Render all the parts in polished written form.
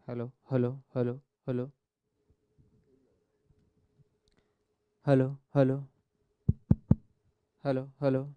Hello, hello, hello, hello, hello, hello, hello, hello.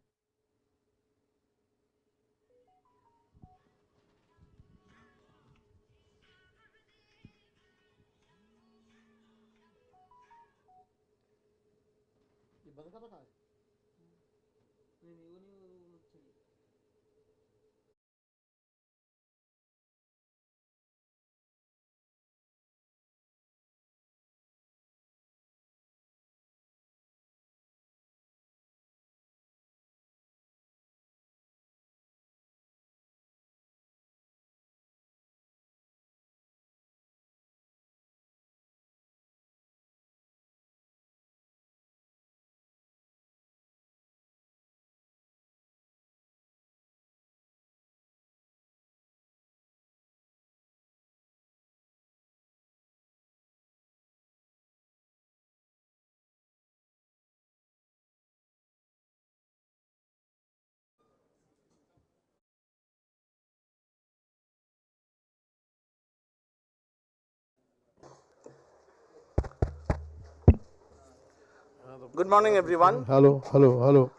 Good morning, everyone. Hello, hello, hello.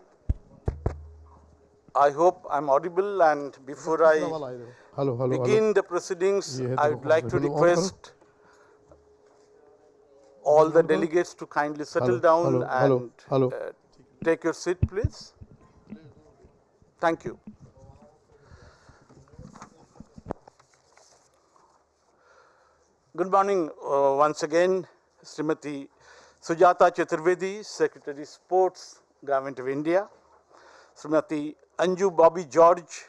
I hope I'm audible, and before I Hello, hello, hello. begin the proceedings, ये है I देखो would कौन like सा to चलो on करो request all the delegates to kindly settle hello down hello hello and hello take your seat, please. Thank you. Good morning once again, Srimati Sujata Chaturvedi, Secretary Sports, Government of India, Srimati Anju Bobby George,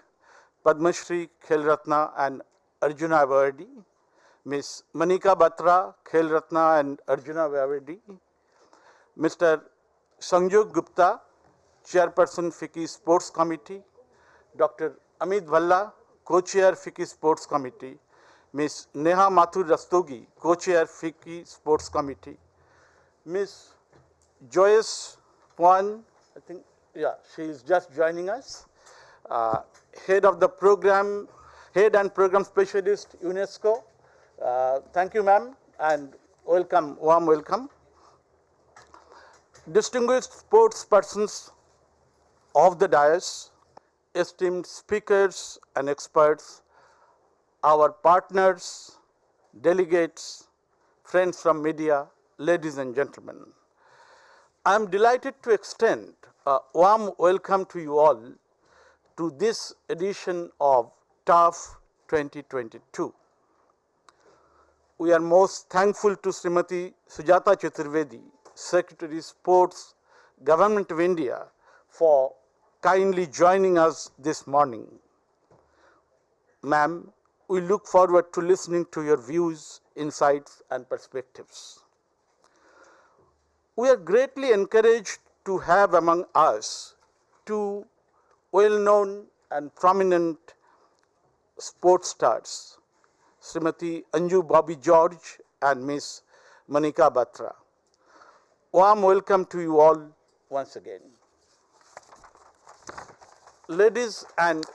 Padma Shri, Khel Ratna and Arjuna Awardee, Ms. Manika Batra, Khel Ratna and Arjuna Awardee, Mr. Sanjog Gupta, Chairperson FICCI Sports Committee, Dr. Amit Bhalla, Co-Chair FICCI Sports Committee, Ms. Neha Mathur Rastogi, Co-Chair FICCI Sports Committee, Ms. Joyce Puan, I think, yeah, she is just joining us, uh, Head of the Program, Head and Program Specialist, UNESCO. Thank you, ma'am, and welcome, warm welcome. Distinguished sports persons of the dais, esteemed speakers and experts, our partners, delegates, friends from media, ladies and gentlemen. I am delighted to extend a warm welcome to you all to this edition of TAF 2022. We are most thankful to Srimati Sujata Chaturvedi, Secretary Sports, Government of India, for kindly joining us this morning. Ma'am, we look forward to listening to your views, insights, and perspectives. We are greatly encouraged to have among us two well-known and prominent sports stars, Srimati Anju Bobby George and Ms. Manika Batra. Warm welcome to you all once again. Ladies and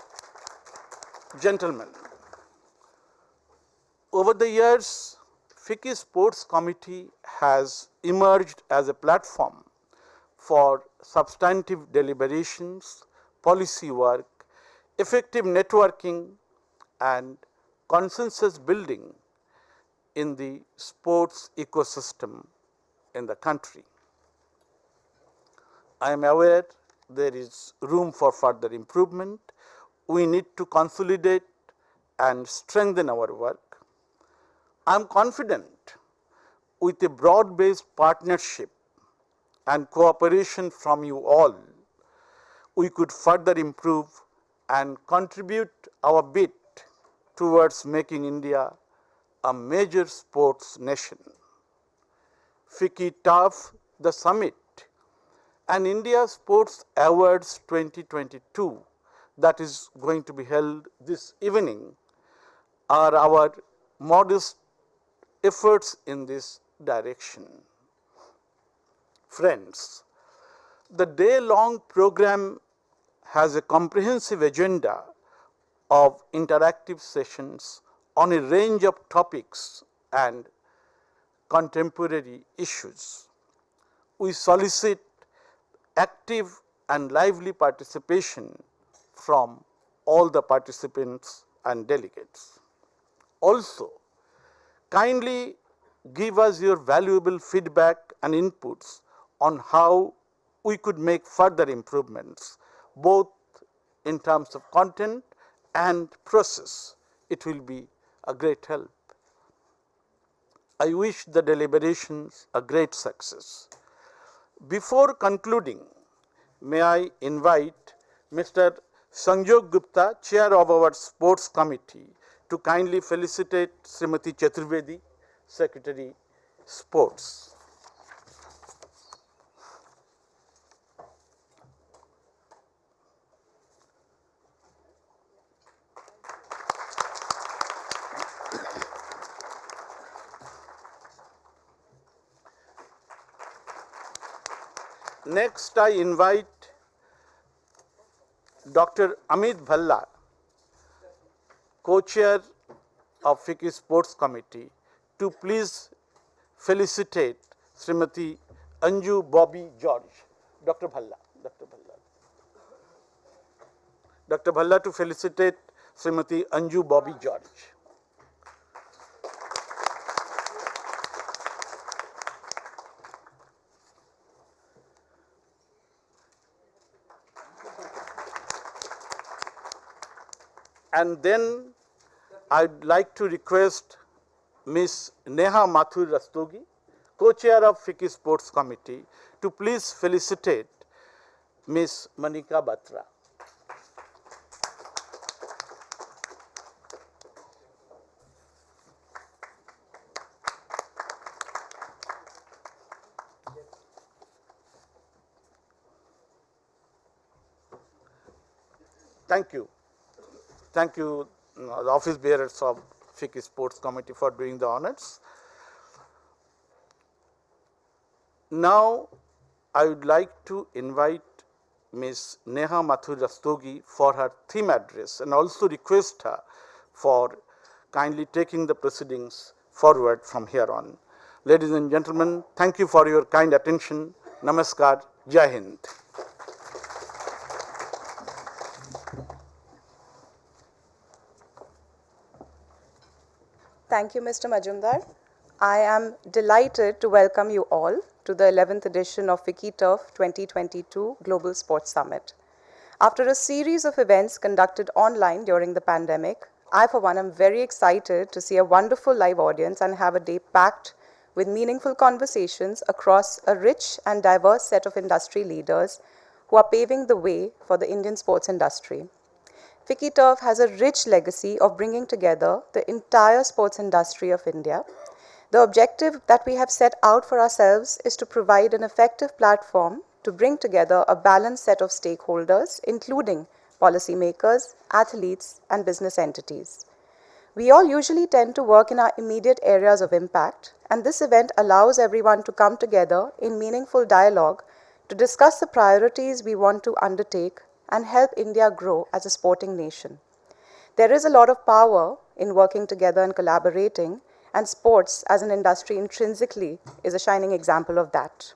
gentlemen, over the years, FICCI Sports Committee has emerged as a platform for substantive deliberations, policy work, effective networking, and consensus building in the sports ecosystem in the country. I am aware there is room for further improvement. We need to consolidate and strengthen our work. I am confident with a broad-based partnership and cooperation from you all, we could further improve and contribute our bit towards making India a major sports nation. FICCI TAF, the summit, and India Sports Awards 2022 that is going to be held this evening are our modest efforts in this direction. Friends, the day-long program has a comprehensive agenda of interactive sessions on a range of topics and contemporary issues. We solicit active and lively participation from all the participants and delegates. Also, kindly give us your valuable feedback and inputs on how we could make further improvements, both in terms of content and process. It will be a great help. I wish the deliberations a great success. Before concluding, may I invite Mr. Sanjog Gupta, Chair of our Sports Committee, to kindly felicitate Srimati Chaturvedi, Secretary, Sports. Next, I invite Dr. Amit Bhalla, Co-Chair of FICCI Sports Committee, to please felicitate Srimati Anju Bobby George. Dr. Bhalla. Dr. Bhalla to felicitate Srimati Anju Bobby George. And then I'd like to request Ms. Neha Mathur Rastogi, Co-Chair of FICCI Sports Committee, to please felicitate Ms. Manika Batra. Thank you. Thank you, the office bearers of FICCI Sports Committee, for doing the honors. Now, I would like to invite Ms. Neha Mathur Rastogi for her theme address and also request her for kindly taking the proceedings forward from here on. Ladies and gentlemen, thank you for your kind attention. Namaskar. Jai Hind. Thank you, Mr. Majumdar. I am delighted to welcome you all to the 11th edition of FICCI Turf 2022 Global Sports Summit. After a series of events conducted online during the pandemic, I for one am very excited to see a wonderful live audience and have a day packed with meaningful conversations across a rich and diverse set of industry leaders who are paving the way for the Indian sports industry. FICCI Turf has a rich legacy of bringing together the entire sports industry of India. The objective that we have set out for ourselves is to provide an effective platform to bring together a balanced set of stakeholders, including policymakers, athletes, and business entities. We all usually tend to work in our immediate areas of impact, and this event allows everyone to come together in meaningful dialogue to discuss the priorities we want to undertake and help India grow as a sporting nation. There is a lot of power in working together and collaborating, and sports as an industry intrinsically is a shining example of that.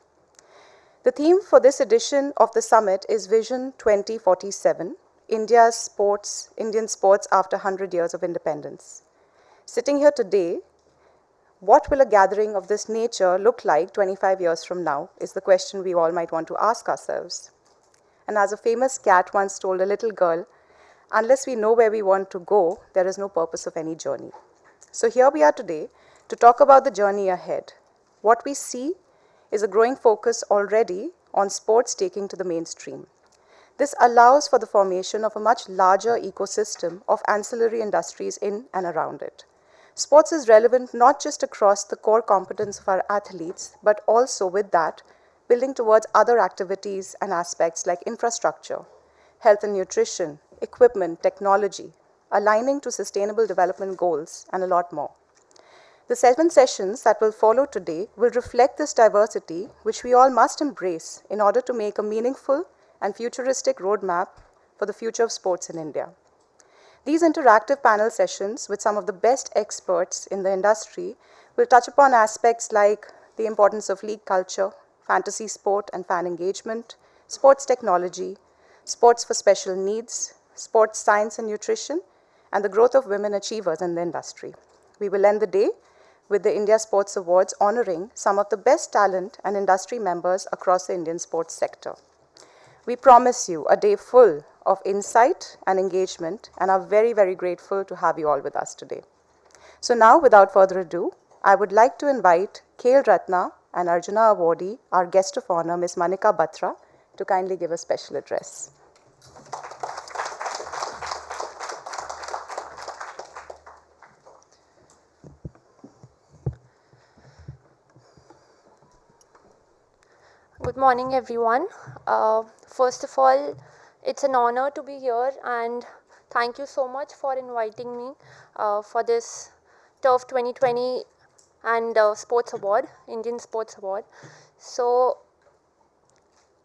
The theme for this edition of the summit is Vision 2047, Indian sports after 100 years of independence. Sitting here today, what will a gathering of this nature look like 25 years from now is the question we all might want to ask ourselves. And as a famous cat once told a little girl, unless we know where we want to go, there is no purpose of any journey. So here we are today to talk about the journey ahead. What we see is a growing focus already on sports taking to the mainstream. This allows for the formation of a much larger ecosystem of ancillary industries in and around it. Sports is relevant not just across the core competence of our athletes, but also with that, building towards other activities and aspects like infrastructure, health and nutrition, equipment, technology, aligning to sustainable development goals, and a lot more. The 7 sessions that will follow today will reflect this diversity, which we all must embrace in order to make a meaningful and futuristic roadmap for the future of sports in India. These interactive panel sessions with some of the best experts in the industry will touch upon aspects like the importance of league culture, fantasy sport and fan engagement, sports technology, sports for special needs, sports science and nutrition, and the growth of women achievers in the industry. We will end the day with the India Sports Awards honoring some of the best talent and industry members across the Indian sports sector. We promise you a day full of insight and engagement and are very, very grateful to have you all with us today. So now, without further ado, I would like to invite Khel Ratna and Arjuna awardee, our guest of honor, Ms. Manika Batra, to kindly give a special address. Good morning, everyone. First of all, it's an honor to be here, and thank you so much for inviting me for this TURF 2020 and Sports Award, Indian Sports Award. So,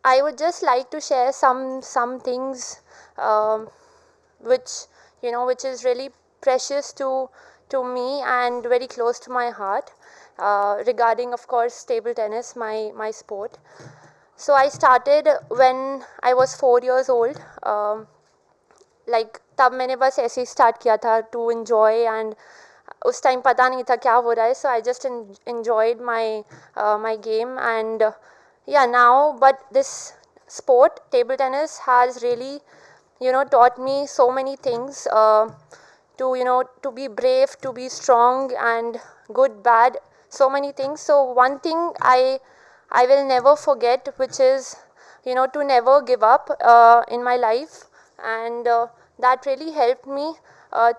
I would just like to share some things which is really precious to me and very close to my heart. Regarding, of course, table tennis, my sport. So I started when I was 4 years old. Like तब मैंने बस ऐसे ही start किया था to enjoy, and उस time पता नहीं था क्या हो रहा है. So I just enjoyed my game, and yeah, now, but this sport, table tennis, has really taught me so many things. To be brave, to be strong, and good, bad, so many things. So one thing I will never forget, which is to never give up in my life, and that really helped me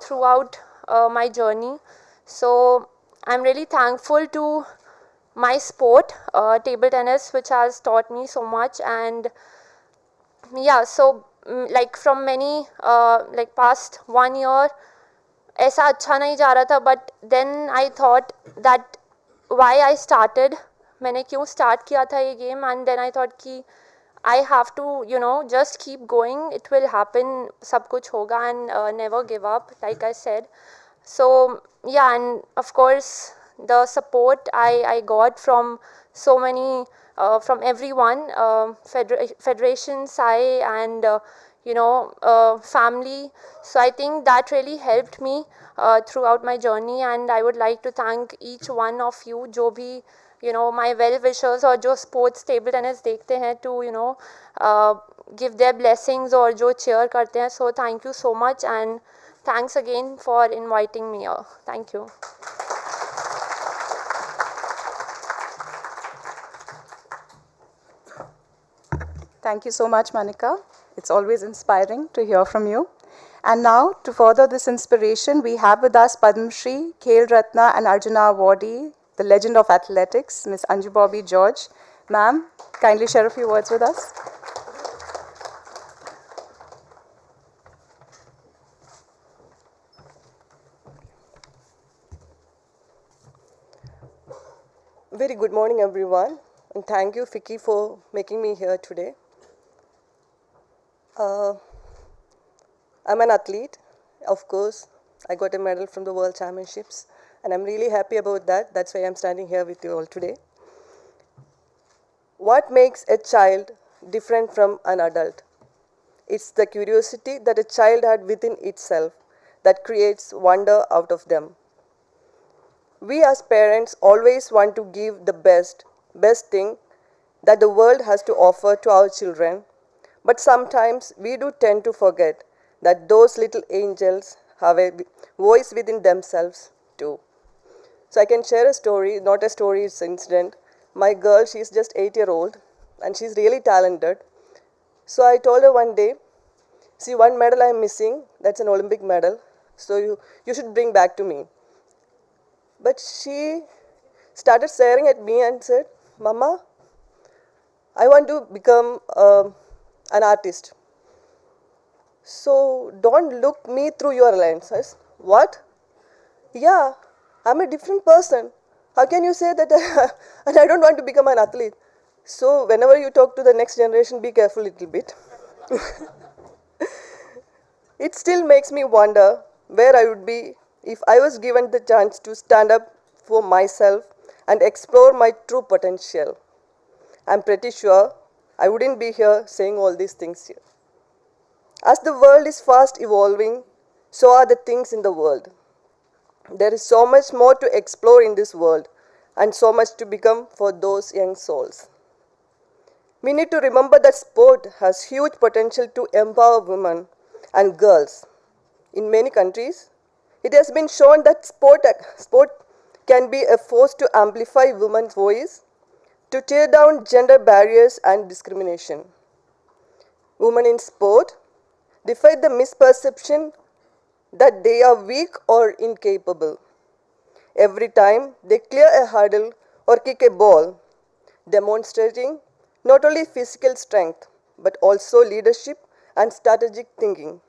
throughout my journey. So I'm really thankful to my sport, table tennis, which has taught me so much. And yeah, so like from many like past 1 year ऐसा अच्छा नहीं जा रहा था, but then I thought that why I started, मैंने क्यों start किया था ये game, and then I thought कि I have to just keep going, it will happen, सब कुछ होगा, and never give up, like I said. So yeah, and of course the support I got from so many, from everyone, Federation, SAI, and family. So I think that really helped me throughout my journey, and I would like to thank each one of you जो भी my well wishers और जो sports table tennis देखते हैं, to give their blessings और जो cheer करते हैं. So thank you so much, and thanks again for inviting me here. Thank you. Thank you so much, Manika. It's always inspiring to hear from you. And now, to further this inspiration, we have with us Padma Shri, Khel Ratna and Arjuna awardee, the legend of athletics, Ms. Anju Bobby George. Ma'am, kindly share a few words with us. Very good morning, everyone, and thank you, FICCI, for making me here today. I'm an athlete, of course. I got a medal from the World Championships, and I'm really happy about that. That's why I'm standing here with you all today. What makes a child different from an adult? It's the curiosity that a child had within itself that creates wonder out of them. We as parents always want to give the best thing that the world has to offer to our children, but sometimes we do tend to forget that those little angels have a voice within themselves too. So I can share a story, not a story, it's an incident. My girl, she's just 8-year-old, and she's really talented. So I told her one day, see, one medal I'm missing, that's an Olympic medal, so you should bring back to me. But she started staring at me and said, Mama, I want to become an artist. So don't look me through your lens. I said, what? Yeah, I'm a different person. How can you say that and I don't want to become an athlete? So whenever you talk to the next generation, be careful a little bit. It still makes me wonder where I would be if I was given the chance to stand up for myself and explore my true potential. I'm pretty sure I wouldn't be here saying all these things here. As the world is fast evolving, so are the things in the world. There is so much more to explore in this world and so much to become for those young souls. We need to remember that sport has huge potential to empower women and girls. In many countries, it has been shown that sport can be a force to amplify women's voice, to tear down gender barriers and discrimination. Women in sport defy the misperception that they are weak or incapable. Every time they clear a hurdle or kick a ball, demonstrating not only physical strength but also leadership and strategic thinking.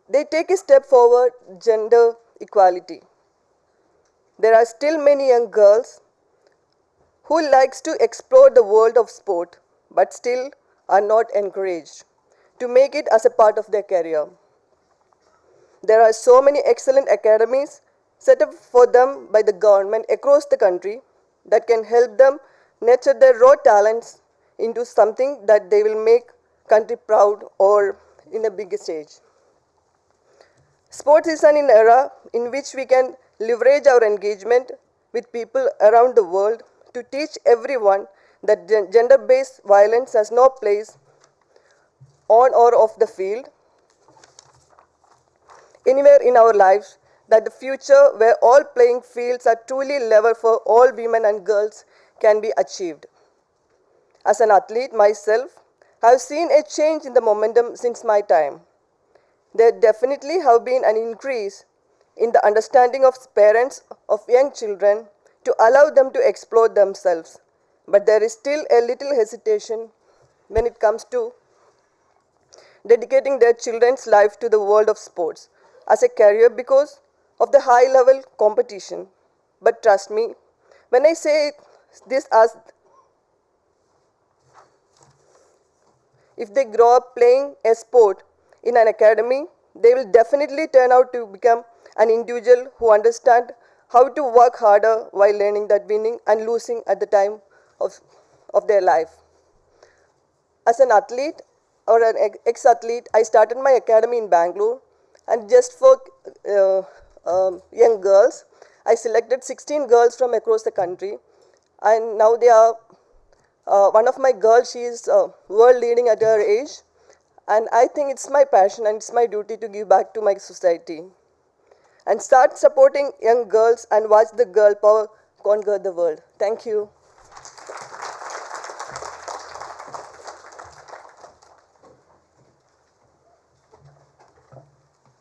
They take a step forward gender equality. There are still many young girls who likes to explore the world of sport but still are not encouraged to make it as a part of their career. There are so many excellent academies set up for them by the government across the country that can help them nurture their raw talents into something that they will make country proud or in a bigger stage. Sports is an era in which we can leverage our engagement with people around the world to teach everyone that gender-based violence has no place on or off the field, anywhere in our lives, that the future where all playing fields are truly level for all women and girls can be achieved. As an athlete myself, I have seen a change in the momentum since my time. There definitely have been an increase in the understanding of parents of young children to allow them to explore themselves. But there is still a little hesitation when it comes to dedicating their children's life to the world of sports as a career because of the high level competition. But trust me, when I say this, as if they grow up playing a sport in an academy, they will definitely turn out to become an individual who understands how to work harder while learning that winning and losing at the time of their life. As an athlete or an ex-athlete, I started my academy in Bangalore, and just for young girls, I selected 16 girls from across the country, and now they are, one of my girls, she is world leading at her age, and I think it's my passion and it's my duty to give back to my society and start supporting young girls and watch the girl power conquer the world. Thank you.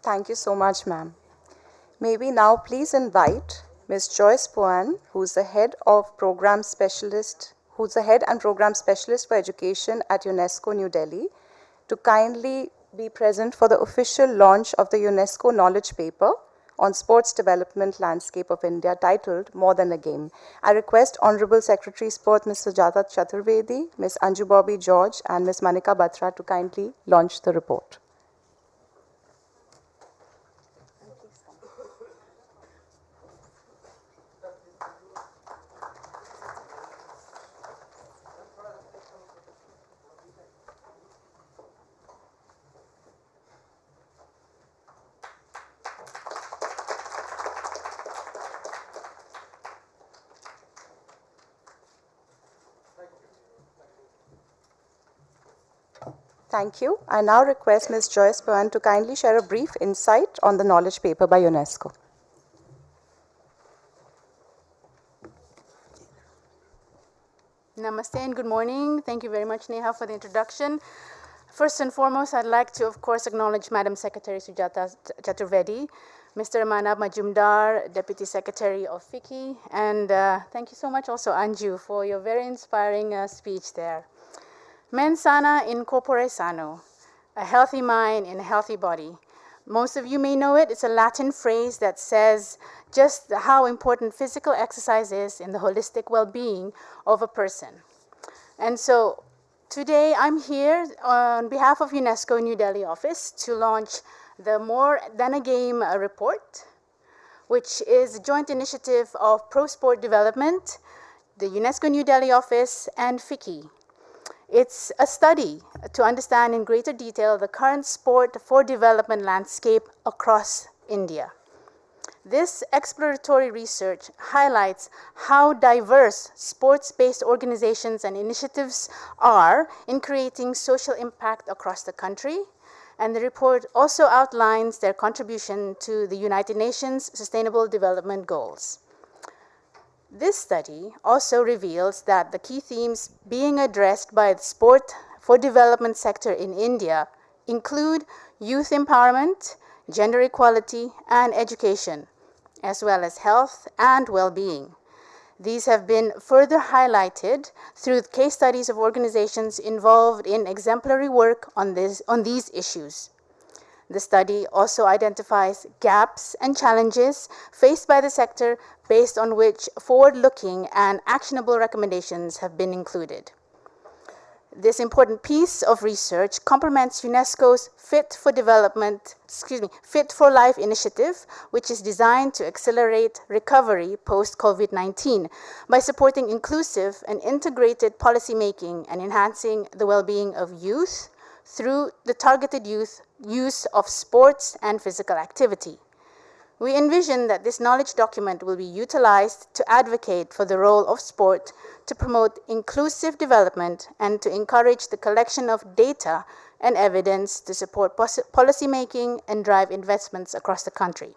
Thank you so much, ma'am. May we now please invite Ms. Joyce Poan, who's the head and program specialist for education at UNESCO New Delhi, to kindly be present for the official launch of the UNESCO knowledge paper on sports development landscape of India titled More Than a Game. I request Honorable Secretary Sport Ms. Sujata Chaturvedi, Ms. Anju Bobby George and Ms. Manika Batra to kindly launch the report. Thank you. I now request Ms. Joyce Poan to kindly share a brief insight on the knowledge paper by UNESCO. Namaste and good morning. Thank you very much, Neha, for the introduction. First and foremost, I'd like to, of course, acknowledge Madam Secretary Sujata Chaturvedi, Mr. Manab Majumdar, Deputy Secretary of FICCI, and thank you so much also, Anju, for your very inspiring speech there. Mens sana in corpore sano, a healthy mind in a healthy body. Most of you may know it. It's a Latin phrase that says just how important physical exercise is in the holistic well-being of a person. And so Today I'm here on behalf of UNESCO New Delhi office to launch the More Than a Game report, which is a joint initiative of Pro Sport Development, the UNESCO New Delhi office, and FICCI. It's a study to understand in greater detail the current sport for development landscape across India. This exploratory research highlights how diverse sports-based organizations and initiatives are in creating social impact across the country, and the report also outlines their contribution to the United Nations Sustainable Development Goals. This study also reveals that the key themes being addressed by the sport for development sector in India include youth empowerment, gender equality, and education, as well as health and well-being. These have been further highlighted through case studies of organizations involved in exemplary work on these issues. The study also identifies gaps and challenges faced by the sector based on which forward-looking and actionable recommendations have been included. This important piece of research complements UNESCO's Fit for Life initiative, which is designed to accelerate recovery post-COVID-19 by supporting inclusive and integrated policymaking and enhancing the well-being of youth through the targeted use of sports and physical activity. We envision that this knowledge document will be utilized to advocate for the role of sport to promote inclusive development and to encourage the collection of data and evidence to support policymaking and drive investments across the country.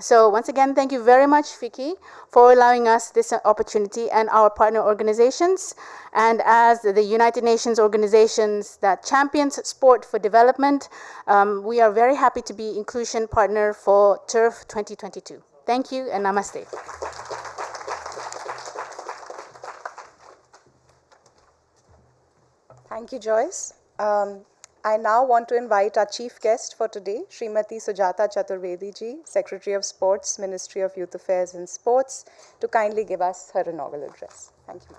So once again, thank you very much, FICCI, for allowing us this opportunity and our partner organizations. And as the United Nations organizations that champions sport for development, we are very happy to be inclusion partner for TURF 2022. Thank you and namaste. Thank you, Joyce. I now want to invite our chief guest for today, Srimati Sujata Chaturvedi ji, Secretary of Sports, Ministry of Youth Affairs and Sports, to kindly give us her inaugural address. Thank you,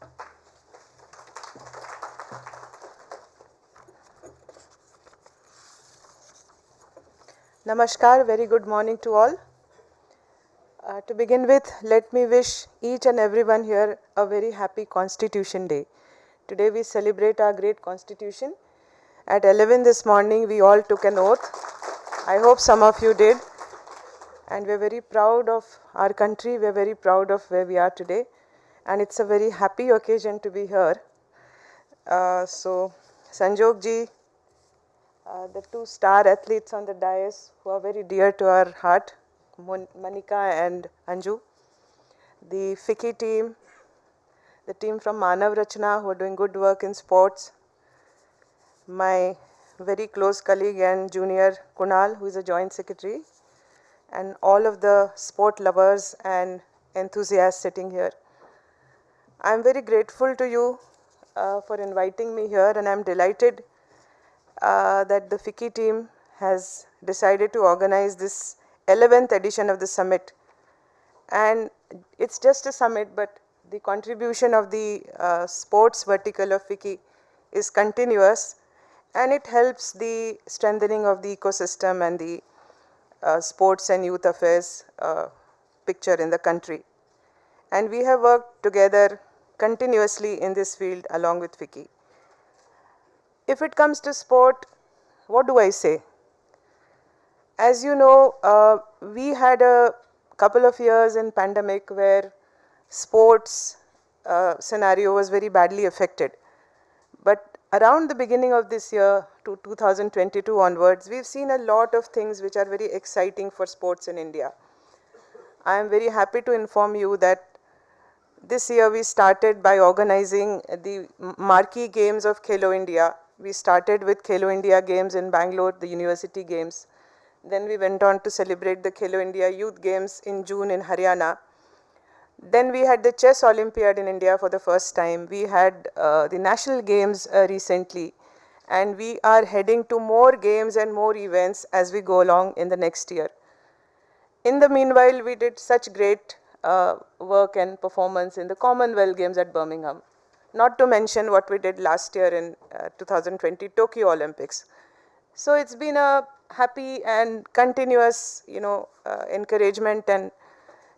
ma'am. Namaskar, very good morning to all. To begin with, let me wish each and everyone here a very happy Constitution Day. Today we celebrate our great Constitution. At 11 this morning, we all took an oath. I hope some of you did. And we're very proud of our country. We're very proud of where we are today. And it's a very happy occasion to be here. So, Sanjog ji, the two star athletes on the dais who are very dear to our heart, Manika and Anju, the FICCI team, the team from Manav Rachna who are doing good work in sports, my very close colleague and junior Kunal, who is a joint secretary, and all of the sport lovers and enthusiasts sitting here. I am very grateful to you for inviting me here, and I am delighted that the FICCI team has decided to organize this 11th edition of the summit. And it's just a summit, but the contribution of the sports vertical of FICCI is continuous, and it helps the strengthening of the ecosystem and the sports and youth affairs picture in the country. And we have worked together continuously in this field along with FICCI. If it comes to sport, what do I say? As you know, we had a couple of years in pandemic where sports scenario was very badly affected. But around the beginning of this year to 2022 onwards, we've seen a lot of things which are very exciting for sports in India. I am very happy to inform you that this year we started by organizing the marquee games of Khelo India. We started with Khelo India Games in Bangalore, the University Games. Then we went on to celebrate the Khelo India Youth Games in June in Haryana. Then we had the Chess Olympiad in India for the first time. We had the National Games recently. And we are heading to more games and more events as we go along in the next year. In the meanwhile, we did such great work and performance in the Commonwealth Games at Birmingham. not to mention what we did last year in 2020 Tokyo Olympics. So it's been a happy and continuous, encouragement and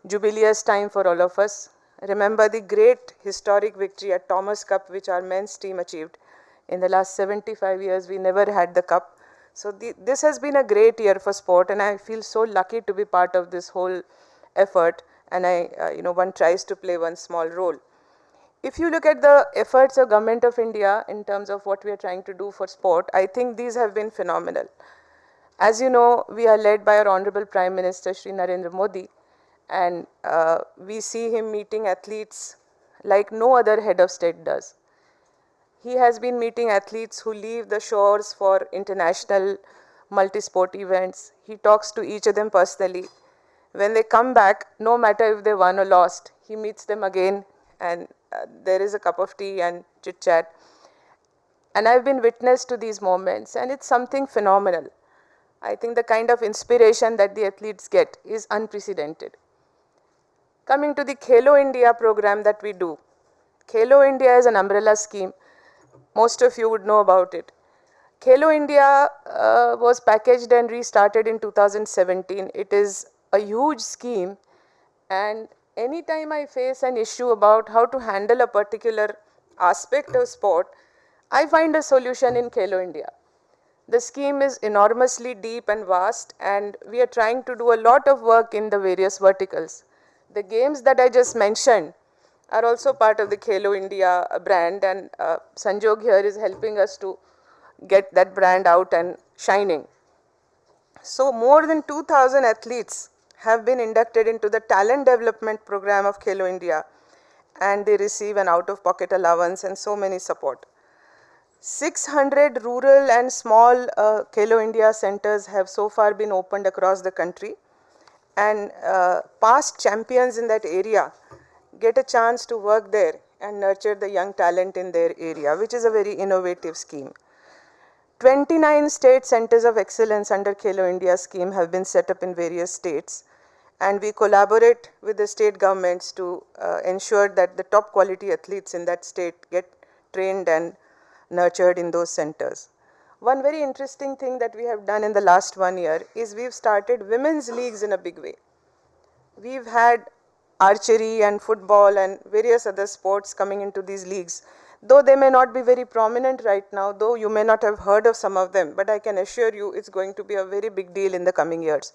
jubileous time for all of us. Remember the great historic victory at Thomas Cup, which our men's team achieved. In the last 75 years, we never had the cup. So this has been a great year for sport, and I feel so lucky to be part of this whole effort. And one tries to play one small role. If you look at the efforts of Government of India in terms of what we are trying to do for sport, I think these have been phenomenal. As you know, we are led by our Honorable Prime Minister Shri Narendra Modi, and we see him meeting athletes like no other head of state does. He has been meeting athletes who leave the shores for international multi-sport events. He talks to each of them personally. When they come back, no matter if they won or lost, he meets them again, and there is a cup of tea and chit-chat. And I've been witness to these moments, and it's something phenomenal. I think the kind of inspiration that the athletes get is unprecedented. Coming to the Khelo India program that we do. Khelo India is an umbrella scheme. Most of you would know about it. Khelo India was packaged and restarted in 2017. It is a huge scheme, and anytime I face an issue about how to handle a particular aspect of sport, I find a solution in Khelo India. The scheme is enormously deep and vast, and we are trying to do a lot of work in the various verticals. The games that I just mentioned are also part of the Khelo India brand, and Sanjog here is helping us to get that brand out and shining. So more than 2,000 athletes have been inducted into the talent development program of Khelo India, and they receive an out-of-pocket allowance and so many support. 600 rural and small Khelo India centers have so far been opened across the country, and past champions in that area get a chance to work there and nurture the young talent in their area, which is a very innovative scheme. 29 state centers of excellence under Khelo India scheme have been set up in various states, and we collaborate with the state governments to ensure that the top quality athletes in that state get trained and nurtured in those centers. One very interesting thing that we have done in the last 1 year is we've started women's leagues in a big way. We've had archery and football and various other sports coming into these leagues. Though they may not be very prominent right now, though you may not have heard of some of them, but I can assure you it's going to be a very big deal in the coming years,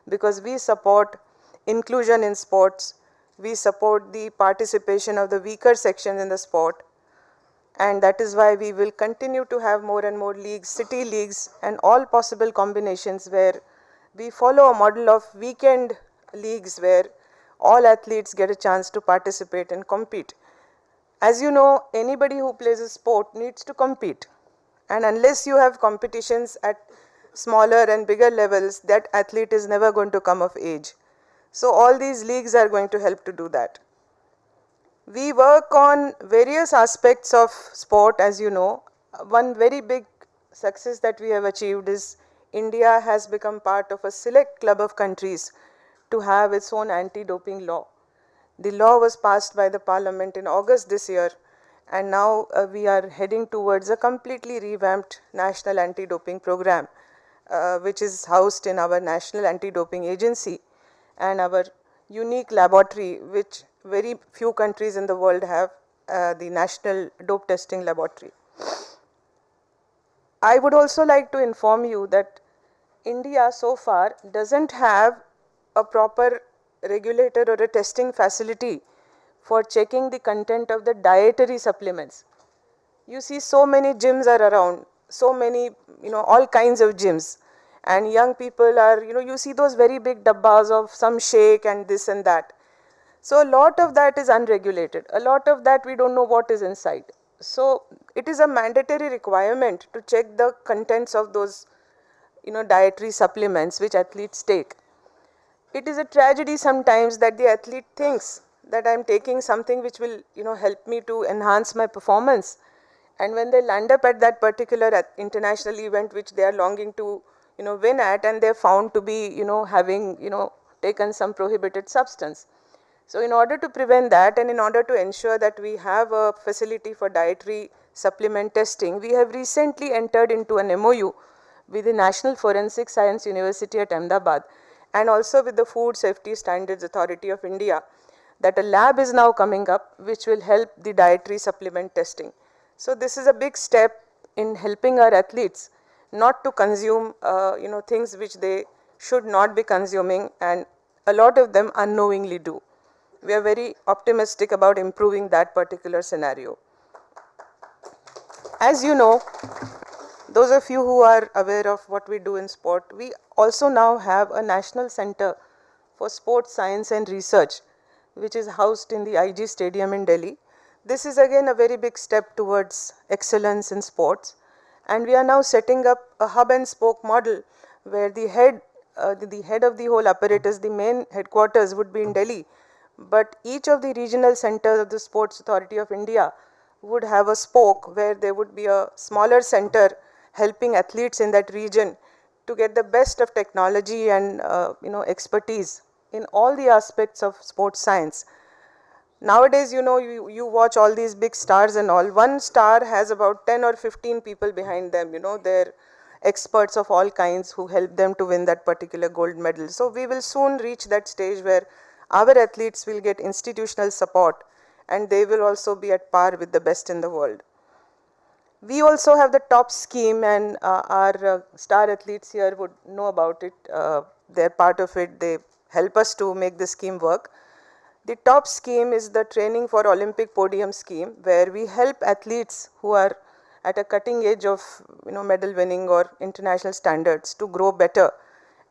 because we support inclusion in sports, we support the participation of the weaker sections in the sport, and that is why we will continue to have more and more leagues, city leagues, and all possible combinations where we follow a model of weekend leagues where all athletes get a chance to participate and compete. As you know, anybody who plays a sport needs to compete, and unless you have competitions at smaller and bigger levels, that athlete is never going to come of age. So all these leagues are going to help to do that. We work on various aspects of sport, as you know. One very big success that we have achieved is India has become part of a select club of countries to have its own anti-doping law. The law was passed by the Parliament in August this year, and now we are heading towards a completely revamped national anti-doping program, which is housed in our National Anti-Doping Agency and our unique laboratory, which very few countries in the world have, the National Dope Testing Laboratory. I would also like to inform you that India so far doesn't have a proper regulator or a testing facility for checking the content of the dietary supplements. You see so many gyms are around, so many, all kinds of gyms, and young people are, you see those very big dabbas of some shake and this and that. So a lot of that is unregulated. A lot of that we don't know what is inside. So it is a mandatory requirement to check the contents of those, dietary supplements which athletes take. It is a tragedy sometimes that the athlete thinks that I am taking something which will, help me to enhance my performance. And when they land up at that particular international event which they are longing to, win at, and they are found to be, having, taken some prohibited substance. So in order to prevent that and in order to ensure that we have a facility for dietary supplement testing, we have recently entered into an MOU with the National Forensic Science University at Ahmedabad and also with the Food Safety Standards Authority of India, that a lab is now coming up which will help the dietary supplement testing. So this is a big step in helping our athletes not to consume things which they should not be consuming, and a lot of them unknowingly do. We are very optimistic about improving that particular scenario. As you know, those of you who are aware of what we do in sport, we also now have a National Center for Sports Science and Research, which is housed in the IG Stadium in Delhi. This is again a very big step towards excellence in sports, and we are now setting up a hub and spoke model where the head of the whole apparatus, the main headquarters would be in Delhi, but each of the regional centers of the Sports Authority of India would have a spoke where there would be a smaller center helping athletes in that region to get the best of technology and expertise in all the aspects of sports science. Nowadays, you watch all these big stars and all. One star has about 10 or 15 people behind them, they're experts of all kinds who help them to win that particular gold medal. So we will soon reach that stage where our athletes will get institutional support and they will also be at par with the best in the world. We also have the top scheme, and our star athletes here would know about it. They're part of it. They help us to make the scheme work. The top scheme is the Training for Olympic Podium scheme, where we help athletes who are at a cutting edge of medal winning or international standards to grow better.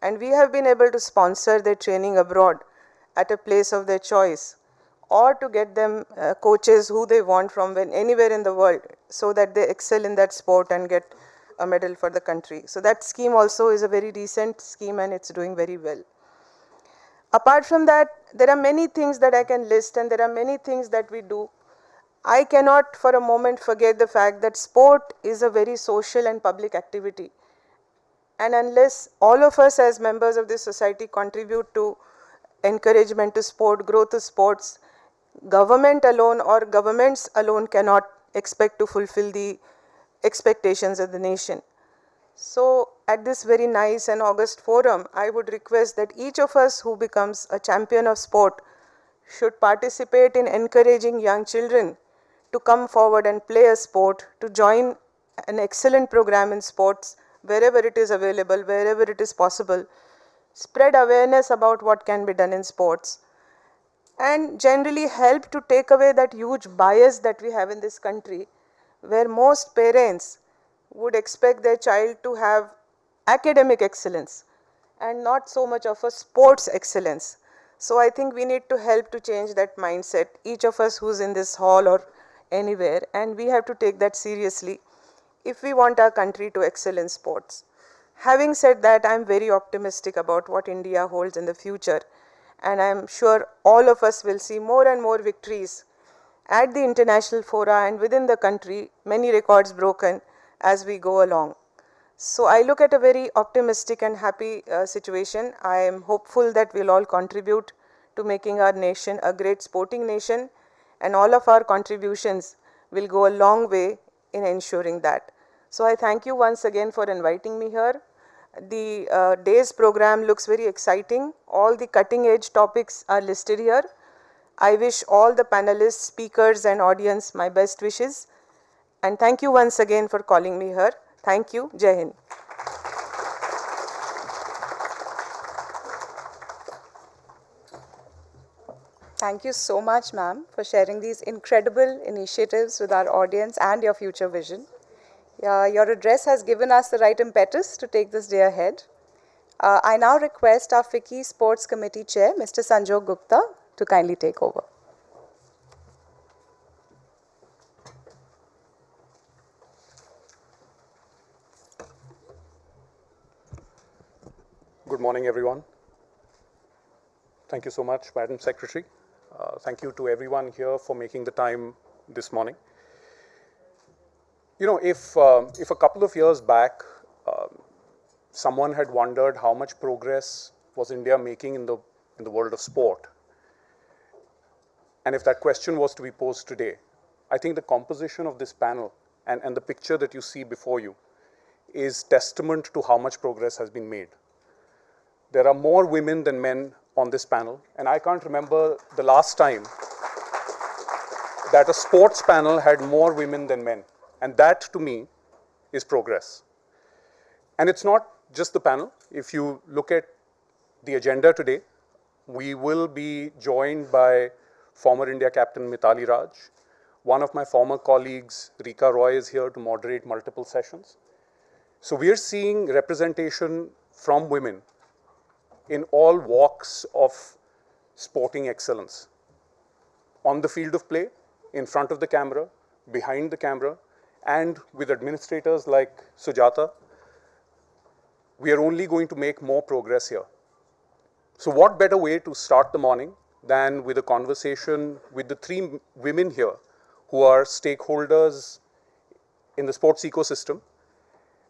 And we have been able to sponsor their training abroad at a place of their choice, or to get them coaches who they want from anywhere in the world, so that they excel in that sport and get a medal for the country. So that scheme also is a very recent scheme and it's doing very well. Apart from that, there are many things that I can list, and there are many things that we do. I cannot for a moment forget the fact that sport is a very social and public activity. And unless all of us as members of this society contribute to encouragement to sport, growth of sports, government alone or governments alone cannot expect to fulfill the expectations of the nation. So at this very nice and august forum, I would request that each of us who becomes a champion of sport should participate in encouraging young children to come forward and play a sport, to join an excellent program in sports wherever it is available, wherever it is possible, spread awareness about what can be done in sports, and generally help to take away that huge bias that we have in this country, where most parents would expect their child to have academic excellence and not so much of a sports excellence. So I think we need to help to change that mindset, each of us who's in this hall or anywhere, and we have to take that seriously if we want our country to excel in sports. Having said that, I am very optimistic about what India holds in the future, and I am sure all of us will see more and more victories at the international fora and within the country, many records broken as we go along. So I look at a very optimistic and happy situation. I am hopeful that we'll all contribute to making our nation a great sporting nation, and all of our contributions will go a long way in ensuring that. So I thank you once again for inviting me here. The day's program looks very exciting. All the cutting edge topics are listed here. I wish all the panelists, speakers and audience my best wishes. And thank you once again for calling me here. Thank you. Jai Hind. Thank you so much, ma'am, for sharing these incredible initiatives with our audience and your future vision. Your address has given us the right impetus to take this day ahead. I now request our FICCI Sports Committee Chair, Mr. Sanjog Gupta, to kindly take over. Good morning, everyone. Thank you so much, Madam Secretary. Thank you to everyone here for making the time this morning. You know, if a couple of years back, someone had wondered how much progress was India making in the world of sport, And if that question was to be posed today, I think the composition of this panel and the picture that you see before you is testament to how much progress has been made. There are more women than men on this panel, and I can't remember the last time that a sports panel had more women than men. And that, to me, is progress. And it's not just the panel. If you look at the agenda today, we will be joined by former India captain Mithali Raj. One of my former colleagues, Rika Roy, is here to moderate multiple sessions. So we are seeing representation from women in all walks of sporting excellence. On the field of play, in front of the camera, behind the camera, and with administrators like Sujata, we are only going to make more progress here. So what better way to start the morning than with a conversation with the three women here who are stakeholders in the sports ecosystem,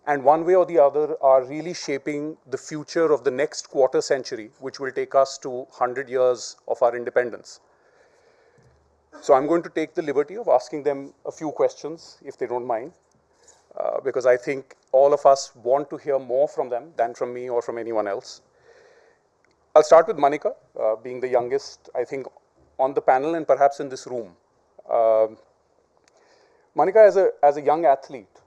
and one way or the other are really shaping the future of the next quarter century, which will take us to 100 years of our independence. So I'm going to take the liberty of asking them a few questions, if they don't mind, because I think all of us want to hear more from them than from me or from anyone else. I'll start with Manika, being the youngest, I think, on the panel and perhaps in this room. Manika, as a young athlete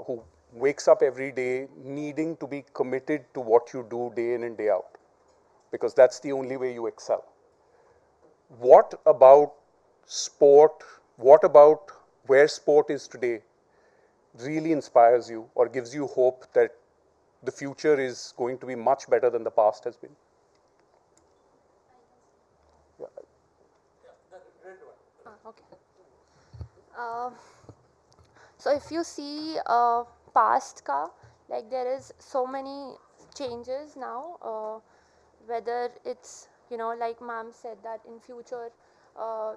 who wakes up every day needing to be committed to what you do day in and day out, because that's the only way you excel. What about sport, what about where sport is today really inspires you or gives you hope that the future is going to be much better than the past has been? Okay. So if you see past like there is so many changes now, whether it's, like ma'am said that in future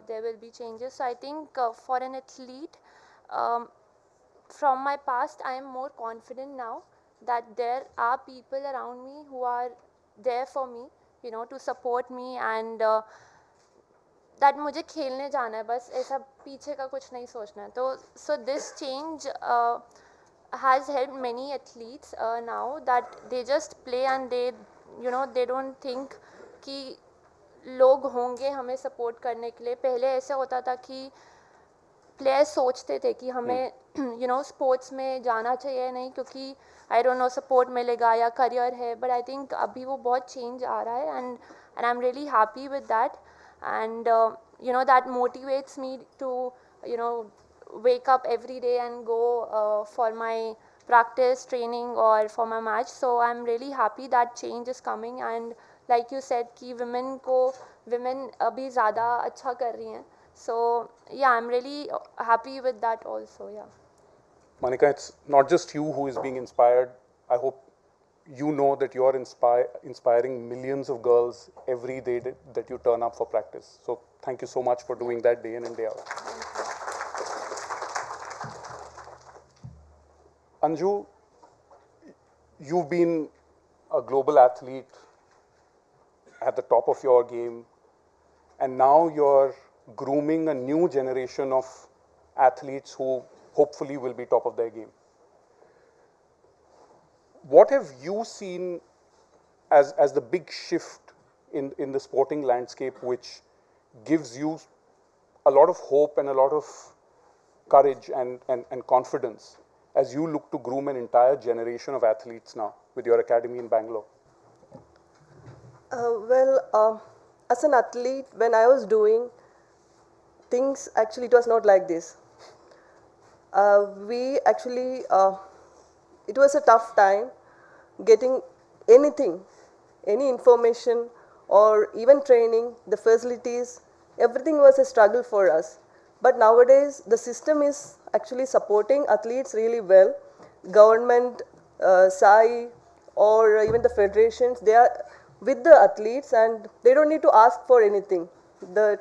there will be changes. So I think for an athlete, from my past, I am more confident now that there are people around me who are there for me, to support me, and that मुझे खेलने जाना है बस, ऐसा पीछे का कुछ नहीं सोचना है. तो so this change has helped many athletes now, that they just play and they they don't think कि लोग होंगे हमें सपोर्ट करने के लिए. पहले ऐसा होता था कि प्लेयर्स सोचते थे कि हमें स्पोर्ट्स में जाना चाहिए नहीं, क्योंकि आई डोंट नो सपोर्ट मिलेगा या करियर है. बट आई थिंक अभी वो बहुत चेंज आ रहा है, and I am really happy with that, and that motivates me to wake up every day and go for my practice training or for my match. So I'm really happy that change is coming, and like you said कि women अभी ज़्यादा अच्छा कर रही हैं. So yeah, I'm really happy with that also. Yeah. Manika, it's not just you who is being inspired. I hope you know that you are inspiring millions of girls every day that you turn up for practice. So thank you so much for doing that day in and day out. Anju, you've been a global athlete at the top of your game, and now you're grooming a new generation of athletes who hopefully will be top of their game. What have you seen as the big shift in the sporting landscape, which gives you a lot of hope and a lot of courage and confidence as you look to groom an entire generation of athletes now with your academy in Bangalore? As an athlete, when I was doing things, actually it was not like this. It was a tough time getting anything, any information or even training, the facilities, everything was a struggle for us. But nowadays the system is actually supporting athletes really well. Government, SAI or even the federations, they are with the athletes and they don't need to ask for anything. The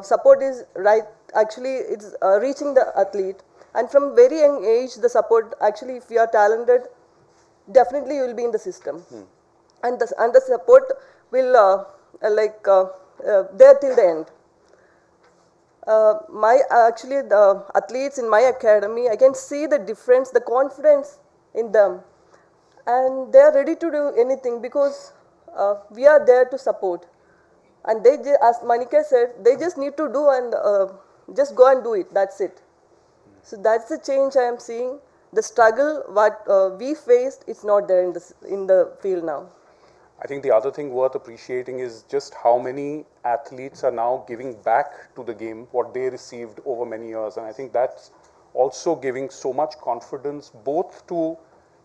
support is right, actually it's reaching the athlete. And from very young age, the support, actually if you are talented, definitely you will be in the system. And the support will there till the end. Actually the athletes in my academy, I can see the difference, the confidence in them, and they are ready to do anything because we are there to support. And as Manika said, they just need to do and just go and do it. That's it. So that's the change I am seeing. The struggle what we faced, it's not there in the field now. I think the other thing worth appreciating is just how many athletes are now giving back to the game what they received over many years. And I think that's also giving so much confidence both to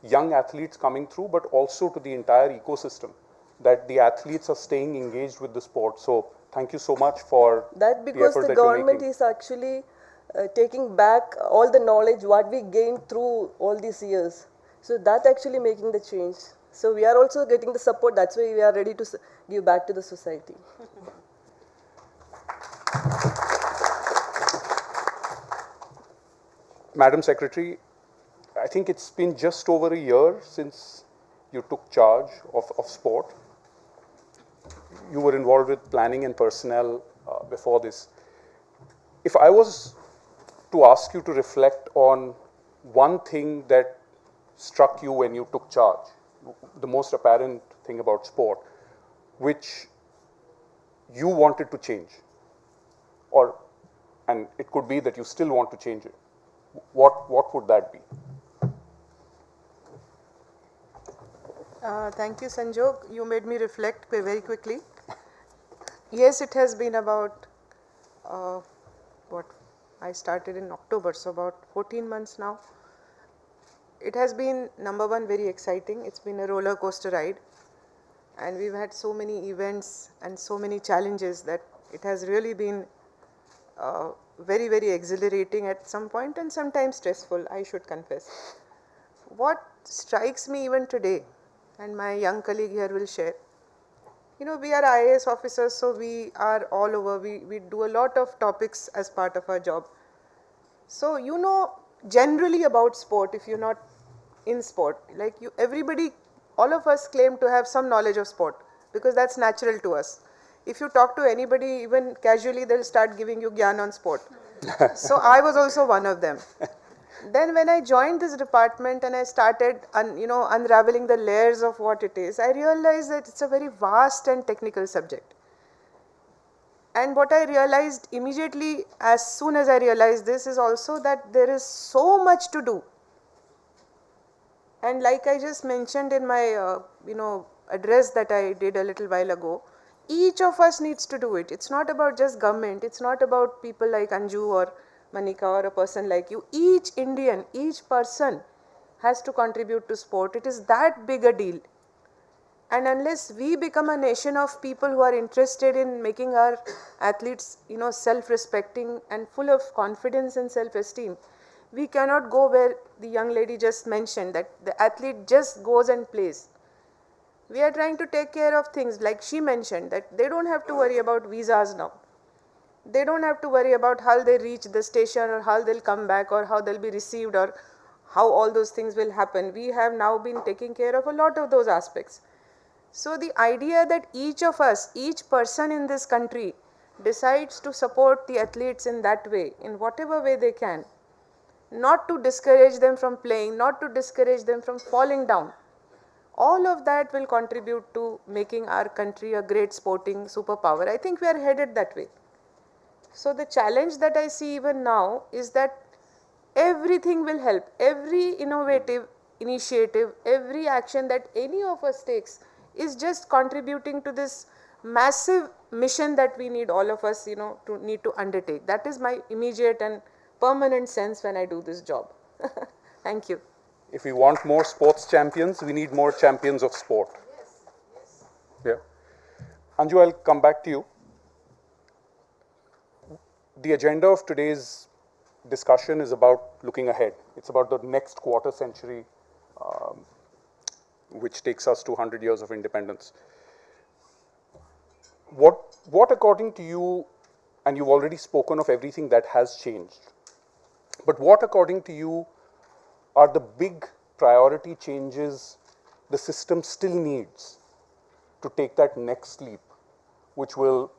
young athletes coming through, but also to the entire ecosystem, that the athletes are staying engaged with the sport. So thank you so much for that, because the government is actually taking back all the knowledge what we gained through all these years. So that actually making the change. So we are also getting the support. That's why we are ready to give back to the society. Madam Secretary, I think it's been just over a year since you took charge of sport. You were involved with planning and personnel before this. If I was to ask you to reflect on one thing that struck you when you took charge, the most apparent thing about sport, which you wanted to change, and it could be that you still want to change it, what would that be? Thank you, Sanjog. You made me reflect very quickly. Yes, it has been about, I started in October, so about 14 months now. It has been, number one, very exciting. It's been a roller coaster ride. And we've had so many events and so many challenges that it has really been very, very exhilarating at some point and sometimes stressful, I should confess. What strikes me even today, and my young colleague here will share, you know, we are IAS officers, so we are all over. We do a lot of topics as part of our job. So you know generally about sport if you're not in sport. Like everybody, all of us claim to have some knowledge of sport because that's natural to us. If you talk to anybody, even casually, they'll start giving you gyan on sport. So I was also one of them. Then when I joined this department and I started unraveling the layers of what it is, I realized that it's a very vast and technical subject. And what I realized immediately, as soon as I realized this, is also that there is so much to do. And like I just mentioned in my address that I did a little while ago, each of us needs to do it. It's not about just government. It's not about people like Anju or Manika or a person like you. Each Indian, each person has to contribute to sport. It is that big a deal. And unless we become a nation of people who are interested in making our athletes, self-respecting and full of confidence and self-esteem, we cannot go where the young lady just mentioned, that the athlete just goes and plays. We are trying to take care of things like she mentioned, that they don't have to worry about visas now. They don't have to worry about how they reach the station or how they'll come back or how they'll be received or how all those things will happen. We have now been taking care of a lot of those aspects. So the idea that each of us, each person in this country decides to support the athletes in that way, in whatever way they can, not to discourage them from playing, not to discourage them from falling down, all of that will contribute to making our country a great sporting superpower. I think we are headed that way. So the challenge that I see even now is that everything will help. Every innovative initiative, every action that any of us takes is just contributing to this massive mission that we need, all of us, to undertake. That is my immediate and permanent sense when I do this job. Thank you. If we want more sports champions, we need more champions of sport. Yes. Yeah. Anju, I'll come back to you. The agenda of today's discussion is about looking ahead. It's about the next quarter century, which takes us to 100 years of independence. What according to you, and you've already spoken of everything that has changed, but what according to you are the big priority changes the system still needs to take that next leap, which will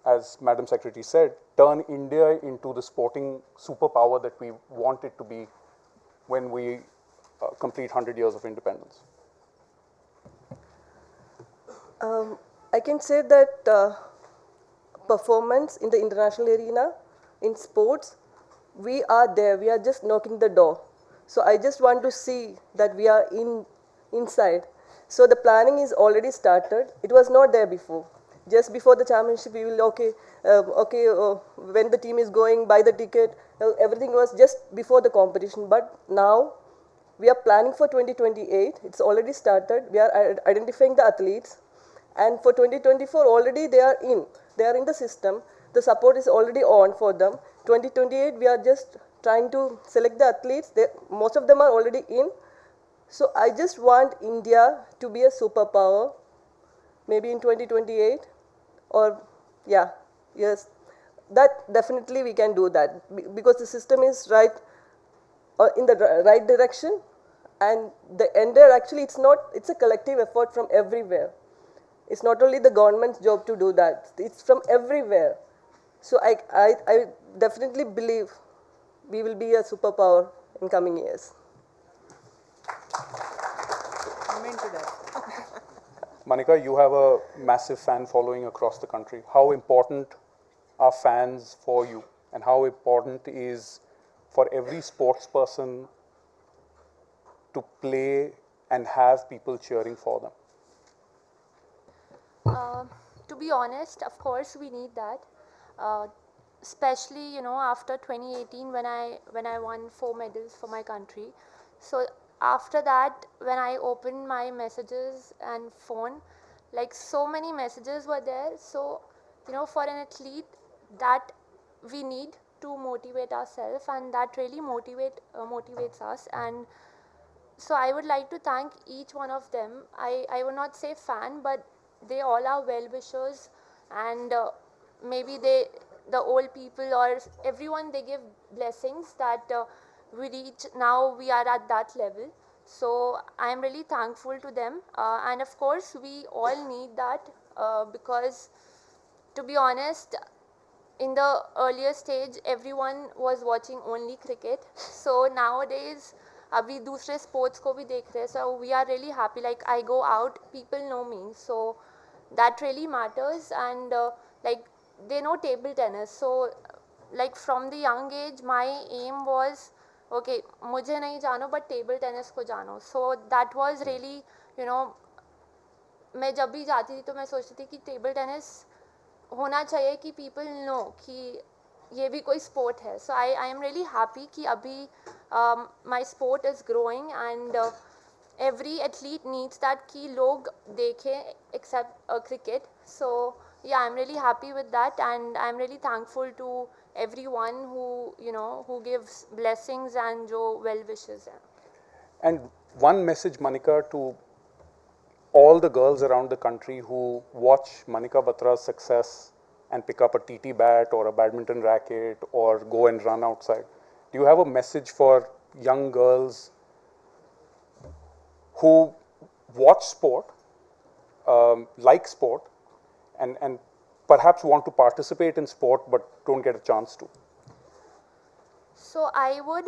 as Madam Secretary said, turn India into the sporting superpower that we want it to be when we complete 100 years of independence? I can say that performance in the international arena, in sports, we are there. We are just knocking the door. So I just want to see that we are inside. So the planning is already started. It was not there before. Just before the championship, we will when the team is going, buy the ticket. Everything was just before the competition. But now we are planning for 2028. It's already started. We are identifying the athletes. And for 2024, already they are in. They are in the system. The support is already on for them. 2028, we are just trying to select the athletes. Most of them are already in. So I just want India to be a superpower, maybe in 2028, or yes, that definitely we can do that because the system is right in the right direction, and the entire actually it's a collective effort from everywhere. It's not only the government's job to do that, it's from everywhere. So I definitely believe we will be a superpower in coming years. Amen to that. Manika, you have a massive fan following across the country. How important are fans for you, and how important is for every sports person to play and have people cheering for them? To be honest, of course, we need that. Especially, after 2018 when I won 4 medals for my country. So after that, when I opened my messages and phone, like so many messages were there. So, for an athlete, that we need to motivate ourselves, and that really motivates us. And so I would like to thank each one of them. I would not say fan, but they all are well-wishers, and maybe the old people or everyone, they give blessings that we reach, now we are at that level. So I'm really thankful to them, and of course we all need that because, to be honest, in the earlier stage everyone was watching only cricket. So nowadays अभी दूसरे sports को भी देख रहे हैं. So we are really happy, like I go out, people know me, so that really matters. And like they know table tennis, so like from the young age my aim was, okay, मुझे नहीं जानो but table tennis को जानो. So that was really, मैं जब भी जाती थी तो मैं सोचती थी कि table tennis होना चाहिए कि people know कि ये भी कोई sport है. So I am really happy कि अभी my sport is growing, and every athlete needs that कि लोग देखें except cricket. So yeah, I'm really happy with that, and I'm really thankful to everyone who who gives blessings and जो well wishes हैं. And one message, Manika, to all the girls around the country who watch Manika Batra's success and pick up a TT bat or a badminton racket or go and run outside. Do you have a message for young girls who watch sport, like sport, and perhaps want to participate in sport but don't get a chance to? So I would,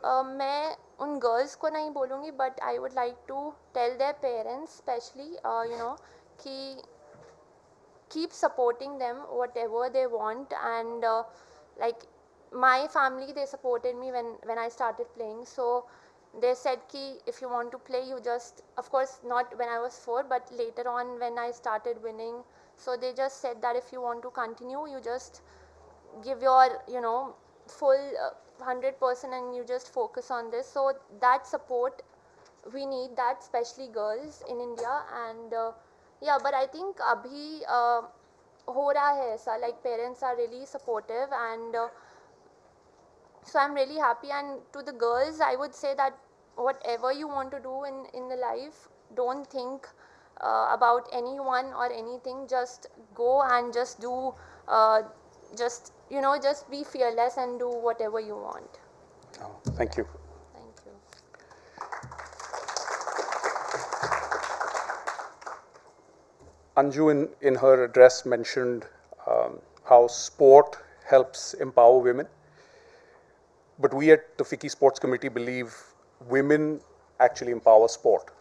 मैं उन girls को नहीं बोलूँगी, but I would like to tell their parents, especially, कि keep supporting them whatever they want. And like my family, they supported me when I started playing. So they said ki if you want to play, you just, of course not when I was 4, but later on when I started winning, so they just said that if you want to continue, you just give your full 100% and you just focus on this. So that support, we need that, especially girls in India. And yeah, but I think abhi ho raha hai aisa, like parents are really supportive, and so I'm really happy. And to the girls, I would say that whatever you want to do in the life, don't think about anyone or anything. Just go and just do, just be fearless and do whatever you want. Oh, thank you. Thank you. Anju in her address mentioned how sport helps empower women. But we at the FICCI Sports Committee believe women actually empower sport.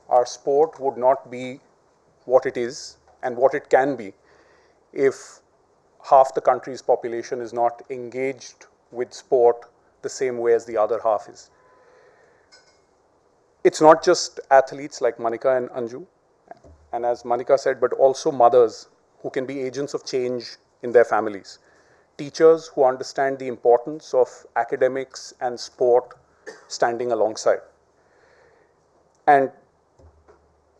Our sport would not be what it is and what it can be if half the country's population is not engaged with sport the same way as the other half is. It's not just athletes like Manika and Anju, and as Manika said, but also mothers who can be agents of change in their families. Teachers who understand the importance of academics and sport standing alongside. And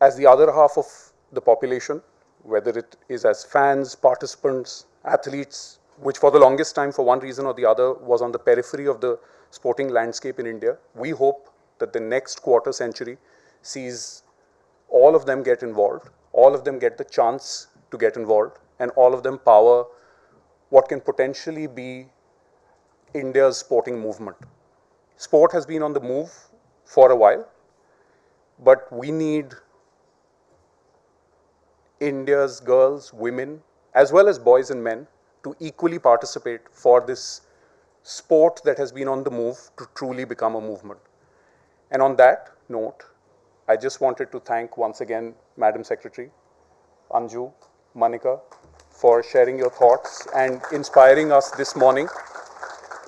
as the other half of the population, whether it is as fans, participants, athletes, which for the longest time, for one reason or the other, was on the periphery of the sporting landscape in India, we hope that the next quarter century sees all of them get involved, all of them get the chance to get involved, and all of them power what can potentially be India's sporting movement. Sport has been on the move for a while, but we need India's girls, women, as well as boys and men to equally participate for this sport that has been on the move to truly become a movement. And on that note, I just wanted to thank once again Madam Secretary, Anju, Manika, for sharing your thoughts and inspiring us this morning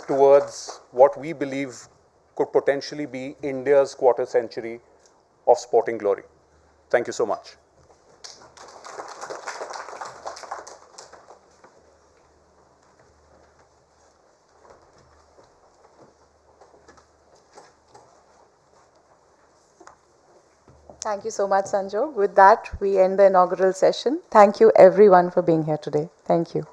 towards what we believe could potentially be India's quarter century of sporting glory. Thank you so much. Thank you so much, Sanjo. With that, we end the inaugural session. Thank you everyone for being here today. Thank you.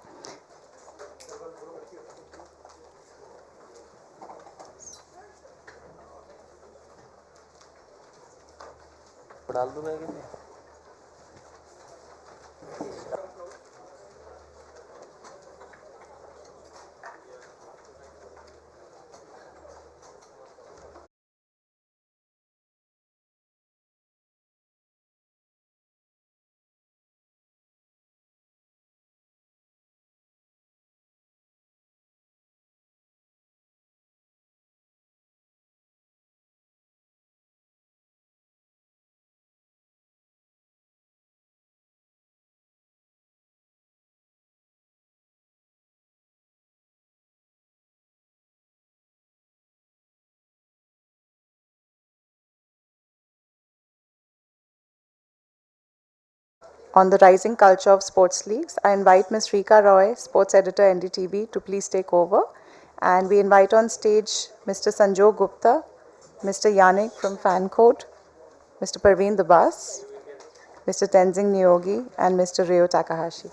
On the rising culture of sports leagues, I invite Ms. Rika Roy, Sports Editor, NDTV, to please take over. And we invite on stage Mr. Sanjog Gupta, Mr. Yannick from Fan Code, Mr. Parveen Dabas, Mr. Tenzing Niyogi, and Mr. Ryo Takahashi.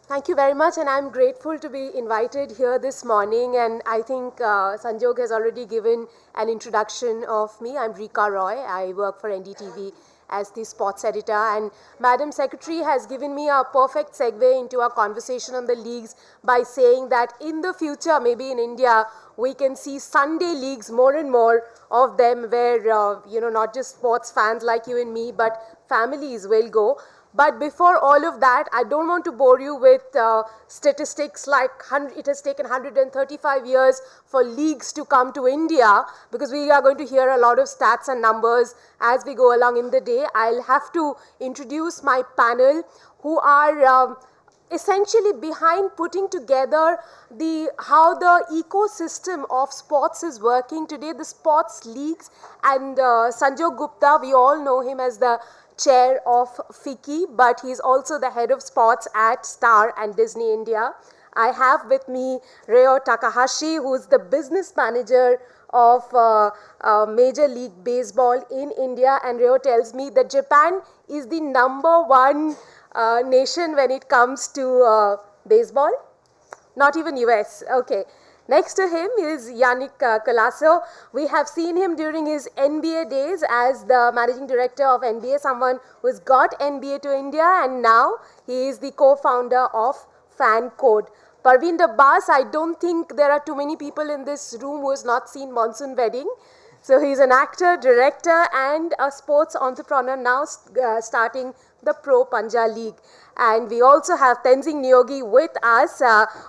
Thank you very much, and I'm grateful to be invited here this morning. And I think Sanjog has already given an introduction of me. I'm Rika Roy. I work for NDTV as the sports editor. And Madam Secretary has given me a perfect segue into our conversation on the leagues by saying that in the future, maybe in India, we can see Sunday leagues, more and more of them, where, not just sports fans like you and me, but families will go. But before all of that, I don't want to bore you with statistics like it has taken 135 years for leagues to come to India, because we are going to hear a lot of stats and numbers as we go along in the day. I'll have to introduce my panel, who are essentially behind putting together how the ecosystem of sports is working today, the sports leagues. And Sanjog Gupta, we all know him as the chair of FICCI, but he's also the head of sports at Star and Disney India. I have with me Ryo Takahashi, who's the business manager of Major League Baseball in India. And Ryo tells me that Japan is the #1 nation when it comes to baseball. Not even US. Okay. Next to him is Yannick Colasso. We have seen him during his NBA days as the managing director of NBA, someone who's got NBA to India, and now he is the co-founder of Fan Code. Parveen Dabbas, I don't think there are too many people in this room who has not seen Monsoon Wedding. So he's an actor, director, and a sports entrepreneur, now starting the Pro Panja League. And we also have Tenzing Nyogi with us,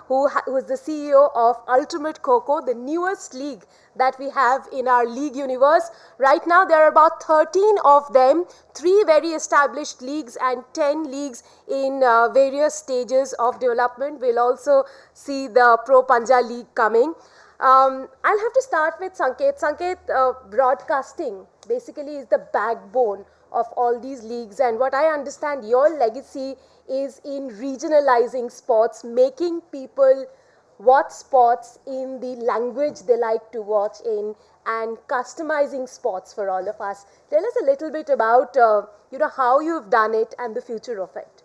who is the CEO of Ultimate Coco, the newest league that we have in our league universe. Right now, there are about 13 of them, 3 very established leagues and 10 leagues in various stages of development. We'll also see the Pro Panja League coming. I'll have to start with Sanket. Sanket, broadcasting basically is the backbone of all these leagues, and what I understand your legacy is in regionalizing sports, making people watch sports in the language they like to watch in, and customizing sports for all of us. Tell us a little bit about how you've done it and the future of it.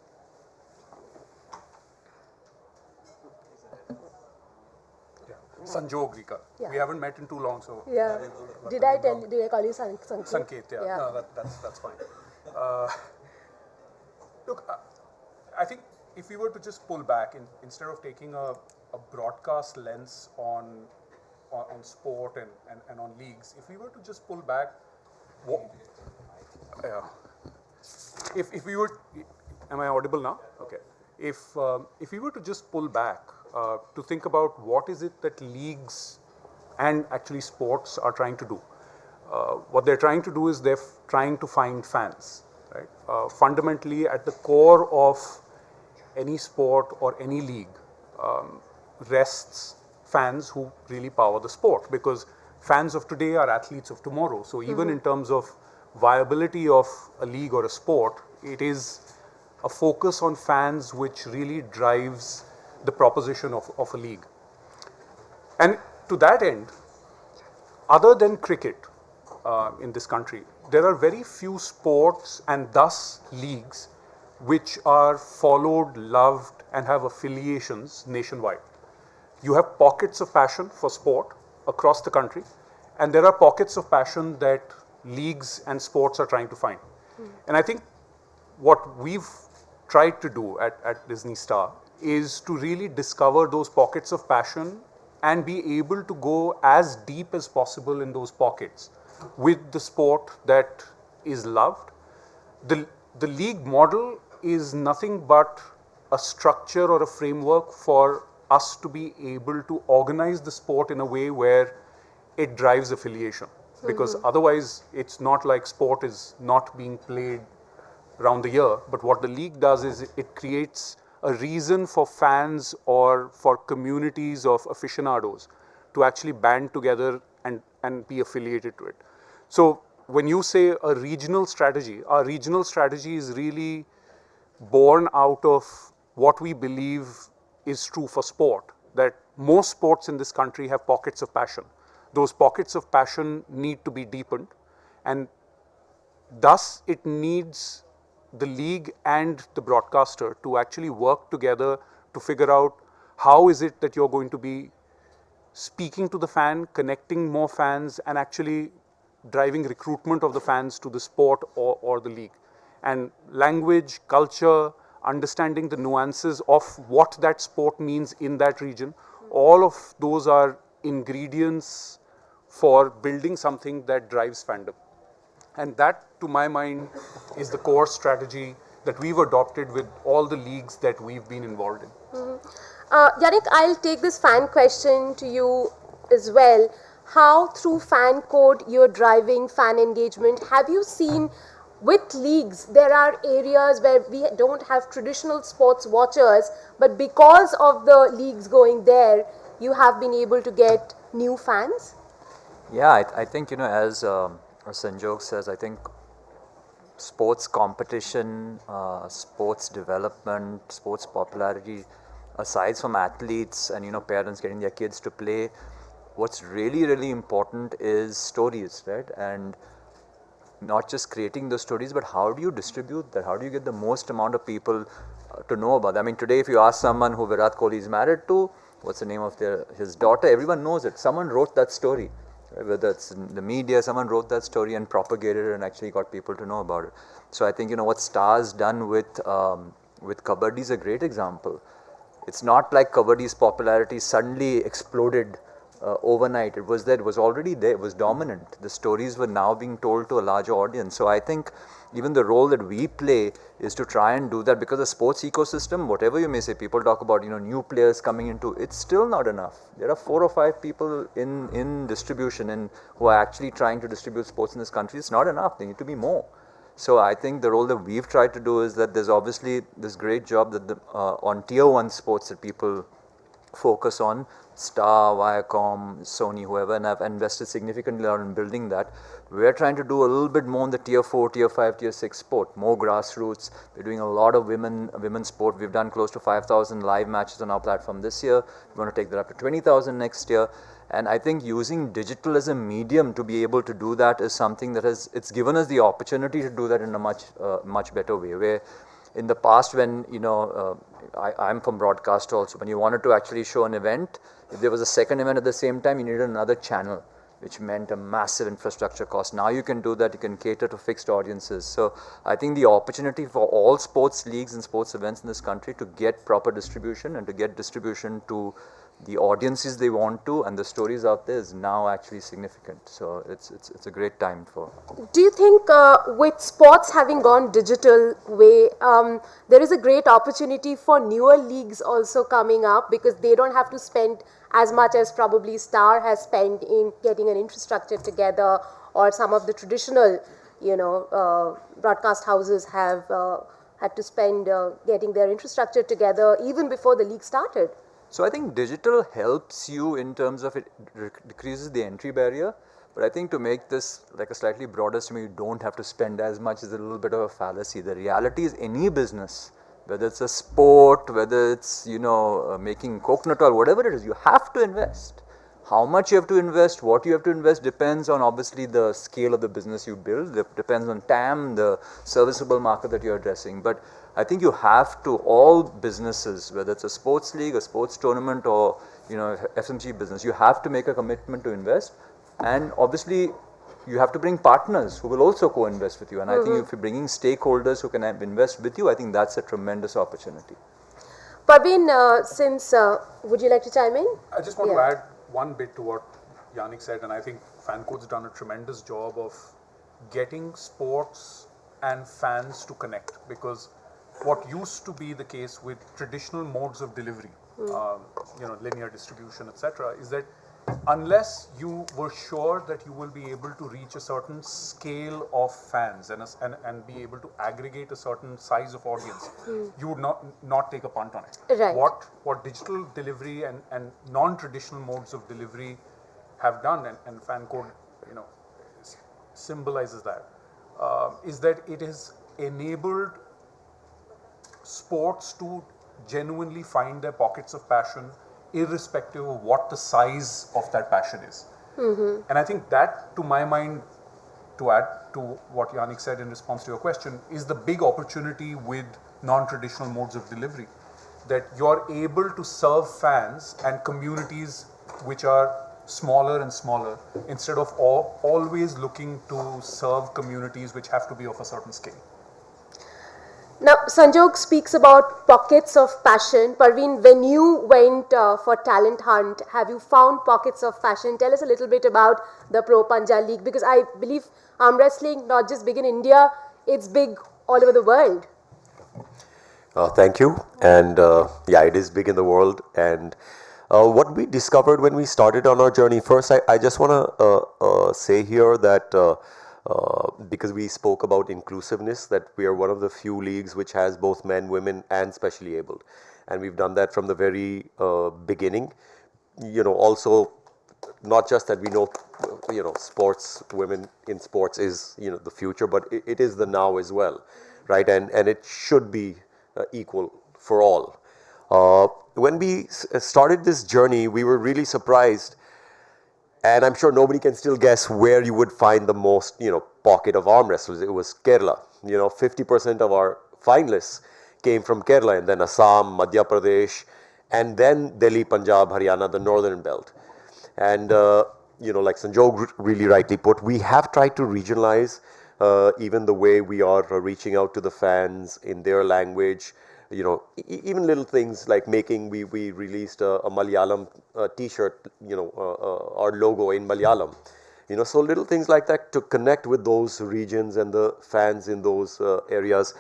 Sanjog, Rika. Yeah. We haven't met in too long, so. Yeah. Did I call you Sanket? Sanket, yeah. No, that's fine. Look, I think if we were to just pull back, instead of taking a broadcast lens on sport and on leagues, if we were to just pull back, if we were, am I audible now? Okay. If we were to just pull back to think about what is it that leagues and actually sports are trying to do. What they're trying to do is they're trying to find fans, right? Fundamentally, at the core of any sport or any league rests fans who really power the sport, because fans of today are athletes of tomorrow. So even in terms of viability of a league or a sport, it is a focus on fans which really drives the proposition of a league. And to that end, other than cricket in this country, there are very few sports and thus leagues which are followed, loved, and have affiliations nationwide. You have pockets of passion for sport across the country, and there are pockets of passion that leagues and sports are trying to find. And I think what we've tried to do at Disney Star is to really discover those pockets of passion and be able to go as deep as possible in those pockets with the sport that is loved. The league model is nothing but a structure or a framework for us to be able to organize the sport in a way where it drives affiliation. Because otherwise, it's not like sport is not being played around the year, but what the league does is it creates a reason for fans or for communities of aficionados to actually band together and be affiliated to it. So when you say a regional strategy, our regional strategy is really born out of what we believe is true for sport, that most sports in this country have pockets of passion. Those pockets of passion need to be deepened, and thus it needs the league and the broadcaster to actually work together to figure out how is it that you're going to be speaking to the fan, connecting more fans, and actually driving recruitment of the fans to the sport or the league. And language, culture, understanding the nuances of what that sport means in that region, all of those are ingredients for building something that drives fandom. And that, to my mind, is the core strategy that we've adopted with all the leagues that we've been involved in. Yannick, I'll take this fan question to you as well. How through fan code you're driving fan engagement? Have you seen with leagues, there are areas where we don't have traditional sports watchers, but because of the leagues going there, you have been able to get new fans? Yeah, I think, as Sanjog says, I think sports competition, sports development, sports popularity, aside from athletes and, parents getting their kids to play, what's really, really important is stories, right? And not just creating those stories, but how do you distribute that? How do you get the most amount of people to know about that? I mean, today if you ask someone who Virat Kohli is married to, what's the name of his daughter, everyone knows it. Someone wrote that story, right? Whether it's in the media, someone wrote that story and propagated it and actually got people to know about it. So I think, what Star's done with Kabaddi is a great example. It's not like Kabaddi's popularity suddenly exploded overnight. It was there, it was already there, it was dominant. The stories were now being told to a larger audience. So I think even the role that we play is to try and do that, because the sports ecosystem, whatever you may say, people talk about, new players coming into, it's still not enough. There are 4 or 5 people in distribution and who are actually trying to distribute sports in this country. It's not enough. There need to be more. So I think the role that we've tried to do is that there's obviously this great job that on tier 1 sports that people focus on, Star, Viacom, Sony, whoever, and I've invested significantly in building that. We're trying to do a little bit more in the tier 4, tier 5, tier 6 sport, more grassroots. We're doing a lot of women's sport. We've done close to 5,000 live matches on our platform this year. We're going to take that up to 20,000 next year. And I think using digital as a medium to be able to do that is something that it's given us the opportunity to do that in a much better way. Where in the past, when I'm from broadcast also, when you wanted to actually show an event, if there was a second event at the same time, you needed another channel, which meant a massive infrastructure cost. Now you can do that, you can cater to fixed audiences. So I think the opportunity for all sports leagues and sports events in this country to get proper distribution and to get distribution to the audiences they want to and the stories out there is now actually significant. So it's a great time for. Do you think with sports having gone digital way, there is a great opportunity for newer leagues also coming up, because they don't have to spend as much as probably Star has spent in getting an infrastructure together, or some of the traditional, broadcast houses have had to spend getting their infrastructure together even before the league started? So I think digital helps you in terms of it decreases the entry barrier, but I think to make this like a slightly broader statement, you don't have to spend as much is a little bit of a fallacy. The reality is any business, whether it's a sport, whether it's making coconut oil, whatever it is, you have to invest. How much you have to invest, what you have to invest depends on obviously the scale of the business you build. It depends on TAM, the serviceable market that you're addressing. But I think you have to, all businesses, whether it's a sports league, a sports tournament, or FMCG business, you have to make a commitment to invest. And obviously you have to bring partners who will also co-invest with you. And I think if you're bringing stakeholders who can invest with you, I think that's a tremendous opportunity. Parveen, would you like to chime in? I just want to add one bit to what Yannick said, and I think FanCode's done a tremendous job of getting sports and fans to connect, because what used to be the case with traditional modes of delivery, linear distribution, etc., is that unless you were sure that you will be able to reach a certain scale of fans and be able to aggregate a certain size of audience, you would not take a punt on it. Right. What digital delivery and non-traditional modes of delivery have done, and FanCode symbolizes that, is that it has enabled sports to genuinely find their pockets of passion, irrespective of what the size of that passion is. And I think that, to my mind, to add to what Yannick said in response to your question, is the big opportunity with non-traditional modes of delivery. that you're able to serve fans and communities which are smaller and smaller instead of always looking to serve communities which have to be of a certain scale. Now, Sanjog speaks about pockets of passion. Parveen, when you went for Talent Hunt, have you found pockets of passion? Tell us a little bit about the Pro Punjab League, because I believe arm wrestling, not just big in India, it's big all over the world. Thank you. And yeah, it is big in the world. And what we discovered when we started on our journey, first, I just want to say here that because we spoke about inclusiveness, that we are one of the few leagues which has both men, women, and specially abled. And we've done that from the very beginning. Also, not just that we know, sports, women in sports is, the future, but it is the now as well, right? And it should be equal for all. When we started this journey, we were really surprised, and I'm sure nobody can still guess where you would find the most, pocket of arm wrestlers. It was Kerala. 50% of our finalists came from Kerala, and then Assam, Madhya Pradesh, and then Delhi, Punjab, Haryana, the northern belt. And, like Sanjog really rightly put, we have tried to regionalize even the way we are reaching out to the fans in their language. Even little things like we released a Malayalam t-shirt, our logo in Malayalam. So little things like that to connect with those regions and the fans in those areas.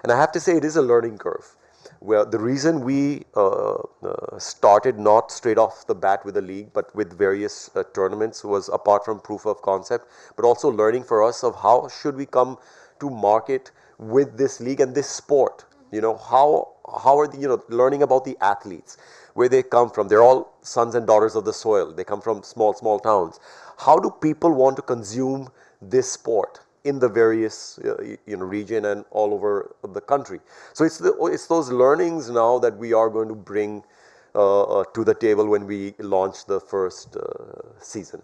And I have to say, it is a learning curve. Well, the reason we started not straight off the bat with a league, but with various tournaments, was apart from proof of concept, but also learning for us of how should we come to market with this league and this sport. How are the, learning about the athletes, where they come from. They're all sons and daughters of the soil. They come from small towns. How do people want to consume this sport in the various region and all over the country? So it's those learnings now that we are going to bring to the table when we launch the first season.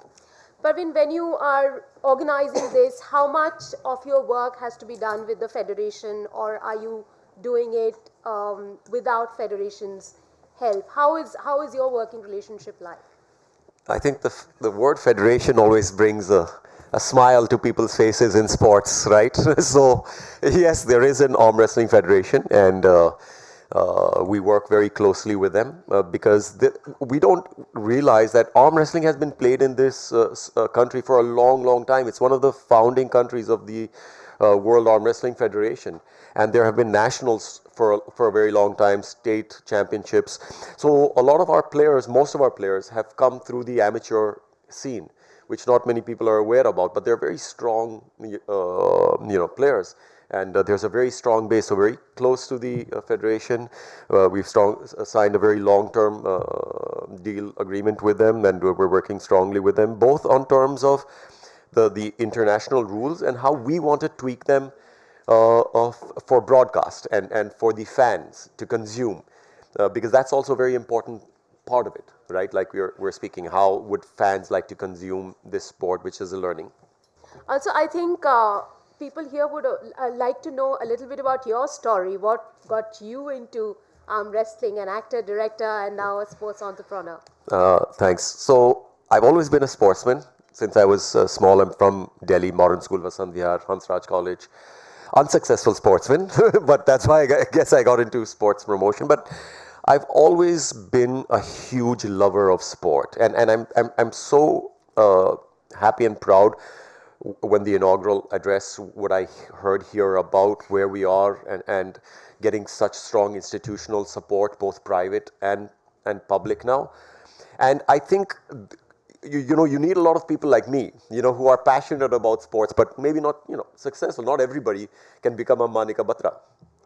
Parveen, when you are organizing this, how much of your work has to be done with the federation, or are you doing it without federation's help? How is your working relationship like? I think the word federation always brings a smile to people's faces in sports, right? So yes, there is an arm wrestling federation, and we work very closely with them because we don't realize that arm wrestling has been played in this country for a long time. It's one of the founding countries of the World Arm Wrestling Federation, and there have been nationals for a very long time, state championships. So a lot of our players, most of our players, have come through the amateur scene, which not many people are aware about, but they're very strong, players. And there's a very strong base, so very close to the federation. We've signed a very long-term deal agreement with them, and we're working strongly with them, both on terms of the international rules and how we want to tweak them for broadcast and for the fans to consume, because that's also a very important part of it, right? Like we're speaking, how would fans like to consume this sport, which is a learning. Also, I think people here would like to know a little bit about your story. What got you into wrestling, an actor, director, and now a sports entrepreneur? Thanks. So I've always been a sportsman since I was small. I'm from Delhi, Modern School, Vasant Vihar, Hansraj College. Unsuccessful sportsman, but that's why I guess I got into sports promotion. But I've always been a huge lover of sport, and I'm so happy and proud when the inaugural address, what I heard here about where we are and getting such strong institutional support, both private and public now. And I think you need a lot of people like me, who are passionate about sports, but maybe not, successful. Not everybody can become a Manika Batra,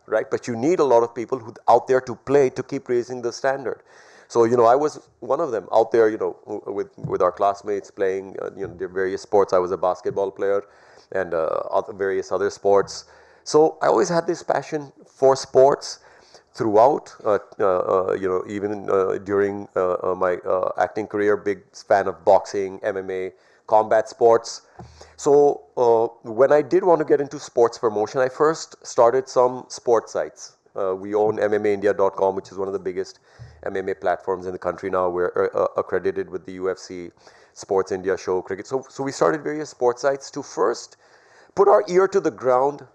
right? But you need a lot of people who out there to play, to keep raising the standard. So, I was one of them out there, with our classmates playing, the various sports. I was a basketball player and various other sports. So I always had this passion for sports throughout, even during my acting career, big fan of boxing, MMA, combat sports. So when I did want to get into sports promotion, I first started some sports sites We own MMAindia.com, which is one of the biggest MMA platforms in the country now. We're accredited with the UFC, Sports India Show, Cricket. So we started various sports sites to first put our ear to the ground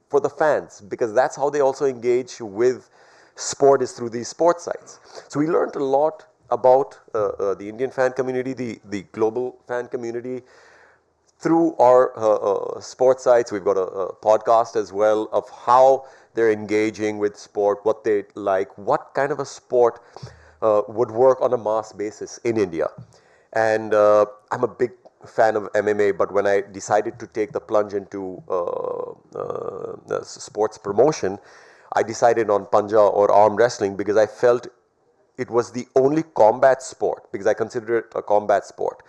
for the fans, because that's how they also engage with sport, is through these sports sites. So we learned a lot about the Indian fan community, the global fan community, through our sports sites. We've got a podcast as well of how they're engaging with sport, what they like, what kind of a sport would work on a mass basis in India. And I'm a big fan of MMA, but when I decided to take the plunge into sports promotion, I decided on Panja or arm wrestling, because I felt it was the only combat sport, because I consider it a combat sport,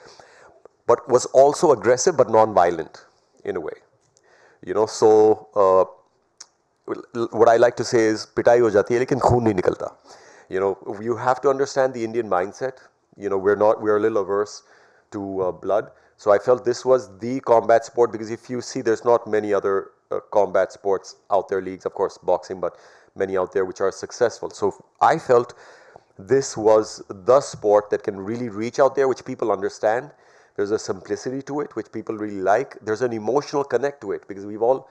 but was also aggressive but non-violent in a way. You know, so what I like to say is, pitai ho jati hai, lekin khoon nahi nikalta. You know, you have to understand the Indian mindset. You know, we're a little averse to blood. So I felt this was the combat sport, because if you see, there's not many other combat sports out there, leagues, of course, boxing, but many out there which are successful. So I felt this was the sport that can really reach out there, which people understand. There's a simplicity to it, which people really like. There's an emotional connect to it, because we've all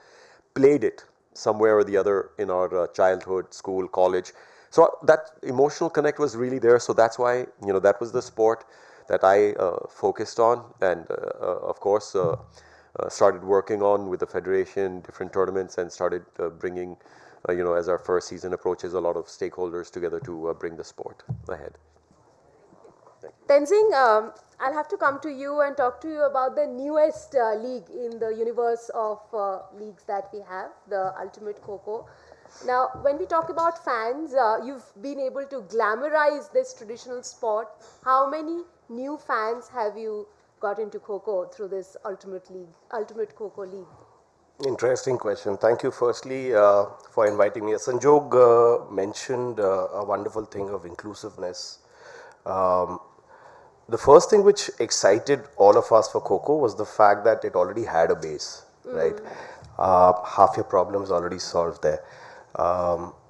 played it somewhere or the other in our childhood, school, college. So that emotional connect was really there. So that's why, you know, that was the sport that I focused on, and of course started working on with the federation, different tournaments, and started bringing, you know, as our first season approaches, a lot of stakeholders together to bring the sport ahead. Tenzing, I'll have to come to you and talk to you about the newest league in the universe of leagues that we have, the Ultimate Kho-Kho. Now, when we talk about fans, you've been able to glamorize this traditional sport. How many new fans have you got into Kho-Kho through this Ultimate Kho-Kho League? Interesting question. Thank you firstly for inviting me. Sanjog mentioned a wonderful thing of inclusiveness. The first thing which excited all of us for Kho-Kho was the fact that it already had a base, right? Half your problems already solved there.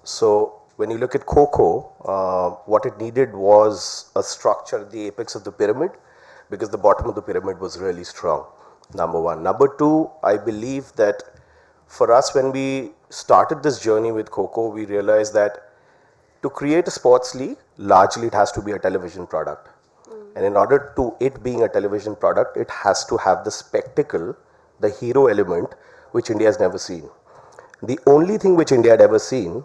So when you look at Kho-Kho, what it needed was a structure at the apex of the pyramid, because the bottom of the pyramid was really strong, number one. Number two, I believe that for us, when we started this journey with Kho-Kho, we realized that to create a sports league, largely it has to be a television product. And in order to it being a television product, it has to have the spectacle, the hero element, which India has never seen. The only thing which India had ever seen,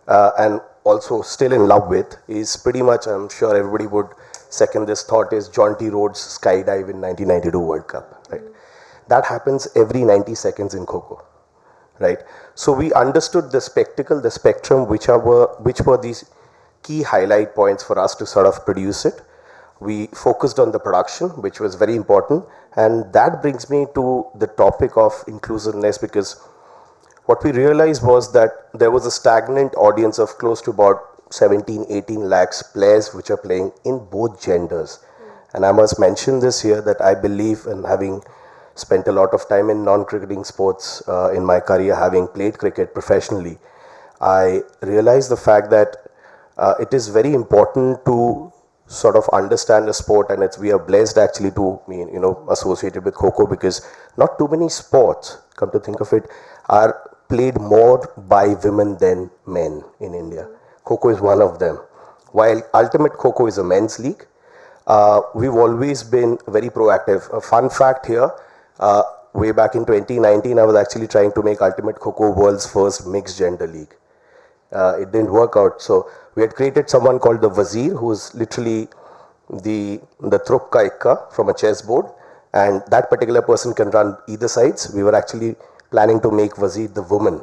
and also still in love with, is pretty much, I'm sure everybody would second this thought, is Jaunty Rhodes' skydive in 1992 World Cup. Right? That happens every 90 seconds in Kho-Kho. Right? So we understood the spectacle, the spectrum, which were these key highlight points for us to sort of produce it. We focused on the production, which was very important. And that brings me to the topic of inclusiveness, because what we realized was that there was a stagnant audience of close to about 17, 18 lakhs players which are playing in both genders. And I must mention this here, that I believe, and having spent a lot of time in non-cricketing sports in my career, having played cricket professionally, I realized the fact that it is very important to sort of understand the sport, and we are blessed actually to be, you know, associated with Kho-Kho, because not too many sports, come to think of it, are played more by women than men in India. Kho-Kho is one of them. While Ultimate Kho-Kho is a men's league, we've always been very proactive. A fun fact here, way back in 2019, I was actually trying to make Ultimate Kho-Kho world's first mixed gender league. It didn't work out. So we had created someone called the Wazir, who is literally the Trup ka Ikka from a chessboard, and that particular person can run either sides. We were actually planning to make Wazir the woman.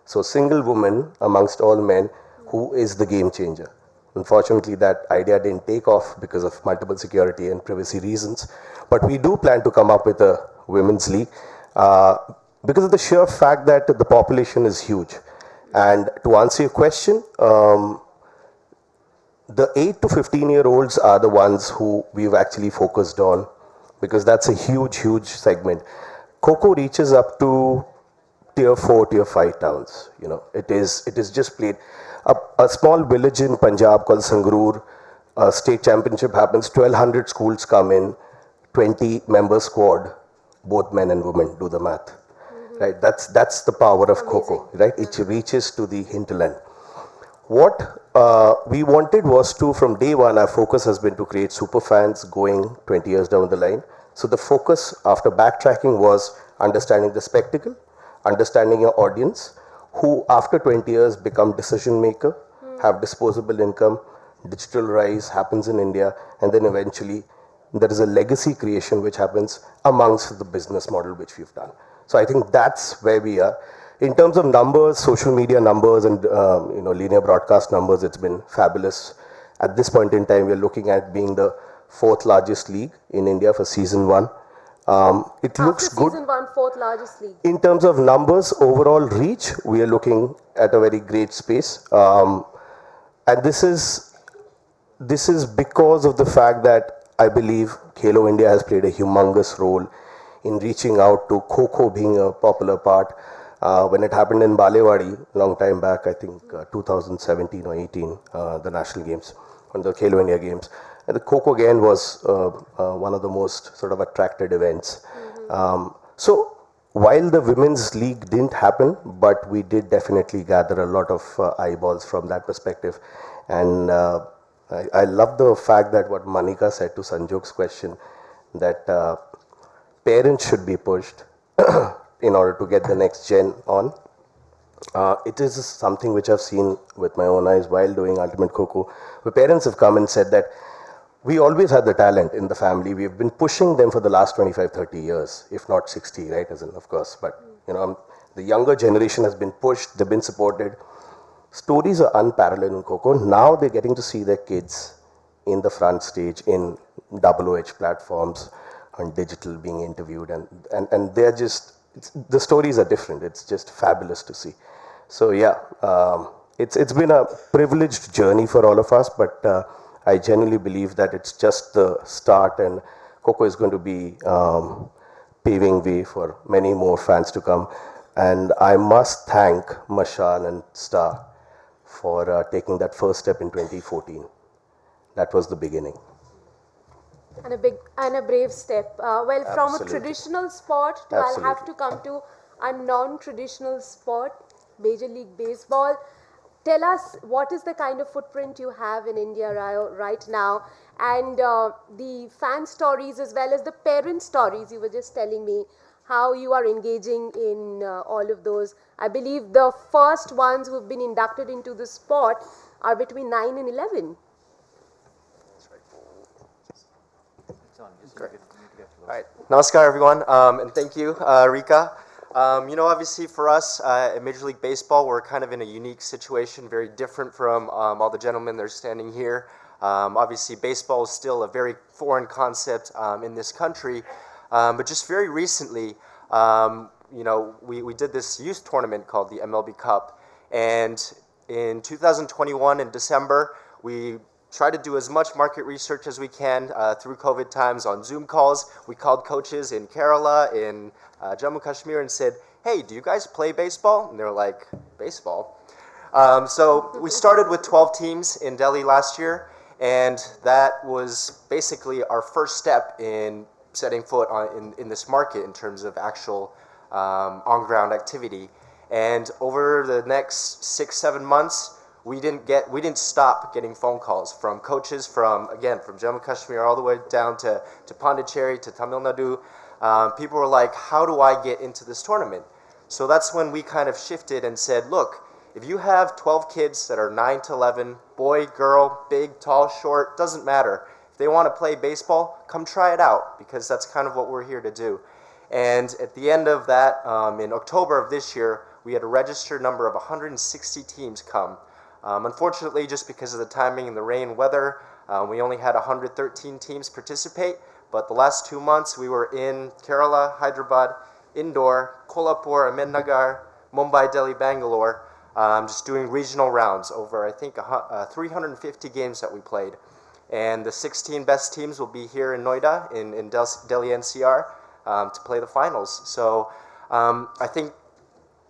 So single woman amongst all men, who is the game changer. Unfortunately, that idea didn't take off because of multiple security and privacy reasons. But we do plan to come up with a women's league because of the sheer fact that the population is huge. And to answer your question, the 8 to 15-year-olds are the ones who we've actually focused on, because that's a huge, huge segment. Kho-Kho reaches up to tier 4, tier 5 towns. You know, it is just played. A small village in Punjab called Sangrur, a state championship happens, 1200 schools come in, 20 member squad, both men and women, do the math. Right, that's the power of Kho, right? It reaches to the hinterland. What we wanted was to, from day one, our focus has been to create super fans going 20 years down the line. So the focus after backtracking was understanding the spectacle, understanding your audience, who after 20 years become decision maker, have disposable income, digital rise happens in India, and then eventually there is a legacy creation which happens amongst the business model which we've done. So I think that's where we are. In terms of numbers, social media numbers and linear broadcast numbers, it's been fabulous. At this point in time, we're looking at being the 4th largest league in India for season 1. It looks good. Season 1, 4th largest league. In terms of numbers, overall reach, we are looking at a very great space. And this is because of the fact that I believe Khelo India has played a humongous role in reaching out to Kho being a popular part. When it happened in Balewadi, long time back, I think 2017 or 18, the national games, on the Khelo India games. And the Kho again was one of the most sort of attracted events. So while the women's league didn't happen, but we did definitely gather a lot of eyeballs from that perspective. And I love the fact that what Manika said to Sanjog's question, that parents should be pushed in order to get the next gen on. It is something which I've seen with my own eyes while doing Ultimate Kho, where parents have come and said that we always had the talent in the family. We've been pushing them for the last 25, 30 years, if not 60, right? As in, of course, but the younger generation has been pushed, they've been supported. Stories are unparalleled in Kho. Now they're getting to see their kids in the front stage, in OOH platforms, on digital, being interviewed, and they're just, the stories are different. It's just fabulous to see. So yeah, it's been a privileged journey for all of us, but I genuinely believe that it's just the start, and Kho is going to be paving way for many more fans to come. And I must thank Mashal and Star for taking that first step in 2014. That was the beginning. And a brave step. Well, from a Absolutely. traditional sport to I'll have to come to a non-traditional sport, Major League Baseball. Tell us, what is the kind of footprint you have in India right now, and the fan stories as well as the parent stories you were just telling me, how you are engaging in all of those. I believe the first ones who have been inducted into the sport are between 9 and 11. Great. All right. Namaskar, everyone, and thank you, Rika. Obviously for us at Major League Baseball, we're kind of in a unique situation, very different from all the gentlemen that are standing here. Obviously, baseball is still a very foreign concept in this country, but just very recently, we did this youth tournament called the MLB Cup, and in 2021 in December, we try to do as much market research as we can through COVID times on Zoom calls. We called coaches in Kerala, in Jammu Kashmir, and said, hey, do you guys play baseball? And they were like, baseball? So we started with 12 teams in Delhi last year, and that was basically our first step in setting foot in this market in terms of actual on-ground activity. And over the next 6-7 months, we didn't stop getting phone calls from coaches from Jammu Kashmir all the way down to Pondicherry, to Tamil Nadu. People were like, how do I get into this tournament? So that's when we kind of shifted and said, look, if you have 12 kids that are 9 to 11, boy, girl, big, tall, short, doesn't matter. If they want to play baseball, come try it out, because that's kind of what we're here to do. And at the end of that, in October of this year, we had a registered number of 160 teams come. Unfortunately, just because of the timing and the rain weather, we only had 113 teams participate, but the last 2 months we were in Kerala, Hyderabad, Indore, Kolhapur, Ahmednagar, Mumbai, Delhi, Bangalore, just doing regional rounds over, I think, 350 games that we played. And the 16 best teams will be here in Noida, in Delhi NCR, to play the finals. So I think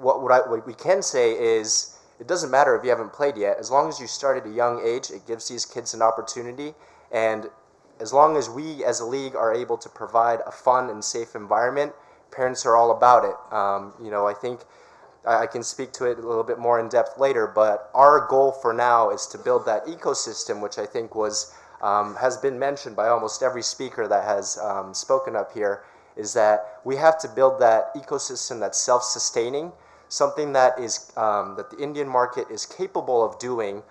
what we can say is it doesn't matter if you haven't played yet. As long as you start at a young age, it gives these kids an opportunity. And as long as we as a league are able to provide a fun and safe environment, parents are all about it. I think I can speak to it a little bit more in depth later, but our goal for now is to build that ecosystem, which I think has been mentioned by almost every speaker that has spoken up here, is that we have to build that ecosystem that's self-sustaining, something that that the Indian market is capable of doing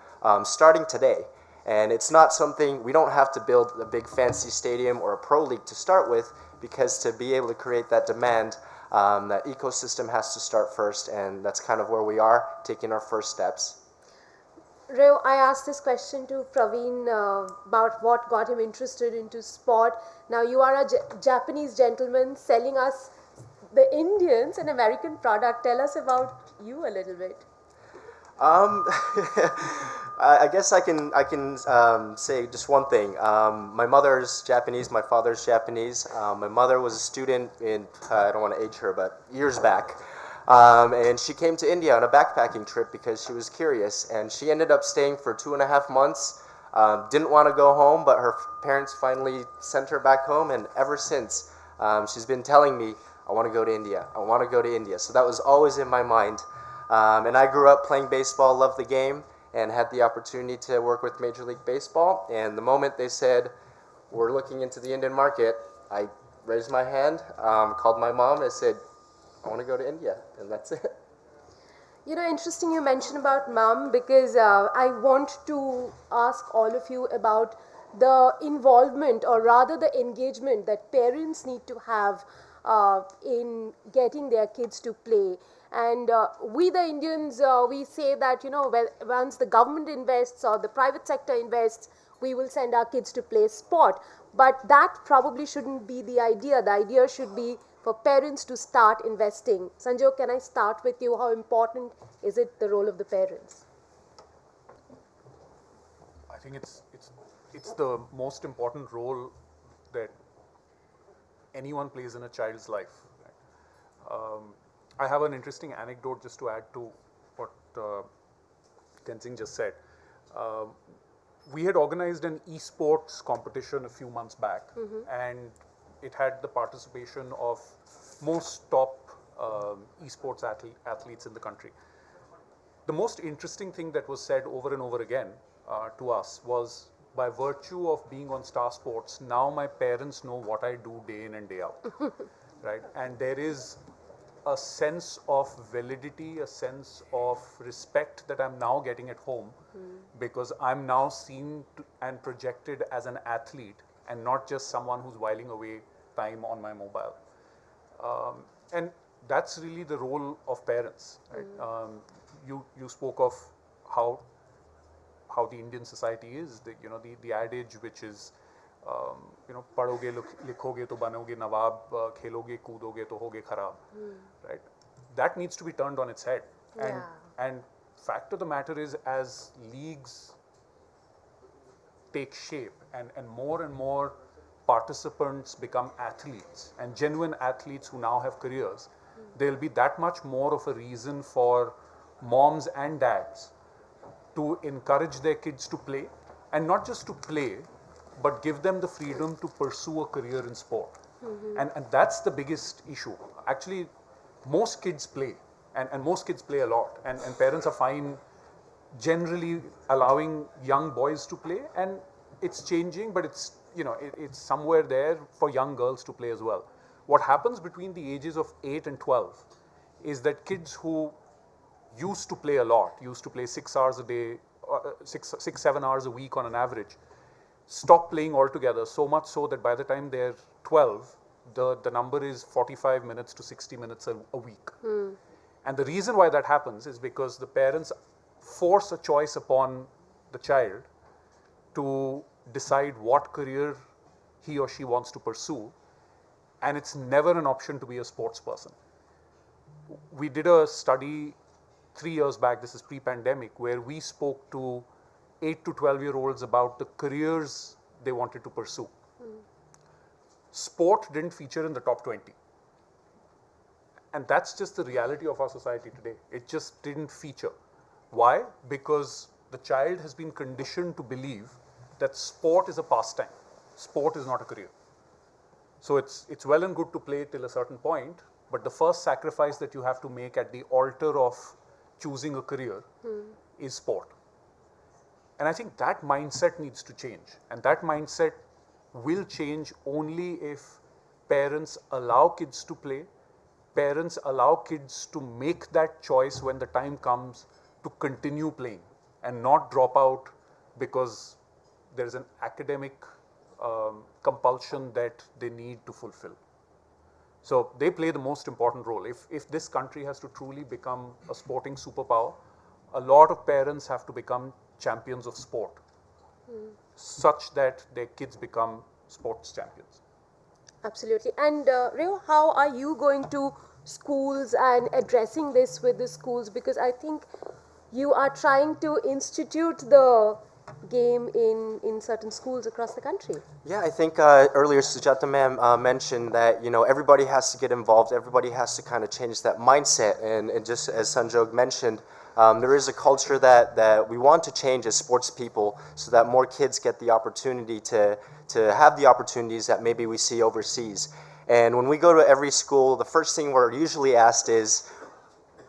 starting today. And it's not something, we don't have to build a big fancy stadium or a pro league to start with, because to be able to create that demand, that ecosystem has to start first, and that's kind of where we are, taking our first steps. Reo, I asked this question to Praveen about what got him interested into sport. Now you are a Japanese gentleman selling us, the Indians, an American product. Tell us about you a little bit. I guess I can say just one thing. My mother's Japanese, my father's Japanese. My mother was a student in, I don't want to age her, but years back. And she came to India on a backpacking trip because she was curious. And she ended up staying for 2.5 months. Didn't want to go home, but her parents finally sent her back home. And ever since, she's been telling me, I want to go to India. I want to go to India. So that was always in my mind. And I grew up playing baseball, loved the game, and had the opportunity to work with Major League Baseball. And the moment they said, we're looking into the Indian market, I raised my hand, called my mom, and said, I want to go to India, and that's it. You know, interesting you mentioned about mom, because I want to ask all of you about the involvement, or rather the engagement that parents need to have in getting their kids to play. And we the Indians, we say that, once the government invests or the private sector invests, we will send our kids to play sport. But that probably shouldn't be the idea. The idea should be for parents to start investing. Sanjog, can I start with you? How important is it, the role of the parents? I think it's the most important role that anyone plays in a child's life. I have an interesting anecdote just to add to what Tenzing just said. We had organized an esports competition a few months back, and it had the participation of most top esports athletes in the country. The most interesting thing that was said over and over again to us was, by virtue of being on Star Sports, now my parents know what I do day in and day out, right? And there is a sense of validity, a sense of respect that I'm now getting at home, because I'm now seen and projected as an athlete and not just someone who's whiling away time on my mobile. And that's really the role of parents, right? You spoke of how the Indian society is, the adage which is, पढ़ोगे लिखोगे तो बनोगे नवाब, खेलोगे कूदोगे तो होगे खराब, right? That needs to be turned on its head. And fact of the matter is, as leagues take shape and more participants become athletes, and genuine athletes who now have careers, there'll be that much more of a reason for moms and dads to encourage their kids to play, and not just to play, but give them the freedom to pursue a career in sport. And that's the biggest issue. Actually, most kids play, and most kids play a lot, and parents are fine generally allowing young boys to play, and it's changing, but it's somewhere there for young girls to play as well. What happens between the ages of 8 and 12 is that kids who used to play a lot, used to play 6 hours a day, 7 hours a week on an average, stop playing altogether, so much so that by the time they're 12, the number is 45 minutes to 60 minutes a week. And the reason why that happens is because the parents force a choice upon the child to decide what career he or she wants to pursue, and it's never an option to be a sports person. We did a study 3 years back, this is pre-pandemic, where we spoke to 8 to 12-year-olds about the careers they wanted to pursue. Sport didn't feature in the top 20. And that's just the reality of our society today. It just didn't feature. Why? Because the child has been conditioned to believe that sport is a pastime. Sport is not a career. So it's well and good to play till a certain point, but the first sacrifice that you have to make at the altar of choosing a career is sport. And I think that mindset needs to change. And that mindset will change only if parents allow kids to play, parents allow kids to make that choice when the time comes to continue playing and not drop out because there is an academic compulsion that they need to fulfill. So they play the most important role. If this country has to truly become a sporting superpower, a lot of parents have to become champions of sport, such that their kids become sports champions. Absolutely. And Reo, how are you going to schools and addressing this with the schools? Because I think you are trying to institute the game in certain schools across the country. Yeah, I think earlier Sujata ma'am mentioned that, you know, everybody has to get involved, everybody has to kind of change that mindset, and just as Sanjog mentioned, there is a culture that we want to change as sports people so that more kids get the opportunity to have the opportunities that maybe we see overseas. And when we go to every school, the first thing we're usually asked is,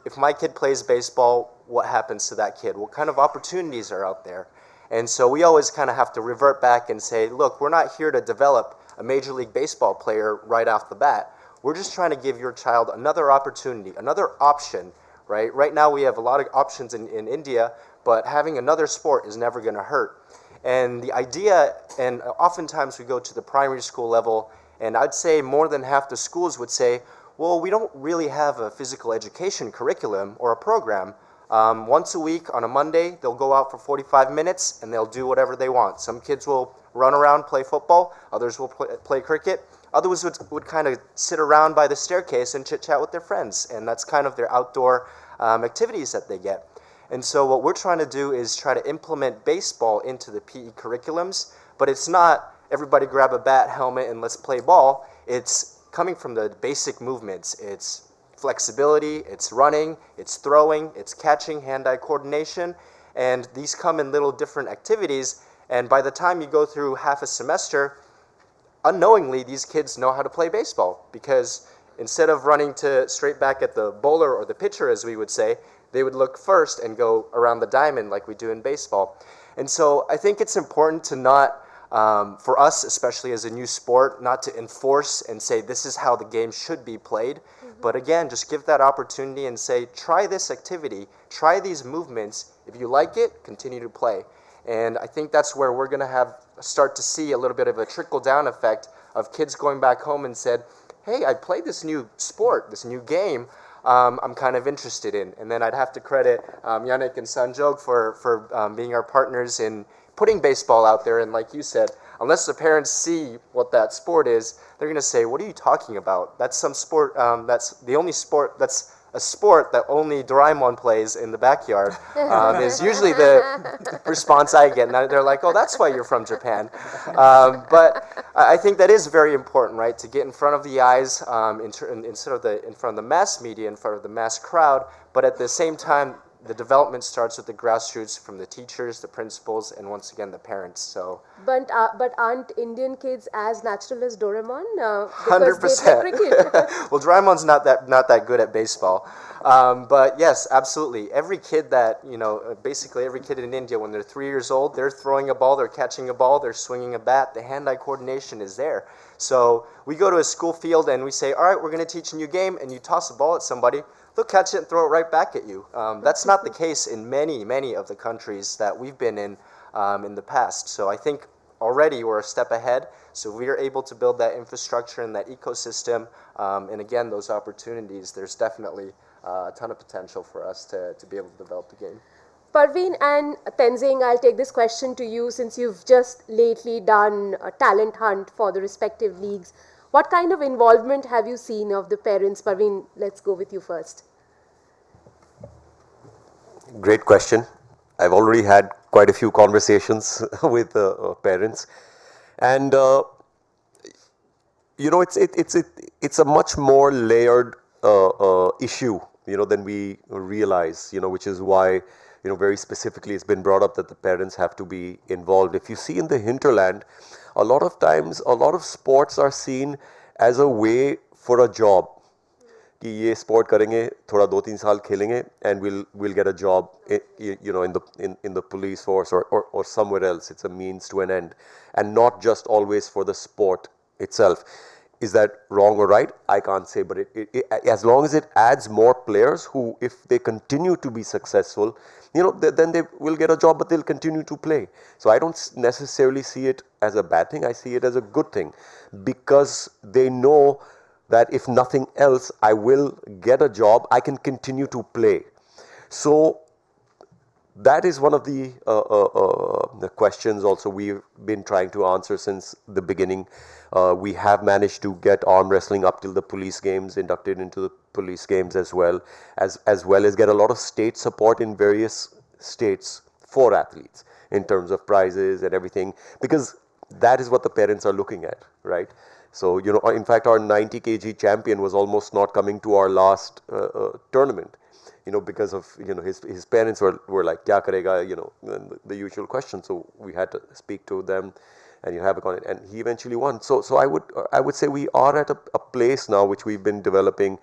if my kid plays baseball, what happens to that kid? What kind of opportunities are out there? And so we always kind of have to revert back and say, look, we're not here to develop a Major League Baseball player right off the bat. We're just trying to give your child another opportunity, another option, right? Right now we have a lot of options in India, but having another sport is never going to hurt. And the idea, and oftentimes we go to the primary school level, and I'd say more than half the schools would say, well, we don't really have a physical education curriculum or a program. Once a week on a Monday, they'll go out for 45 minutes and they'll do whatever they want. Some kids will run around, play football, others will play cricket, others would kind of sit around by the staircase and chit-chat with their friends, and that's kind of their outdoor activities that they get. And so what we're trying to do is try to implement baseball into the PE curriculums, but it's not everybody grab a bat, helmet, and let's play ball. It's coming from the basic movements. It's flexibility, it's running, it's throwing, it's catching, hand-eye coordination, and these come in little different activities, and by the time you go through half a semester, unknowingly these kids know how to play baseball, because instead of running to straight back at the bowler or the pitcher, as we would say, they would look first and go around the diamond like we do in baseball. And so I think it's important to not, for us, especially as a new sport, not to enforce and say this is how the game should be played, but again, just give that opportunity and say, try this activity, try these movements. If you like it, continue to play. And I think that's where we're going to start to see a little bit of a trickle-down effect of kids going back home and said, hey, I played this new sport, this new game, I'm kind of interested in. And then I'd have to credit Yannick and Sanjog for being our partners in putting baseball out there. And like you said, unless the parents see what that sport is, they're going to say, what are you talking about? That's some sport, that's the only sport, that's a sport that only Doraemon plays in the backyard, is usually the response I get. And they're like, oh, that's why you're from Japan. But I think that is very important, right, to get in front of the eyes, instead of in front of the mass media, in front of the mass crowd, but at the same time, the development starts with the grassroots, from the teachers, the principals, and once again the parents. So, but aren't Indian kids as natural as Doraemon? 100%. Well, Doraemon's not that good at baseball, but yes, absolutely. Every kid that basically every kid in India, when they're 3 years old, they're throwing a ball, they're catching a ball, they're swinging a bat. The hand-eye coordination is there. So we go to a school field and we say, all right, we're going to teach a new game, and you toss a ball at somebody, they'll catch it and throw it right back at you. That's not the case in many of the countries that we've been in the past. So I think already we're a step ahead. So we are able to build that infrastructure and that ecosystem. And again, those opportunities, there's definitely a ton of potential for us to be able to develop the game. Parveen and Tenzing, I'll take this question to you, since you've just lately done a talent hunt for the respective leagues. What kind of involvement have you seen of the parents? Parveen, let's go with you first. Great question. I've already had quite a few conversations with parents, and it's a much more layered issue, than we realize, which is why, very specifically it's been brought up that the parents have to be involved. If you see in the hinterland, a lot of times, a lot of sports are seen as a way for a job. कि ये sport करेंगे, थोड़ा 2-3 साल खेलेंगे, and we'll get a job, in the police force or somewhere else. It's a means to an end, and not just always for the sport itself. Is that wrong or right? I can't say, but as long as it adds more players who, if they continue to be successful, then they will get a job, but they'll continue to play. So I don't necessarily see it as a bad thing. I see it as a good thing, because they know that if nothing else, I will get a job, I can continue to play. So that is one of the questions also we've been trying to answer since the beginning. We have managed to get arm wrestling up till the police games, inducted into the police games as well as get a lot of state support in various states for athletes in terms of prizes and everything, because that is what the parents are looking at, right? So, in fact, our 90 kg champion was almost not coming to our last tournament, because of, his parents were like, kya karega, the usual question. So we had to speak to them and have a contact, and he eventually won. So I would say we are at a place now which we've been developing,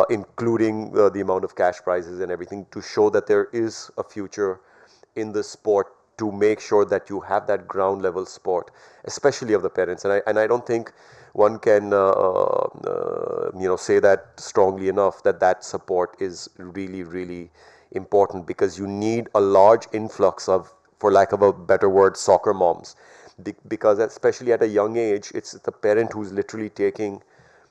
including the amount of cash prizes and everything, to show that there is a future in the sport, to make sure that you have that ground level support, especially of the parents. And I don't think one can, say that strongly enough, that support is really, really important, because you need a large influx of, for lack of a better word, soccer moms. Because especially at a young age, it's the parent who's literally taking,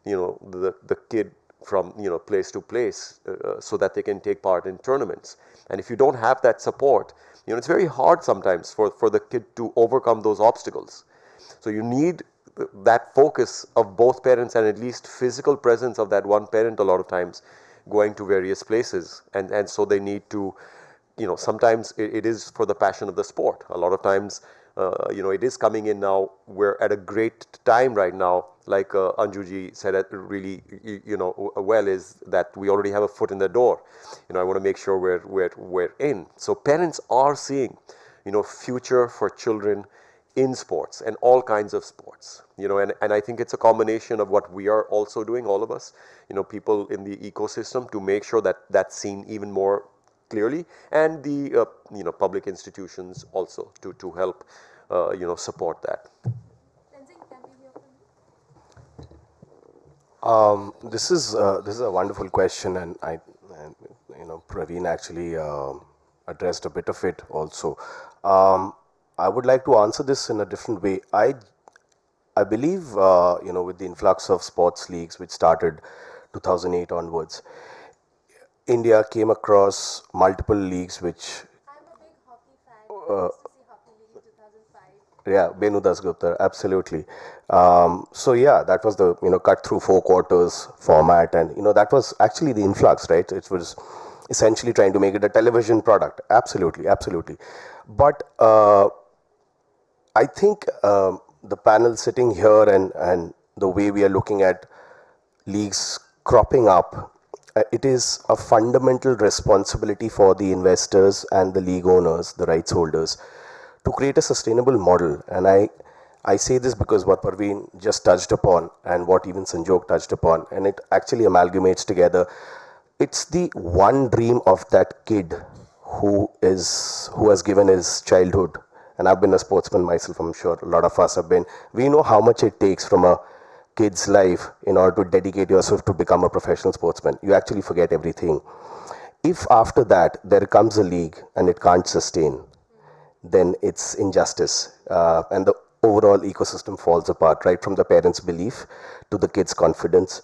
the kid from, place to place, so that they can take part in tournaments. And if you don't have that support, it's very hard sometimes for the kid to overcome those obstacles. So you need that focus of both parents, and at least physical presence of that one parent a lot of times, going to various places. And so they need to, sometimes it is for the passion of the sport. A lot of times, it is coming in now. We're at a great time right now, like Anjuji said it really, well, is that we already have a foot in the door. I want to make sure we're in. So parents are seeing, future for children in sports and all kinds of sports, and I think it's a combination of what we are also doing, all of us, people in the ecosystem, to make sure that that's seen even more clearly, and the public institutions also to help support that. This is a wonderful question, and Praveen actually addressed a bit of it also. I would like to answer this in a different way. I believe with the influx of sports leagues, which started 2008 onwards, India came across multiple leagues which. I'm a big hockey fan. I used to see Hockey League in 2005. Yeah, Benu Dasgupta, absolutely. So yeah, that was the cut through 4 quarters format, and that was actually the influx, right? It was essentially trying to make it a television product. Absolutely. But I think the panel sitting here and the way we are looking at leagues cropping up, it is a fundamental responsibility for the investors and the league owners, the rights holders, to create a sustainable model. And I say this because what Parveen just touched upon, and what even Sanjog touched upon, and it actually amalgamates together. It's the one dream of that kid who has given his childhood. And I've been a sportsman myself, I'm sure a lot of us have been. We know how much it takes from a kid's life in order to dedicate yourself to become a professional sportsman. You actually forget everything. If after that there comes a league and it can't sustain, then it's injustice, and the overall ecosystem falls apart, right from the parents' belief to the kids' confidence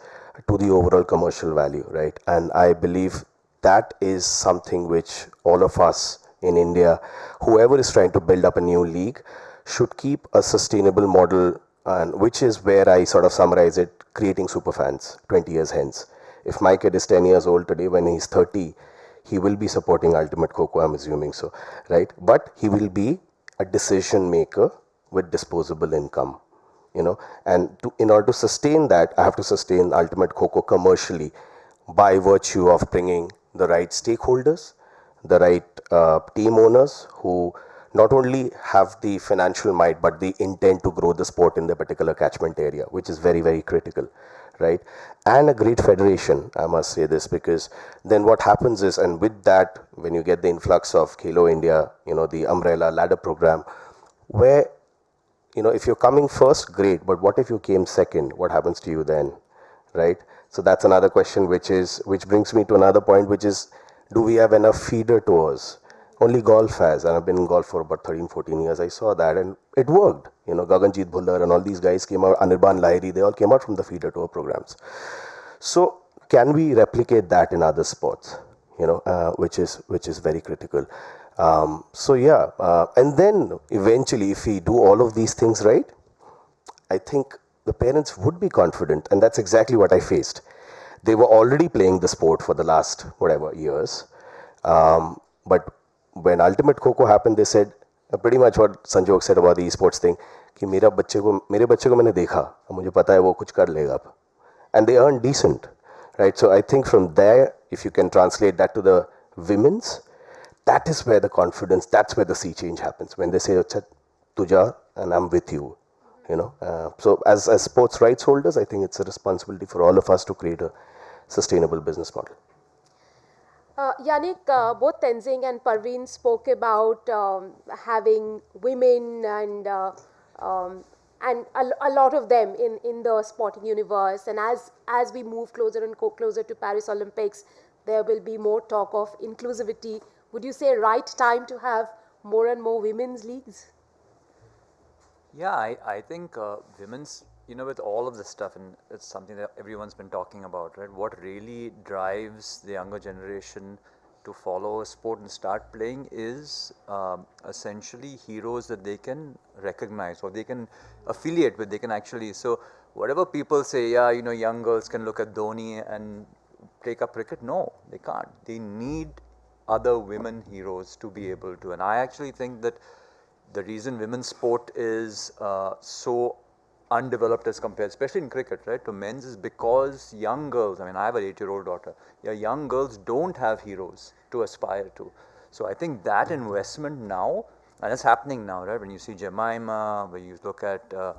to the overall commercial value, right? And I believe that is something which all of us in India, whoever is trying to build up a new league, should keep a sustainable model, and which is where I sort of summarize it, creating superfans 20 years hence. If my kid is 10 years old today, when he's 30, he will be supporting Ultimate Kho-Kho, I'm assuming so, right? But he will be a decision maker with disposable income, and in order to sustain that, I have to sustain Ultimate Kho-Kho commercially. by virtue of bringing the right stakeholders, the right team owners who not only have the financial might but the intent to grow the sport in the particular catchment area, which is very, very critical, right? And a great federation, I must say this, because then what happens is, and with that, when you get the influx of Khelo India, the umbrella ladder program, where, if you're coming first, great, but what if you came second? What happens to you then, right? So that's another question, which brings me to another point, which is, do we have enough feeder tours? Only golf has, and I've been in golf for about 13, 14 years. I saw that, and it worked. Gaganjeet Bhullar and all these guys came out, Anirban Lahiri, they all came out from the feeder tour programs. So can we replicate that in other sports? Which is very critical. And then eventually, if we do all of these things right, I think the parents would be confident, and that's exactly what I faced. They were already playing the sport for the last years, but when Ultimate Kho happened, they said pretty much what Sanjog said about the esports thing, कि मेरे बच्चे को मैंने देखा, मुझे पता है वो कुछ कर लेगा, and they earn decent, right? So I think from there, if you can translate that to the women's, that is where the confidence, that's where the sea change happens, when they say, "Achha, tu ja, and I'm with you." So as sports rights holders, I think it's a responsibility for all of us to create a sustainable business model. Yannick, both Tenzing and Parveen spoke about having women and a lot of them in the sporting universe. And as we move closer and closer to Paris Olympics, there will be more talk of inclusivity. Would you say right time to have more and more women's leagues? Yeah, I think women's, with all of this stuff, and it's something that everyone's been talking about, right? What really drives the younger generation to follow a sport and start playing is essentially heroes that they can recognize or they can affiliate with. They can actually, so whatever people say, yeah, young girls can look at Dhoni and take up cricket. No, they can't. They need other women heroes to be able to. And I actually think that the reason women's sport is so undeveloped as compared, especially in cricket, right, to men's, is because young girls, I mean, I have an 8-year-old daughter, young girls don't have heroes to aspire to. So I think that investment now, and it's happening now, right, when you see Jemima, when you look at the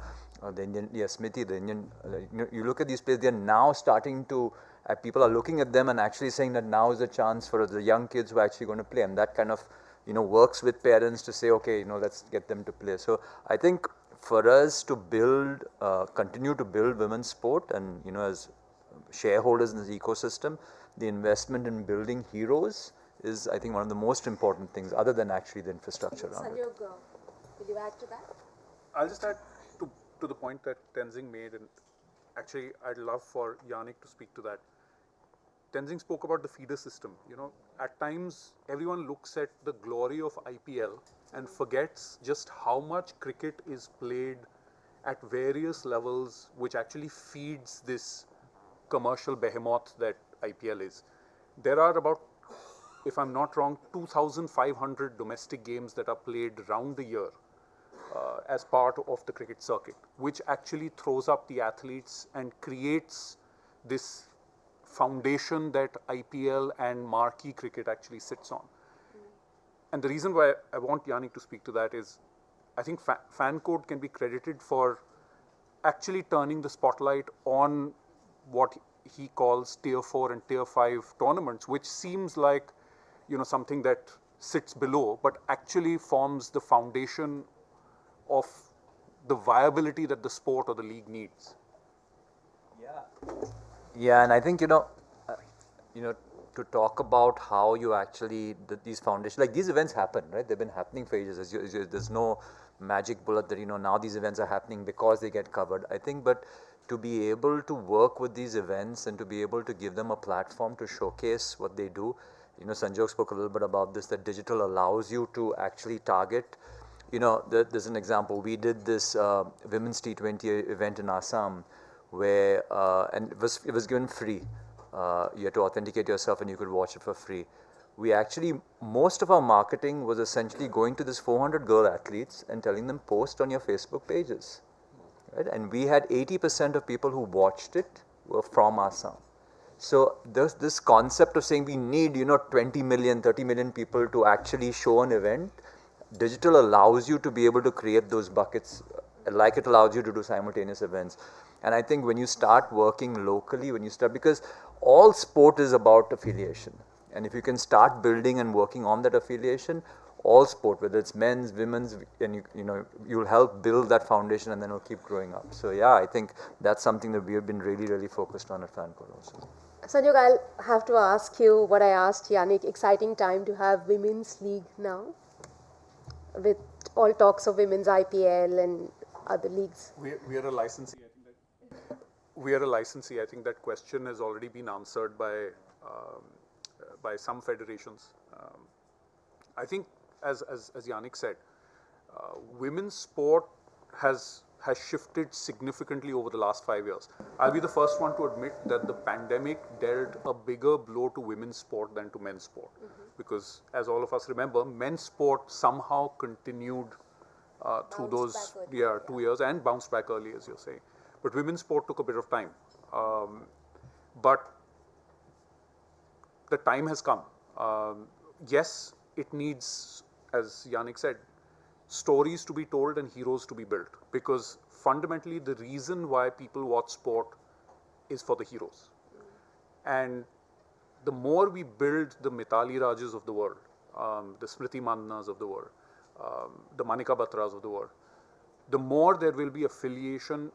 Indian, Smriti, the Indian, you look at these players, they're now starting to, people are looking at them and actually saying that now is a chance for the young kids who are actually going to play, and that kind of, works with parents to say, okay, let's get them to play. So I think for us to build, continue to build women's sport, and as shareholders in this ecosystem, the investment in building heroes is, I think, one of the most important things, other than actually the infrastructure around it. Sanjog, will you add to that? I'll just add to the point that Tenzing made, and actually I'd love for Yannick to speak to that. Tenzing spoke about the feeder system. At times everyone looks at the glory of IPL and forgets just how much cricket is played at various levels, which actually feeds this commercial behemoth that IPL is. There are about, if I'm not wrong, 2,500 domestic games that are played around the year as part of the cricket circuit, which actually throws up the athletes and creates this foundation that IPL and marquee cricket actually sits on. And the reason why I want Yannick to speak to that is, I think Fan Code can be credited for actually turning the spotlight on what he calls Tier 4 and Tier 5 tournaments, which seems like, something that sits below, but actually forms the foundation of the viability that the sport or the league needs. Yeah, and I think, to talk about how you actually, these foundations, like these events happen, right? They've been happening for ages. There's no magic bullet that, now these events are happening because they get covered. I think, but to be able to work with these events and to be able to give them a platform to showcase what they do, Sanjog spoke a little bit about this, that digital allows you to actually target. There's an example. We did this women's T20 event in Assam, where and it was given free. You had to authenticate yourself and you could watch it for free. We actually, most of our marketing was essentially going to this 400 girl athletes and telling them post on your Facebook pages, right? And we had 80% of people who watched it were from Assam. So this concept of saying we need 20 million, 30 million people to actually show an event, digital allows you to be able to create those buckets like it allows you to do simultaneous events. And I think when you start working locally, because all sport is about affiliation, and if you can start building and working on that affiliation, all sport, whether it's men's, women's, and you'll help build that foundation, and then it'll keep growing up. So yeah, I think that's something that we have been really focused on at FanCode also. Sanjog, I'll have to ask you what I asked Yannick. Exciting time to have women's league now, with all talks of women's IPL and other leagues. We are a licensee. We are a licensee. I think that question has already been answered by some federations. I think, as Yannick said, women's sport has shifted significantly over the last 5 years. I'll be the first one to admit that the pandemic dealt a bigger blow to women's sport than to men's sport. Because as all of us remember, men's sport somehow continued through those 2 years and bounced back early, as you're saying. But women's sport took a bit of time. But the time has come. Yes, it needs, as Yannick said, stories to be told and heroes to be built, because fundamentally the reason why people watch sport is for the heroes. And the more we build the Mithali Rajas of the world, the Smriti Mandanas of the world, the Manika Batras of the world, the more there will be affiliation,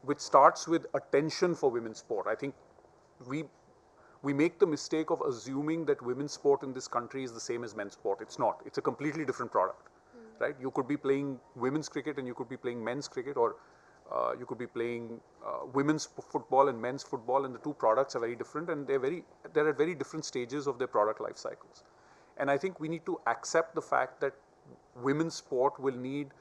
which starts with attention for women's sport. I think we make the mistake of assuming that women's sport in this country is the same as men's sport. It's not. It's a completely different product. Right? You could be playing women's cricket and you could be playing men's cricket, or you could be playing women's football and men's football, and the two products are very different, and they're at very different stages of their product life cycles. And I think we need to accept the fact that women's sport will need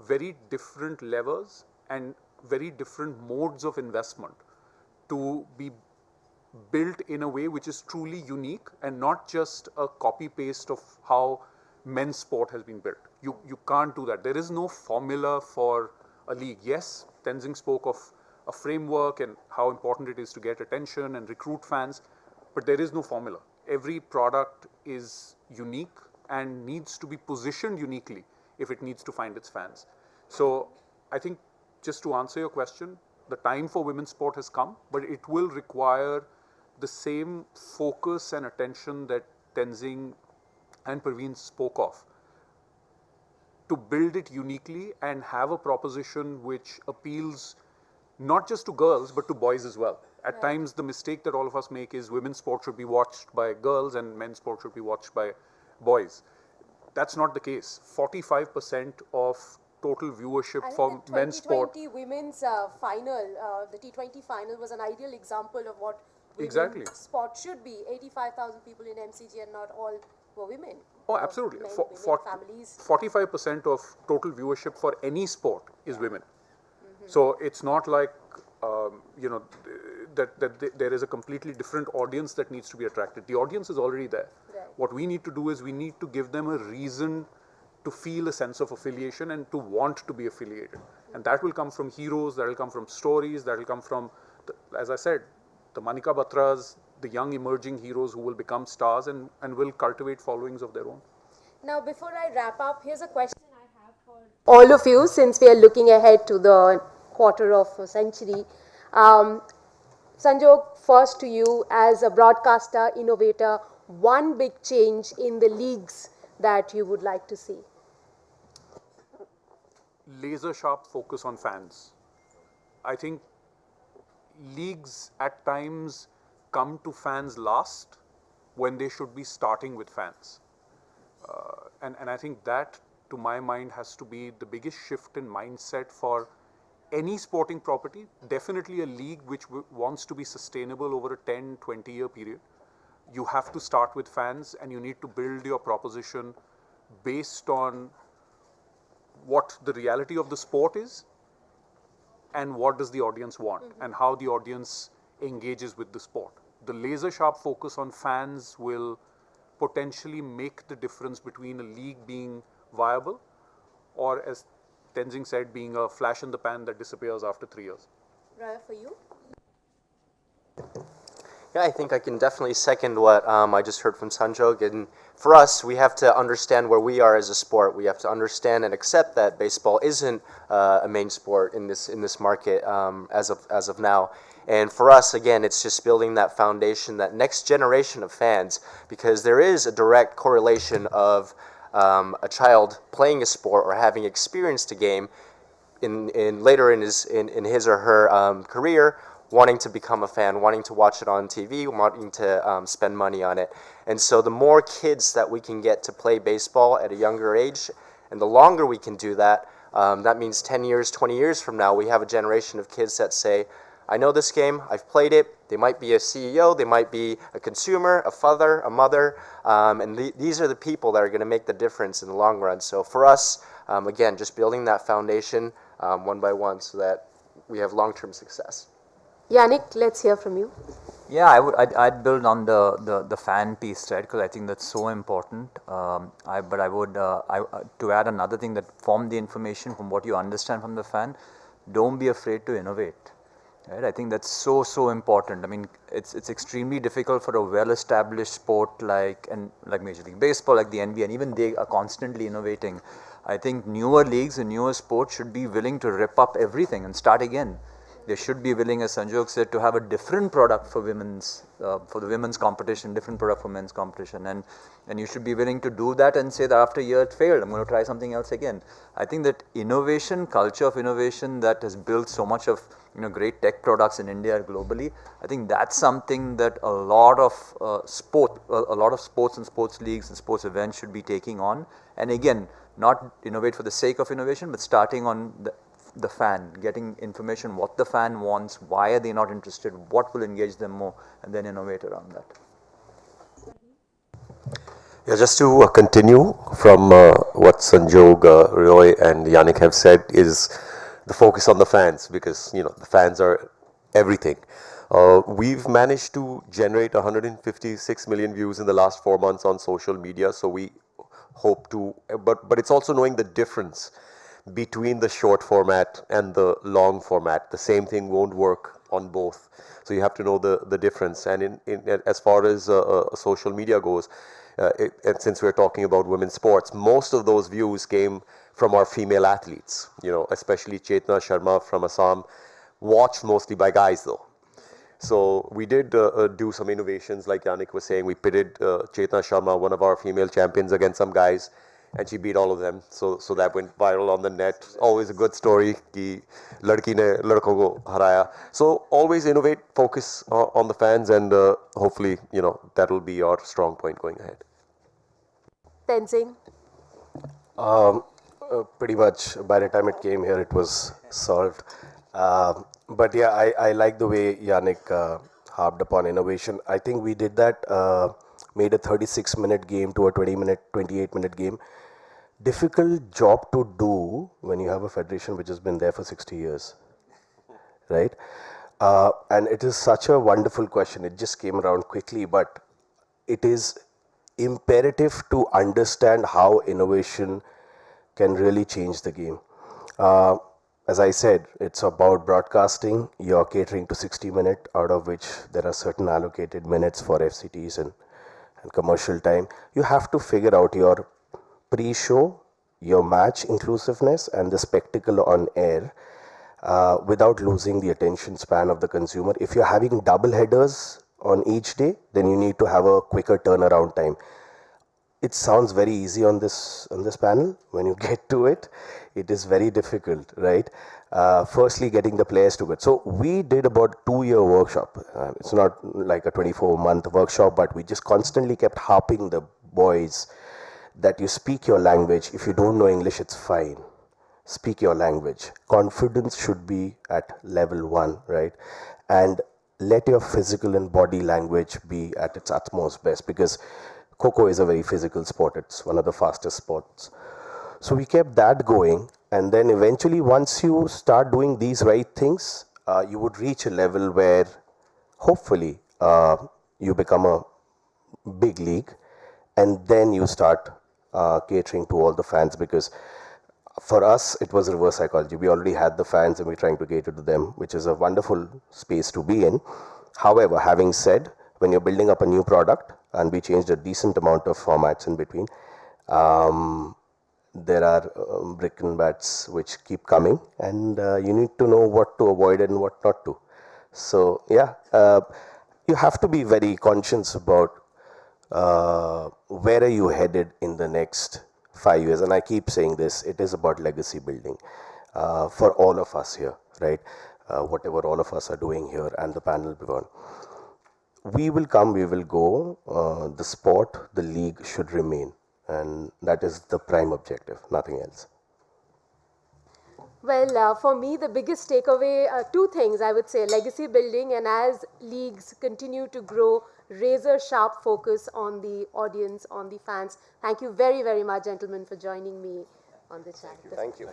very different levels and very different modes of investment to be built in a way which is truly unique and not just a copy paste of how men's sport has been built. You can't do that. There is no formula for a league. Yes, Tenzing spoke of a framework and how important it is to get attention and recruit fans, but there is no formula. Every product is unique and needs to be positioned uniquely if it needs to find its fans. So I think, just to answer your question, the time for women's sport has come, but it will require the same focus and attention that Tenzing and Praveen spoke of, to build it uniquely and have a proposition which appeals not just to girls but to boys as well. At times the mistake that all of us make is women's sport should be watched by girls and men's sport should be watched by boys. That's not the case. 45% of total viewership for men's sport. The 2020 women's final, the T20 final was an ideal example of what women's sport should be. 85,000 people in MCG and not all were women. Oh, absolutely. 45% of total viewership for any sport is women. So it's not like, that there is a completely different audience that needs to be attracted. The audience is already there. Right. What we need to do is we need to give them a reason to feel a sense of affiliation and to want to be affiliated. And that will come from heroes, that will come from stories, that will come from, as I said, the Manika Batras, the young emerging heroes who will become stars and will cultivate followings of their own. Now, before I wrap up, here's a question I have for all of you, since we are looking ahead to the quarter of a century. Sanjog, first to you, as a broadcaster, innovator, one big change in the leagues that you would like to see? Laser sharp focus on fans. I think leagues at times come to fans last when they should be starting with fans. And I think that, to my mind, has to be the biggest shift in mindset for any sporting property, definitely a league which wants to be sustainable over a 10, 20-year period. You have to start with fans and you need to build your proposition based on what the reality of the sport is and what does the audience want and how the audience engages with the sport. The laser sharp focus on fans will potentially make the difference between a league being viable or, as Tenzing said, being a flash in the pan that disappears after 3 years. Raya, for you? Yeah, I think I can definitely second what I just heard from Sanjog. And for us, we have to understand where we are as a sport. We have to understand and accept that baseball isn't a main sport in this market as of now. And for us, again, it's just building that foundation, that next generation of fans, because there is a direct correlation of a child playing a sport or having experienced a game in later in his or her career, wanting to become a fan, wanting to watch it on TV, wanting to spend money on it. And so the more kids that we can get to play baseball at a younger age, and the longer we can do that, that means 10 years, 20 years from now, we have a generation of kids that say, I know this game, I've played it. They might be a CEO, they might be a consumer, a father, a mother, and these are the people that are going to make the difference in the long run. So for us, again, just building that foundation one by one so that we have long-term success. Yannick, let's hear from you. Yeah, I'd build on the fan piece, right? Because I think that's so important. But I would to add another thing, that from the information, from what you understand from the fan, don't be afraid to innovate. Right? I think that's so important. I mean, it's extremely difficult for a well-established sport like Major League Baseball, like the NBA, and even they are constantly innovating. I think newer leagues and newer sports should be willing to rip up everything and start again. They should be willing, as Sanjog said, to have a different product for for the women's competition, different product for men's competition, and you should be willing to do that and say that after a year it failed, I'm going to try something else again. I think that innovation, culture of innovation that has built so much of great tech products in India globally, I think that's something that a lot of sports and sports leagues and sports events should be taking on. And again, not innovate for the sake of innovation, but starting on the fan, getting information, what the fan wants, why are they not interested, what will engage them more, and then innovate around that. Yeah, just to continue from what Sanjog, Roy and Yannick have said, is the focus on the fans, because the fans are everything. We've managed to generate 156 million views in the last 4 months on social media, so we hope to, but it's also knowing the difference between the short format and the long format. The same thing won't work on both. So you have to know the difference. And in as far as social media goes, and since we're talking about women's sports, most of those views came from our female athletes, especially Chetna Sharma from Assam, watched mostly by guys though. So we did do some innovations, like Yannick was saying. We pitted Chetna Sharma, one of our female champions, against some guys, and she beat all of them. So that went viral on the net. Always a good story. Ki ladki ne ladko ko haraya. So always innovate, focus on the fans, and hopefully that will be our strong point going ahead. Tenzing. Pretty much by the time it came here, it was solved. But yeah, I like the way Yannick harped upon innovation. I think we did that, made a 36-minute game to a 28-minute game. Difficult job to do when you have a federation which has been there for 60 years, right? And it is such a wonderful question. It just came around quickly, but it is imperative to understand how innovation can really change the game. As I said, it's about broadcasting. You're catering to 60 minutes, out of which there are certain allocated minutes for FCTs and commercial time. You have to figure out your pre-show, your match inclusiveness, and the spectacle on air without losing the attention span of the consumer. If you're having double headers on each day, then you need to have a quicker turnaround time. It sounds very easy on this panel. When you get to it, it is very difficult, right? Firstly, getting the players to it. So we did about 2-year workshop. It's not like a 24-month workshop, but we just constantly kept harping the boys that you speak your language. If you don't know English, it's fine. Speak your language. Confidence should be at level 1, right? And let your physical and body language be at its utmost best, because Kho-Kho is a very physical sport. It's one of the fastest sports. So we kept that going, and then eventually once you start doing these right things, you would reach a level where hopefully you become a big league, and then you start catering to all the fans, because for us it was reverse psychology. We already had the fans and we're trying to cater to them, which is a wonderful space to be in. However, having said, when you're building up a new product, and we changed a decent amount of formats in between, there are brick and bats which keep coming, and you need to know what to avoid and what not to. So yeah, you have to be very conscious about where are you headed in the next 5 years. And I keep saying this, it is about legacy building for all of us here, right? Whatever all of us are doing here and the panel beyond. We will come, we will go. The sport, the league should remain, and that is the prime objective, nothing else. Well, for me, the biggest takeaway, two things I would say: legacy building, and as leagues continue to grow, razor sharp focus on the audience, on the fans. Thank you very, very much, gentlemen, for joining me on the chat. Thank you.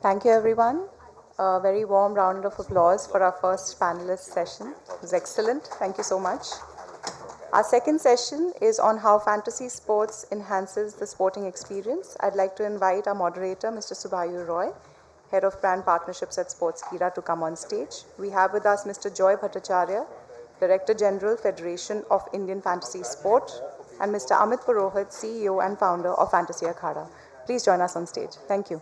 Thank you, everyone. A very warm round of applause for our first panelist session. It was excellent. Thank you so much. Our second session is on how fantasy sports enhances the sporting experience. I'd like to invite our moderator, Mr. Subhayu Roy, Head of Brand Partnerships at Sportskeeda, to come on stage. We have with us Mr. Joy Bhattacharya, Director General, Federation of Indian Fantasy Sport, and Mr. Amit Purohit, CEO and founder of Fantasy Akhada. Please join us on stage. Thank you.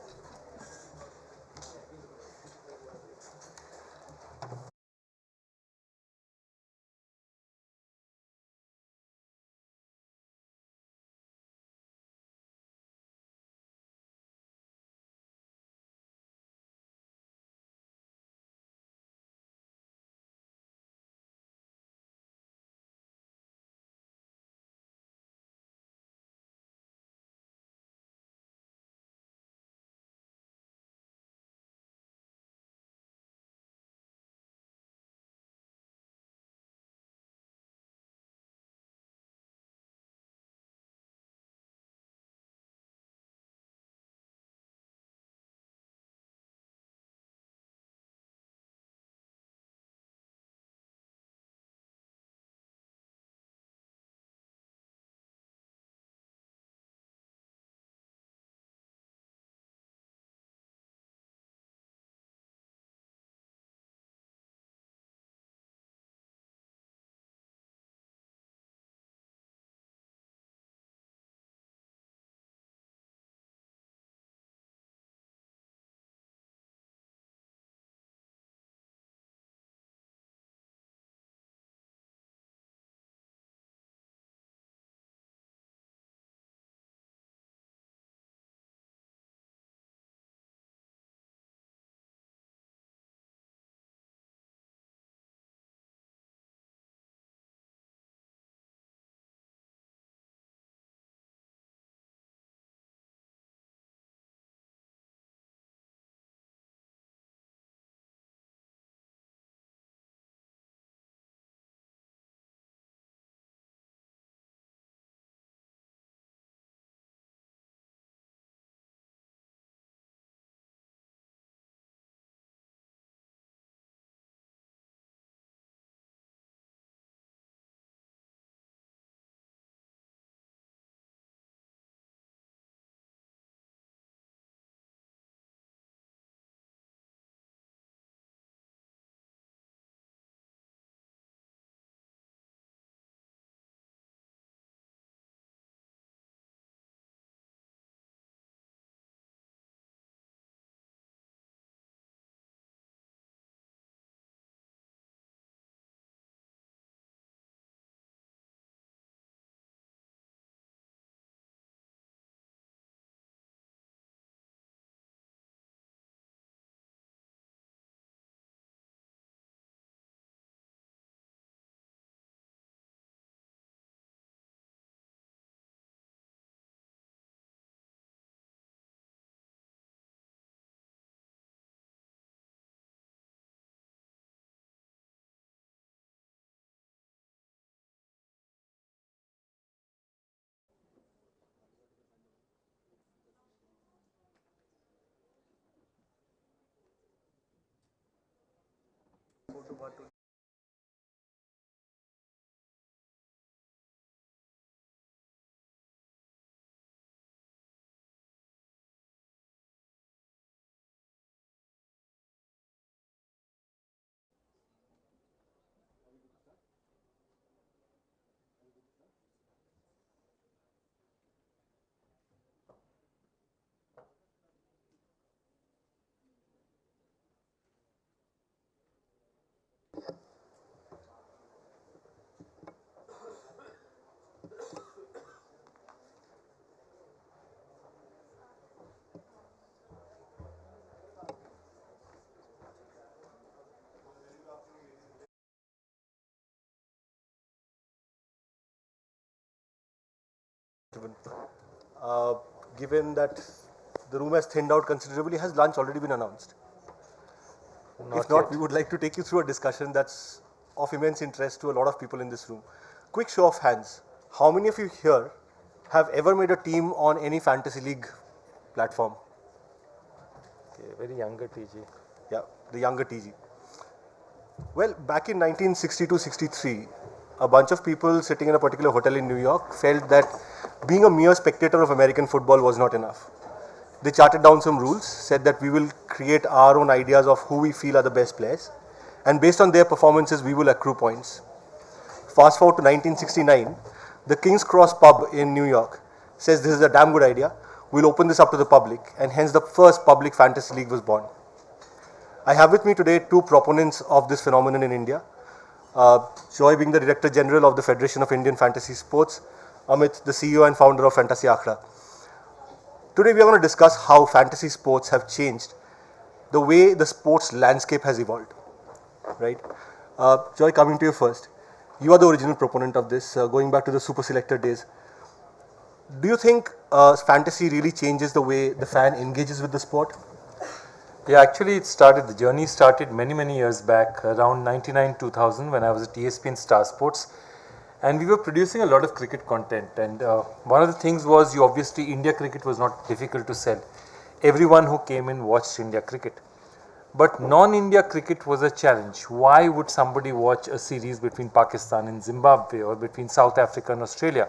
Uh, Given that the room has thinned out considerably, has lunch already been announced? If not, we would like to take you through a discussion that's of immense interest to a lot of people in this room. Quick show of hands. How many of you here have ever made a team on any fantasy league platform? Okay, very younger TG. Yeah, the younger TG. Well, back in 1962-63, a bunch of people sitting in a particular hotel in New York felt that being a mere spectator of American football was not enough. They charted down some rules, said that we will create our own ideas of who we feel are the best players, and based on their performances, we will accrue points. Fast forward to 1969, the King's Cross pub in New York says this is a damn good idea, we'll open this up to the public, and hence the first public fantasy league was born. I have with me today two proponents of this phenomenon in India. Joy being the Director General of the Federation of Indian Fantasy Sports, Amit, the CEO and founder of Fantasy Akhra. Today we are going to discuss how fantasy sports have changed the way the sports landscape has evolved. Right? Joy, coming to you first. You are the original proponent of this, going back to the super selector days. Do you think fantasy really changes the way the fan engages with the sport? Yeah, actually the journey started many years back, around 99-2000 when I was at ESPN Star Sports, and we were producing a lot of cricket content, and one of the things was obviously India cricket was not difficult to sell. Everyone who came in watched India cricket. But non-India cricket was a challenge. Why would somebody watch a series between Pakistan and Zimbabwe or between South Africa and Australia?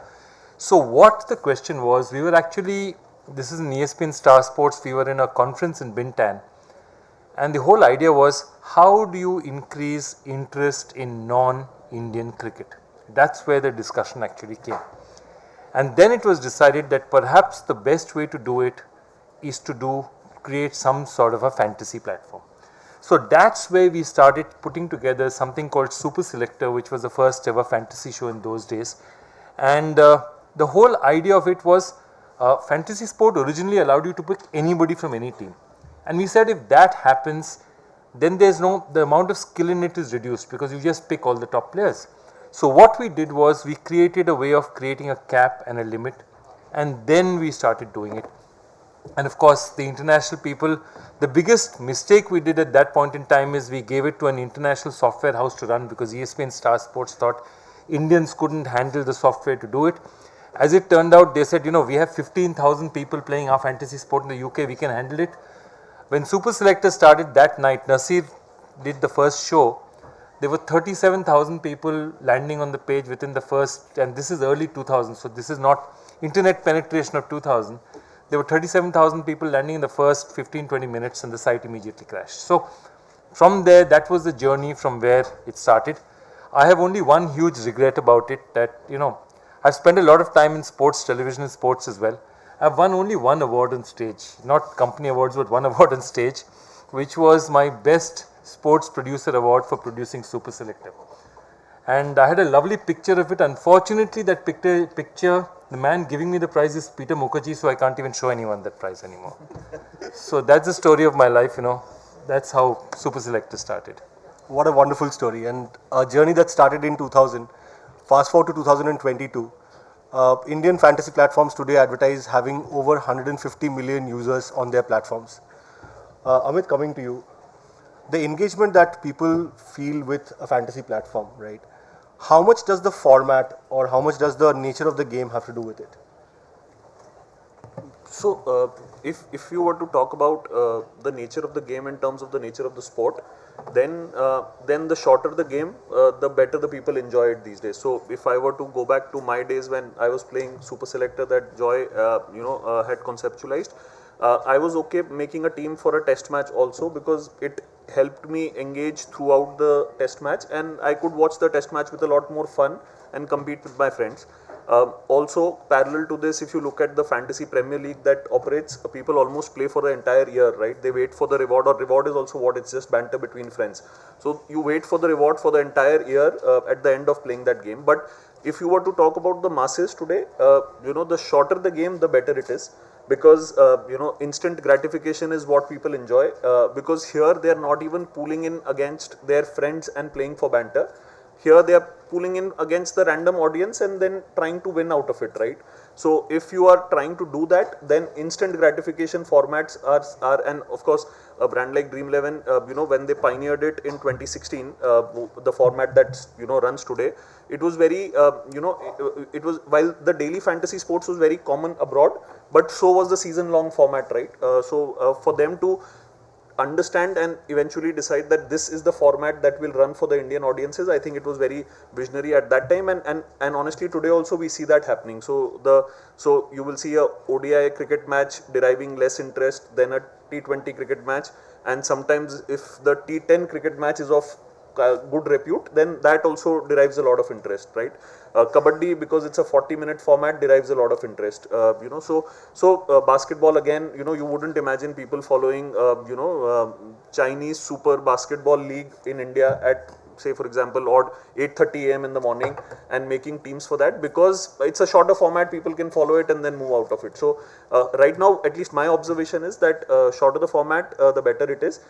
So what the question was, we were actually, this is in ESPN Star Sports, we were in a conference in Bintan. And the whole idea was, how do you increase interest in non-Indian cricket? That's where the discussion actually came. And then it was decided that perhaps the best way to do it is to create some sort of a fantasy platform. So that's where we started putting together something called Super Selector, which was the first ever fantasy show in those days. And the whole idea of it was, fantasy sport originally allowed you to pick anybody from any team. And we said if that happens, then the amount of skill in it is reduced because you just pick all the top players. So what we did was we created a way of creating a cap and a limit, and then we started doing it. And of course, the international people, the biggest mistake we did at that point in time is we gave it to an international software house to run because ESPN Star Sports thought Indians couldn't handle the software to do it. As it turned out, they said, we have 15,000 people playing our fantasy sport in the UK, we can handle it. When Super Selector started that night, Nasir did the first show. There were 37,000 people landing on the page within the first, and this is early 2000, so this is not internet penetration of 2000. There were 37,000 people landing in the first 15-20 minutes and the site immediately crashed. So from there, that was the journey from where it started. I have only one huge regret about it that, I've spent a lot of time in sports, television and sports as well. I've won only one award on stage, not company awards, but one award on stage, which was my best sports producer award for producing Super Selector. And I had a lovely picture of it. Unfortunately, that picture, the man giving me the prize is Peter Mukherjee, so I can't even show anyone that prize anymore. So that's the story of my life, That's how Super Selector started. What a wonderful story, and a journey that started in 2000. Fast forward to 2022. Indian fantasy platforms today advertise having over 150 million users on their platforms. Amit, coming to you, the engagement that people feel with a fantasy platform, right? How much does the format or how much does the nature of the game have to do with it? So if you were to talk about the nature of the game in terms of the nature of the sport, then the shorter the game, the better the people enjoy it these days. So if I were to go back to my days when I was playing Super Selector that Joy had conceptualized, I was okay making a team for a test match also, because it helped me engage throughout the test match, and I could watch the test match with a lot more fun and compete with my friends. Also, parallel to this, if you look at the Fantasy Premier League that operates, people almost play for the entire year, right? They wait for the reward, or reward is also what, it's just banter between friends. So you wait for the reward for the entire year at the end of playing that game. But if you were to talk about the masses today, the shorter the game, the better it is, because instant gratification is what people enjoy, because here they are not even pulling in against their friends and playing for banter. Here they are pulling in against the random audience and then trying to win out of it, right? So if you are trying to do that, then instant gratification formats are and of course a brand like Dream 11, when they pioneered it in 2016, the format that runs today, it was very it was, while the daily fantasy sports was very common abroad, but so was the season long format, right? For them to understand and eventually decide that this is the format that will run for the Indian audiences, I think it was very visionary at that time, and honestly today also we see that happening. So you will see a ODI cricket match deriving less interest than a T20 cricket match, and sometimes if the T10 cricket match is of good repute, then that also derives a lot of interest, right? Kabaddi, because it's a 40-minute format, derives a lot of interest. So basketball again, you wouldn't imagine people following, Chinese Super Basketball League in India at, say for example, odd 8:30 a.m. in the morning and making teams for that, because it's a shorter format, people can follow it and then move out of it. So right now, at least my observation is that shorter the format, the better it is.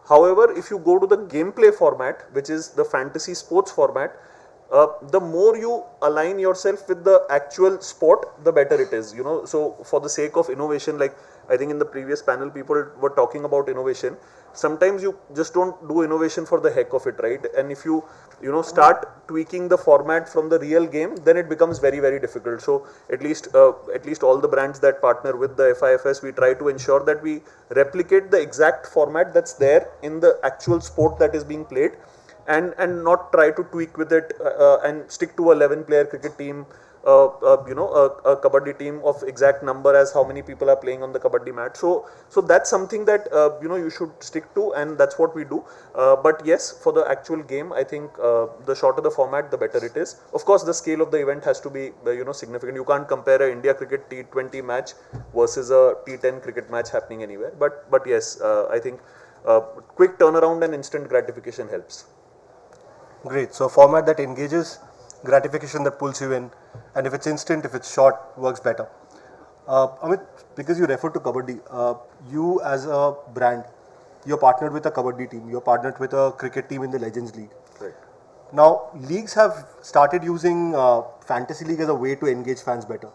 However, if you go to the gameplay format, which is the fantasy sports format, the more you align yourself with the actual sport, the better it is. So for the sake of innovation, like I think in the previous panel people were talking about innovation, sometimes you just don't do innovation for the heck of it, right? And if you start tweaking the format from the real game, then it becomes very, very difficult. So at least all the brands that partner with the FIFS, we try to ensure that we replicate the exact format that's there in the actual sport that is being played, and not try to tweak with it and stick to a 11-player cricket team, a kabaddi team of exact number as how many people are playing on the kabaddi mat. So that's something that you should stick to, and that's what we do. But yes, for the actual game, I think the shorter the format, the better it is. Of course, the scale of the event has to be significant. You can't compare a India cricket T20 match versus a T10 cricket match happening anywhere. But yes, I think quick turnaround and instant gratification helps. Great. So format that engages, gratification that pulls you in, and if it's instant, if it's short, works better. Amit, because you referred to Kabaddi, you as a brand, you're partnered with a Kabaddi team, you're partnered with a cricket team in the Legends League. Right. Now, leagues have started using Fantasy League as a way to engage fans better.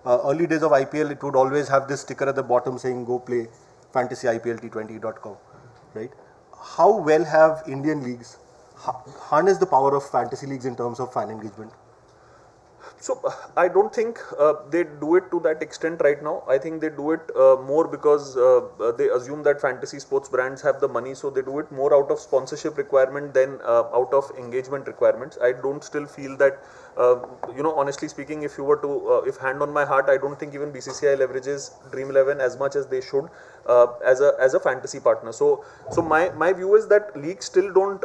Early days of IPL, it would always have this sticker at the bottom saying, go play fantasyIPLT20.com, right? How well have Indian leagues harness the power of fantasy leagues in terms of fan engagement? So I don't think they do it to that extent right now. I think they do it more because they assume that fantasy sports brands have the money, so they do it more out of sponsorship requirement than out of engagement requirements. I don't still feel that, honestly speaking, if you were to, if hand on my heart, I don't think even BCCI leverages Dream 11 as much as they should as a fantasy partner. So my view is that leagues still don't.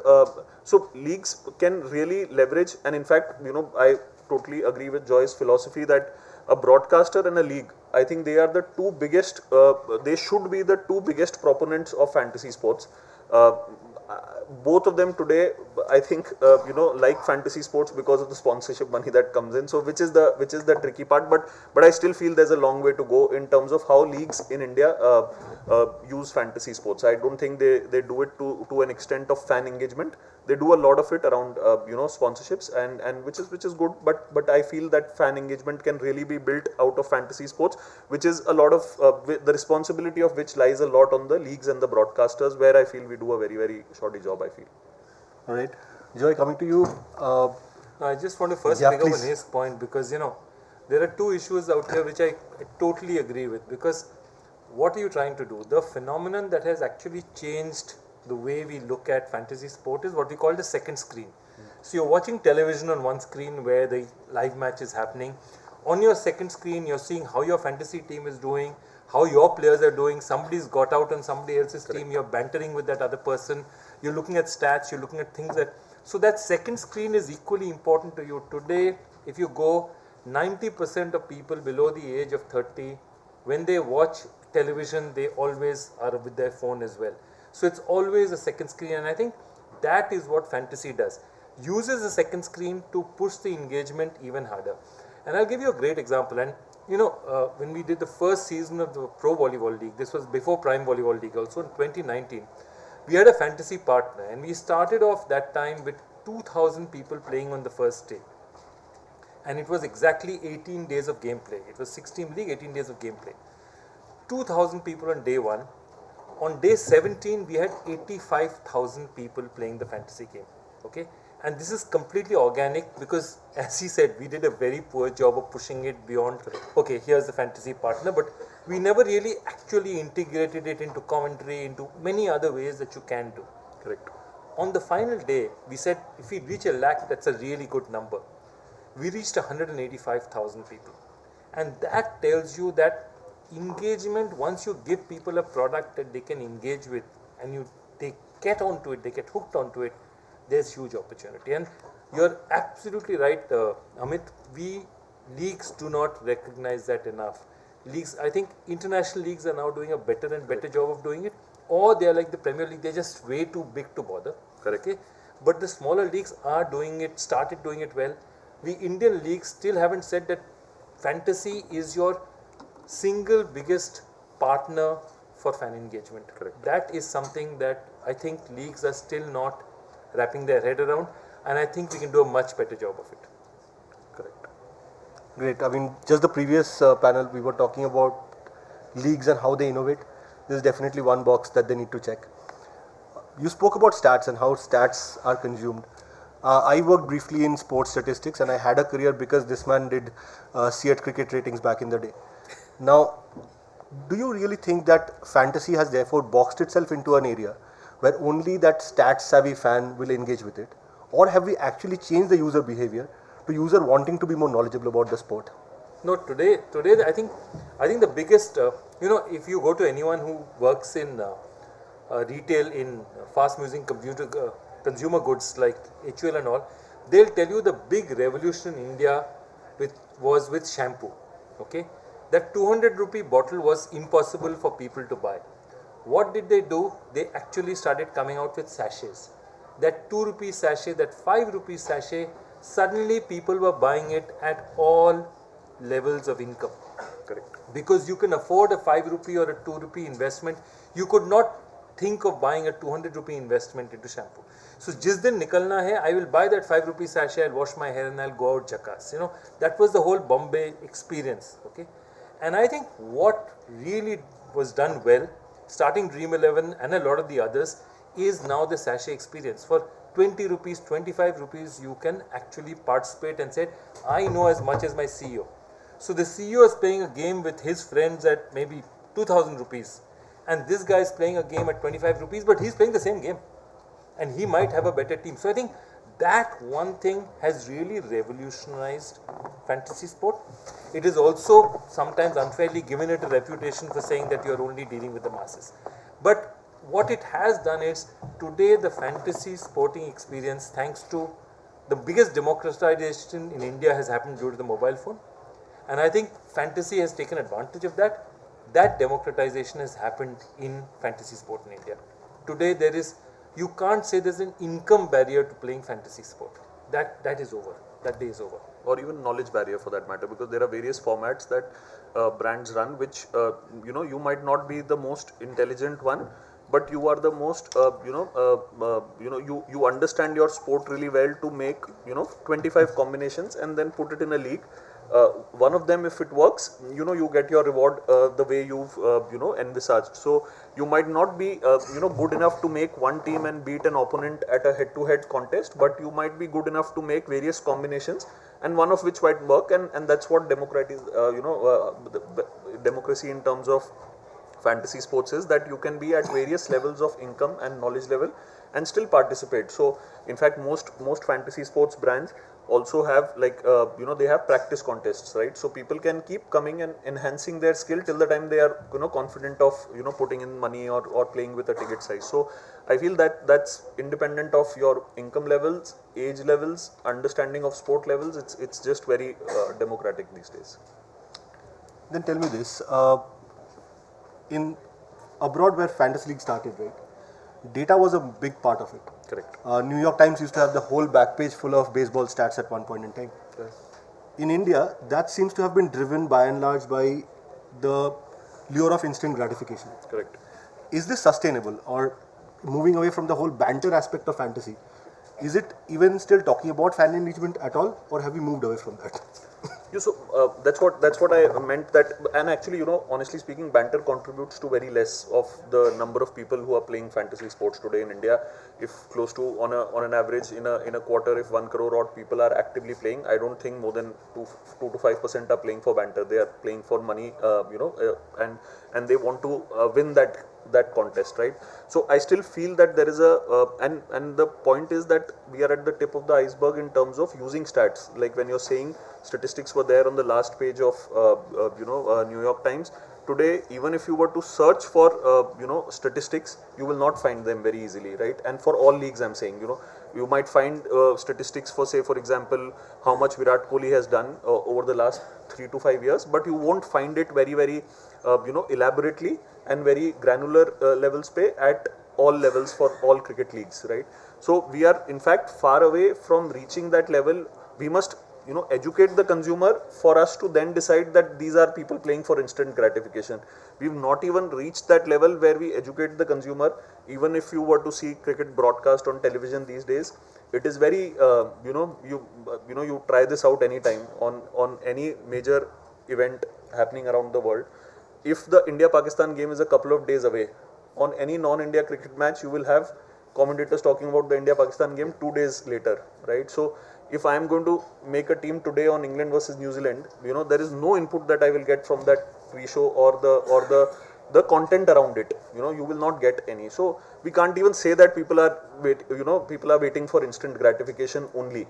So leagues can really leverage, and in fact, I totally agree with Joy's philosophy that a broadcaster and a league, I think they are the two biggest, they should be the two biggest proponents of fantasy sports. Both of them today, I think, like fantasy sports because of the sponsorship money that comes in. So which is the tricky part, but I still feel there's a long way to go in terms of how leagues in India use fantasy sports. I don't think they do it to an extent of fan engagement. They do a lot of it around sponsorships, and which is good, but I feel that fan engagement can really be built out of fantasy sports, which is a lot of the responsibility of which lies a lot on the leagues and the broadcasters, where I feel we do a very, very shoddy job, I feel. All right, Joy, coming to you. I just want to first pick up on his point, because there are two issues out here which I totally agree with, because what are you trying to do? The phenomenon that has actually changed the way we look at fantasy sport is what we call the second screen. So you're watching television on one screen where the live match is happening. On your second screen, you're seeing how your fantasy team is doing, how your players are doing. Somebody's got out on somebody else's team. You're bantering with that other person. You're looking at stats. You're looking at things that. So that second screen is equally important to you. Today, if you go, 90% of people below the age of 30, when they watch television, they always are with their phone as well. So it's always a second screen, and I think that is what fantasy does. Uses the second screen to push the engagement even harder. And I'll give you a great example. And you know, when we did the first season of the Pro Volleyball League, this was before Prime Volleyball League also in 2019, we had a fantasy partner, and we started off that time with 2,000 people playing on the first day. And it was exactly 18 days of gameplay. It was 16 league, 18 days of gameplay. 2,000 people on day 1. On day 17, we had 85,000 people playing the fantasy game. Okay, and this is completely organic because, as he said, we did a very poor job of pushing it beyond. Okay, here's the fantasy partner, but we never really actually integrated it into commentary, into many other ways that you can do. Correct. On the final day, we said if we reach 1 lakh, that's a really good number. We reached 185,000 people, and that tells you that engagement, once you give people a product that they can engage with and they get onto it, they get hooked onto it, there's huge opportunity. And you're absolutely right, Amit, leagues do not recognize that enough. Leagues, I think international leagues are now doing a better and better job of doing it, or they are like the Premier League, they're just way too big to bother. Correct. Okay? But the smaller leagues are doing it, started doing it well. The Indian leagues still haven't said that fantasy is your single biggest partner for fan engagement. Correct. That is something that I think leagues are still not wrapping their head around, and I think we can do a much better job of it. Correct. Great. I mean, just the previous panel, we were talking about leagues and how they innovate. This is definitely one box that they need to check. You spoke about stats and how stats are consumed. I worked briefly in sports statistics, and I had a career because this man did CET cricket ratings back in the day. Now, do you really think that fantasy has therefore boxed itself into an area where only that stats savvy fan will engage with it? Or have we actually changed the user behavior to user wanting to be more knowledgeable about the sport? No, today I think the biggest, if you go to anyone who works in retail in fast moving consumer goods like HUL and all, they'll tell you the big revolution in India was with shampoo. Okay, that 200 rupee bottle was impossible for people to buy. What did they do? They actually started coming out with sachets. That 2 rupee sachet, that 5 rupee sachet, suddenly people were buying it at all levels of income. Correct. Because you can afford a 5 rupee or a 2 rupee investment. You could not think of buying a 200 rupee investment into shampoo. So, jis din nikalna hai, I will buy that 5 rupee sachet, I'll wash my hair and I'll go out jakas. That was the whole Bombay experience. Okay. And I think what really was done well, starting Dream 11 and a lot of the others, is now the sachet experience. For 20 rupees, 25 rupees, you can actually participate and say, I know as much as my CEO. So the CEO is playing a game with his friends at maybe 2000 rupees. And this guy is playing a game at 25 rupees, but he's playing the same game. And he might have a better team. So I think that one thing has really revolutionized fantasy sport. It is also sometimes unfairly given it a reputation for saying that you are only dealing with the masses. But what it has done is, today the fantasy sporting experience, thanks to the biggest democratization in India, has happened due to the mobile phone. And I think fantasy has taken advantage of that. That democratization has happened in fantasy sport in India. Today you can't say there's an income barrier to playing fantasy sport. That is over. That day is over. Or even knowledge barrier for that matter, because there are various formats that brands run, which you might not be the most intelligent one, but you are the most you understand your sport really well to make 25 combinations and then put it in a league. One of them, if it works, you get your reward the way you've envisaged. So you might not be good enough to make one team and beat an opponent at a head-to-head contest, but you might be good enough to make various combinations, and one of which might work, and that's what democracy in terms of fantasy sports is that you can be at various levels of income and knowledge level and still participate. So in fact, most fantasy sports brands also have like they have practice contests, right? So people can keep coming and enhancing their skill till the time they are confident of putting in money or playing with a ticket size. So I feel that that's independent of your income levels, age levels, understanding of sport levels. It's just very democratic these days. Then tell me this, in abroad where fantasy league started, right? Data was a big part of it. Correct. New York Times used to have the whole back page full of baseball stats at one point in time. Yes. In India, that seems to have been driven by and large by the lure of instant gratification. Correct. Is this sustainable, or moving away from the whole banter aspect of fantasy? Is it even still talking about fan engagement at all, or have we moved away from that? So that's what I meant, that, and actually honestly speaking, banter contributes to very less of the number of people who are playing fantasy sports today in India. If close to on an average in a quarter, if 1 crore odd people are actively playing, I don't think more than 2 to 5% are playing for banter. They are playing for money, and they want to win that contest, right? So I still feel that there is and the point is that we are at the tip of the iceberg in terms of using stats. Like when you're saying statistics were there on the last page of New York Times. Today, even if you were to search for statistics, you will not find them very easily, right? And for all leagues, I'm saying, you might find statistics for, say, for example, how much Virat Kohli has done over the last 3 to 5 years, but you won't find it very, very elaborately and very granular levels pay at all levels for all cricket leagues, right? So we are in fact far away from reaching that level. We must educate the consumer for us to then decide that these are people playing for instant gratification. We've not even reached that level where we educate the consumer. Even if you were to see cricket broadcast on television these days, it is very you try this out anytime on any major event happening around the world. If the India-Pakistan game is a couple of days away, on any non-India cricket match, you will have commentators talking about the India-Pakistan game 2 days later, right? So if I am going to make a team today on England versus New Zealand, there is no input that I will get from that pre-show or the content around it. You will not get any. So we can't even say that people are waiting for instant gratification only.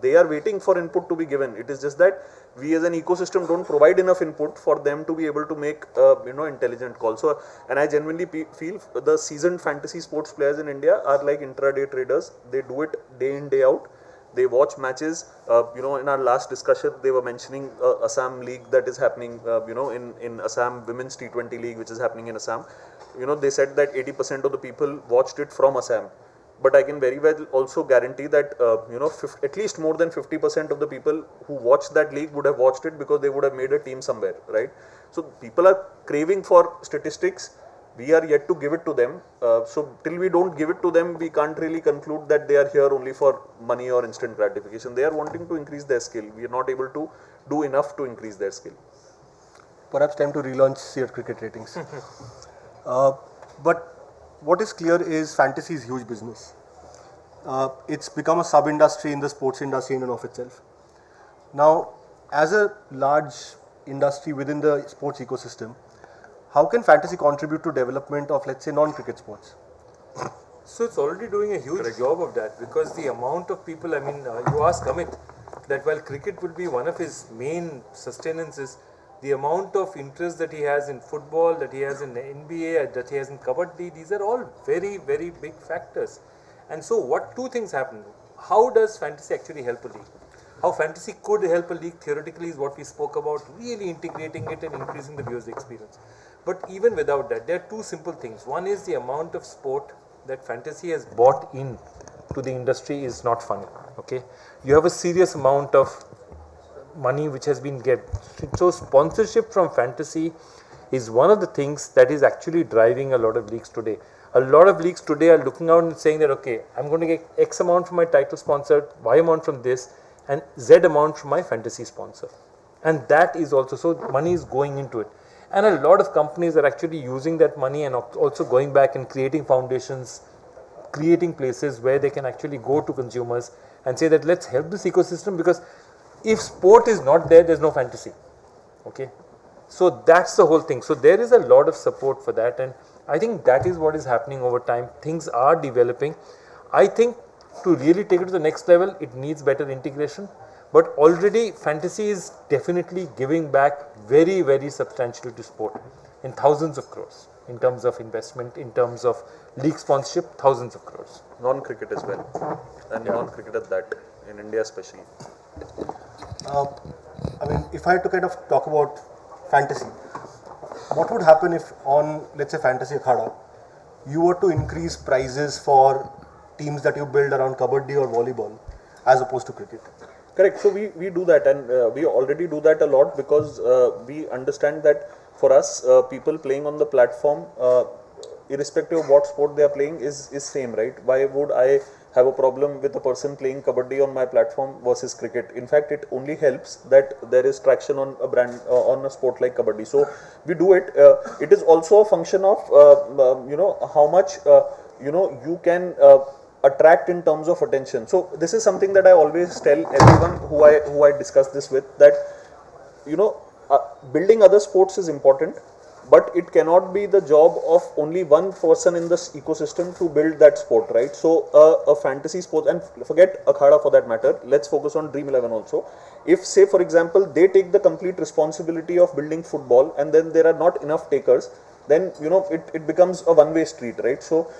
They are waiting for input to be given. It is just that we as an ecosystem don't provide enough input for them to be able to make intelligent calls. So, and I genuinely feel the seasoned fantasy sports players in India are like intraday traders. They do it day in, day out. They watch matches. In our last discussion, they were mentioning Assam League that is happening. In Assam Women's T20 League, which is happening in Assam. They said that 80% of the people watched it from Assam. But I can very well also guarantee that at least more than 50% of the people who watched that league would have watched it because they would have made a team somewhere, right? So people are craving for statistics. We are yet to give it to them. So till we don't give it to them, we can't really conclude that they are here only for money or instant gratification. They are wanting to increase their skill. We are not able to do enough to increase their skill. Perhaps time to relaunch your cricket ratings. But what is clear is fantasy is huge business. It's become a sub-industry in the sports industry in and of itself. Now, as a large industry within the sports ecosystem, how can fantasy contribute to development of, let's say, non-cricket sports? So it's already doing a huge job of that, because the amount of people, you ask Amit that while cricket would be one of his main sustenances, the amount of interest that he has in football, that he has in the NBA, that he has in Kabaddi, these are all very, very big factors. And so two things happen. How does fantasy actually help a league? How fantasy could help a league theoretically is what we spoke about, really integrating it and increasing the viewer's experience. But even without that, there are two simple things. One is the amount of sport that fantasy has bought in to the industry is not funny. Okay, you have a serious amount of money which has been get. So sponsorship from fantasy is one of the things that is actually driving a lot of leagues today. A lot of leagues today are looking out and saying that, okay, I'm going to get X amount from my title sponsor, Y amount from this, and Z amount from my fantasy sponsor. And that is also, so money is going into it. And a lot of companies are actually using that money and also going back and creating foundations, creating places where they can actually go to consumers and say that let's help this ecosystem, because if sport is not there, there's no fantasy. Okay. So that's the whole thing. So there is a lot of support for that, and I think that is what is happening over time. Things are developing. I think to really take it to the next level, it needs better integration. But already fantasy is definitely giving back very, very substantially to sport in thousands of crores in terms of investment, in terms of league sponsorship, thousands of crores. Non-cricket as well, and non-cricket at that, in India especially. I mean, if I had to kind of talk about fantasy, what would happen if on, let's say, Fantasy Akhada, you were to increase prices for teams that you build around kabaddi or volleyball as opposed to cricket? Correct. So we do that, and we already do that a lot, because we understand that for us, people playing on the platform, irrespective of what sport they are playing, is same, right? Why would I have a problem with a person playing kabaddi on my platform versus cricket? In fact, it only helps that there is traction on a brand, on a sport like kabaddi. So we do it. It is also a function of how much you can attract in terms of attention. So this is something that I always tell everyone who I discuss this with, that building other sports is important, but it cannot be the job of only one person in this ecosystem to build that sport, right? So a fantasy sport, and forget Akhada for that matter, let's focus on Dream 11 also. If, say for example, they take the complete responsibility of building football, and then there are not enough takers, then it becomes a one-way street, right? So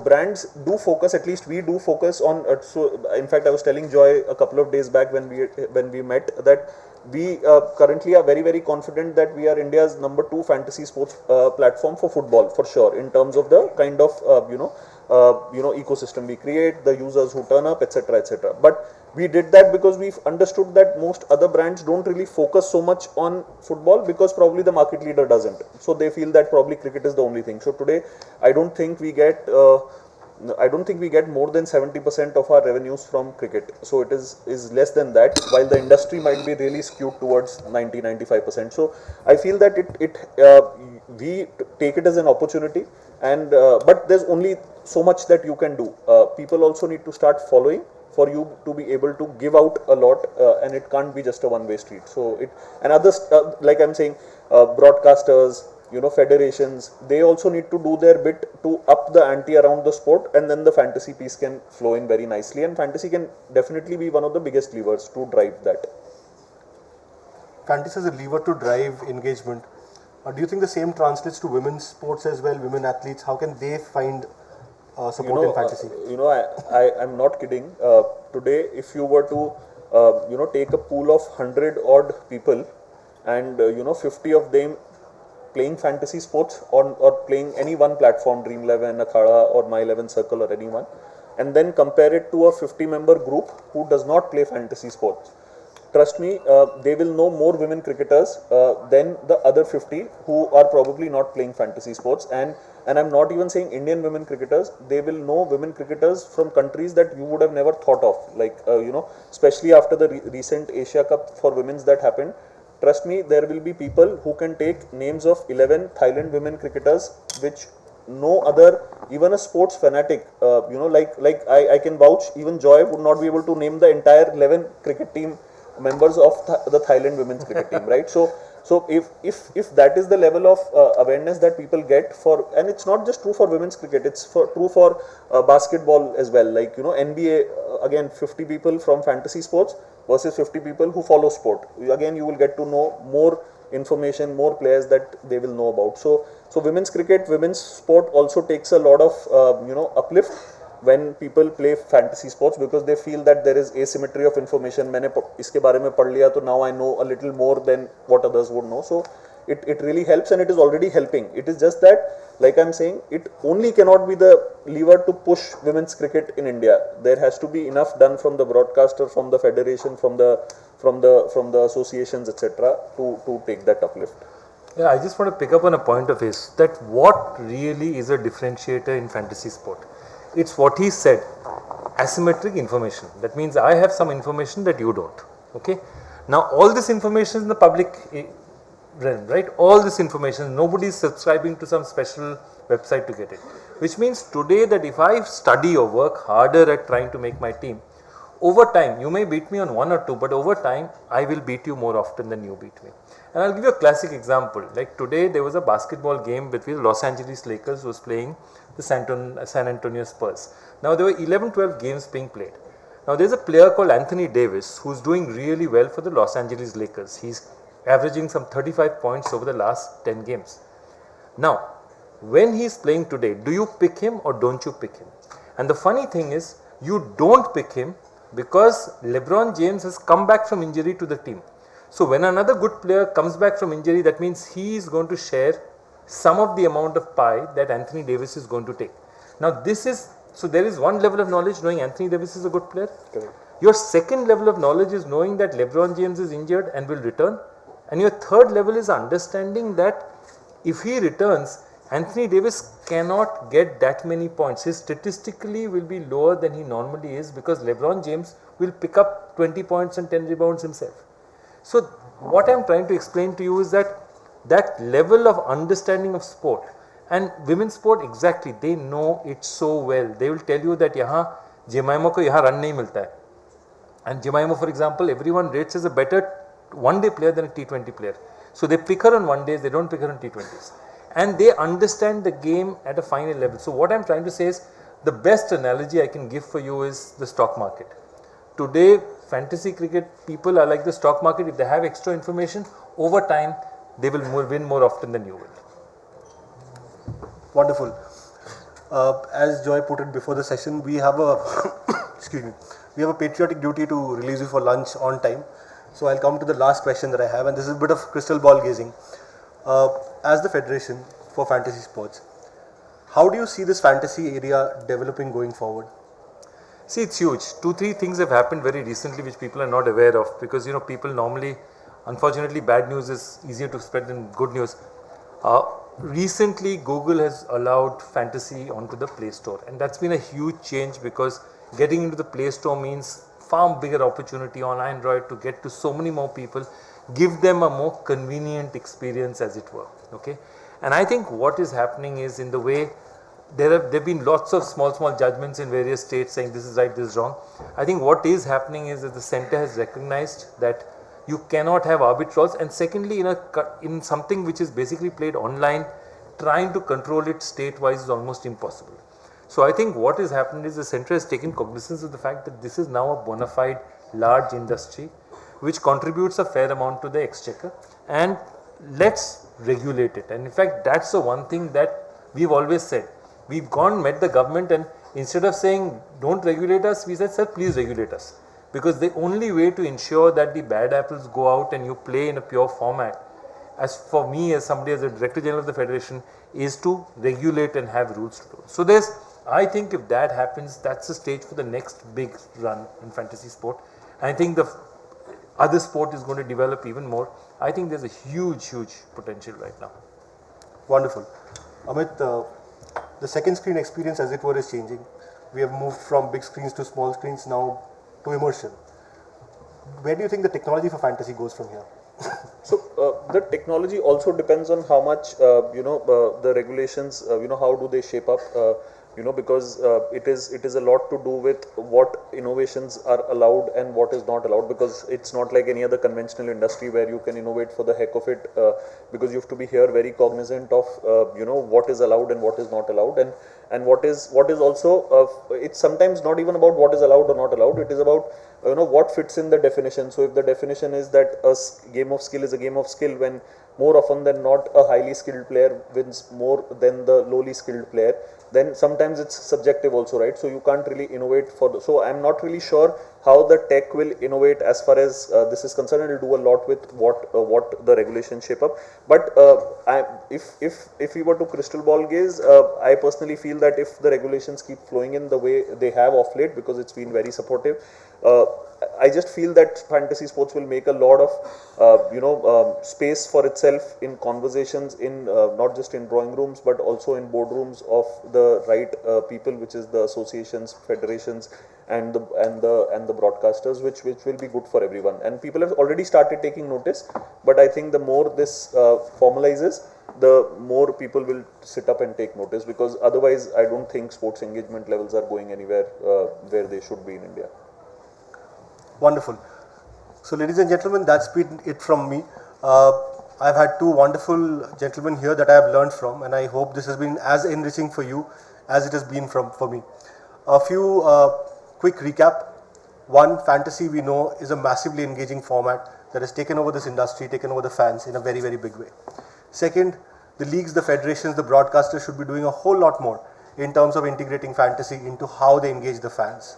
brands do focus, at least we do focus on. So in fact, I was telling Joy a couple of days back when we met, that we currently are very, very confident that we are India's #2 fantasy sports platform for football, for sure, in terms of the kind of ecosystem we create, the users who turn up, etc., etc. But we did that because we've understood that most other brands don't really focus so much on football, because probably the market leader doesn't. So they feel that probably cricket is the only thing. So today, I don't think we get more than 70% of our revenues from cricket. So it is less than that, while the industry might be really skewed towards 90-95%. So I feel that we take it as an opportunity, and but there's only so much that you can do. People also need to start following for you to be able to give out a lot, and it can't be just a one-way street. So and others, like I'm saying, broadcasters, federations, they also need to do their bit to up the ante around the sport, and then the fantasy piece can flow in very nicely, and fantasy can definitely be one of the biggest levers to drive that. Fantasy is a lever to drive engagement. Do you think the same translates to women's sports as well, women athletes? How can they find support in fantasy? I'm not kidding. Today, if you were to take a pool of 100 odd people, and 50 of them playing fantasy sports or playing any one platform, Dream 11, Akhada, or My 11 Circle, or anyone, and then compare it to a 50-member group who does not play fantasy sports. Trust me, they will know more women cricketers than the other 50 who are probably not playing fantasy sports. And I'm not even saying Indian women cricketers. They will know women cricketers from countries that you would have never thought of, like especially after the recent Asia Cup for women's that happened. Trust me, there will be people who can take names of 11 Thailand women cricketers, which no other, even a sports fanatic, like I can vouch, even Joy would not be able to name the entire 11 cricket team members of the Thailand women's cricket team, right? So if that is the level of awareness that people get for, and it's not just true for women's cricket, it's true for basketball as well. Like NBA, again, 50 people from fantasy sports versus 50 people who follow sport. Again, you will get to know more information, more players that they will know about. So women's cricket, women's sport also takes a lot of uplift when people play fantasy sports, because they feel that there is asymmetry of information. मैंने इसके बारे में पढ़ लिया, तो now I know a little more than what others would know. So it really helps, and it is already helping. It is just that, like I'm saying, it only cannot be the lever to push women's cricket in India. There has to be enough done from the broadcaster, from the federation, from the associations, etc., to take that uplift. Yeah, I just want to pick up on a point of his, that what really is a differentiator in fantasy sport. It's what he said, asymmetric information. That means I have some information that you don't. Okay. Now all this information is in the public realm, right? All this information, nobody is subscribing to some special website to get it. Which means today that if I study or work harder at trying to make my team, over time, you may beat me on one or two, but over time, I will beat you more often than you beat me. And I'll give you a classic example. Like today, there was a basketball game between the Los Angeles Lakers who was playing the San Antonio Spurs. Now, there were 11-12 games being played. Now, there's a player called Anthony Davis who's doing really well for the Los Angeles Lakers. He's averaging some 35 points over the last 10 games. Now, when he's playing today, do you pick him or don't you pick him? And the funny thing is, you don't pick him because LeBron James has come back from injury to the team. So when another good player comes back from injury, that means he is going to share some of the amount of pie that Anthony Davis is going to take. Now so there is one level of knowledge knowing Anthony Davis is a good player. Correct. Your second level of knowledge is knowing that LeBron James is injured and will return. And your third level is understanding that if he returns, Anthony Davis cannot get that many points. His statistically will be lower than he normally is because LeBron James will pick up 20 points and 10 rebounds himself. So what I am trying to explain to you is that level of understanding of sport, and women's sport exactly, they know it so well. They will tell you that yahan Jemima ko yahan run nahi milta hai. And Jemima, for example, everyone rates as a better one-day player than a T20 player. So they pick her on one days, they don't pick her on T20s. And they understand the game at a finer level. So what I am trying to say is, the best analogy I can give for you is the stock market. Today, fantasy cricket people are like the stock market. If they have extra information, over time, they will win more often than you will. Wonderful. As Joy put it before the session, we have a excuse me, we have a patriotic duty to release you for lunch on time. So I'll come to the last question that I have, and this is a bit of crystal ball gazing. As the Federation for Fantasy Sports, how do you see this fantasy area developing going forward? See, it's huge. 2-3 things have happened very recently which people are not aware of, because people normally, unfortunately, bad news is easier to spread than good news. Recently, Google has allowed fantasy onto the Play Store, and that's been a huge change because getting into the Play Store means far bigger opportunity on Android to get to so many more people, give them a more convenient experience, as it were. Okay, and I think what is happening is, in the way there have been lots of small judgments in various states saying this is right, this is wrong. I think what is happening is that the center has recognized that you cannot have arbitrage, and secondly, in something which is basically played online, trying to control it state-wise is almost impossible. So I think what has happened is the center has taken cognizance of the fact that this is now a bona fide large industry which contributes a fair amount to the exchequer, and let's regulate it. And in fact, that's the one thing that we've always said. We've met the government, and instead of saying don't regulate us, we said, sir, please regulate us. Because the only way to ensure that the bad apples go out and you play in a pure format, as for me, as somebody, as a Director General of the Federation, is to regulate and have rules to do. So I think if that happens, that's the stage for the next big run in fantasy sport. And I think the other sport is going to develop even more. I think there's a huge potential right now. Wonderful. Amit, the second screen experience, as it were, is changing. We have moved from big screens to small screens now to immersion. Where do you think the technology for fantasy goes from here? So the technology also depends on how much the regulations how do they shape up, because it is a lot to do with what innovations are allowed and what is not allowed, because it's not like any other conventional industry where you can innovate for the heck of it, because you have to be here very cognizant of what is allowed and what is not allowed, and what is also it's sometimes not even about what is allowed or not allowed. It is about what fits in the definition. So if the definition is that a game of skill is a game of skill, when more often than not a highly skilled player wins more than the lowly skilled player, then sometimes it's subjective also, right? So you can't really innovate so I'm not really sure how the tech will innovate as far as this is concerned. It will do a lot with what the regulations shape up. But if we were to crystal ball gaze, I personally feel that if the regulations keep flowing in the way they have of late, because it's been very supportive, I just feel that fantasy sports will make a lot of space for itself in conversations, in not just in drawing rooms but also in boardrooms of the right people, which is the associations, federations, and the broadcasters, which will be good for everyone. And people have already started taking notice, but I think the more this formalizes, the more people will sit up and take notice, because otherwise I don't think sports engagement levels are going anywhere where they should be in India. Wonderful. So ladies and gentlemen, that's been it from me. I've had two wonderful gentlemen here that I have learned from, and I hope this has been as enriching for you as it has been for me. A few quick recap. One, fantasy we know is a massively engaging format that has taken over this industry, taken over the fans in a very, very big way. Second, the leagues, the federations, the broadcasters should be doing a whole lot more in terms of integrating fantasy into how they engage the fans.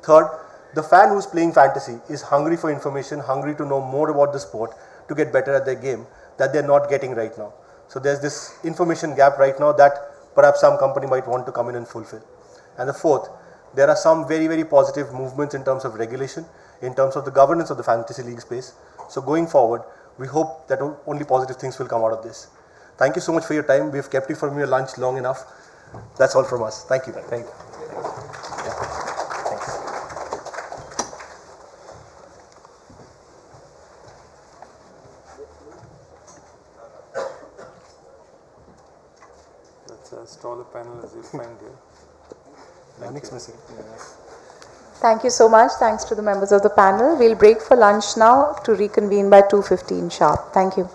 Third, the fan who's playing fantasy is hungry for information, hungry to know more about the sport to get better at their game that they're not getting right now. So there's this information gap right now that perhaps some company might want to come in and fulfill. And the fourth, there are some very, very positive movements in terms of regulation, in terms of the governance of the fantasy league space. So going forward, we hope that only positive things will come out of this. Thank you so much for your time. We've kept you from your lunch long enough. That's all from us. Thank you. Thank you. That's as tall a panel as you'll find here. Next missing. Thank you so much. Thanks to the members of the panel. We'll break for lunch now to reconvene by 2:15 sharp. Thank you.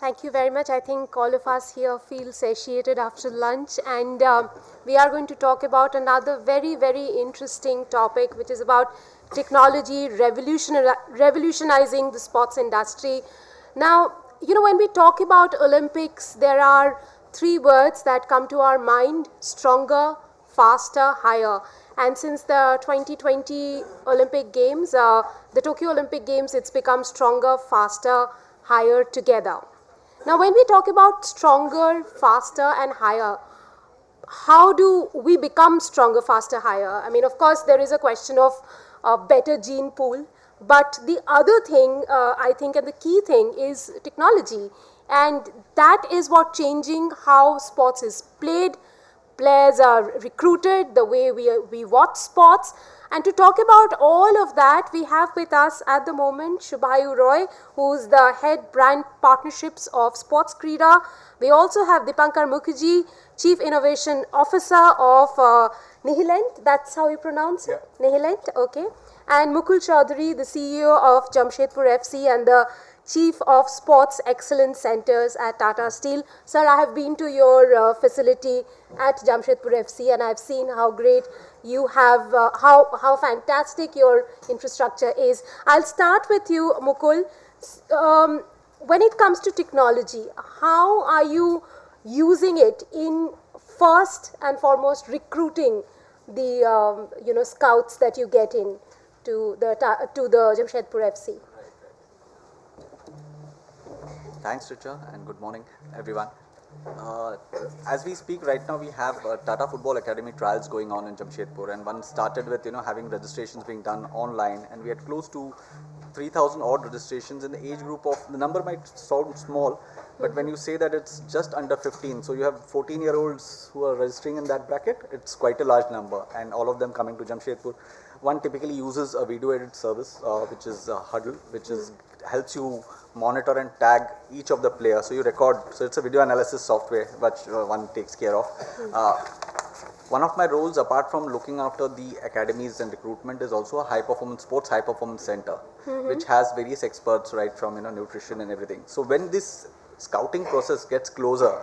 Thank you very much. I think all of us here feel satiated after lunch, and we are going to talk about another very, very interesting topic, which is about technology revolutionizing the sports industry. Now, when we talk about Olympics, there are three words that come to our mind: stronger, faster, higher. And since the 2020 Olympic Games, the Tokyo Olympic Games, it's become stronger, faster, higher together. Now, when we talk about stronger, faster, and higher, how do we become stronger, faster, higher? I mean, of course, there is a question of better gene pool, but the other thing, I think, and the key thing is technology. And that is what changing how sports is played. Players are recruited, the way we watch sports. And to talk about all of that, we have with us at the moment Shubhayu Roy, who's the head brand partnerships of Sports Krida. We also have Dipankar Mukherjee, Chief Innovation Officer of Nihilent, that's how you pronounce it? Yeah. Nihilent, okay. And Mukul Chaudhary, the CEO of Jamshedpur FC and the Chief of Sports Excellence Centers at Tata Steel. Sir, I have been to your facility at Jamshedpur FC, and I've seen how great you have, how fantastic your infrastructure is. I'll start with you, Mukul. When it comes to technology, how are you using it in first and foremost recruiting the scouts that you get in to the Jamshedpur FC? Thanks, Richa, and good morning, everyone. As we speak right now, we have Tata Football Academy trials going on in Jamshedpur, and one started with having registrations being done online, and we had close to 3,000 odd registrations in the age group of, the number might sound small, but when you say that it's just under 15, so you have 14-year-olds who are registering in that bracket, it's quite a large number, and all of them coming to Jamshedpur. One typically uses a video edit service, which is Huddle, which is helps you monitor and tag each of the players. So you record, so it's a video analysis software which one takes care of. One of my roles, apart from looking after the academies and recruitment, is also a high-performance sports high-performance center, which has various experts right from nutrition and everything. So when this scouting process gets closer,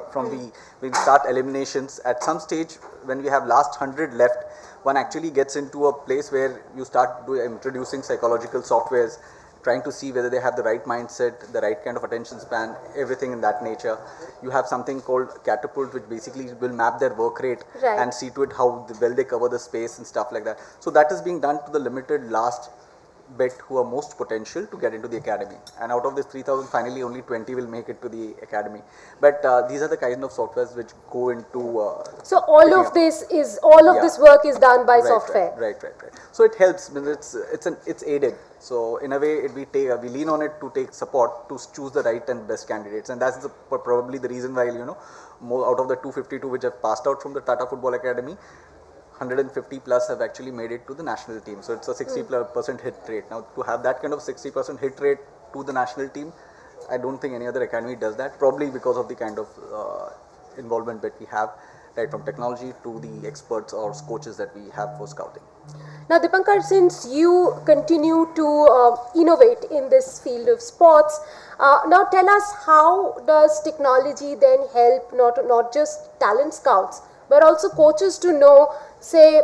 we start eliminations. At some stage, when we have last 100 left, one actually gets into a place where you start introducing psychological softwares, trying to see whether they have the right mindset, the right kind of attention span, everything in that nature. You have something called Catapult, which basically will map their work rate and see to it how well they cover the space and stuff like that. So that is being done to the limited last bit who are most potential to get into the academy. And out of this 3,000, finally only 20 will make it to the academy. But these are the kind of softwares which go into... so all of this work is done by software? Right. So it helps, it's aided. So in a way, we lean on it to take support to choose the right and best candidates, and that's probably the reason why more out of the 252 which have passed out from the Tata Football Academy, 150 plus have actually made it to the national team. So it's a 60% hit rate. Now to have that kind of 60% hit rate to the national team, I don't think any other academy does that. Probably because of the kind of involvement that we have, right from technology to the experts or coaches that we have for scouting. Now, Dipankar, since you continue to innovate in this field of sports, now tell us, how does technology then help not just talent scouts, but also coaches to know, say,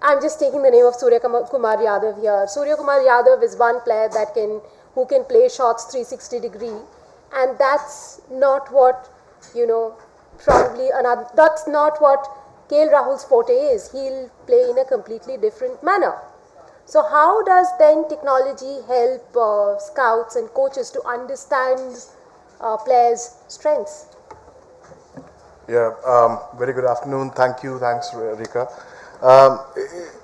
I'm just taking the name of Surya Kumar Yadav here. Surya Kumar Yadav is one player who can play shots 360 degree, and that's not what, that's not what KL Rahul's forte is. He'll play in a completely different manner. So how does then technology help scouts and coaches to understand players' strengths? Yeah, very good afternoon. Thanks Rika.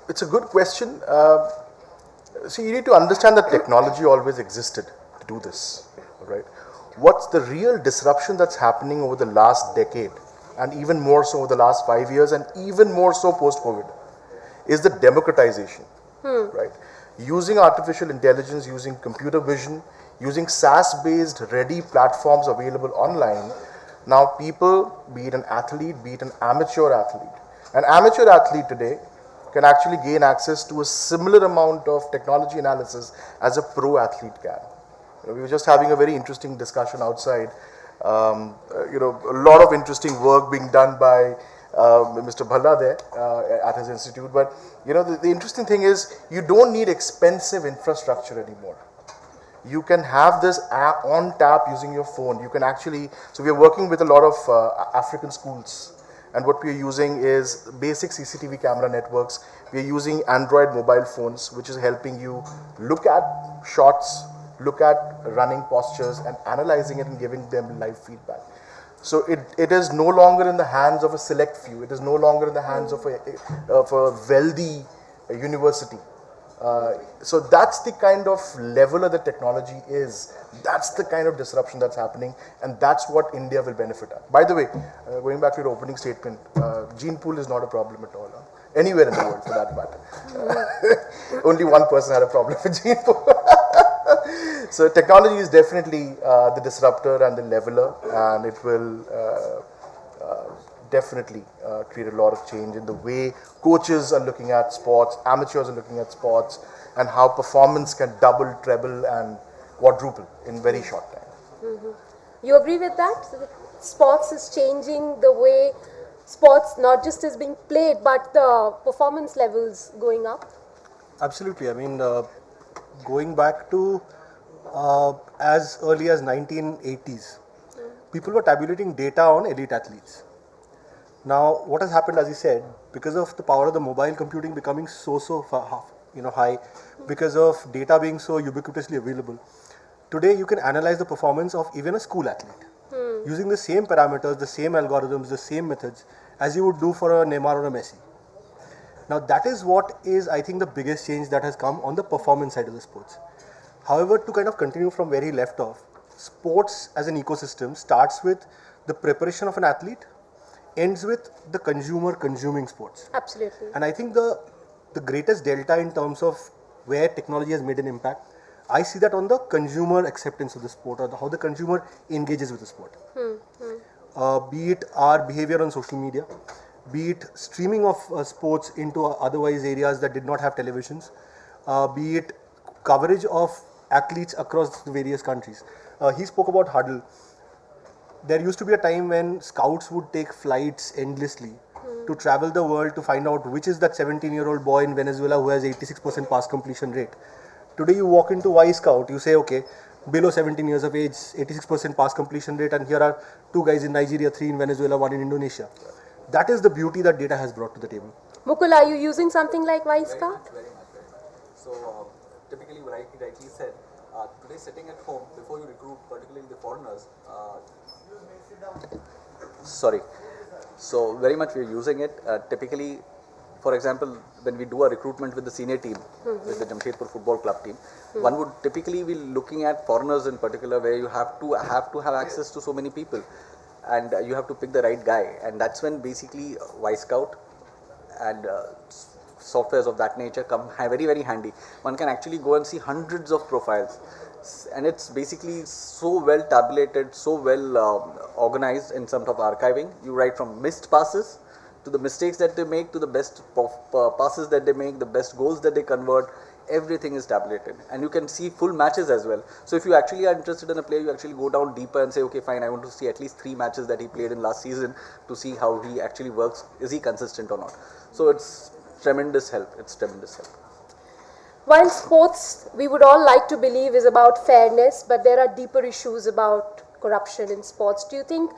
It's a good question. See, you need to understand that technology always existed to do this, right? What's the real disruption that's happening over the last decade, and even more so over the last 5 years, and even more so post-COVID, is the democratization, right? Using artificial intelligence, using computer vision, using SaaS-based ready platforms available online, now people, be it an athlete, be it an amateur athlete today can actually gain access to a similar amount of technology analysis as a pro athlete can, We were just having a very interesting discussion outside. A lot of interesting work being done by Mr. Bhalla there at his institute. But the interesting thing is you don't need expensive infrastructure anymore. You can have this app on tap using your phone. You can actually, so we are working with a lot of African schools, and what we are using is basic CCTV camera networks. We are using Android mobile phones, which is helping you look at shots, look at running postures, and analyzing it and giving them live feedback. So it is no longer in the hands of a select few. It is no longer in the hands of a wealthy university. So that's the kind of level of the technology is. That's the kind of disruption that's happening, and that's what India will benefit at. By the way, going back to your opening statement, gene pool is not a problem at all. Anywhere in the world for that matter. Only one person had a problem with gene pool. So technology is definitely the disruptor and the leveler, and it will definitely create a lot of change in the way coaches are looking at sports, amateurs are looking at sports, and how performance can double, treble, and quadruple in very short time. You agree with that? So sports is changing the way sports not just is being played, but the performance levels going up? Absolutely. I mean, going back to as early as 1980s, people were tabulating data on elite athletes. Now, what has happened, as you said, because of the power of the mobile computing becoming so high, because of data being so ubiquitously available, today you can analyze the performance of even a school athlete using the same parameters, the same algorithms, the same methods as you would do for a Neymar or a Messi. Now, that is what is, I think, the biggest change that has come on the performance side of the sports. However, to kind of continue from where he left off, sports as an ecosystem starts with the preparation of an athlete, ends with the consumer consuming sports. Absolutely. And I think the greatest delta in terms of where technology has made an impact, I see that on the consumer acceptance of the sport, or how the consumer engages with the sport. Be it our behavior on social media, be it streaming of sports into otherwise areas that did not have televisions, be it coverage of athletes across the various countries. He spoke about huddle. There used to be a time when scouts would take flights endlessly to travel the world to find out which is that 17-year-old boy in Venezuela who has 86% pass completion rate. Today you walk into Y Scout, you say, okay, below 17 years of age, 86% pass completion rate, and here are 2 guys in Nigeria, 3 in Venezuela, 1 in Indonesia. That is the beauty that data has brought to the table. Mukul, are you using something like Y-Scout? Very much. So, typically, like he rightly said, today sitting at home, before you recruit, particularly the foreigners, so very much we are using it. Typically, for example, when we do a recruitment with the senior team, with the Jamshedpur Football Club team, one would typically be looking at foreigners in particular, where you have to have access to so many people, and you have to pick the right guy, and that's when basically Y-Scout and softwares of that nature come very, very handy. One can actually go and see hundreds of profiles, and it's basically so well tabulated, so well organized in terms of archiving. You write from missed passes to the mistakes that they make, to the best passes that they make, the best goals that they convert. Everything is tabulated, and you can see full matches as well. So if you actually are interested in a player, you actually go down deeper and say, okay, fine, I want to see at least 3 matches that he played in last season to see how he actually works. Is he consistent or not? So it's tremendous help. It's tremendous help. While sports, we would all like to believe, is about fairness, but there are deeper issues about corruption in sports. Do you think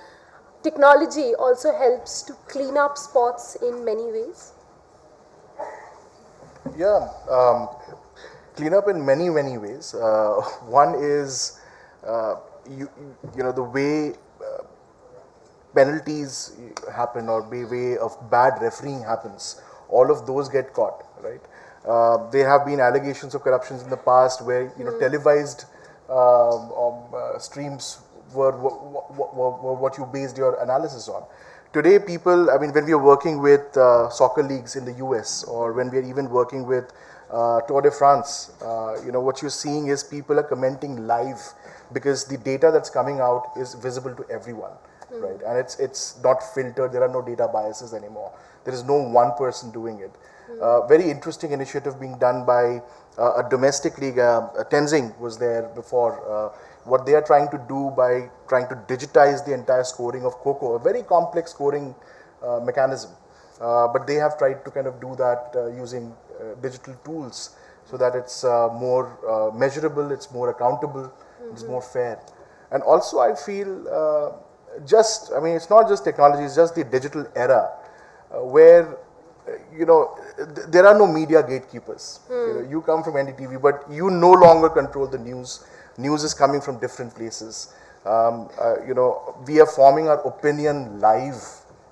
technology also helps to clean up sports in many ways? Yeah, clean up in many ways. One is, the way penalties happen, or the way of bad refereeing happens. All of those get caught, right? There have been allegations of corruptions in the past where televised streams were what you based your analysis on. Today, people, I mean, when we are working with soccer leagues in the US, or when we are even working with Tour de France, what you're seeing is people are commenting live, because the data that's coming out is visible to everyone, right? And it's not filtered. There are no data biases anymore. There is no one person doing it. Very interesting initiative being done by a domestic league. Tenzing was there before. What they are trying to do by trying to digitize the entire scoring of Kho, a very complex scoring mechanism. But they have tried to kind of do that using digital tools so that it's more measurable, it's more accountable, it's more fair. And also I feel it's not just technology, it's just the digital era where there are no media gatekeepers. You come from NDTV, but you no longer control the news. News is coming from different places. We are forming our opinion live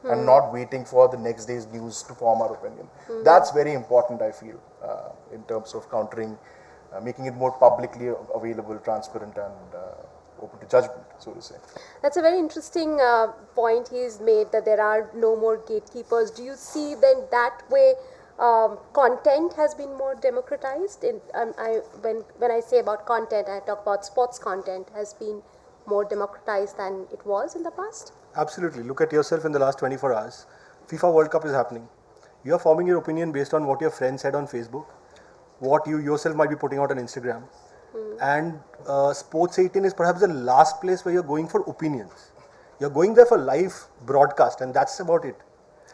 and not waiting for the next day's news to form our opinion. That's very important, I feel, in terms of countering, making it more publicly available, transparent, and open to judgment, so to say. That's a very interesting point he's made, that there are no more gatekeepers. Do you see then that way content has been more democratized? When I say about content, I talk about sports content has been more democratized than it was in the past? Absolutely. Look at yourself in the last 24 hours. FIFA World Cup is happening. You are forming your opinion based on what your friend said on Facebook, what you yourself might be putting out on Instagram. And Sports 18 is perhaps the last place where you're going for opinions. You're going there for live broadcast, and that's about it.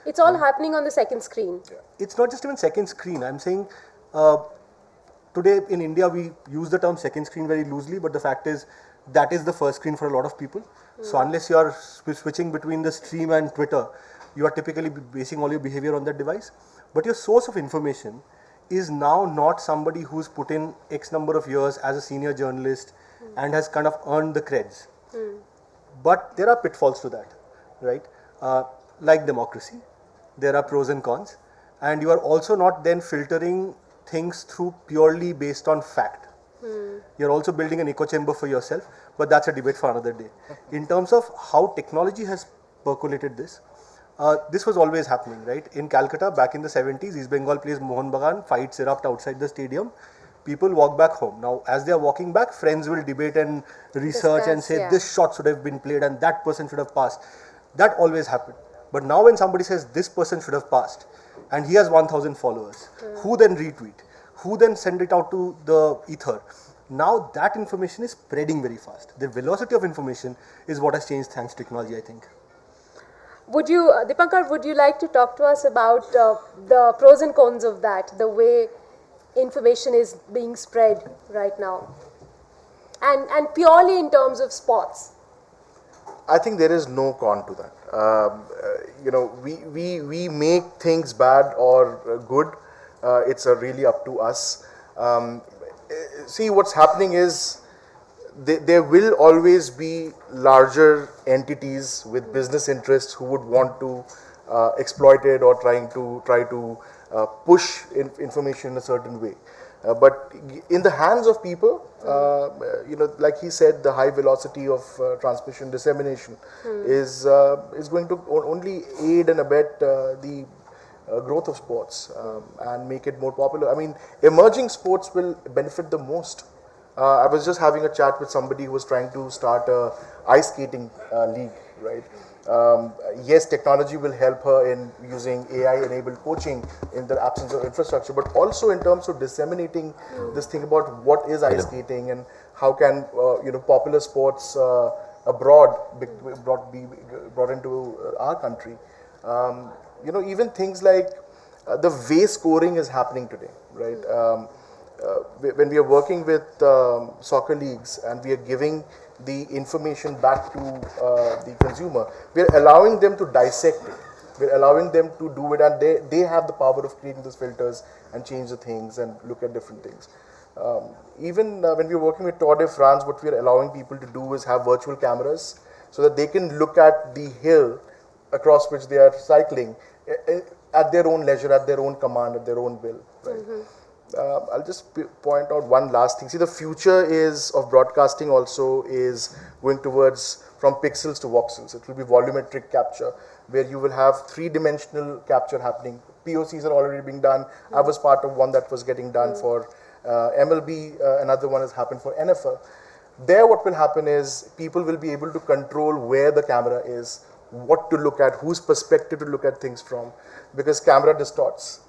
It's all happening on the second screen. It's not just even second screen. I'm saying today in India we use the term second screen very loosely, but the fact is that is the first screen for a lot of people. So unless you are switching between the stream and Twitter, you are typically basing all your behavior on that device. But your source of information is now not somebody who's put in X number of years as a senior journalist and has kind of earned the creds. But there are pitfalls to that, right? Like democracy, there are pros and cons, and you are also not then filtering things through purely based on fact. You're also building an echo chamber for yourself, but that's a debate for another day. In terms of how technology has percolated this was always happening, right? In Calcutta, back in the 70s, East Bengal plays Mohun Bagan, fights erupt outside the stadium. People walk back home. Now, as they are walking back, friends will debate and research and say, this shot should have been played and that person should have passed. That always happened. But now when somebody says, this person should have passed, and he has 1,000 followers, who then retweet? Who then send it out to the ether? Now that information is spreading very fast. The velocity of information is what has changed thanks to technology, I think. Would you, Dipankar, would you like to talk to us about the pros and cons of that, the way information is being spread right now? And purely in terms of sports. I think there is no con to that. We make things bad or good. It's really up to us. See, what's happening is there will always be larger entities with business interests who would want to exploit it or try to push information in a certain way. But in the hands of people, like he said, the high velocity of transmission, dissemination is going to only aid and abet the growth of sports and make it more popular. I mean, emerging sports will benefit the most. I was just having a chat with somebody who was trying to start a ice skating league, right? Yes, technology will help her in using AI-enabled coaching in the absence of infrastructure, but also in terms of disseminating this thing about what is ice skating and how can popular sports abroad be brought into our country. Even things like the way scoring is happening today, right? When we are working with soccer leagues and we are giving the information back to the consumer, we are allowing them to dissect it. We are allowing them to do it, and they have the power of creating those filters and change the things and look at different things. Even when we are working with Tour de France, what we are allowing people to do is have virtual cameras so that they can look at the hill across which they are cycling at their own leisure, at their own command, at their own will. Right? I'll just point out one last thing. See, the future of broadcasting also is going towards from pixels to voxels. It will be volumetric capture, where you will have three-dimensional capture happening. POCs are already being done. I was part of one that was getting done for MLB. Another one has happened for NFL. There what will happen is people will be able to control where the camera is, what to look at, whose perspective to look at things from, because camera distorts.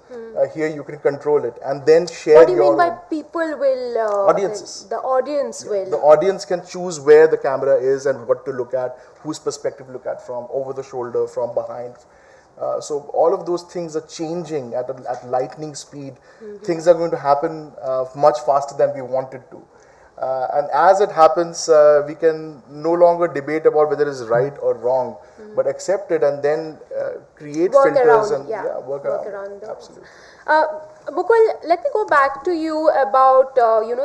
Here you can control it and then share What do you your mean by own. people will? Audiences. The audience will. The audience can choose where the camera is and what to look at, whose perspective to look at from, over the shoulder, from behind. So all of those things are changing at lightning speed. Things are going to happen much faster than we wanted to. And as it happens, we can no longer debate about whether it's right or wrong, but accept it and then create Work filters around, and yeah, work around. Absolutely. Mukul, let me go back to you about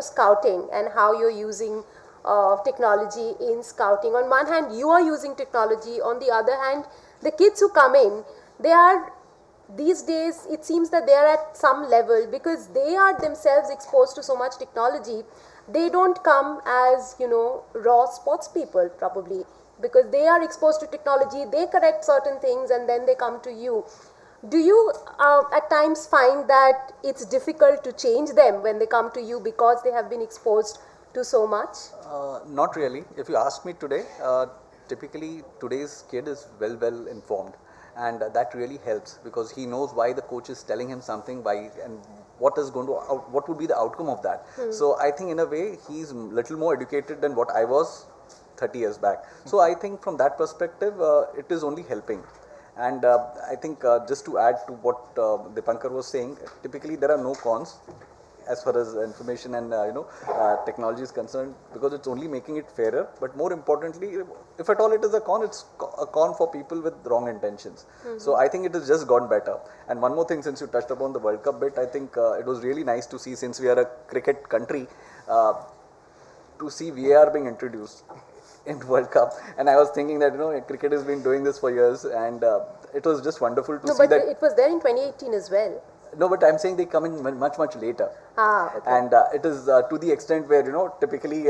scouting and how you're using technology in scouting. On one hand, you are using technology. On the other hand, the kids who come in, they are these days. It seems that they are at some level because they are themselves exposed to so much technology. They don't come as raw sports people probably because they are exposed to technology. They correct certain things and then they come to you. Do you at times find that it's difficult to change them when they come to you because they have been exposed to so much? Not really. If you ask me today, typically today's kid is well informed, and that really helps because he knows why the coach is telling him something, and what would be the outcome of that. So I think in a way he's little more educated than what I was 30 years back. So I think from that perspective, it is only helping. And I think just to add to what Dipankar was saying, typically there are no cons as far as information and technology is concerned, because it's only making it fairer. But more importantly, if at all it is a con, it's a con for people with wrong intentions. So I think it has just gone better. And one more thing, since you touched upon the World Cup bit, I think it was really nice to see, since we are a cricket country, to see VAR being introduced in World Cup. And I was thinking that cricket has been doing this for years, and it was just wonderful to see that. But it was there in 2018 as well. No, but I'm saying they come in much later. Okay. And it is to the extent where typically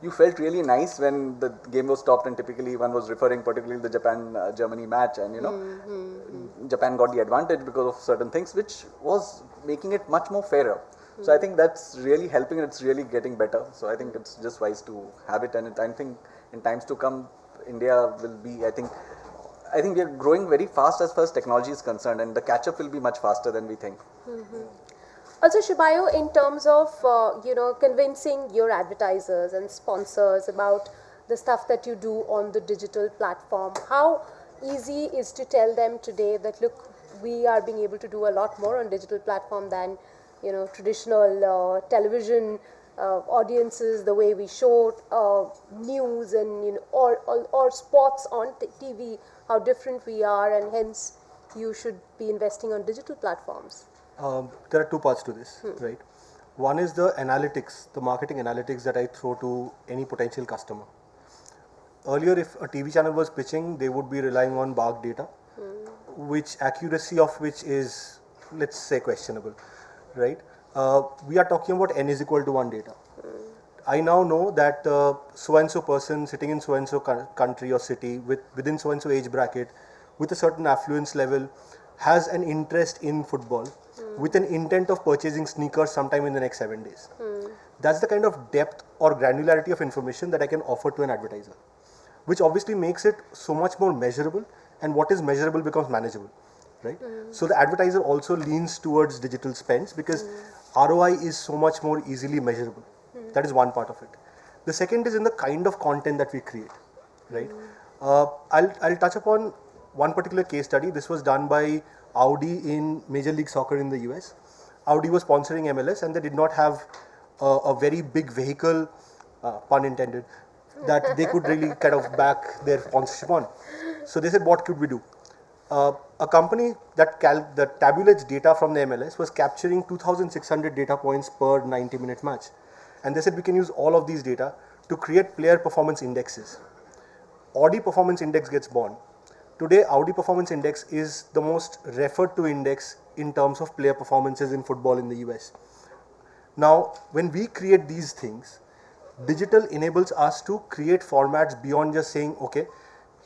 you felt really nice when the game was stopped, and typically one was referring particularly the Japan-Germany match, and Japan got the advantage because of certain things, which was making it much more fairer. So I think that's really helping, and it's really getting better. So I think it's just wise to have it, and I think in times to come, India will be, I think we are growing very fast as far as technology is concerned, and the catch-up will be much faster than we think. Also, Shibayo, in terms of convincing your advertisers and sponsors about the stuff that you do on the digital platform, how easy is to tell them today that look, we are being able to do a lot more on digital platform than traditional television audiences, the way we show news and or sports on TV, how different we are, and hence you should be investing on digital platforms. There are two parts to this, right? One is the analytics, the marketing analytics that I throw to any potential customer. Earlier, if a TV channel was pitching, they would be relying on BARC data, which accuracy of which is, let's say, questionable, right? We are talking about n is equal to 1 data. I now know that so-and-so person sitting in so-and-so country or city within so-and-so age bracket with a certain affluence level has an interest in football with an intent of purchasing sneakers sometime in the next 7 days. That's the kind of depth or granularity of information that I can offer to an advertiser, which obviously makes it so much more measurable, and what is measurable becomes manageable, right? So the advertiser also leans towards digital spends because ROI is so much more easily measurable. That is one part of it. The second is in the kind of content that we create, right? I'll touch upon one particular case study. This was done by Audi in Major League Soccer in the US. Audi was sponsoring MLS, and they did not have a very big vehicle, pun intended, that they could really kind of back their sponsorship on. So they said, what could we do? A company that tabulates data from the MLS was capturing 2,600 data points per 90-minute match. And they said we can use all of these data to create player performance indexes. Audi Performance Index gets born. Today, Audi Performance Index is the most referred to index in terms of player performances in football in the US. Now, when we create these things, digital enables us to create formats beyond just saying, okay,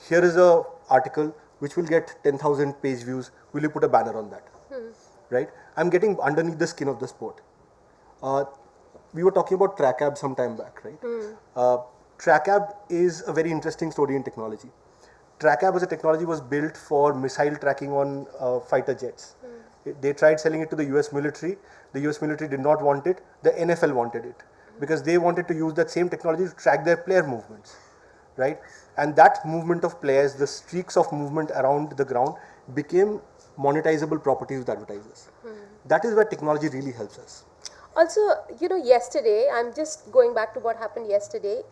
here is an article which will get 10,000 page views. Will you put a banner on that? Right? I'm getting underneath the skin of the sport. We were talking about TrackAb some time back, right? TrackAb is a very interesting story in technology. TrackAb as a technology was built for missile tracking on fighter jets. They tried selling it to the US military. The US military did not want it. The NFL wanted it because they wanted to use that same technology to track their player movements, right? And that movement of players, the streaks of movement around the ground became monetizable properties with advertisers. That is where technology really helps us. Also, you know, yesterday, I'm just going back to what happened yesterday.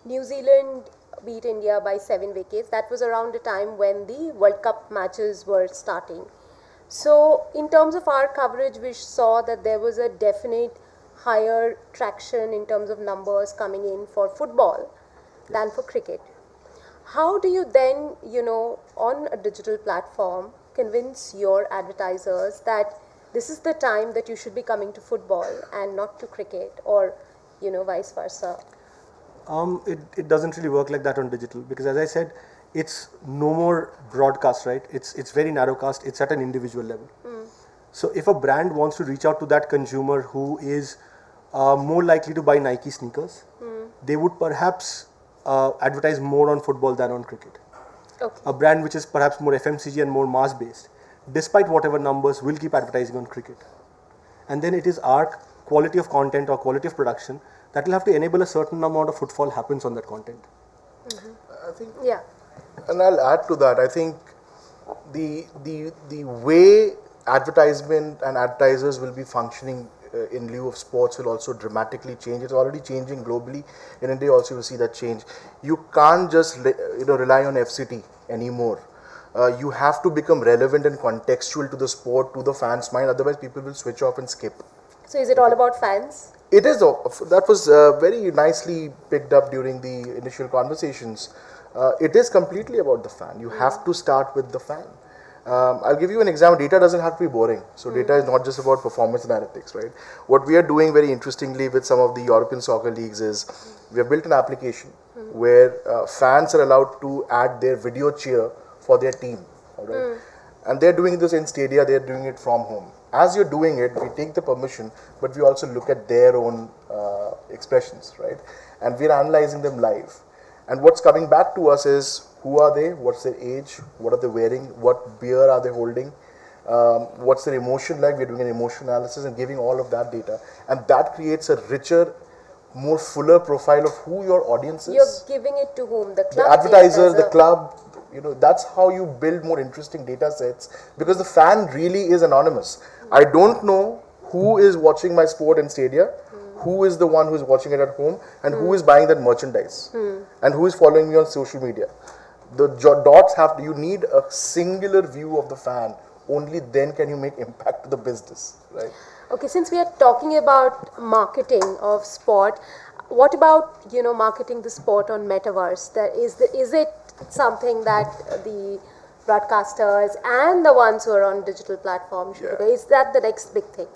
New Zealand beat India by 7 wickets. That was around the time when the World Cup matches were starting. So, in terms of our coverage, we saw that there was a definite higher traction in terms of numbers coming in for football than for cricket. How do you then, you know, on a digital platform, convince your advertisers that this is the time that you should be coming to football and not to cricket, or, you know, vice versa? It doesn't really work like that on digital because, as I said, it's no more broadcast, right? It's very narrowcast. It's at an individual level. So if a brand wants to reach out to that consumer who is more likely to buy Nike sneakers, they would perhaps advertise more on football than on cricket. Okay. A brand which is perhaps more FMCG and more mass based, despite whatever numbers, will keep advertising on cricket. And then it is our quality of content or quality of production that will have to enable a certain amount of footfall happens on that content. I think, yeah. And I'll add to that. I think the way advertisement and advertisers will be functioning in lieu of sports will also dramatically change. It's already changing globally. In India also you will see that change. You can't just rely on FCT anymore. You have to become relevant and contextual to the sport, to the fans' mind. Otherwise, people will switch off and skip. So is it all about fans? It is. That was very nicely picked up during the initial conversations. It is completely about the fan. You have to start with the fan. I'll give you an example. Data doesn't have to be boring. So data is not just about performance analytics, right? What we are doing very interestingly with some of the European soccer leagues is we have built an application where fans are allowed to add their video cheer for their team, all right? And they're doing this in stadia, they're doing it from home. As you're doing it, we take the permission, but we also look at their own expressions, right? And we're analyzing them live. And what's coming back to us is who are they, what's their age, what are they wearing, what beer are they holding, what's their emotion like. We're doing an emotion analysis and giving all of that data. And that creates a richer, more fuller profile of who your audience is. You're giving it to whom? The club? The advertiser, the club. You know, that's how you build more interesting data sets because the fan really is anonymous. I don't know who is watching my sport in stadia, who is the one who is watching it at home, and who is buying that merchandise, and who is following me on social media. The dots have to, you need a singular view of the fan. Only then can you make impact to the business, right? Okay, since we are talking about marketing of sport, what about, you know, marketing the sport on metaverse? Is it something that the broadcasters and the ones who are on digital platforms should do? Is that the next big thing?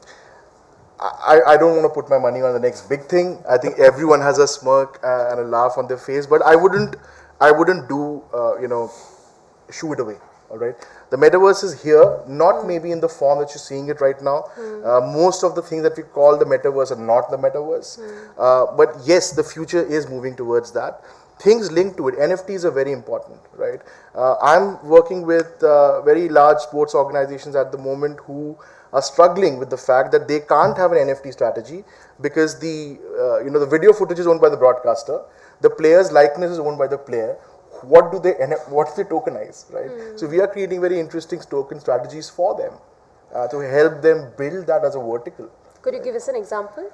I don't want to put my money on the next big thing. I think everyone has a smirk and a laugh on their face, but I wouldn't do shoo it away. All right, the metaverse is here, not maybe in the form that you're seeing it right now. Most of the things that we call the metaverse are not the metaverse, but yes, the future is moving towards that. Things linked to it, NFTs are very important, right? I'm working with very large sports organizations at the moment who are struggling with the fact that they can't have an NFT strategy because the video footage is owned by the broadcaster, the player's likeness is owned by the player. What do they tokenize, right? So we are creating very interesting token strategies for them to help them build that as a vertical. Could you give us an example?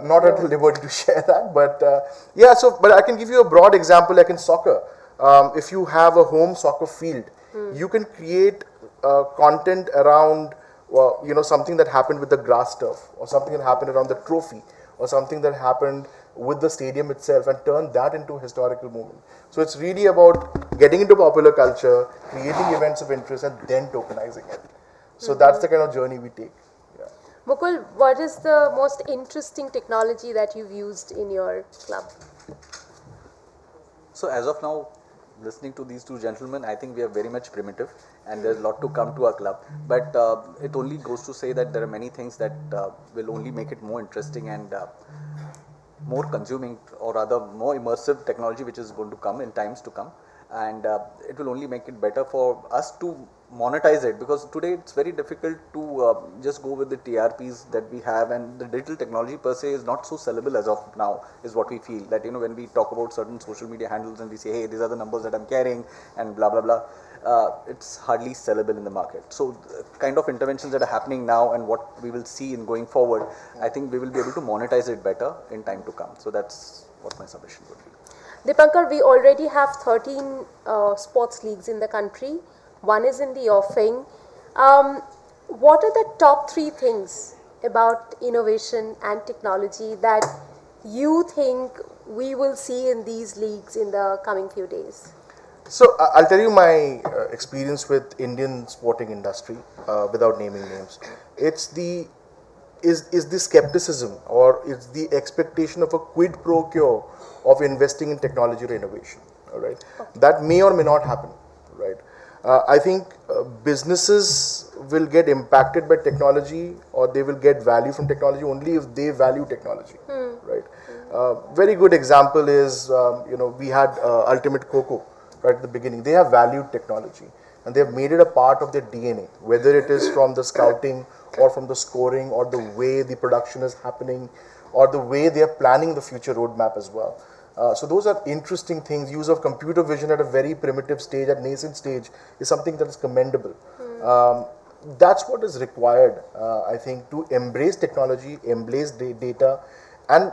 Not at liberty to share that, but but I can give you a broad example like in soccer. If you have a home soccer field, you can create content around something that happened with the grass turf, or something that happened around the trophy, or something that happened with the stadium itself, and turn that into a historical moment. So it's really about getting into popular culture, creating events of interest, and then tokenizing it. So that's the kind of journey we take. Mukul, what is the most interesting technology that you've used in your club? So as of now, listening to these two gentlemen, I think we are very much primitive and there's a lot to come to our club. But it only goes to say that there are many things that will only make it more interesting and more consuming, or rather more immersive technology which is going to come in times to come. and it will only make it better for us to monetize it, because today it's very difficult to just go with the TRPs that we have, and the digital technology per se is not so sellable as of now, is what we feel. That when we talk about certain social media handles and we say, hey, these are the numbers that I'm carrying and blah blah blah, it's hardly sellable in the market. So the kind of interventions that are happening now and what we will see in going forward, I think we will be able to monetize it better in time to come. So that's what my submission would be. Dipankar, we already have 13 sports leagues in the country. One is in the offing. What are the top 3 things about innovation and technology that you think we will see in these leagues in the coming few days? So I'll tell you my experience with Indian sporting industry without naming names. It's the skepticism, or it's the expectation of a quid pro quo of investing in technology or innovation. All right, that may or may not happen. Right. I think businesses will get impacted by technology, or they will get value from technology only if they value technology. Right. Very good example is we had Ultimate Coco right at the beginning. They have valued technology and they have made it a part of their DNA, whether it is from the scouting or from the scoring or the way the production is happening or the way they are planning the future roadmap as well. So those are interesting things. Use of computer vision at a very primitive stage, at nascent stage, is something that is commendable. That's what is required, I think, to embrace technology, embrace data, and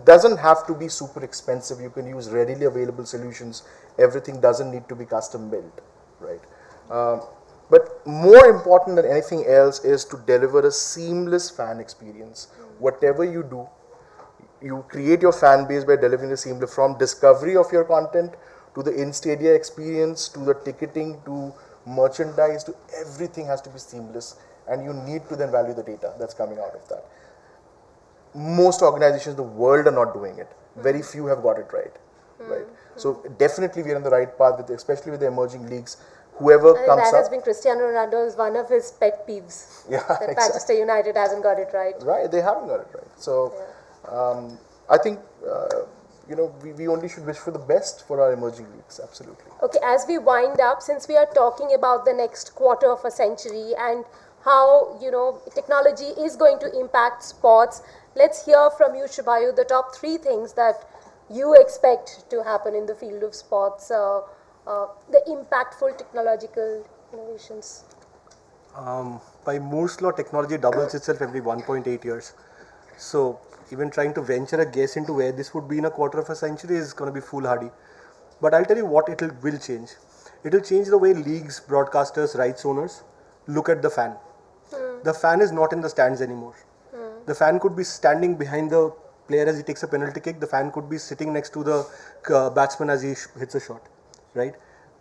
doesn't have to be super expensive. You can use readily available solutions. Everything doesn't need to be custom built, right? But more important than anything else is to deliver a seamless fan experience. Whatever you do, you create your fan base by delivering a seamless, from discovery of your content to the in-stadia experience, to the ticketing, to merchandise, to everything has to be seamless, and you need to then value the data that's coming out of that. Most organizations in the world are not doing it. Very few have got it right. Right. So definitely we are on the right path, with, especially with the emerging leagues. Whoever comes that up, has been Cristiano Ronaldo's one of his pet peeves. Yeah, that exactly. Manchester United hasn't got it right. Right, they haven't got it right. So I think we only should wish for the best for our emerging leagues. Absolutely. Okay, as we wind up, since we are talking about the next quarter of a century and how technology is going to impact sports, let's hear from you, Shubhayu, the top 3 things that you expect to happen in the field of sports, the impactful technological innovations. By Moore's law, technology doubles itself every 1.8 years. So even trying to venture a guess into where this would be in a quarter of a century is going to be foolhardy. But I'll tell you what will change. It will change the way leagues, broadcasters, rights owners look at the fan. The fan is not in the stands anymore. The fan could be standing behind the player as he takes a penalty kick. The fan could be sitting next to the batsman as he hits a shot. Right?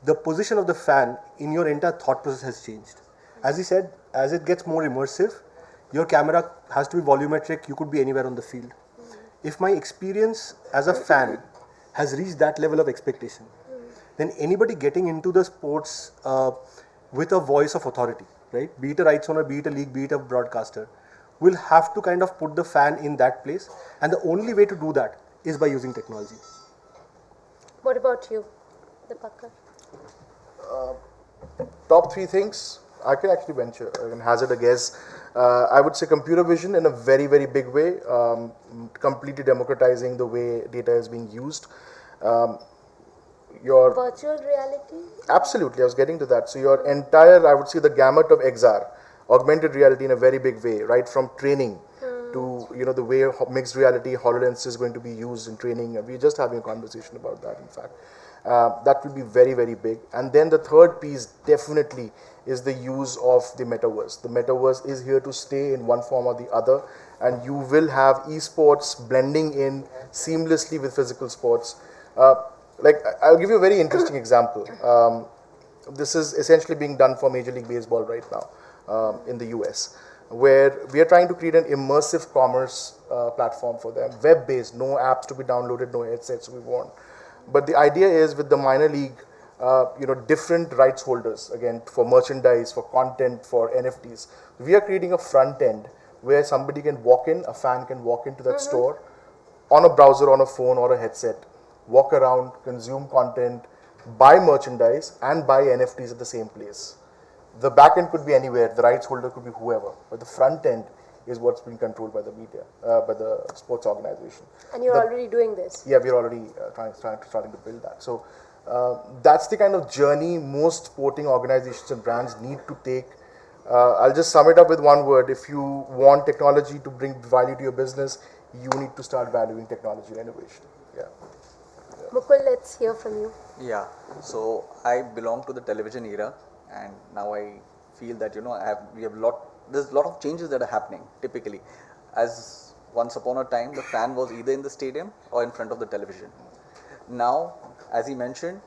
The position of the fan in your entire thought process has changed. As he said, as it gets more immersive, your camera has to be volumetric. You could be anywhere on the field. If my experience as a fan has reached that level of expectation, then anybody getting into the sports with a voice of authority, right? Be it a rights owner, be it a league, be it a broadcaster, will have to kind of put the fan in that place. And the only way to do that is by using technology. What about you, Dipankar? Top 3 things, I can actually venture, I can hazard a guess. I would say computer vision in a very, very big way, completely democratizing the way data is being used. Your virtual reality? Absolutely, I was getting to that. So your entire, I would say, the gamut of XR, augmented reality in a very big way, right from training to the way mixed reality, HoloLens is going to be used in training. We're just having a conversation about that, in fact. That will be very, very big. And then the third piece definitely is the use of the metaverse. The metaverse is here to stay in one form or the other, and you will have esports blending in seamlessly with physical sports. I'll give you a very interesting example. This is essentially being done for Major League Baseball right now in the US, where we are trying to create an immersive commerce platform for them, web-based, no apps to be downloaded, no headsets we want. But the idea is, with the minor league, different rights holders, again, for merchandise, for content, for NFTs, we are creating a front end where somebody can walk in, a fan can walk into that store on a browser, on a phone or a headset, walk around, consume content, buy merchandise and buy NFTs at the same place. The back end could be anywhere, the rights holder could be whoever, but the front end is what's being controlled by the media, by the sports organization. And you're already doing this? Yeah, we're already starting to build that. So that's the kind of journey most sporting organizations and brands need to take. I'll just sum it up with one word. If you want technology to bring value to your business, you need to start valuing technology and innovation. Yeah. Mukul, let's hear from you. Yeah, so I belong to the television era, and now I feel that there's a lot of changes that are happening typically. As once upon a time, the fan was either in the stadium or in front of the television. Now, as he mentioned,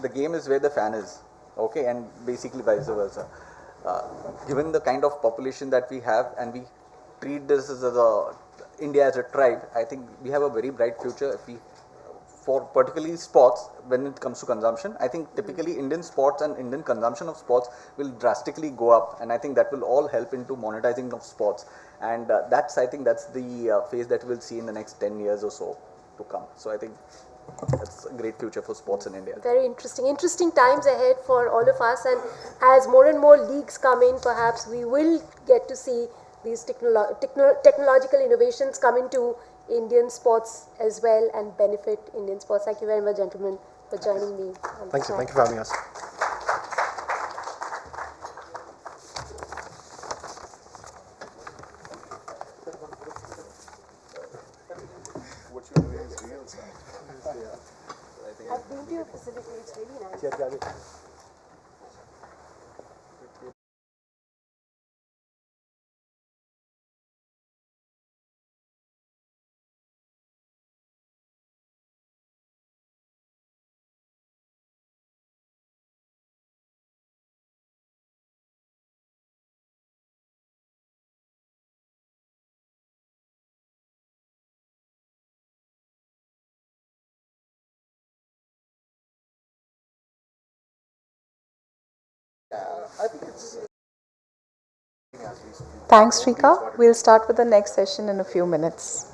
the game is where the fan is, okay, and basically vice versa. Given the kind of population that we have, and we treat this as India as a tribe, I think we have a very bright future if we, for particularly sports, when it comes to consumption. I think typically Indian sports and Indian consumption of sports will drastically go up, and I think that will all help into monetizing of sports, and I think that's the phase that we'll see in the next 10 years or so to come. So I think that's a great future for sports in India. Very interesting. Interesting times ahead for all of us, and as more and more leagues come in, perhaps we will get to see these technological innovations come into Indian sports as well and benefit Indian sports. Thank you very much, gentlemen, for joining me. Thank you. Thank you for having us. I've been to your facility. It's really nice. Thanks, Shrika. We'll start with the next session in a few minutes.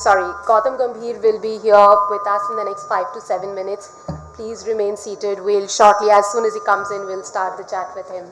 Sorry, Gautam Gambhir will be here with us in the next 5 to 7 minutes. Please remain seated. We'll shortly, as soon as he comes in, we'll start the chat with him.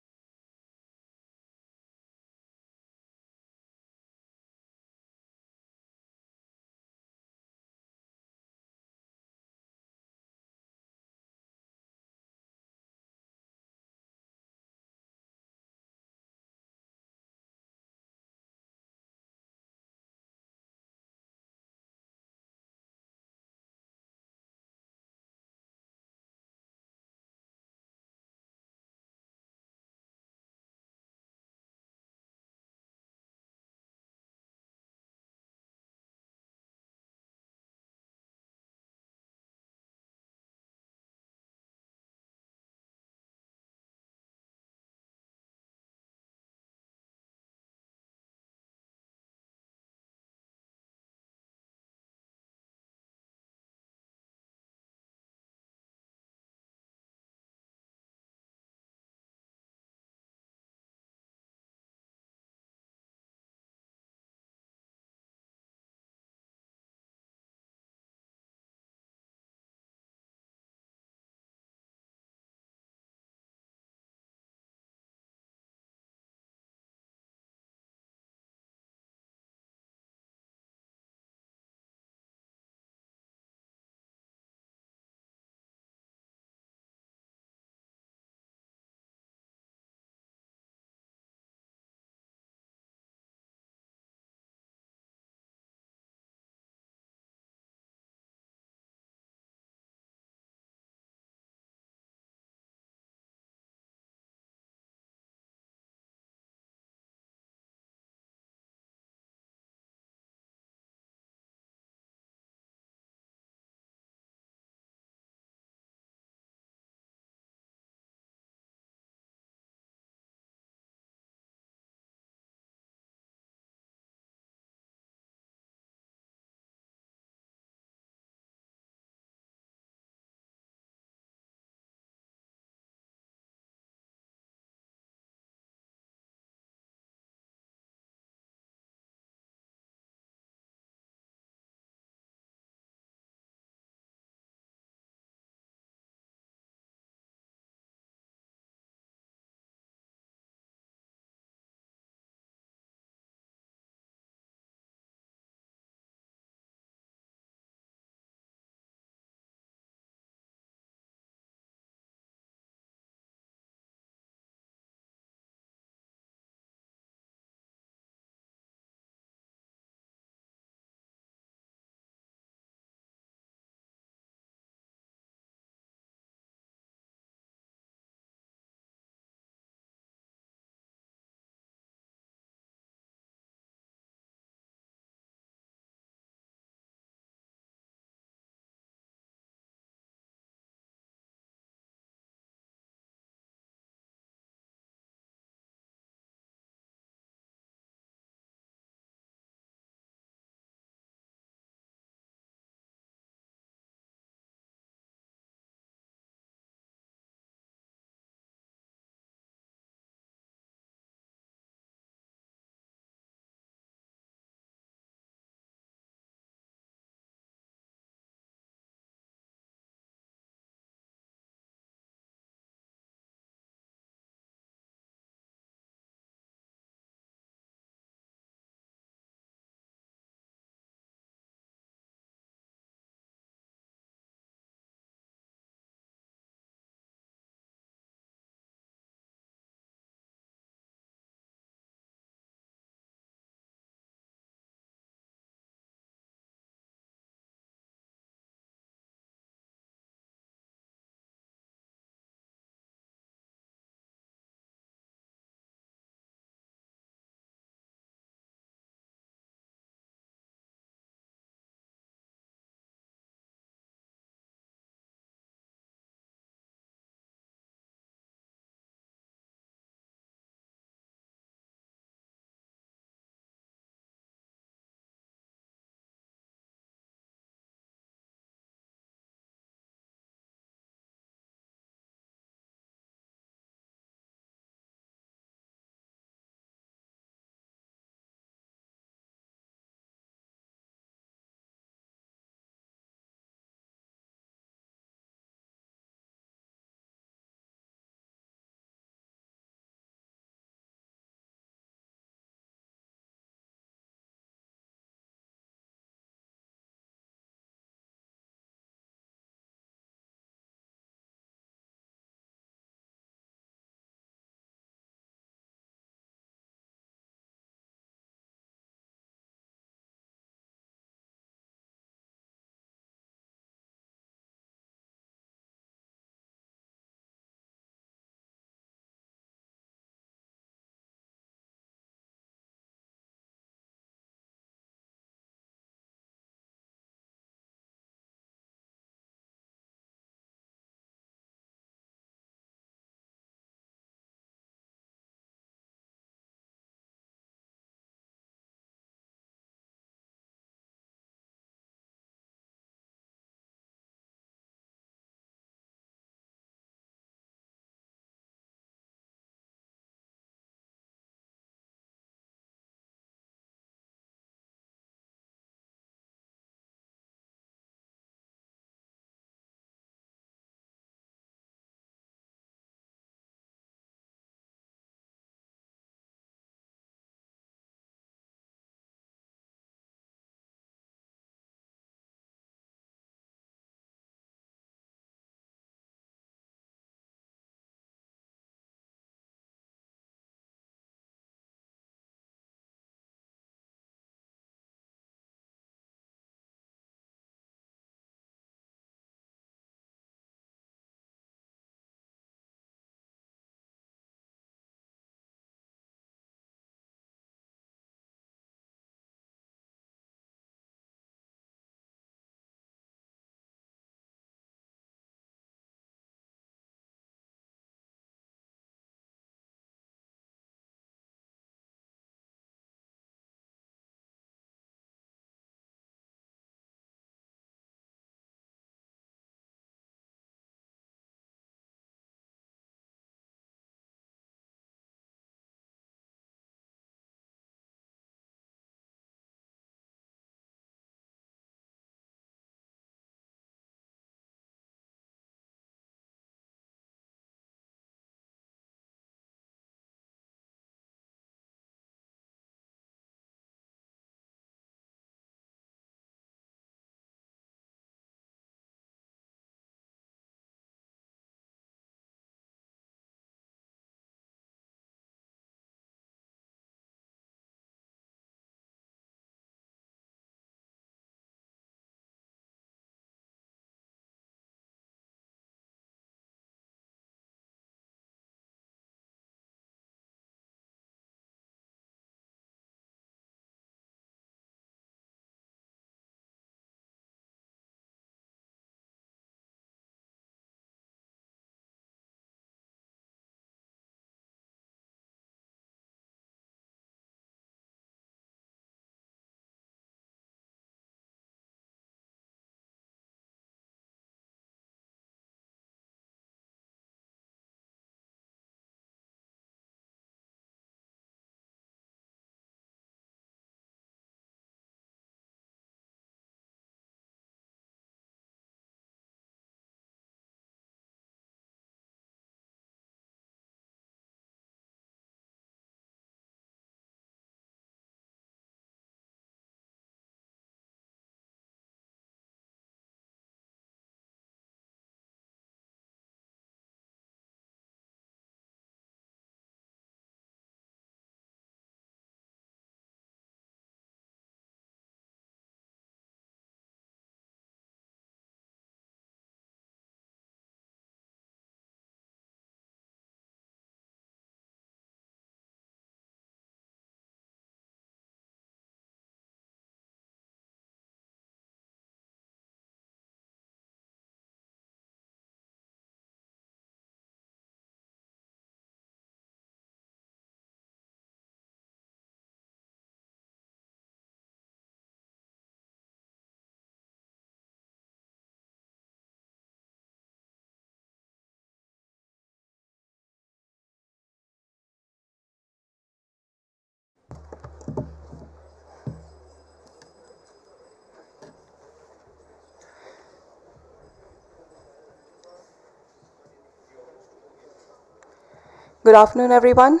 Good afternoon, everyone.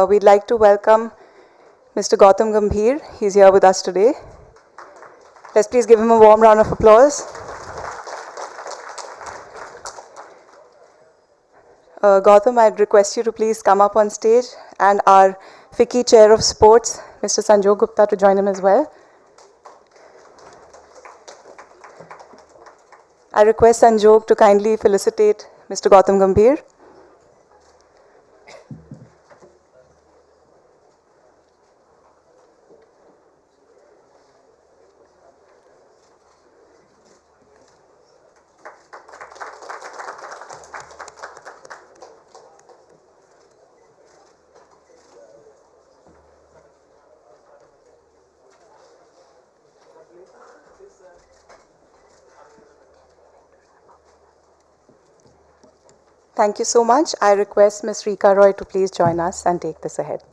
We'd like to welcome Mr. Gautam Gambhir. He's here with us today. Let's please give him a warm round of applause. Gautam, I'd request you to please come up on stage, and our FICCI Chair of Sports, Mr. Sanjog Gupta, to join him as well. I request Sanjog to kindly felicitate Mr. Gautam Gambhir. Thank you so much. I request Ms. Rika Roy to please join us and take this ahead.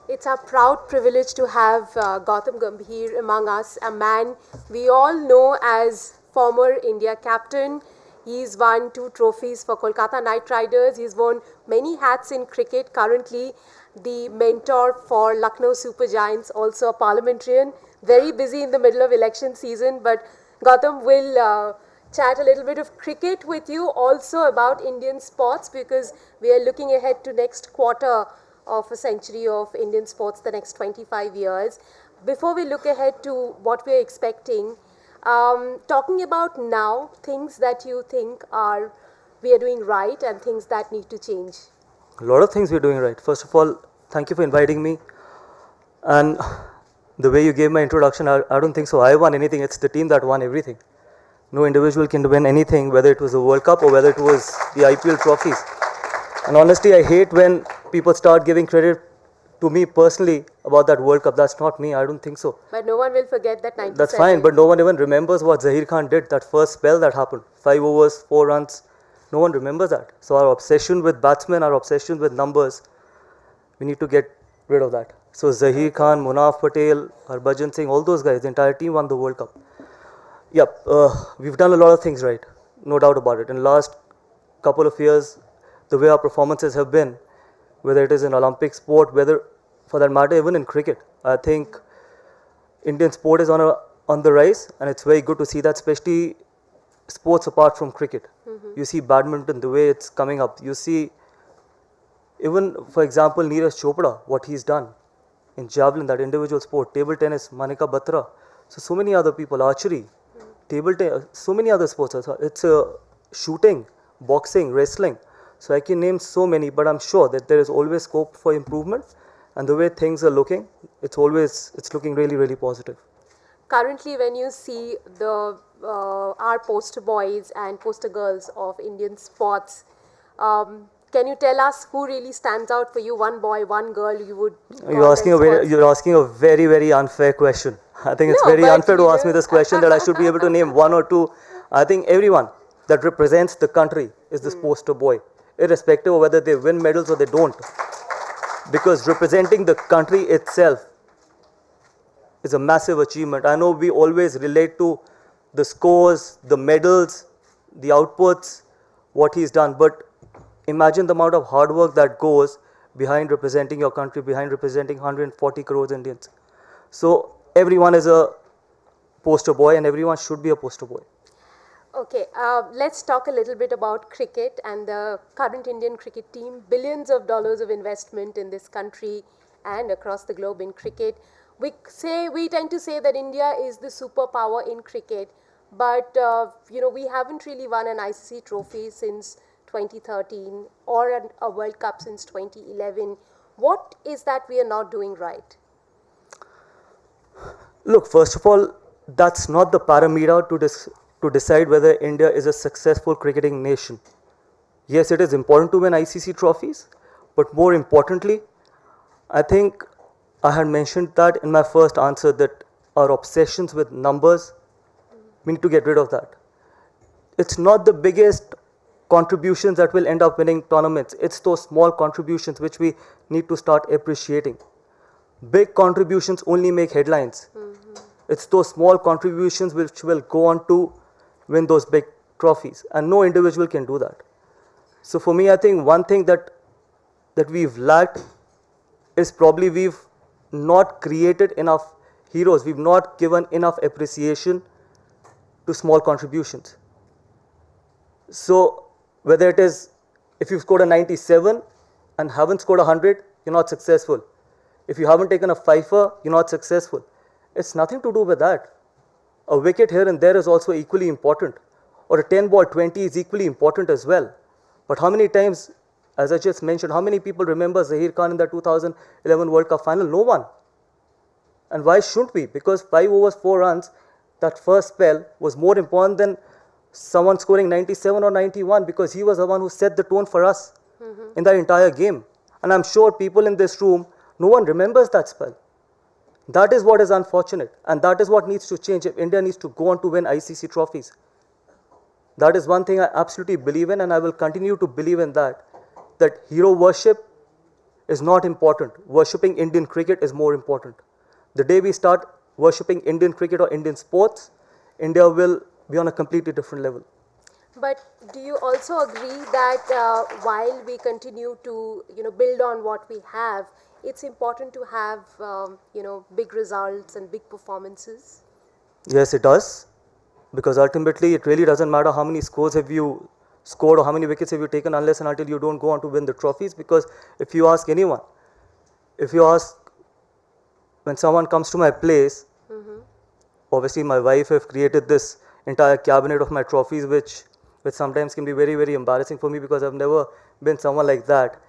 It's our proud privilege to have Gautam Gambhir among us, a man we all know as former India captain. He's won 2 trophies for Kolkata Knight Riders. He's worn many hats in cricket, currently the mentor for Lucknow Super Giants, also a parliamentarian, very busy in the middle of election season. But Gautam will chat a little bit of cricket with you, also about Indian sports, because we are looking ahead to next quarter of a century of Indian sports, the next 25 years. Before we look ahead to what we're expecting, talking about now, things that you think we are doing right and things that need to change. A lot of things we're doing right. First of all, thank you for inviting me. And the way you gave my introduction, I don't think so. I won anything. It's the team that won everything. No individual can win anything, whether it was the World Cup or whether it was the IPL trophies. And honestly, I hate when people start giving credit to me personally about that World Cup. That's not me. I don't think so. But no one will forget that 97. That's fine, but no one even remembers what Zahir Khan did, that first spell that happened. 5 overs, 4 runs. No one remembers that. So our obsession with batsmen, our obsession with numbers, we need to get rid of that. So Zahir Khan, Munaf Patel, Harbhajan Singh, all those guys, the entire team won the World Cup. Yep, we've done a lot of things right. No doubt about it. In the last couple of years, the way our performances have been, whether it is in Olympic sport, whether for that matter even in cricket, I think Indian sport is on the rise, and it's very good to see that, especially sports apart from cricket. You see badminton, the way it's coming up. You see even, for example, Neeraj Chopra, what he's done in javelin, that individual sport, table tennis, Manika Batra, so many other people, archery, table tennis, so many other sports as well. It's shooting, boxing, wrestling. So I can name so many, but I'm sure that there is always scope for improvement. And the way things are looking, it's looking really, really positive. Currently, when you see our poster boys and poster girls of Indian sports, can you tell us who really stands out for you? One boy, one girl you would. You're asking a very, very unfair question. I think it's very unfair to ask me this question that I should be able to name 1 or 2. I think everyone that represents the country is this poster boy, irrespective of whether they win medals or they don't. Because representing the country itself is a massive achievement. I know we always relate to the scores, the medals, the outputs, what he's done, but imagine the amount of hard work that goes behind representing your country, behind representing 140 crores Indians. So everyone is a poster boy, and everyone should be a poster boy. Okay, let's talk a little bit about cricket and the current Indian cricket team. Billions of dollars of investment in this country and across the globe in cricket. We tend to say that India is the superpower in cricket, but we haven't really won an ICC trophy since 2013 or a World Cup since 2011. What is that we are not doing right? Look, first of all, that's not the parameter to decide whether India is a successful cricketing nation. Yes, it is important to win ICC trophies, but more importantly, I think I had mentioned that in my first answer, that our obsessions with numbers, we need to get rid of that. it's not the biggest contributions that will end up winning tournaments. It's those small contributions which we need to start appreciating. Big contributions only make headlines. It's those small contributions which will go on to win those big trophies, and no individual can do that. So for me, I think one thing that we've lacked is probably we've not created enough heroes. We've not given enough appreciation to small contributions. So whether it is, if you've scored a 97 and haven't scored 100, you're not successful. If you haven't taken a fifer, you're not successful. It's nothing to do with that. A wicket here and there is also equally important, or a 10 ball 20 is equally important as well. But how many times, as I just mentioned, how many people remember Zahir Khan in the 2011 World Cup final? No one. And why shouldn't we? Because 5 overs 4 runs, that first spell was more important than someone scoring 97 or 91, because he was the one who set the tone for us in that entire game. And I'm sure people in this room, no one remembers that spell. That is what is unfortunate, and that is what needs to change if India needs to go on to win ICC trophies. That is one thing I absolutely believe in, and I will continue to believe in that hero worship is not important. Worshipping Indian cricket is more important. The day we start worshipping Indian cricket or Indian sports, India will be on a completely different level. But do you also agree that while we continue to build on what we have, it's important to have big results and big performances? Yes, it does, because ultimately it really doesn't matter how many scores have you scored or how many wickets have you taken unless and until you don't go on to win the trophies. Because if you ask anyone, when someone comes to my place, obviously my wife have created this entire cabinet of my trophies, which sometimes can be very, very embarrassing for me because I've never been someone like that.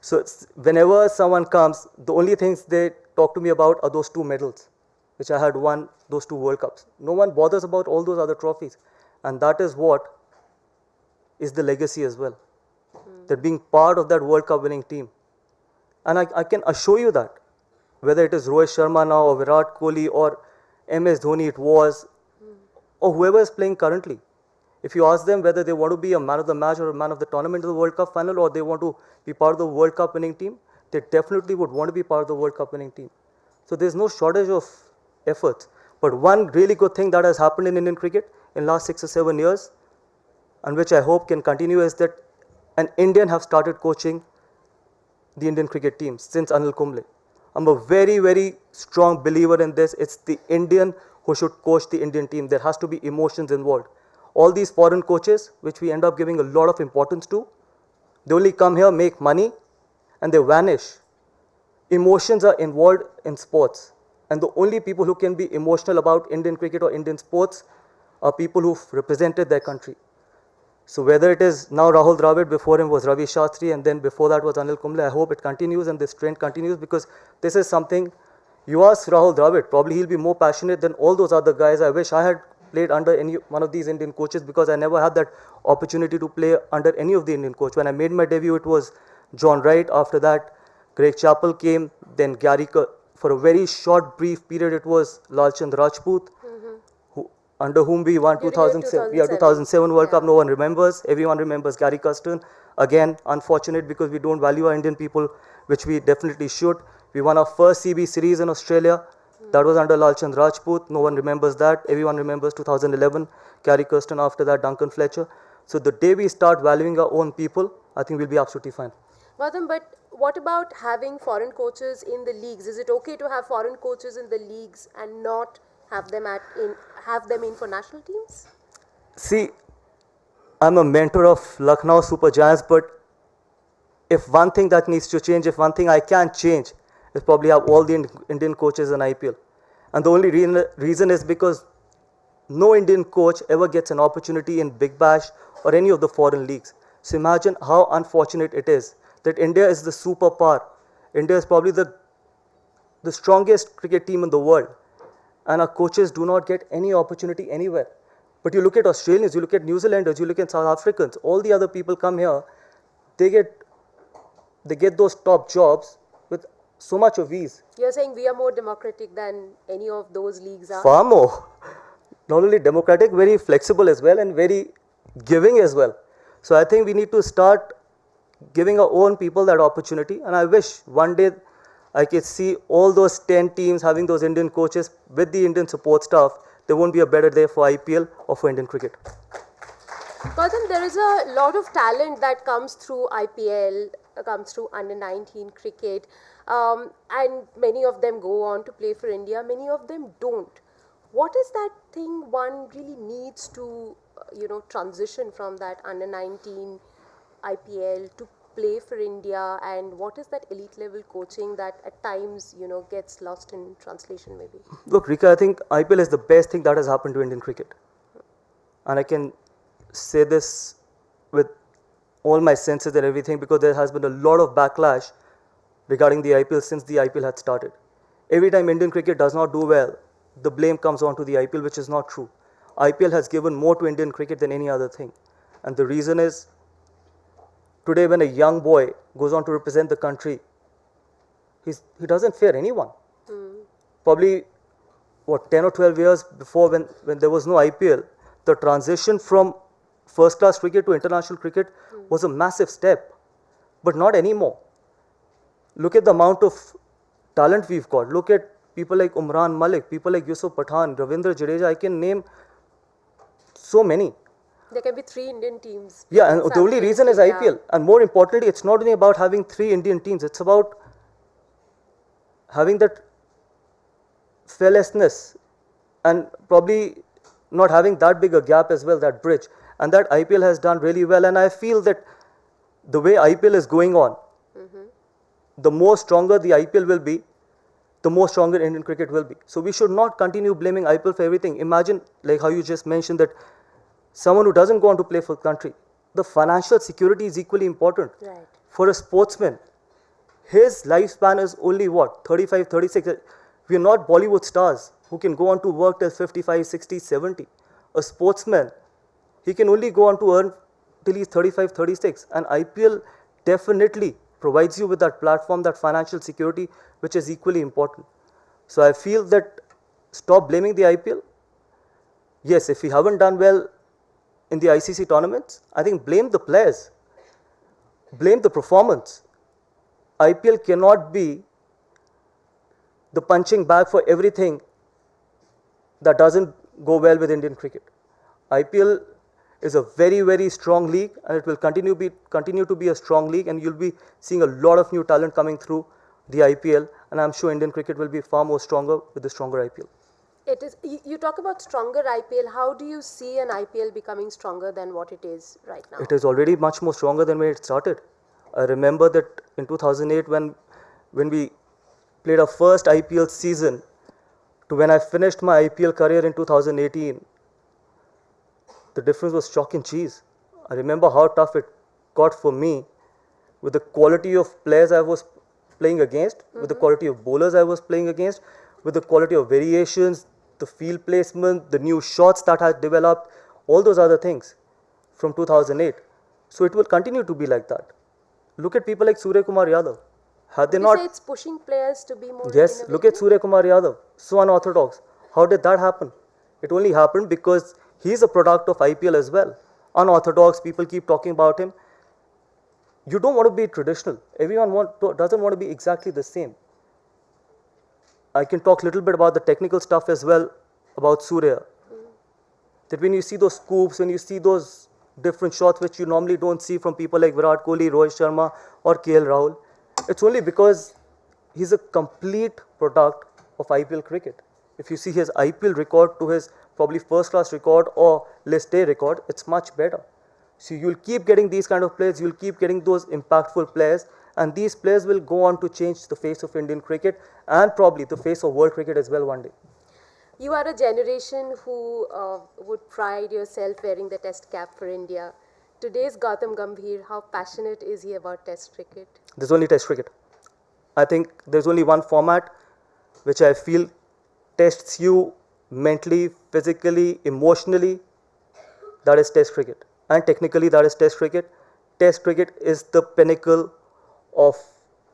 So whenever someone comes, the only things they talk to me about are those 2 medals, which I had won, those 2 World Cups. No one bothers about all those other trophies. And that is what is the legacy as well. That being part of that World Cup winning team. And I can assure you that, whether it is Rohit Sharma now or Virat Kohli or MS Dhoni it was, or whoever is playing currently, if you ask them whether they want to be a man of the match or a man of the tournament of the World Cup final, or they want to be part of the World Cup winning team, they definitely would want to be part of the World Cup winning team. So there's no shortage of efforts. But one really good thing that has happened in Indian cricket in last 6 or 7 years, and which I hope can continue, is that an Indian have started coaching the Indian cricket team since Anil Kumble. I'm a very, very strong believer in this. It's the Indian who should coach the Indian team. There has to be emotions involved. All these foreign coaches, which we end up giving a lot of importance to, they only come here, make money, and they vanish. Emotions are involved in sports. And the only people who can be emotional about Indian cricket or Indian sports are people who've represented their country. So whether it is now Rahul Dravid, before him was Ravi Shastri, and then before that was Anil Kumble, I hope it continues and this trend continues, because this is something, you ask Rahul Dravid, probably he'll be more passionate than all those other guys. I wish I had played under any one of these Indian coaches, because I never had that opportunity to play under any of the Indian coaches. When I made my debut, it was John Wright. After that, Greg Chappell came, then Gary, for a very short, brief period, it was Lalchand Rajput, under whom we won 2007 World Cup. No one remembers. Everyone remembers Gary Custon. Again, unfortunate, because we don't value our Indian people, which we definitely should. We won our first CB series in Australia. That was under Lalchand Rajput. No one remembers that. Everyone remembers 2011, Gary Custon. After that, Duncan Fletcher. So the day we start valuing our own people, I think we'll be absolutely fine. Gautam, but what about having foreign coaches in the leagues? Is it okay to have foreign coaches in the leagues and not have them in for national teams? See, I'm a mentor of Lucknow Super Giants, but if one thing that needs to change, if one thing I can change, is probably have all the Indian coaches in IPL. And the only reason is because no Indian coach ever gets an opportunity in Big Bash or any of the foreign leagues. So imagine how unfortunate it is that India is the superpower. India is probably the strongest cricket team in the world. And our coaches do not get any opportunity anywhere. But you look at Australians, you look at New Zealanders, you look at South Africans, all the other people come here, they get those top jobs with so much of ease. You're saying we are more democratic than any of those leagues are? Far more. Not only democratic, very flexible as well, and very giving as well. So I think we need to start giving our own people that opportunity. And I wish one day I could see all those 10 teams having those Indian coaches with the Indian support staff. There won't be a better day for IPL or for Indian cricket. Gautam, there is a lot of talent that comes through IPL, comes through under-19 cricket, and many of them go on to play for India. Many of them don't. What is that thing one really needs to, transition from that under-19 IPL to play for India, and what is that elite level coaching that at times, gets lost in translation maybe? Look, Rika, I think IPL is the best thing that has happened to Indian cricket. And I can say this with all my senses and everything, because there has been a lot of backlash regarding the IPL since the IPL had started. Every time Indian cricket does not do well, the blame comes on to the IPL, which is not true. IPL has given more to Indian cricket than any other thing. And the reason is, today when a young boy goes on to represent the country, he doesn't fear anyone. Probably, 10 or 12 years before, when there was no IPL, the transition from first class cricket to international cricket was a massive step, but not anymore. Look at the amount of talent we've got. Look at people like Umran Malik, people like Yusuf Pathan, Ravindra Jadeja. I can name so many. There can be 3 Indian teams. Yeah, and the only reason is IPL. And more importantly, it's not only about having 3 Indian teams, it's about having that fearlessness and probably not having that big a gap as well, that bridge. And that IPL has done really well. And I feel that the way IPL is going on, the more stronger the IPL will be, the more stronger Indian cricket will be. So we should not continue blaming IPL for everything. Imagine, like how you just mentioned, that someone who doesn't go on to play for the country, the financial security is equally important. Right. For a sportsman, his lifespan is only what, 35, 36. We are not Bollywood stars who can go on to work till 55, 60, 70. A sportsman, he can only go on to earn till he's 35, 36. And IPL definitely provides you with that platform, that financial security, which is equally important. So I feel that stop blaming the IPL. Yes, if we haven't done well in the ICC tournaments, I think blame the players, blame the performance. IPL cannot be the punching bag for everything that doesn't go well with Indian cricket. IPL is a very, very strong league, and it will continue to be a strong league, and you'll be seeing a lot of new talent coming through the IPL, and I'm sure Indian cricket will be far more stronger with the stronger IPL. It is. You talk about stronger IPL. How do you see an IPL becoming stronger than what it is right now? It is already much more stronger than when it started. I remember that in 2008 when we played our first IPL season to when I finished my IPL career in 2018, the difference was chalk and cheese. I remember how tough it got for me with the quality of players I was playing against, with the quality of bowlers I was playing against, with the quality of variations, the field placement, the new shots that had developed, all those other things from 2008. So it will continue to be like that. Look at people like Surya Kumar Yadav. Had they Would not... you say it's pushing players to be more Yes, look at Surya Kumar Yadav, so unorthodox. How did that happen? It only happened because he's a product of IPL as well. Unorthodox, people keep talking about him. You don't want to be traditional. Everyone doesn't want to be exactly the same. I can talk a little bit about the technical stuff as well, about Surya. That when you see those scoops, when you see those different shots which you normally don't see from people like Virat Kohli, Rohit Sharma or KL Rahul, it's only because he's a complete product of IPL cricket. If you see his IPL record to his probably first class record or list A record, it's much better. So you'll keep getting these kind of players, you'll keep getting those impactful players, and these players will go on to change the face of Indian cricket and probably the face of world cricket as well one day. You are a generation who would pride yourself wearing the test cap for India. Today's Gautam Gambhir, how passionate is he about test cricket? There's only test cricket. I think there's only one format which I feel tests you mentally, physically, emotionally. That is test cricket. And technically that is test cricket. Test cricket is the pinnacle of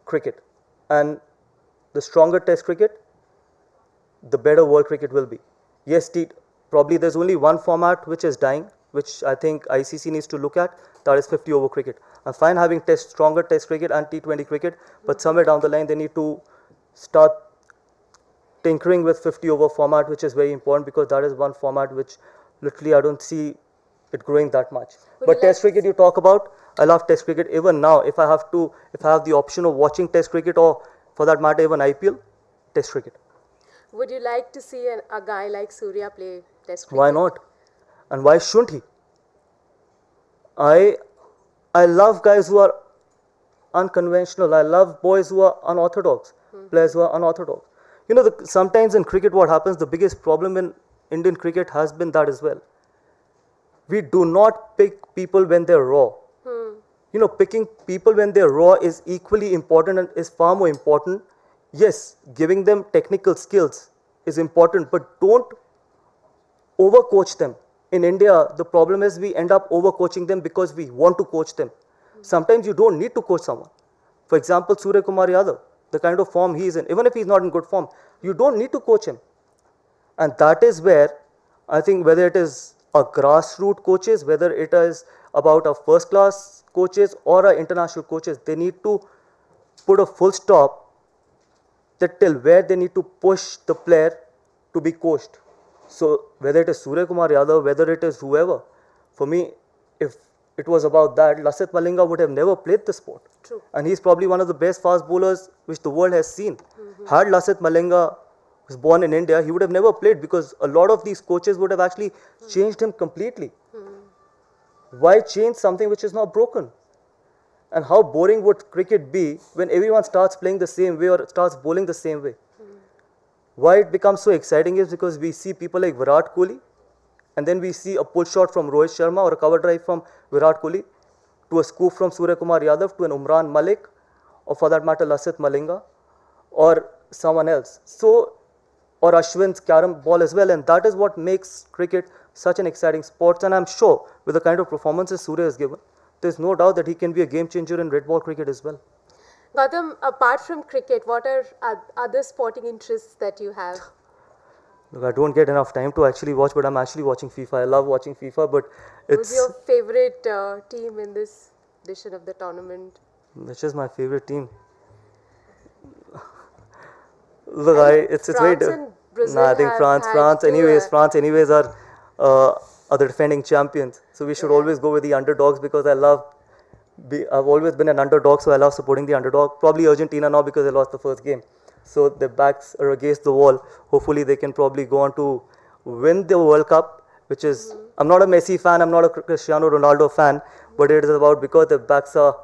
cricket. And the stronger test cricket, the better world cricket will be. Yes, probably there's only one format which is dying, which I think ICC needs to look at, that is 50 over cricket. I'm fine having stronger test cricket and T20 cricket, but somewhere down the line they need to start tinkering with 50 over format, which is very important because that is one format which literally I don't see it growing that much. But test cricket you talk about, I love test cricket. Even now, if I have the option of watching test cricket or for that matter even IPL, test cricket. Would you like to see a guy like Surya play test cricket? Why not? And why shouldn't he? I love guys who are unconventional. I love boys who are unorthodox, players who are unorthodox. You know, sometimes in cricket what happens, the biggest problem in Indian cricket has been that as well. We do not pick people when they're raw. You know, picking people when they're raw is equally important and is far more important. Yes, giving them technical skills is important, but don't overcoach them. In India, the problem is we end up overcoaching them because we want to coach them. Sometimes you don't need to coach someone. For example, Surya Kumar Yadav, the kind of form he is in, even if he's not in good form, you don't need to coach him. And that is where I think whether it is a grassroots coaches, whether it is about a first class coaches or a international coaches, they need to put a full stop that till where they need to push the player to be coached. So whether it is Surya Kumar Yadav, whether it is whoever, for me, if it was about that, Lasith Malinga would have never played the sport. True. And he's probably one of the best fast bowlers which the world has seen. Had Lasith Malinga was born in India, he would have never played because a lot of these coaches would have actually changed him completely. Why change something which is not broken? And how boring would cricket be when everyone starts playing the same way or starts bowling the same way? Why it becomes so exciting is because we see people like Virat Kohli, and then we see a pull shot from Rohit Sharma or a cover drive from Virat Kohli to a scoop from Surya Kumar Yadav to an Umran Malik, or for that matter Lasith Malinga or someone else. So, or Ashwin's carom ball as well, and that is what makes cricket such an exciting sport. And I'm sure with the kind of performances Surya has given, there's no doubt that he can be a game changer in red ball cricket as well. Gautam, apart from cricket, what are other sporting interests that you have? Look, I don't get enough time to actually watch, but I'm actually watching FIFA. I love watching FIFA, but it's... Who's your favorite team in this edition of the tournament? Which is my favorite team? Look, it's very... and Brazil I think France anyways are the defending champions. So we should always go with the underdogs because I've always been an underdog, so I love supporting the underdog. Probably Argentina now because they lost the first game. So their backs are against the wall. Hopefully they can probably go on to win the World Cup, which is, I'm not a Messi fan, I'm not a Cristiano Ronaldo fan, but it is about because their backs are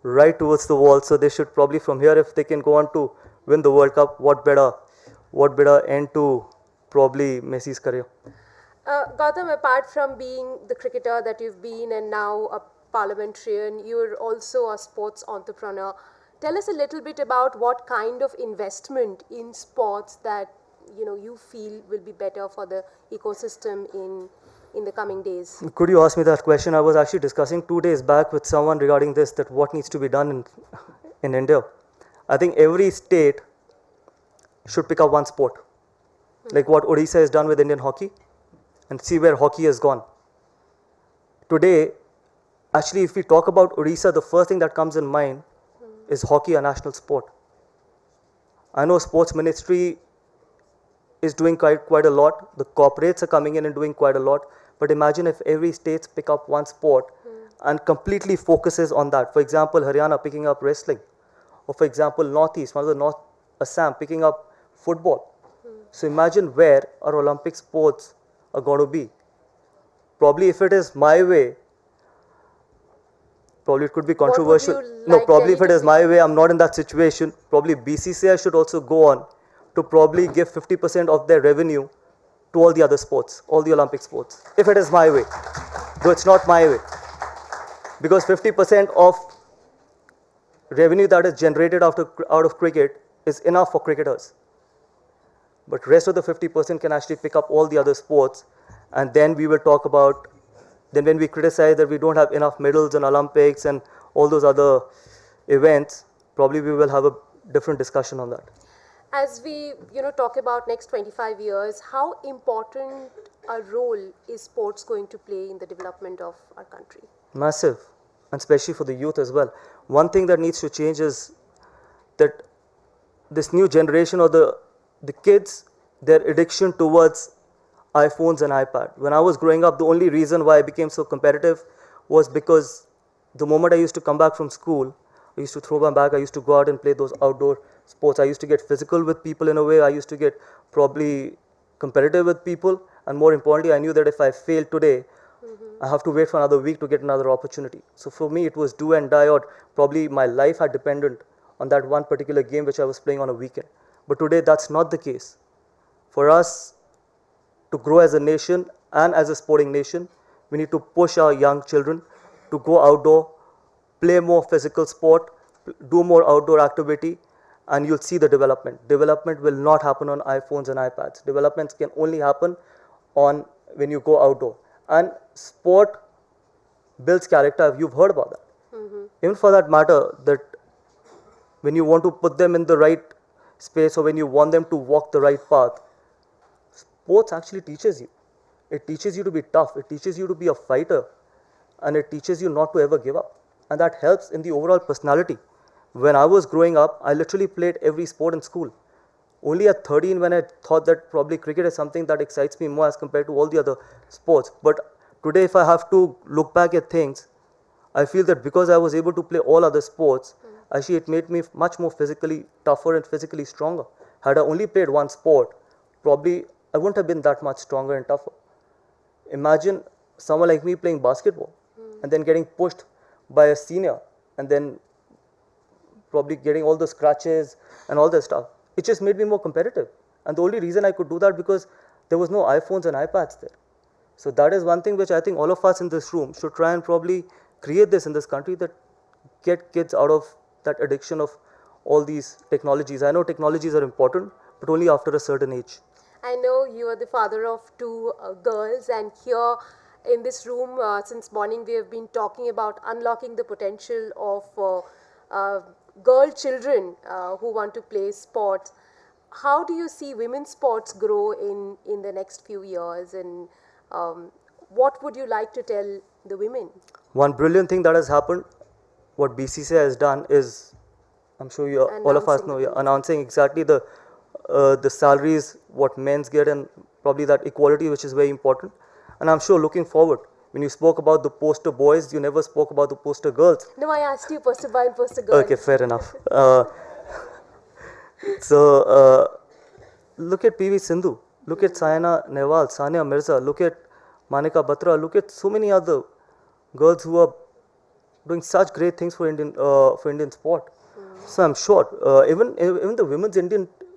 right towards the wall. So they should probably from here, if they can go on to win the World Cup, what better end to probably Messi's career. Gautam, apart from being the cricketer that you've been and now a parliamentarian, you're also a sports entrepreneur. Tell us a little bit about what kind of investment in sports that you feel will be better for the ecosystem in the coming days. Could you ask me that question? I was actually discussing 2 days back with someone regarding this, that what needs to be done in India. I think every state should pick up one sport, like what Odisha has done with Indian hockey, and see where hockey has gone. Today, actually, if we talk about Odisha, the first thing that comes in mind is hockey, a national sport. I know sports ministry is doing quite a lot. The corporates are coming in and doing quite a lot. But imagine if every state pick up one sport and completely focuses on that. For example, Haryana picking up wrestling. Or for example, Northeast, one of the North Assam picking up football. So imagine where our Olympic sports are going to be. Probably if it is my way, probably it could be controversial. Probably if it is my way, I'm not in that situation. Probably BCCI should also go on to probably give 50% of their revenue to all the other sports, all the Olympic sports. If it is my way, though it's not my way. Because 50% of revenue that is generated out of cricket is enough for cricketers. But rest of the 50% can actually pick up all the other sports, and then we will talk about, then when we criticize that we don't have enough medals in Olympics and all those other events, probably we will have a different discussion on that. As we talk about next 25 years, how important a role is sports going to play in the development of our country? Massive, and especially for the youth as well. One thing that needs to change is that this new generation or the kids, their addiction towards iPhones and iPad. When I was growing up, the only reason why I became so competitive was because the moment I used to come back from school, I used to throw my bag, I used to go out and play those outdoor sports. I used to get physical with people in a way, I used to get probably competitive with people, and more importantly, I knew that if I failed today, I have to wait for another week to get another opportunity. So for me, it was do and die, or probably my life had dependent on that one particular game which I was playing on a weekend. But today, that's not the case. For us to grow as a nation and as a sporting nation, we need to push our young children to go outdoor, play more physical sport, do more outdoor activity, and you'll see the development. Development will not happen on iPhones and iPads. Developments can only happen on when you go outdoor. And sport builds character. You've heard about that. Even for that matter, that when you want to put them in the right space or when you want them to walk the right path, sports actually teaches you. It teaches you to be tough. It teaches you to be a fighter. And it teaches you not to ever give up. And that helps in the overall personality. When I was growing up, I literally played every sport in school. Only at 13 when I thought that probably cricket is something that excites me more as compared to all the other sports. But today if I have to look back at things, I feel that because I was able to play all other sports, actually it made me much more physically tougher and physically stronger. Had I only played one sport, probably I wouldn't have been that much stronger and tougher. Imagine someone like me playing basketball and then getting pushed by a senior and then probably getting all the scratches and all that stuff. It just made me more competitive. And the only reason I could do that because there was no iPhones and iPads there. So that is one thing which I think all of us in this room should try and probably create this in this country, that get kids out of that addiction of all these technologies. I know technologies are important, but only after a certain age. I know you are the father of two girls, and here in this room since morning we have been talking about unlocking the potential of girl children who want to play sports. How do you see women's sports grow in the next few years, and what would you like to tell the women? One brilliant thing that has happened, what BCCI has done is, I'm sure you all of us know, announcing exactly the salaries what men's get and probably that equality which is very important. And I'm sure looking forward, when you spoke about the poster boys, you never spoke about the poster girls. No, I asked you poster boy and poster girl. Okay, fair enough. Look at PV Sindhu, look at Saina Nehwal, Sania Mirza, look at Manika Batra, look at so many other girls who are doing such great things for Indian sport. So I'm sure, even the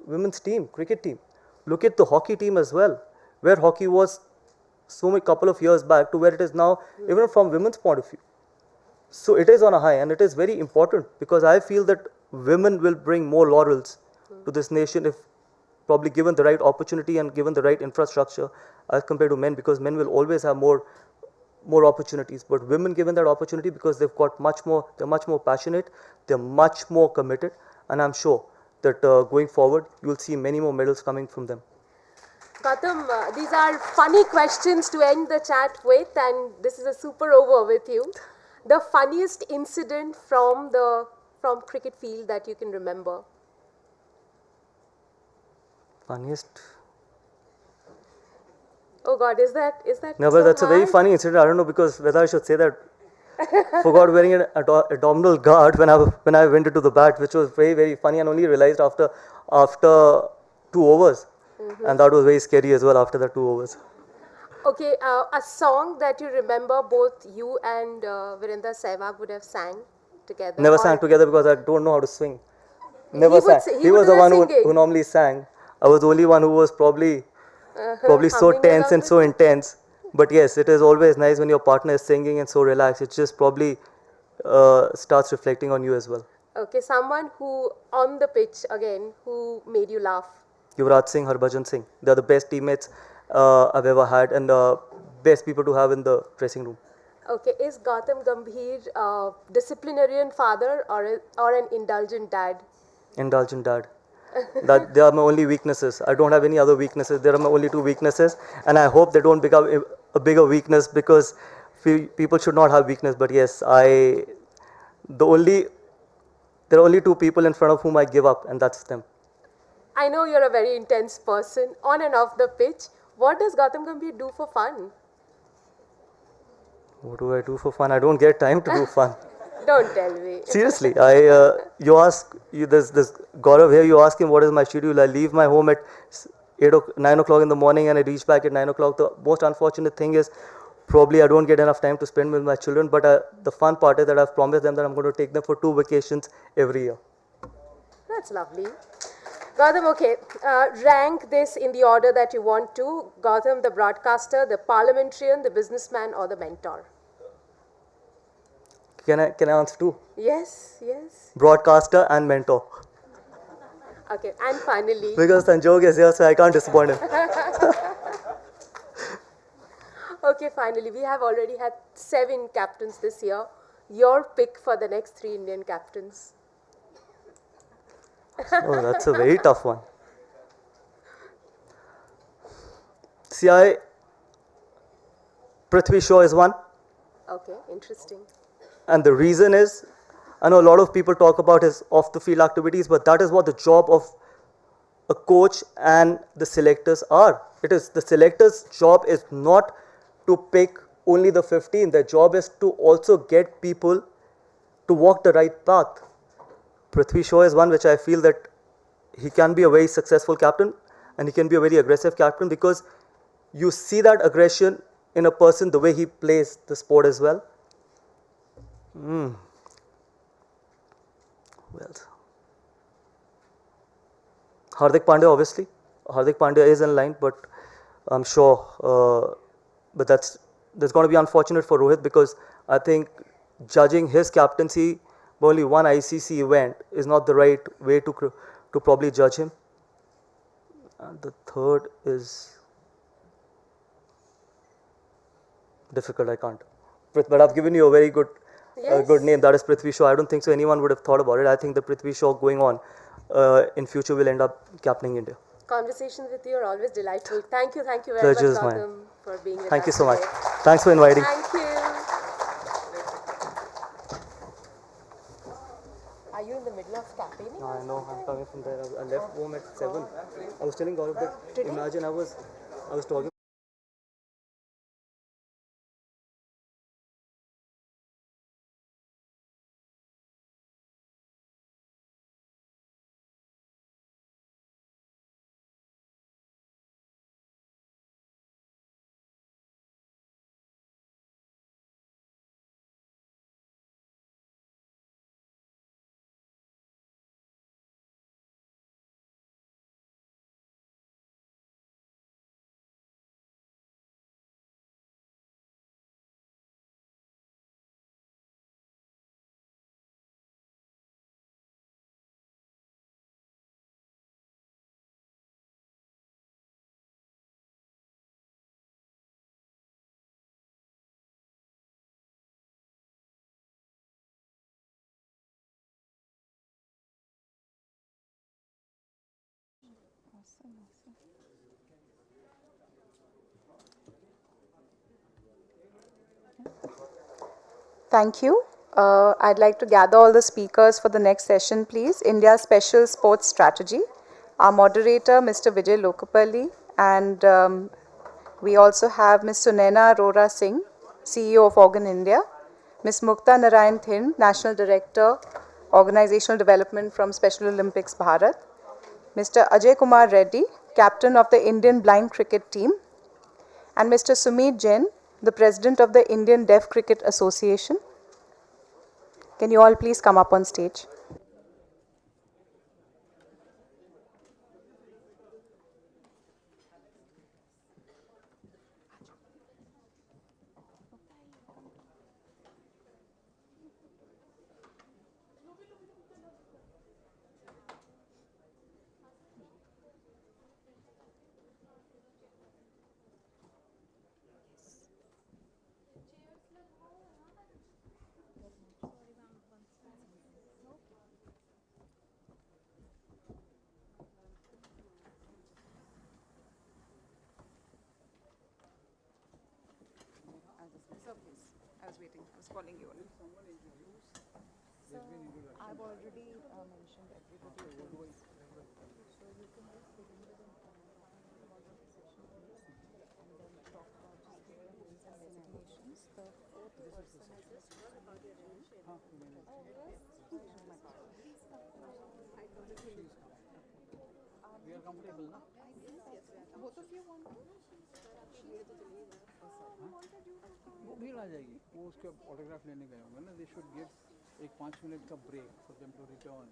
women's team, cricket team, look at the hockey team as well, where hockey was couple of years back to where it is now, even from women's point of view. So it is on a high, and it is very important because I feel that women will bring more laurels to this nation if probably given the right opportunity and given the right infrastructure as compared to men, because men will always have more opportunities, but women given that opportunity because they've got they're much more passionate, they're much more committed, and I'm sure that going forward you will see many more medals coming from them. Gautam, these are funny questions to end the chat with, and this is a super over with you. The funniest incident from cricket field that you can remember? Funniest? Oh God, is that No, so but that's hard? a very funny incident. I don't know because whether I should say that. Forgot wearing an abdominal guard when I went into the bat, which was very, very funny, and only realized after 2 overs. And that was very scary as well after the 2 overs. Okay, a song that you remember both you and Virender Sehwag would have sang together? Never sang together because I don't know how to swing. Never sang. He was the one singing. who normally sang. I was the only one who was probably so tense and so intense. But yes, it is always nice when your partner is singing and so relaxed. It just probably starts reflecting on you as well. Okay, someone who on the pitch again who made you laugh? Yuvraj Singh, Harbhajan Singh. They are the best teammates I've ever had and best people to have in the dressing room. Okay, is Gautam Gambhir a disciplinarian father or an indulgent dad? Indulgent dad. that they are my only weaknesses. I don't have any other weaknesses. They are my only two weaknesses, and I hope they don't become a bigger weakness, because people should not have weakness. But yes, there are only two people in front of whom I give up, and that's them. I know you're a very intense person on and off the pitch. What does Gautam Gambhir do for fun? What do I do for fun? I don't get time to do fun. Don't tell me. Seriously, you ask this Gaurav here. You ask him what is my schedule. I leave my home at 9 o'clock in the morning, and I reach back at 9 o'clock. The most unfortunate thing is probably I don't get enough time to spend with my children. But the fun part is that I've promised them that I'm going to take them for 2 vacations every year. That's lovely. Gautam, okay, rank this in the order that you want to. Gautam, the broadcaster, the parliamentarian, the businessman, or the mentor? Can I answer too? Yes, yes. Broadcaster and mentor. Okay, and finally. Because Sanjog is here, so I can't disappoint him. Okay, finally, we have already had 7 captains this year. Your pick for the next 3 Indian captains? Oh, that's a very tough one. See, Prithvi Shaw is one. Okay, interesting. And the reason is, I know a lot of people talk about his off-the-field activities, but that is what the job of a coach and the selectors are. It is the selectors' job is not to pick only the 15. Their job is to also get people to walk the right path. Prithvi Shaw is one which I feel that he can be a very successful captain, and he can be a very aggressive captain, because you see that aggression in a person the way he plays the sport as well. Well, Hardik Pandya, obviously. Hardik Pandya is in line, but I'm sure, but that's going to be unfortunate for Rohit, because I think judging his captaincy by only one ICC event is not the right way to probably judge him. And the third is difficult. I can't. But I've given you a very good good name. That is Prithvi Shaw. I don't think so anyone would have thought about it. I think the Prithvi Shaw going on in future will end up captaining India. Conversations with you are always delightful. Thank you very Pleasure much, is mine. Gautam, for being with us. Thank you so much. today. Thanks for inviting. Thank you. Are you in the middle of campaigning? No, I know. I'm coming from there. I left home at 7. I was telling Gaurav that imagine I was talking. Thank you. I'd like to gather all the speakers for the next session, please. India's Special Sports Strategy. Our moderator, Mr. Vijay Lokapalli, and we also have Ms. Sunaina Arora Singh, CEO of Organ India, Ms. Mukta Narayan Thind, National Director, Organizational Development from Special Olympics Bharat, Mr. Ajay Kumar Reddy, Captain of the Indian Blind Cricket Team, and Mr. Sumit Jain, the President of the Indian Deaf Cricket Association. Can you all please come up on stage? calling you. I've already mentioned everybody. So you can just begin with an about the session and then talk about just the rules and designations. The fourth person is Mr. We are comfortable. Both of you want to? भीड़ आ जाएगी वो उसके autograph लेने गए होंगे ना they should give एक 5 minute का break for them to return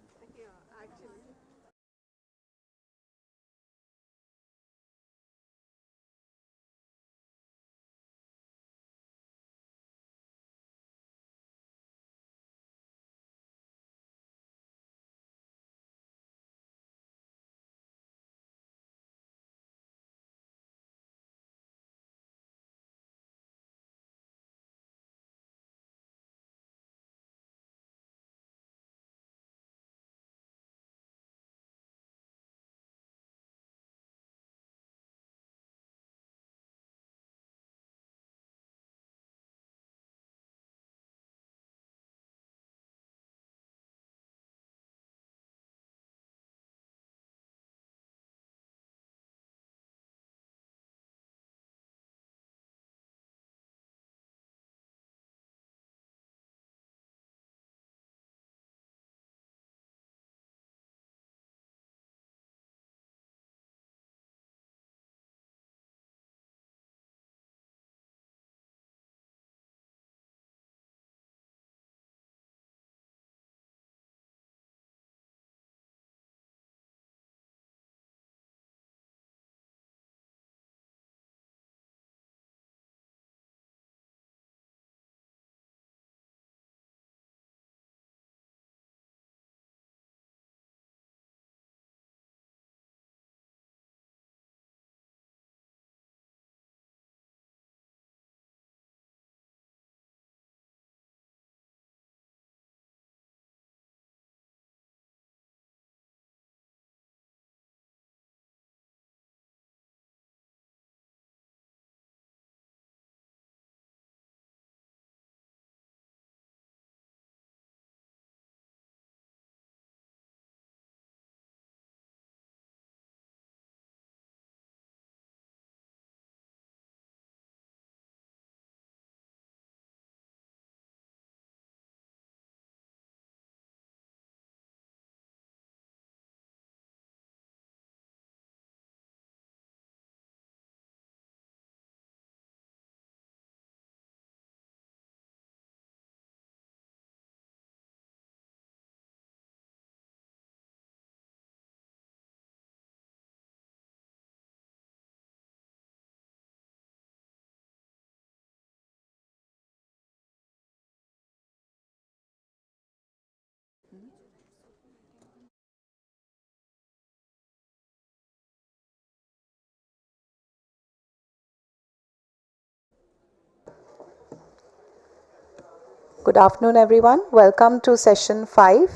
Good afternoon, everyone. Welcome to session 5,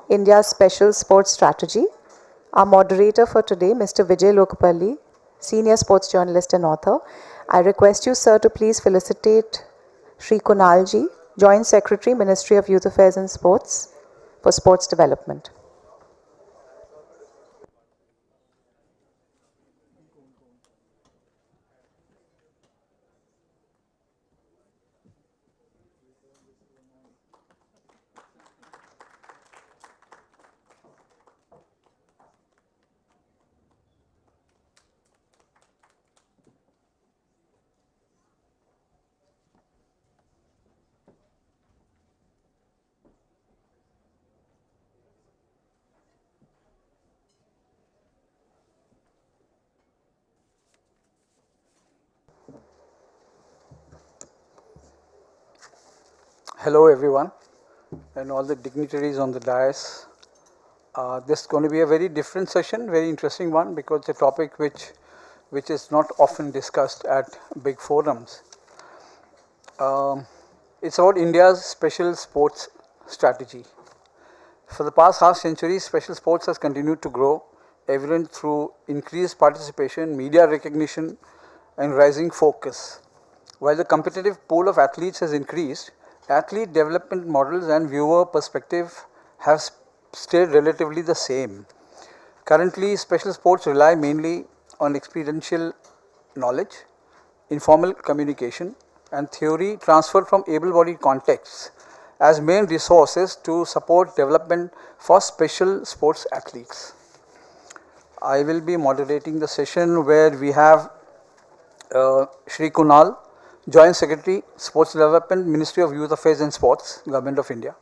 India's Special Sports Strategy. Our moderator for today, Mr. Vijay Lokapalli, Senior Sports Journalist and Author. I request you, sir, to please felicitate Shri Kunalji, Joint Secretary, Ministry of Youth Affairs and Sports, for Sports Development. Hello everyone and all the dignitaries on the dais. This is going to be a very different session, very interesting one because it's a topic which is not often discussed at big forums. It's about India's special sports strategy. For the past half century, special sports has continued to grow, evident through increased participation, media recognition and rising focus. While the competitive pool of athletes has increased, athlete development models and viewer perspective have stayed relatively the same. Currently, special sports rely mainly on experiential knowledge, informal communication, and theory transferred from able-bodied contexts as main resources to support development for special sports athletes. I will be moderating the session where we have Shri Kunal, Joint Secretary, Sports Development, Ministry of Youth Affairs and Sports, Government of India.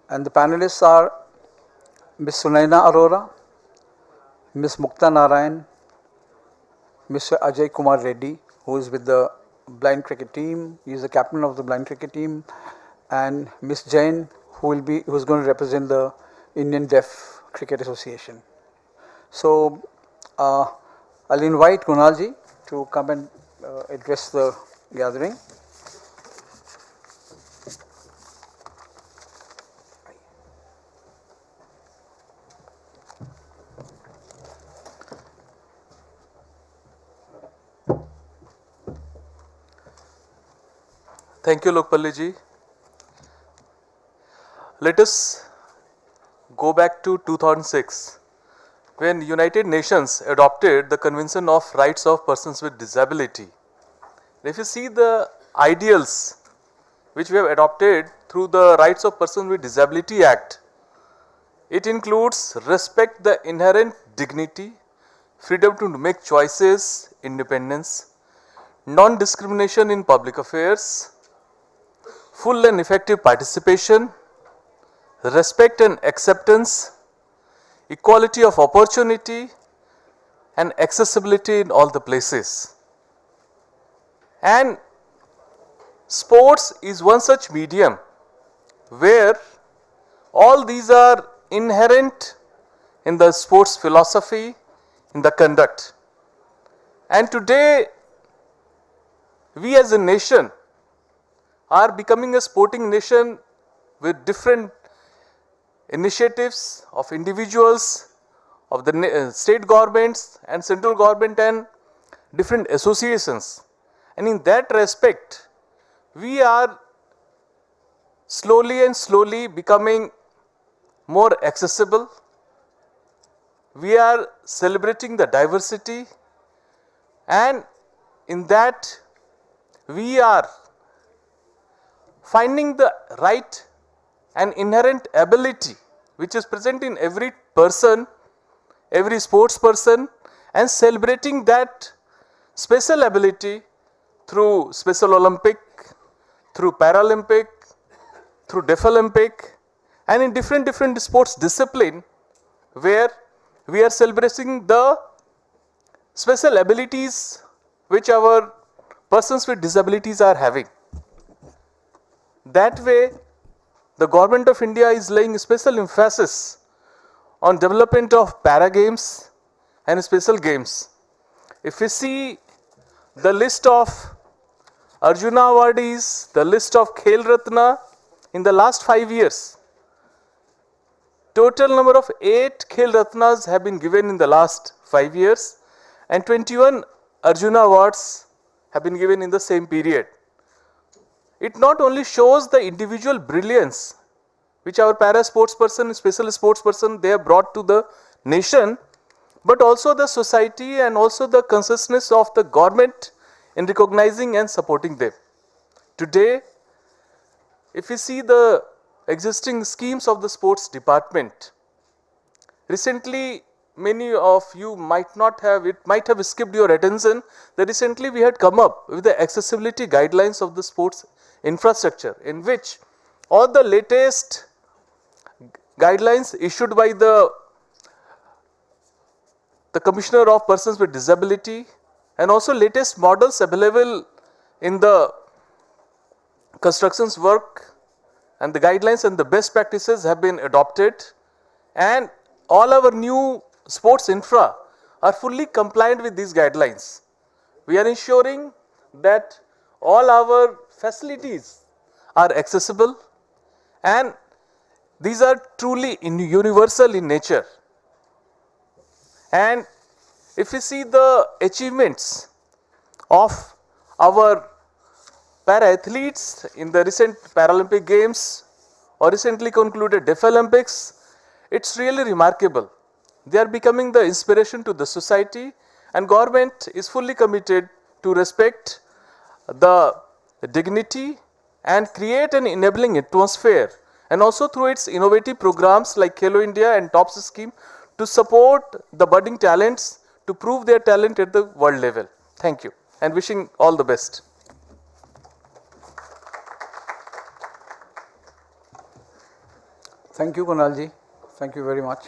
And the panelists are Ms. Sunaina Arora, Ms. Mukta Narayan, Mr. Ajay Kumar Reddy, who is with the blind cricket team. He is the captain of the blind cricket team, and Ms. Jain, who is going to represent the Indian Deaf Cricket Association. So I'll invite Kunalji to come and address the gathering. Thank you, Lokpalli ji. Let us go back to 2006, when United Nations adopted the Convention of Rights of Persons with Disability. If you see the ideals which we have adopted through the Rights of Persons with Disability Act, it includes respect the inherent dignity, freedom to make choices, independence, non-discrimination in public affairs, full and effective participation, respect and acceptance, equality of opportunity, and accessibility in all the places. And sports is one such medium where all these are inherent in the sports philosophy, in the conduct. And today, we as a nation are becoming a sporting nation with different initiatives of individuals, of the state governments and central government and different associations. And in that respect, we are slowly becoming more accessible. We are celebrating the diversity, and in that we are finding the right and inherent ability which is present in every person, every sports person, and celebrating that special ability through Special Olympic, through Paralympic, through Deaf Olympic, and in different sports discipline where we are celebrating the special abilities which our persons with disabilities are having. That way, the Government of India is laying special emphasis on development of para games and special games. If we see the list of Arjuna awardees, the list of Khel Ratna in the last 5 years, total number of 8 Khel Ratnas have been given in the last 5 years, and 21 Arjuna awards have been given in the same period. It not only shows the individual brilliance which our para sports person, special sports person, they have brought to the nation, but also the society and also the consciousness of the government in recognizing and supporting them. Today, if we see the existing schemes of the sports department, recently many of you might have skipped your attention that recently we had come up with the accessibility guidelines of the sports infrastructure, in which all the latest guidelines issued by the Commissioner of Persons with Disability and also latest models available in the constructions work, and the guidelines and the best practices have been adopted, and all our new sports infra are fully compliant with these guidelines. We are ensuring that all our facilities are accessible, and these are truly universal in nature. And if we see the achievements of our para-athletes in the recent Paralympic Games or recently concluded Deaf Olympics, it's really remarkable. They are becoming the inspiration to the society, and government is fully committed to respect the dignity and create an enabling atmosphere, and also through its innovative programs like Khelo India and TOPS scheme to support the budding talents to prove their talent at the world level. Thank you and wishing all the best. Thank you, Kunalji. Thank you very much.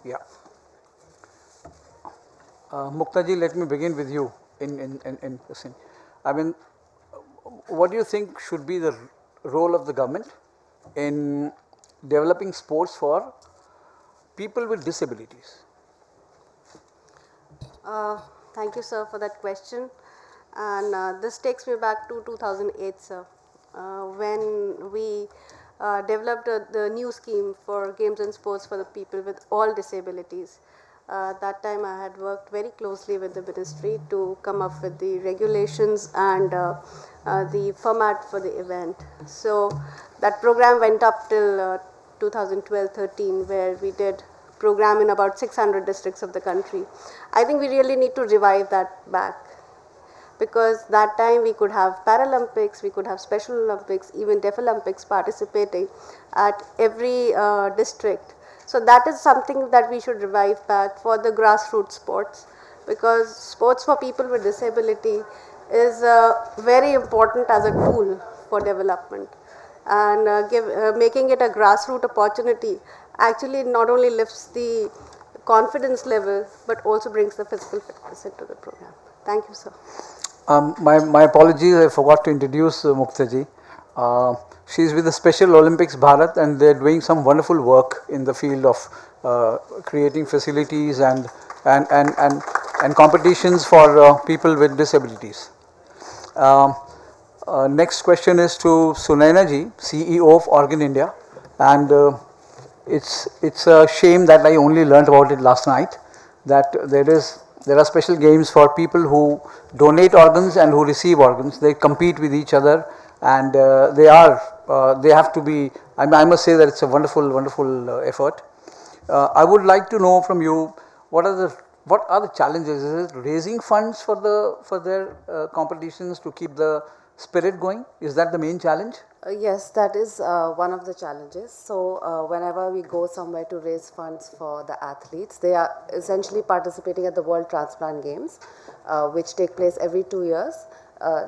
Yeah. Muktaji, let me begin with you in question. I mean, what do you think should be the role of the government in developing sports for people with disabilities? Thank you, sir, for that question. And this takes me back to 2008, sir, when we developed the new scheme for games and sports for the people with all disabilities. That time I had worked very closely with the ministry to come up with the regulations and the format for the event. So that program went up till 2012-13, where we did program in about 600 districts of the country. I think we really need to revive that back, because that time we could have Paralympics, we could have Special Olympics, even Deaf Olympics participating at every district. So that is something that we should revive back for the grassroots sports, because sports for people with disability is very important as a tool for development. And making it a grassroots opportunity actually not only lifts the confidence level, but also brings the physical fitness into the program. Thank you, sir. My apologies, I forgot to introduce Muktaji. She's with the Special Olympics Bharat, and they're doing some wonderful work in the field of creating facilities and competitions for people with disabilities. Next question is to Sunaina ji, CEO of Organ India, and it's a shame that I only learned about it last night, that there are special games for people who donate organs and who receive organs. They compete with each other, and they have to be. I must say that it's a wonderful effort. I would like to know from you, what are the challenges? Is it raising funds for their competitions to keep the spirit going? Is that the main challenge? Yes, that is one of the challenges. So whenever we go somewhere to raise funds for the athletes, they are essentially participating at the World Transplant Games, which take place every 2 years,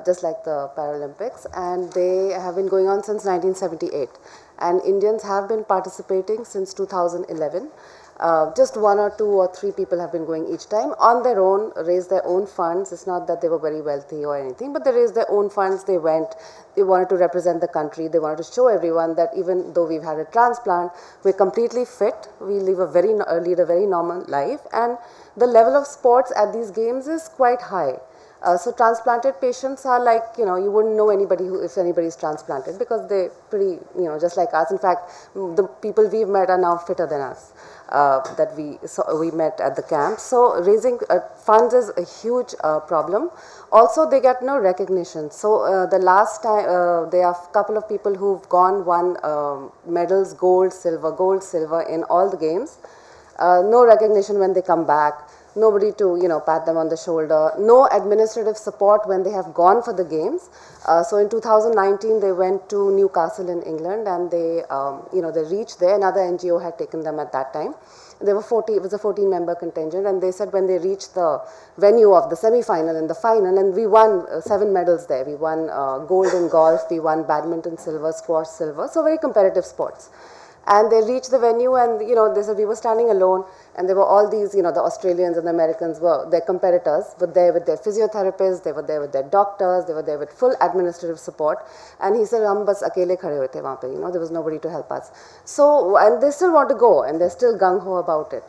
just like the Paralympics, and they have been going on since 1978. And Indians have been participating since 2011. Just 1 or 2 or 3 people have been going each time on their own, raised their own funds. It's not that they were very wealthy or anything, but they raised their own funds. They went, they wanted to represent the country. They wanted to show everyone that even though we've had a transplant, we're completely fit. We lead a very normal life, and the level of sports at these games is quite high. So transplanted patients are like, you wouldn't know anybody if anybody is transplanted, because they're pretty, just like us. In fact, the people we've met are now fitter than us. That we met at the camp. So raising funds is a huge problem. Also, they get no recognition. So the last time, there are a couple of people who've won medals, gold, silver in all the games. No recognition when they come back. Nobody to pat them on the shoulder. No administrative support when they have gone for the games. So in 2019 they went to Newcastle in England, and they they reached there. Another NGO had taken them at that time. There were 40. It was a 14-member contingent, and they said when they reached the venue of the semi-final and the final, and we won 7 medals there. We won gold in golf. We won badminton silver, squash silver. So very competitive sports. And they reached the venue, and they said we were standing alone, and there were all these, the Australians and the Americans were their competitors, were there with their physiotherapists, they were there with their doctors, they were there with full administrative support. And he said, "Hum bas akele khade hue the wahan pe, there was nobody to help us." So, and they still want to go, and they're still gung ho about it.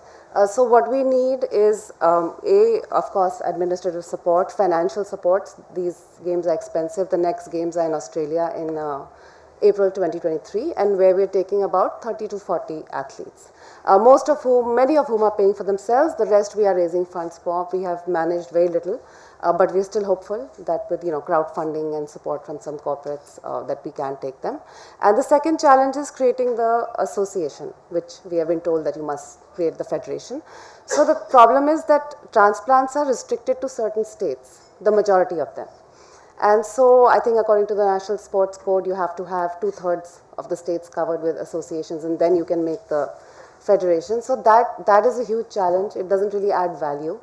So what we need is of course, administrative support, financial support. These games are expensive. The next games are in Australia April 2023, and where we're taking about 30 to 40 athletes. Many of whom are paying for themselves. The rest we are raising funds for. We have managed very little, but we're still hopeful that with crowdfunding and support from some corporates that we can take them. And the second challenge is creating the association, which we have been told that you must create the federation. So the problem is that transplants are restricted to certain states, the majority of them. And so I think according to the National Sports Code, you have to have 2/3 of the states covered with associations, and then you can make the federation. So that is a huge challenge. It doesn't really add value.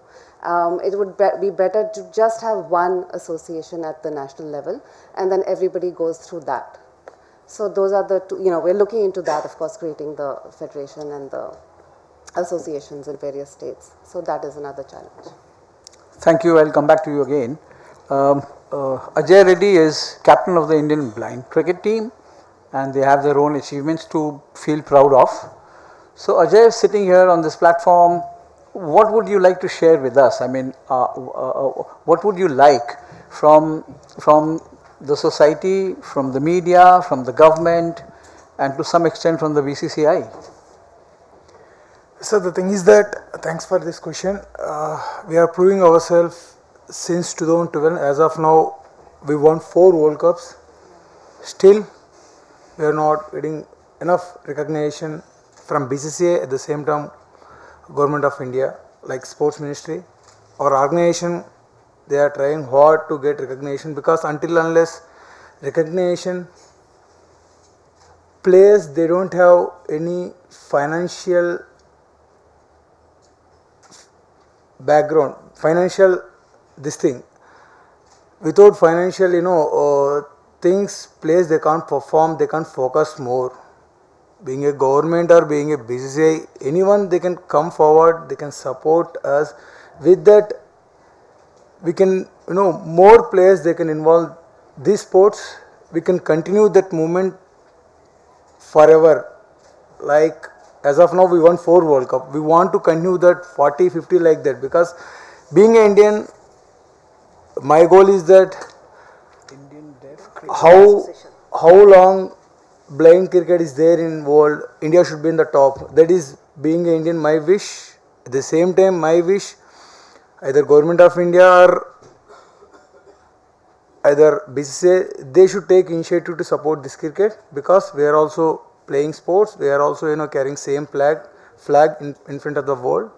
It would be better to just have one association at the national level, and then everybody goes through that. So those are the two, we're looking into that, of course, creating the federation and the associations in various states. So that is another challenge. Thank you. I'll come back to you again. Ajay Reddy is captain of the Indian blind cricket team, and they have their own achievements to feel proud of. So Ajay is sitting here on this platform. What would you like to share with us? I mean, what would you like from the society, from the media, from the government, and to some extent from the BCCI? So the thing is that, thanks for this question. We are proving ourselves since 2012. As of now, we won 4 World Cups. Still, we are not getting enough recognition from BCCI. At the same time, Government of India, like Sports Ministry, our organization, they are trying hard to get recognition, because until unless recognition, players, they don't have any financial background, financial this thing. Without financial, things, players, they can't perform, they can't focus more. Being a government or being a BCCI, anyone, they can come forward, they can support us. With that, we can, more players, they can involve these sports. We can continue that movement forever. Like, as of now, we won 4 World Cup. We want to continue that 40, 50 like that, because being an Indian, my goal is that how long blind cricket is there in world, India should be in the top. That is being an Indian, my wish. At the same time, my wish, either Government of India or either BCCI, they should take initiative to support this cricket, because we are also playing sports. We are also carrying same flag in front of the world.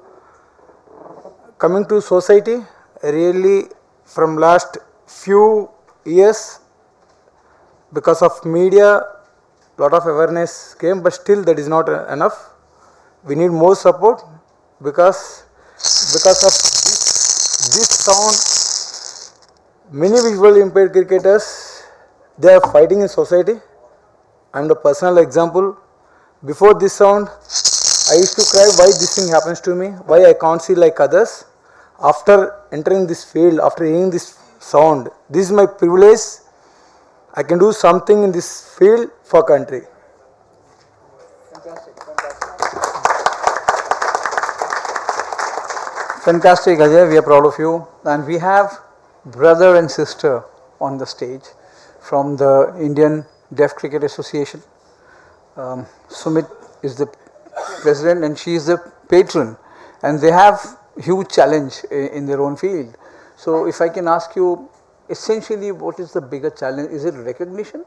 Coming to society, really from last few years, because of media, lot of awareness came, but still that is not enough. We need more support, because of this sound, many visually impaired cricketers, they are fighting in society. And a personal example, before this sound, I used to cry why this thing happens to me, why I can't see like others. After entering this field, after hearing this sound, this is my privilege. I can do something in this field for country. Fantastic, Ajay. We are proud of you. And we have brother and sister on the stage from the Indian Deaf Cricket Association. Sumit is the president and she is the patron, and they have huge challenge in their own field. So if I can ask you, essentially what is the bigger challenge? Is it recognition,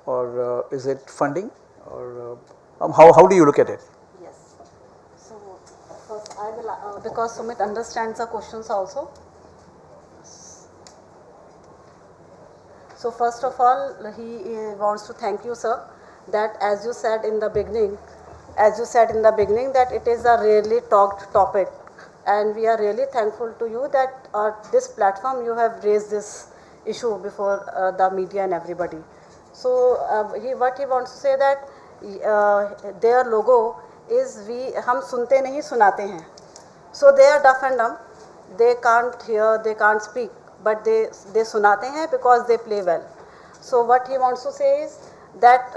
or is it funding, or how do you look at it? Yes. So first I will, because Sumit understands the questions also. So first of all, he wants to thank you, sir, that as you said in the beginning, that it is a rarely talked topic, and we are really thankful to you that this platform you have raised this issue before the media and everybody. So what he wants to say that their logo is हम सुनते नहीं सुनाते हैं. So they are deaf and dumb. They can't hear, they can't speak, but they सुनाते हैं because they play well. So what he wants to say is that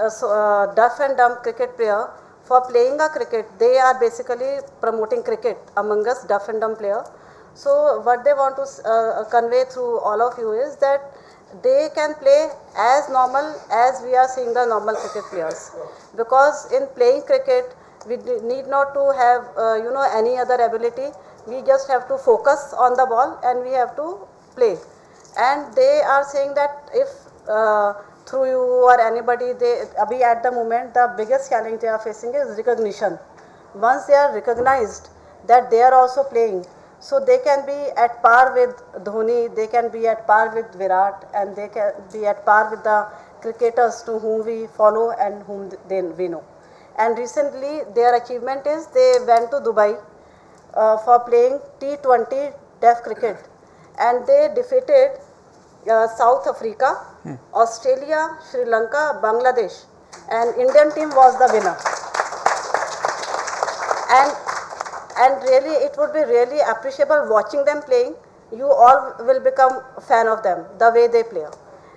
deaf and dumb cricket player, for playing a cricket, they are basically promoting cricket among us deaf and dumb player. So what they want to convey through all of you is that they can play as normal as we are seeing the normal cricket players. Because in playing cricket, we need not to have any other ability. We just have to focus on the ball and we have to play. And they are saying that if through you or anybody, abhi at the moment the biggest challenge they are facing is recognition. Once they are recognized that they are also playing, so they can be at par with Dhoni, they can be at par with Virat, and they can be at par with the cricketers to whom we follow and whom we know. And recently their achievement is they went to Dubai for playing T20 deaf cricket, and they defeated South Africa, Australia, Sri Lanka, Bangladesh, and Indian team was the winner. And really it would be really appreciable watching them playing. You all will become fan of them, the way they play.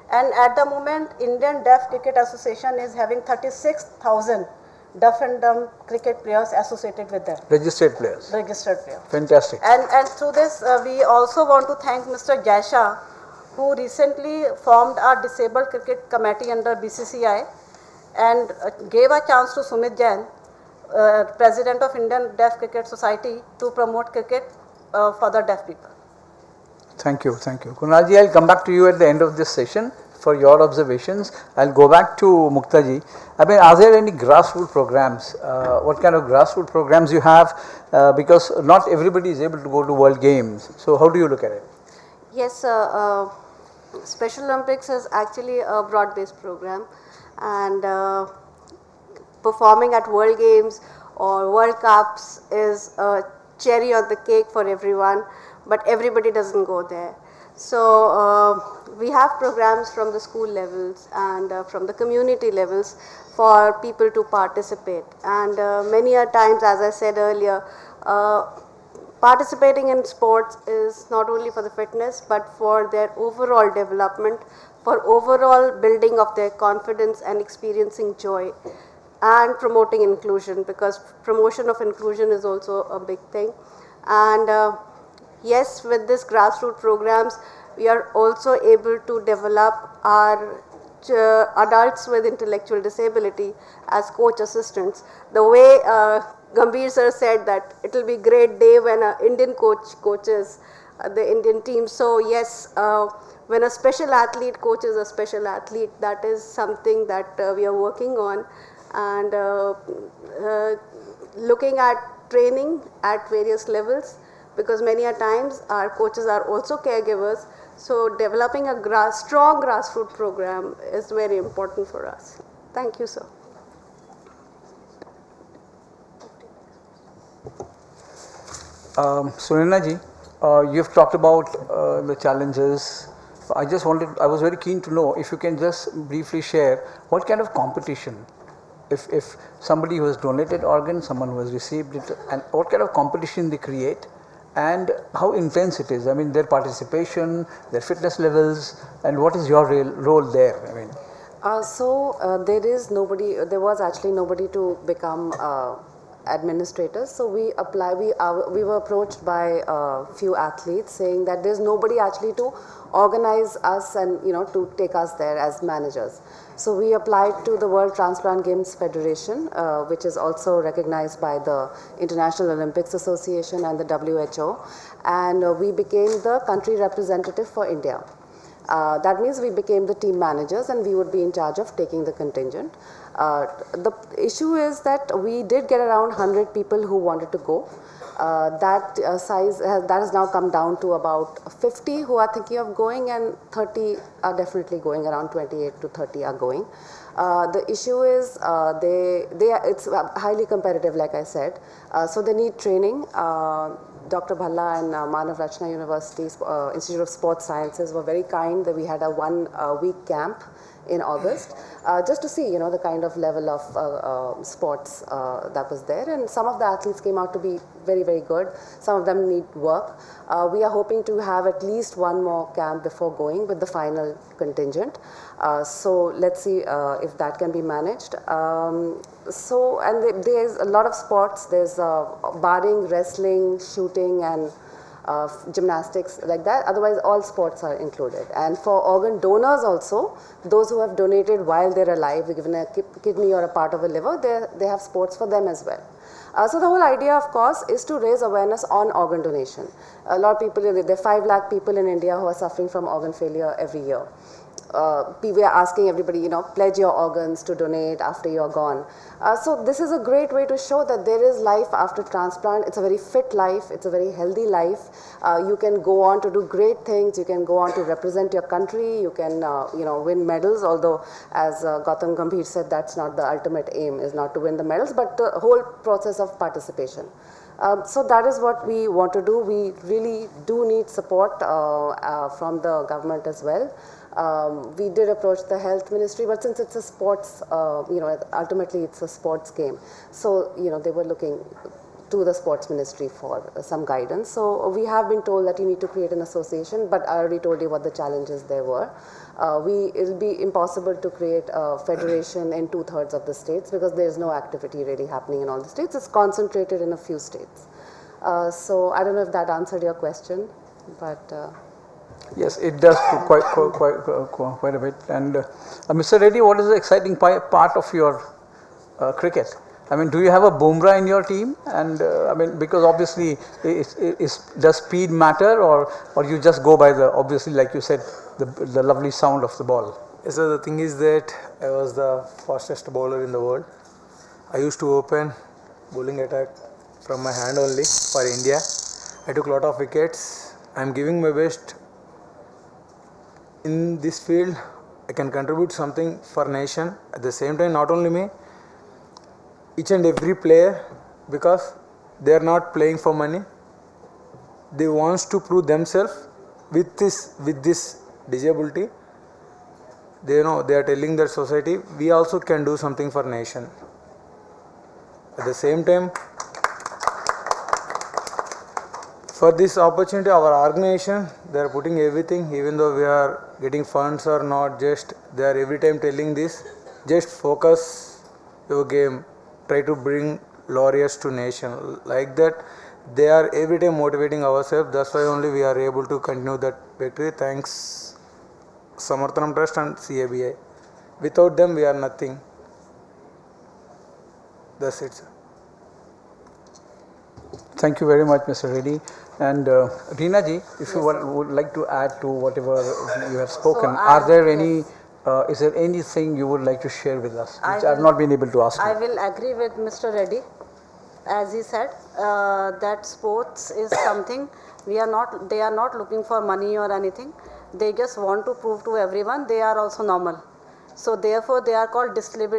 And at the moment, Indian Deaf Cricket Association is having 36,000 deaf and dumb cricket players associated with them. Registered players. Registered players. Fantastic. And through this, we also want to thank Mr. Jaisha, who recently formed our Disabled Cricket Committee under BCCI and gave a chance to Sumit Jain, President of Indian Deaf Cricket Society, to promote cricket for the deaf people. Thank you, thank you. Kunalji, I'll come back to you at the end of this session for your observations. I'll go back to Muktaji. I mean, are there any grassroots programs? What kind of grassroots programs you have? Because not everybody is able to go to World Games. So how do you look at it? Yes, Special Olympics is actually a broad-based program, and performing at World Games or World Cups is a cherry on the cake for everyone, but everybody doesn't go there. So we have programs from the school levels and from the community levels for people to participate, and many a times, as I said earlier, participating in sports is not only for the fitness but for their overall development, for overall building of their confidence and experiencing joy, and promoting inclusion, because promotion of inclusion is also a big thing. And yes, with this grassroots programs, we are also able to develop our adults with intellectual disability as coach assistants. The way Gambhir sir said that it will be a great day when an Indian coach coaches the Indian team. So yes, when a special athlete coaches a special athlete, that is something that we are working on, and looking at training at various levels, because many a times our coaches are also caregivers. So developing a strong grassroots program is very important for us. Thank you, sir. Sunena ji, you've talked about the challenges. I was very keen to know if you can just briefly share what kind of competition, if somebody who has donated organs, someone who has received it, and what kind of competition they create, and how intense it is. I mean, their participation, their fitness levels, and what is your role there? I mean, there was actually nobody to become administrators. So we were approached by a few athletes saying that there's nobody actually to organize us and to take us there as managers. So we applied to the World Transplant Games Federation, which is also recognized by the International Olympics Association and the WHO, and we became the country representative for India. That means we became the team managers and we would be in charge of taking the contingent. The issue is that we did get around 100 people who wanted to go. That has now come down to about 50 who are thinking of going, and 30 are definitely going, around 28 to 30 are going. The issue is it's highly competitive, like I said, so they need training. Dr. Bhalla and Manav Rachna University Institute of Sports Sciences were very kind that we had a 1 week camp in August, just to see the kind of level of sports that was there, and some of the athletes came out to be very, very good. Some of them need work. We are hoping to have at least one more camp before going with the final contingent. So let's see if that can be managed. There's a lot of sports. There's barring, wrestling, shooting, and gymnastics, like that. Otherwise, all sports are included. And for organ donors also, those who have donated while they're alive, given a kidney or a part of a liver, they have sports for them as well. So the whole idea, of course, is to raise awareness on organ donation. A lot of people, there are 5 lakh people in India who are suffering from organ failure every year. We are asking everybody, pledge your organs to donate after you're gone. So this is a great way to show that there is life after transplant. It's a very fit life. It's a very healthy life. You can go on to do great things. You can go on to represent your country. You can, win medals. Although, as Gautam Gambhir said, that's not the ultimate aim, is not to win the medals, but the whole process of participation. So that is what we want to do. We really do need support from the government as well. We did approach the health ministry, but since it's a sports, ultimately it's a sports game. So, they were looking to the sports ministry for some guidance. So we have been told that you need to create an association, but I already told you what the challenges there were. It'll be impossible to create a federation in 2/3 of the states because there's no activity really happening in all the states. It's concentrated in a few states. So I don't know if that answered your question, but... Yes, it does quite a bit. And Mr. Reddy, what is the exciting part of your cricket? I mean, do you have a Bumrah in your team? And I mean, because obviously, does speed matter, or you just go by the, obviously, like you said, the lovely sound of the ball? Yes, so the thing is that I was the fastest bowler in the world. I used to open bowling attack from my hand only for India. I took a lot of wickets. I am giving my best. In this field, I can contribute something for nation. At the same time, not only me, each and every player, because they are not playing for money. They want to prove themselves with this disability. They know they are telling their society, we also can do something for nation. At the same time, for this opportunity, our organization, they are putting everything, even though we are getting funds or not, just they are every time telling this, just focus your game, try to bring laureates to nation. Like that, they are every time motivating ourselves. That's why only we are able to continue that victory. Thanks Samarthanam Trust and CABI. Without them, we are nothing. That's it, sir. Thank you very much, Mr. Reddy. And Reena ji, if you would like to add to whatever you have spoken, are there any, is there anything you would like to share with us, which I have not been able to ask you? I will agree with Mr. Reddy. As he said, that sports is something they are not looking for money or anything. They just want to prove to everyone they are also normal. So therefore, they are called differently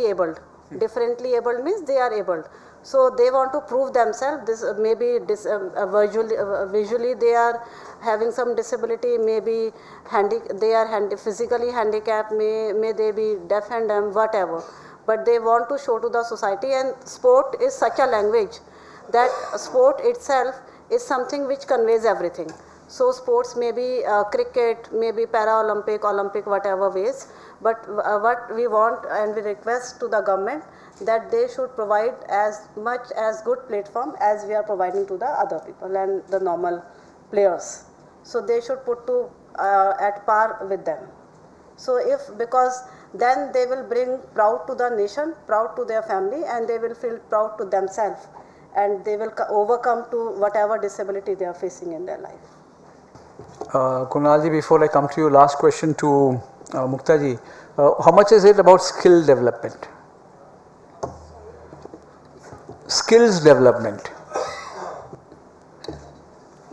abled. Differently abled means they are abled. So they want to prove themselves. This maybe visually they are having some disability. Maybe they are physically handicapped. May they be deaf and dumb, whatever. But they want to show to the society. And sport is such a language that sport itself is something which conveys everything. So sports may be cricket, maybe Paralympic, Olympic, whatever ways. But what we want and we request to the government that they should provide as much as good platform as we are providing to the other people and the normal players. So they should put to at par with them. So because then they will bring proud to the nation, proud to their family, and they will feel proud to themselves, and they will overcome to whatever disability they are facing in their life. Kunalji, before I come to you, last question to Muktaji. How much is it about skill development? Skills development.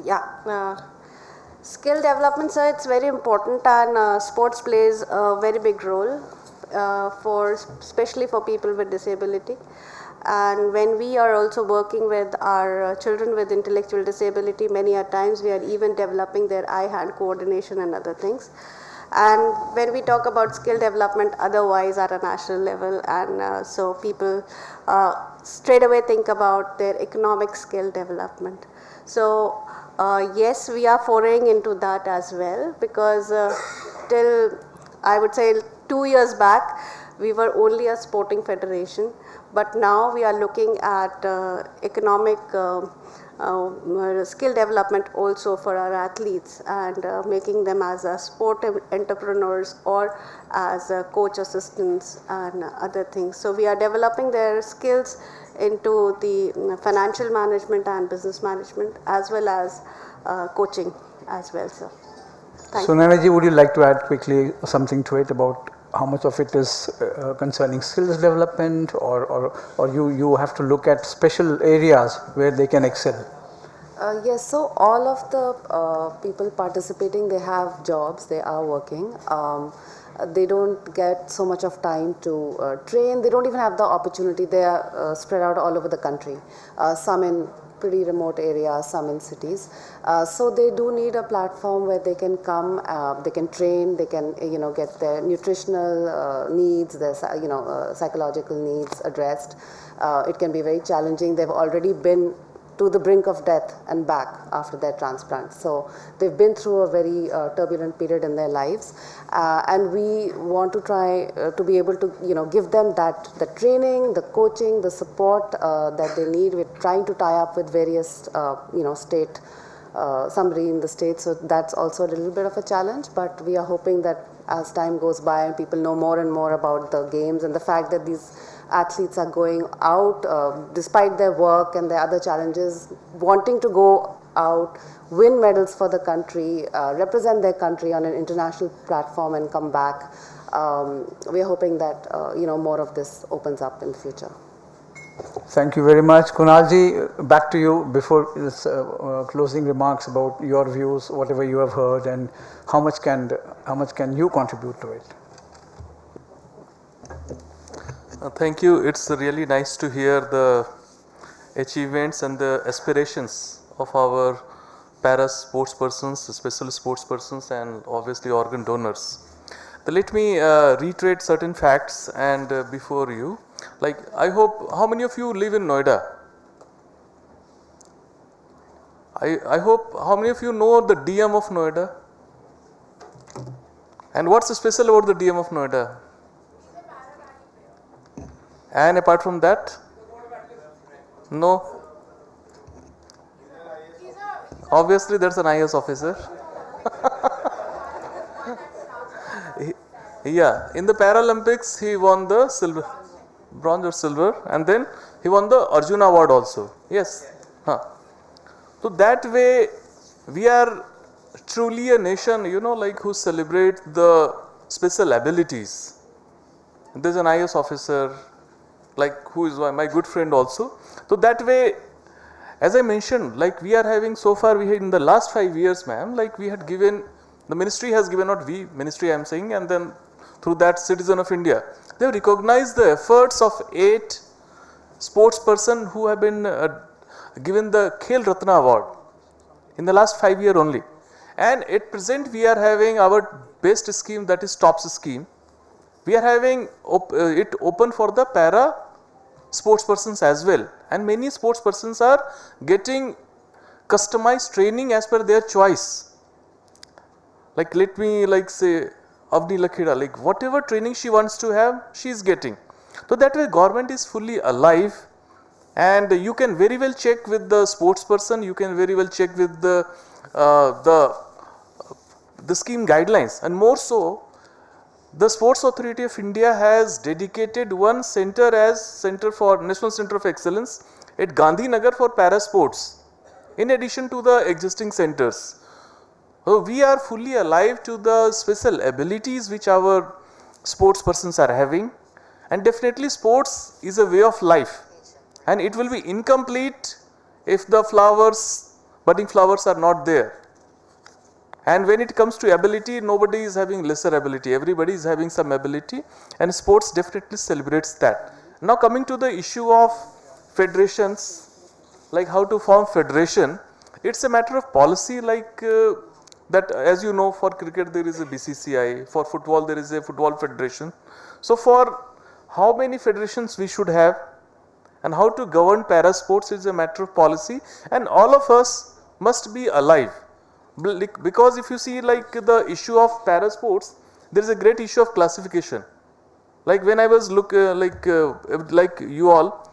Yeah, skill development, sir, it's very important, and sports plays a very big role especially for people with disability. And when we are also working with our children with intellectual disability, many a times we are even developing their eye-hand coordination and other things. And when we talk about skill development otherwise at a national level, and so people straight away think about their economic skill development. So yes, we are foraying into that as well, because till I would say 2 years back, we were only a sporting federation. But now we are looking at economic skill development also for our athletes and making them as a sport entrepreneurs or as coach assistants and other things. So we are developing their skills into the financial management and business management as well as coaching as well, sir. Thank So you. Nanaji, would you like to add quickly something to it about how much of it is concerning skills development, or you have to look at special areas where they can excel? Yes, so all of the people participating, they have jobs, they are working. They don't get so much of time to train. They don't even have the opportunity. They are spread out all over the country. Some in pretty remote areas, some in cities. So they do need a platform where they can come, they can train, they can get their nutritional needs, their psychological needs addressed. It can be very challenging. They've already been to the brink of death and back after their transplant. So they've been through a very turbulent period in their lives, and we want to try to be able to give them the training, the coaching, the support that they need. We're trying to tie up with various state, somebody in the state, so that's also a little bit of a challenge, but we are hoping that as time goes by and people know more and more about the games and the fact that these athletes are going out despite their work and their other challenges, wanting to go out, win medals for the country, represent their country on an international platform and come back. We are hoping that more of this opens up in the future. Thank you very much. Kunalji, back to you before this, closing remarks about your views, whatever you have heard, and how much can you contribute to it? Thank you. It's really nice to hear the achievements and the aspirations of our para sports persons, special sports persons, and obviously organ donors. But let me reiterate certain facts and before you. Like, I hope, how many of you live in Noida? I hope, how many of you know the DM of Noida? And what's special about the DM of Noida? And apart from that? No? Obviously, there's an IAS officer. Yeah, in the Paralympics, he won the silver, bronze or silver, and then he won the Arjuna Award also. Yes. So that way, we are truly a nation, like who celebrate the special abilities. There's an IAS officer, like who is my good friend also. So that way, as I mentioned, like we are having so far, we had in the last 5 years, ma'am, like we had given, the ministry has given, not we, ministry I am saying, and then through that Citizen of India, they have recognized the efforts of 8 sports person who have been given the Khel Ratna Award in the last 5 years only. And at present, we are having our best scheme, that is TOPS scheme. We are having it open for the para sports persons as well, and many sports persons are getting customized training as per their choice. Like let me say Avni Lakhida, like whatever training she wants to have, she is getting. So that way government is fully alive, and you can very well check with the sports person, you can very well check with the scheme guidelines, and more so the Sports Authority of India has dedicated one center as Center for National Center of Excellence at Gandhinagar for para sports, in addition to the existing centers. So we are fully alive to the special abilities which our sports persons are having, and definitely sports is a way of life, and it will be incomplete if the flowers, budding flowers are not there. And when it comes to ability, nobody is having lesser ability, everybody is having some ability, and sports definitely celebrates that. Now coming to the issue of federations, like how to form federation, it's a matter of policy, like that, as you know, for cricket there is a BCCI, for football there is a football federation. So for how many federations we should have and how to govern para sports is a matter of policy, and all of us must be alive. Because if you see like the issue of para sports, there is a great issue of classification. Like when I was like you all,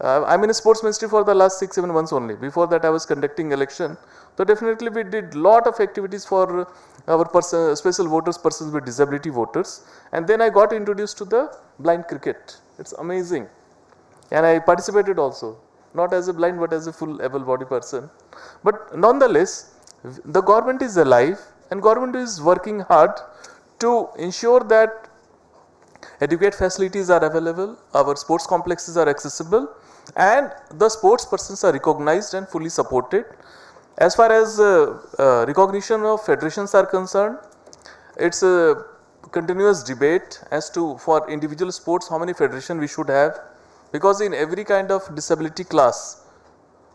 I'm in a sports ministry for the last 6-7 months only. Before that, I was conducting election. So definitely, we did lot of activities for our special voters, persons with disability voters, and then I got introduced to the blind cricket. It's amazing, and I participated also, not as a blind but as a full able-bodied person. But nonetheless, the government is alive, and government is working hard to ensure that adequate facilities are available, our sports complexes are accessible, and the sports persons are recognized and fully supported. As far as recognition of federations are concerned, it's a continuous debate as to for individual sports how many federation we should have, because in every kind of disability class,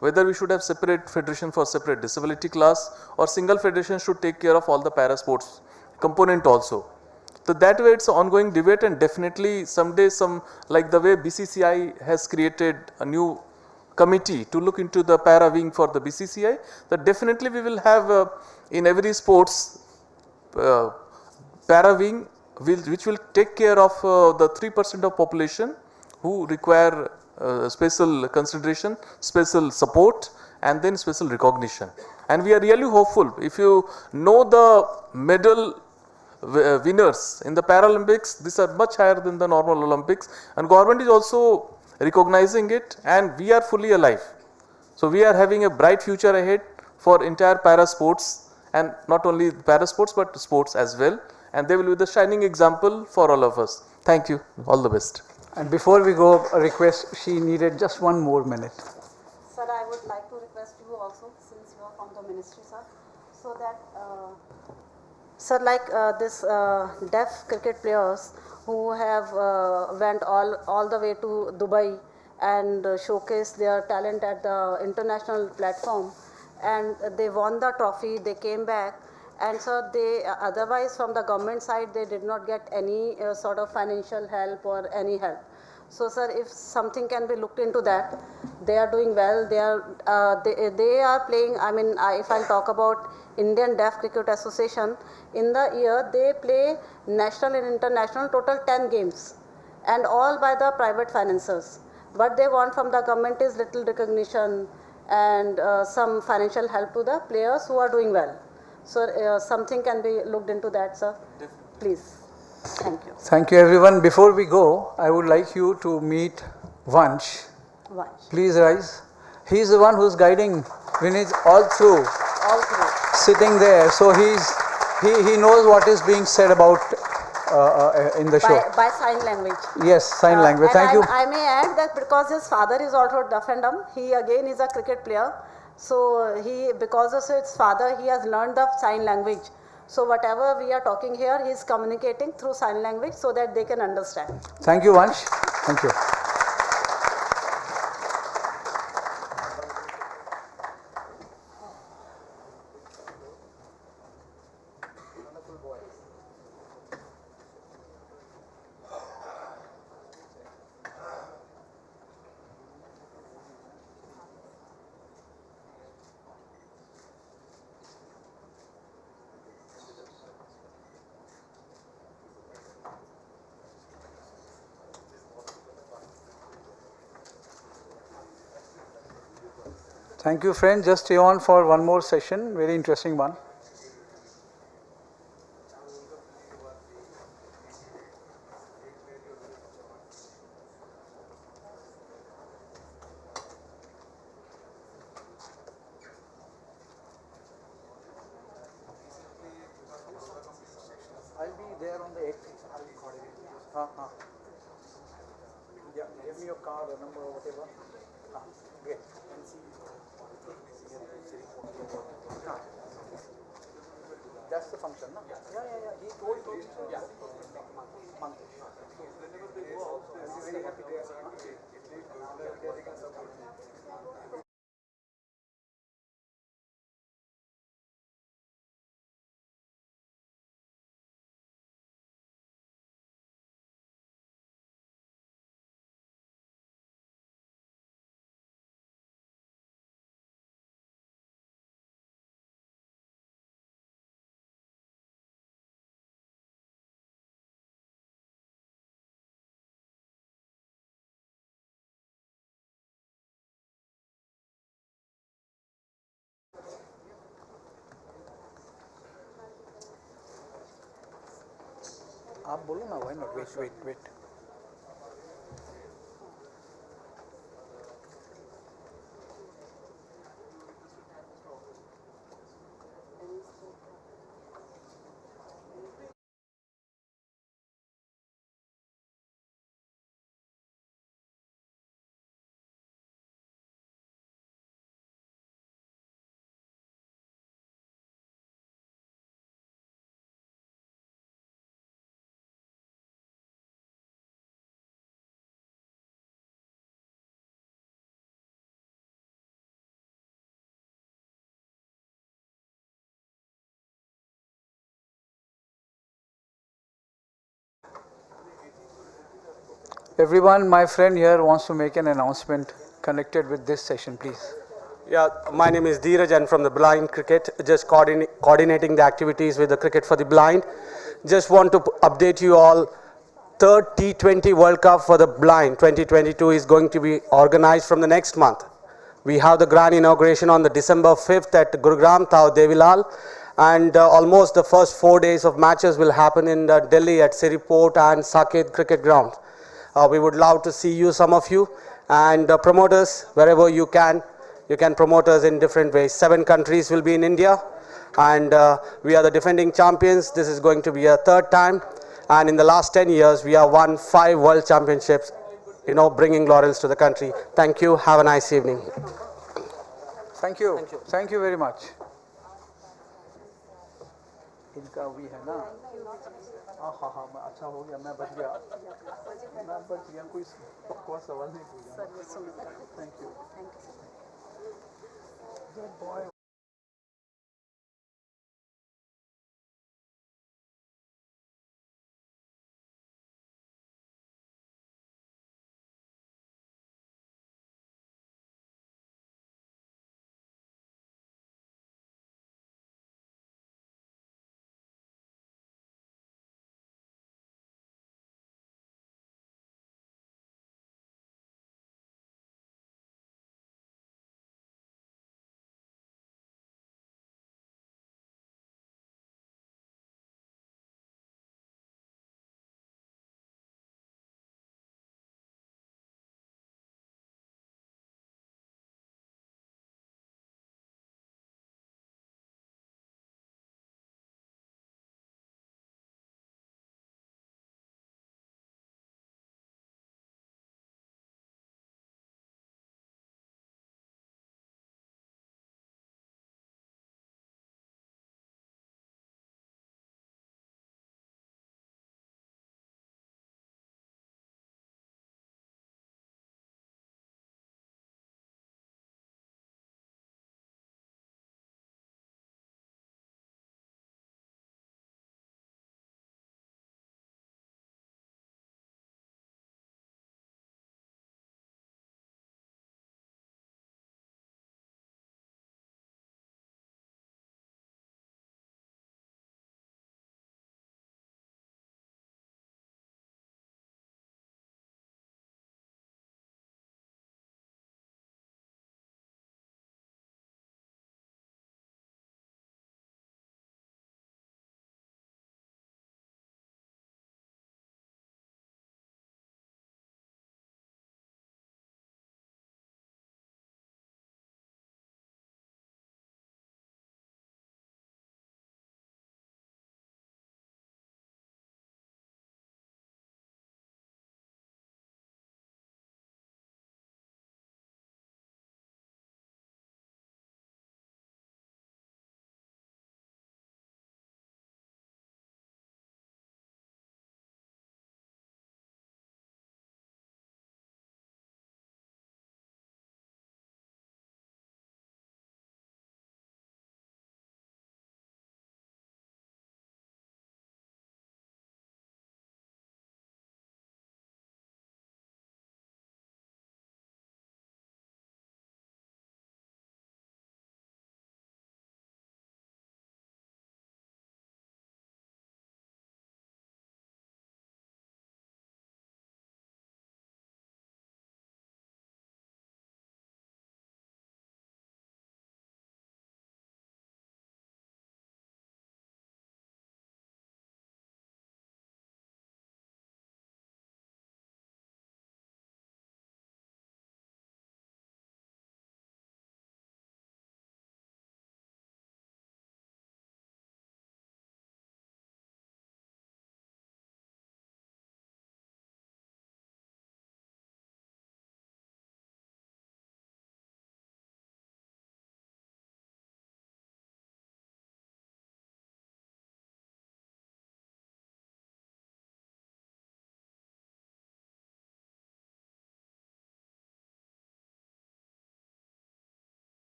whether we should have separate federation for separate disability class or single federation should take care of all the para sports component also. So that way it's an ongoing debate, and definitely someday like the way BCCI has created a new committee to look into the para wing for the BCCI, that definitely we will have in every sports para wing which will take care of the 3% of population who require special consideration, special support, and then special recognition. And we are really hopeful. If you know the medal winners in the Paralympics, these are much higher than the normal Olympics, and government is also recognizing it, and we are fully alive. So we are having a bright future ahead for entire para sports, and not only para sports but sports as well, and they will be the shining example for all of us. Thank you. All the best. And before we go, a request, she needed just one more minute. Sir, I would like to request you also, since you are from the ministry, sir, so that, sir, like this deaf cricket players who have went all the way to Dubai and showcased their talent at the international platform, and they won the trophy, they came back, and so they otherwise from the government side they did not get any sort of financial help or any help. So sir, if something can be looked into that, they are doing well, they are playing, I mean if I'll talk about Indian Deaf Cricket Association, in the year they play national and international total 10 games, and all by the private financiers. What they want from the government is little recognition and some financial help to the players who are doing well. So something can be looked into that, sir. Please. Thank you. Thank you, everyone. Before we go, I would like you to meet Vansh. Vansh. Please rise. He is the one who's guiding Vinij all through. All through. Sitting there, so he knows what is being said about in the show. By sign language. Yes, sign language. Thank you. I may add that because his father is also deaf and dumb, he again is a cricket player. So because of his father, he has learned the sign language. So whatever we are talking here, he is communicating through sign language so that they can understand. Thank you, Vansh. Thank you. Thank you, friends. Just stay on for one more session, very interesting one. I'll be there on the 8th. Yeah, give me your card or number or whatever. Great. That's the function, no? Yeah. He told me. Yeah. Month. आप बोलो ना, why not? Wait. Everyone, my friend here wants to make an announcement connected with this session, please. Yeah, my name is Dheeraj and from the Blind Cricket, just coordinating the activities with the Cricket for the Blind. Just want to update you all, third T20 World Cup for the Blind 2022 is going to be organized from the next month. We have the grand inauguration on the December 5th at Gurugram, Tao Devilal, and almost the first 4 days of matches will happen in Delhi at Siriport and Saket Cricket Ground. We would love to see you, some of you, and promoters, wherever you can promote us in different ways. 7 countries will be in India, and we are the defending champions. This is going to be a third time, and in the last 10 years, we have won 5 world championships, bringing laurels to the country. Thank you. Have a nice evening. Thank you. Thank you very much. इनका भी है ना, हाँ अच्छा हो गया, मैं बच गया कोई सवाल नहीं पूछा। Thank you.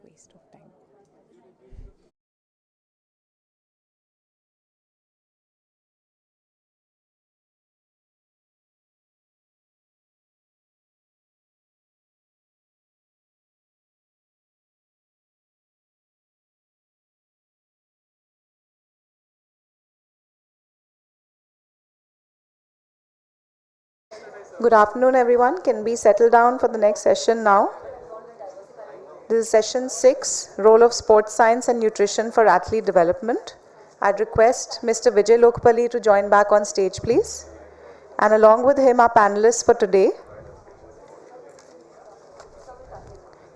Waste of time. Good afternoon, everyone. Can we settle down for the next session now? This is session 6, Role of Sports Science and Nutrition for Athlete Development. I'd request Mr. Vijay Lokpalli to join back on stage, please. And along with him, our panelists for today.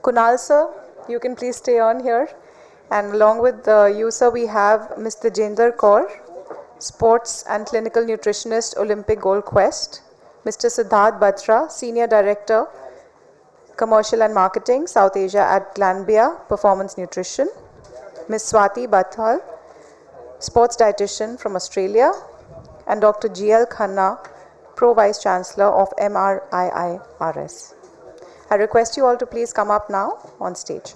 Kunal sir, you can please stay on here. And along with you, sir, we have Mr. Jender Kaur, Sports and Clinical Nutritionist, Olympic Gold Quest. Mr. Siddharth Batra, Senior Director, Commercial and Marketing, South Asia at Glanbia Performance Nutrition. Ms. Swati Bathal, Sports Dietitian from Australia. And Dr. G.L. Khanna, Pro Vice Chancellor of MRIIRS. I request you all to please come up now on stage.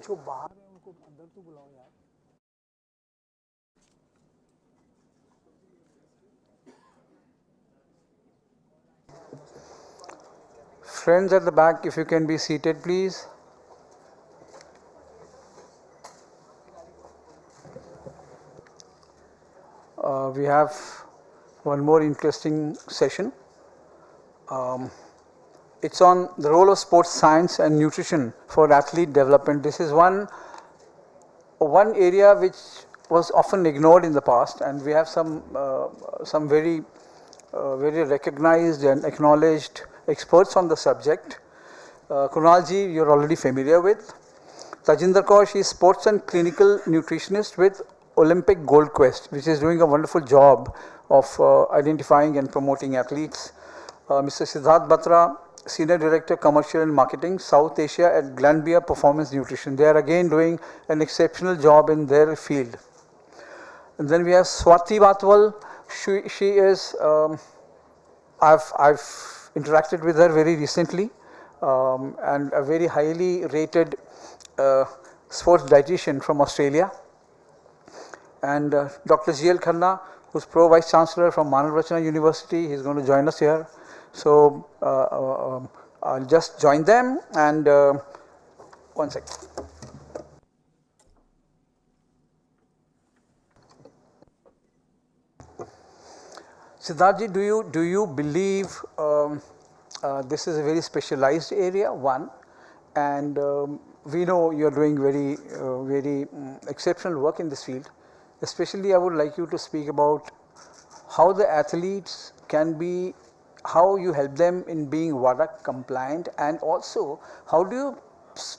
जो बाहर है उनको अंदर तो बुलाओ यार. Friends at the back, if you can be seated, please. We have one more interesting session. It's on the role of sports science and nutrition for athlete development. This is one area which was often ignored in the past, and we have some very recognized and acknowledged experts on the subject. Kunalji, you're already familiar with. Tajinder Kaur, she is sports and clinical nutritionist with Olympic Gold Quest, which is doing a wonderful job of identifying and promoting athletes. Mr. Siddharth Batra, Senior Director, Commercial and Marketing, South Asia at Glanbia Performance Nutrition. They are again doing an exceptional job in their field. And then we have Swati Batwal. She is, I've interacted with her very recently, and a very highly rated sports dietitian from Australia. And Dr. G.L. Khanna, who's Pro Vice Chancellor from Manavachana University, he's going to join us here. So I'll just join them, and one second. Siddharthji, do you believe this is a very specialized area? One, and we know you are doing very exceptional work in this field. Especially, I would like you to speak about how the athletes can be, how you help them in being WADA compliant, and also how do you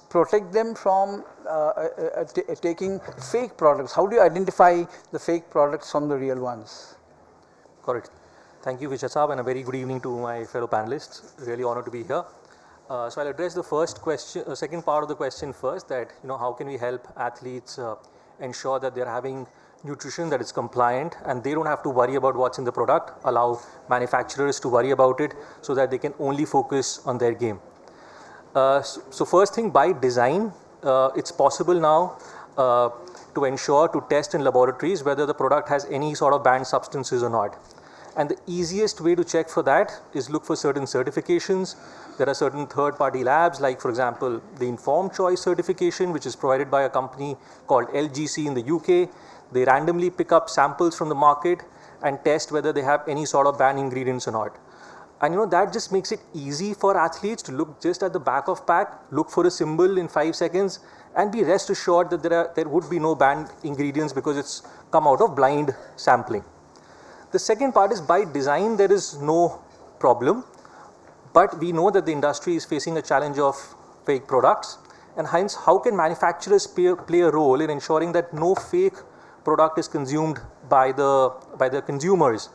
protect them from taking fake products? How do you identify the fake products from the real ones? Correct. Thank you, Vijay Saab, and a very good evening to my fellow panelists. Really honored to be here. So I'll address the first question, second part of the question first, that how can we help athletes ensure that they're having nutrition that is compliant and they don't have to worry about what's in the product, allow manufacturers to worry about it so that they can only focus on their game. So first thing, by design, it's possible now to ensure, to test in laboratories whether the product has any sort of banned substances or not. And the easiest way to check for that is look for certain certifications. There are certain third-party labs, like for example, the Informed Choice certification, which is provided by a company called LGC in the UK. They randomly pick up samples from the market and test whether they have any sort of banned ingredients or not. And that just makes it easy for athletes to look just at the back of pack, look for a symbol in 5 seconds, and be rest assured that there would be no banned ingredients because it's come out of blind sampling. The second part is by design there is no problem, but we know that the industry is facing a challenge of fake products, and hence how can manufacturers play a role in ensuring that no fake product is consumed by the consumers.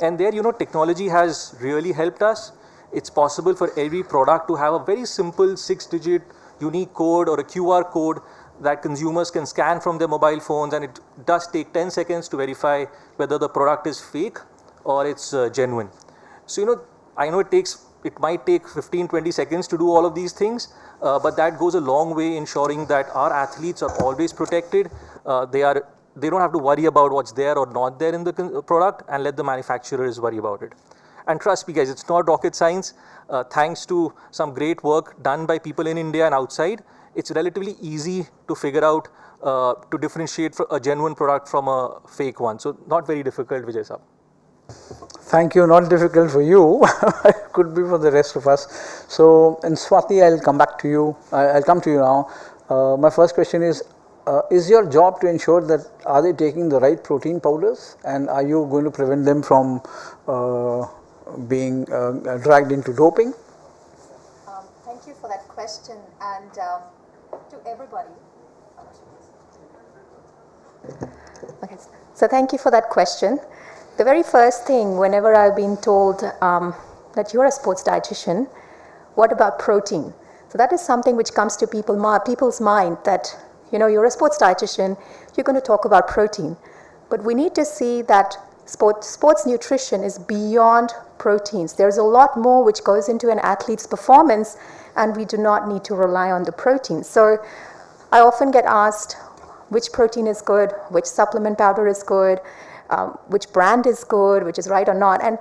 And there, technology has really helped us. It's possible for every product to have a very simple 6-digit unique code or a QR code that consumers can scan from their mobile phones, and it does take 10 seconds to verify whether the product is fake or it's genuine. So, I know it might take 15-20 seconds to do all of these things, but that goes a long way ensuring that our athletes are always protected. They don't have to worry about what's there or not there in the product, and let the manufacturers worry about it. And trust me guys, it's not rocket science. Thanks to some great work done by people in India and outside, it's relatively easy to figure out, to differentiate a genuine product from a fake one. So not very difficult, Vijay Saab. Thank you. Not difficult for you. It could be for the rest of us. So, and Swati, I'll come back to you. I'll come to you now. My first question is your job to ensure that are they taking the right protein powders, and are you going to prevent them from being dragged into doping? Thank you for that question, and to everybody. Okay. So thank you for that question. The very first thing, whenever I've been told that you're a sports dietitian, what about protein? So that is something which comes to people's mind, that you're a sports dietitian, you're going to talk about protein. But we need to see that sports nutrition is beyond proteins. There's a lot more which goes into an athlete's performance, and we do not need to rely on the protein. So I often get asked which protein is good, which supplement powder is good, which brand is good, which is right or not. And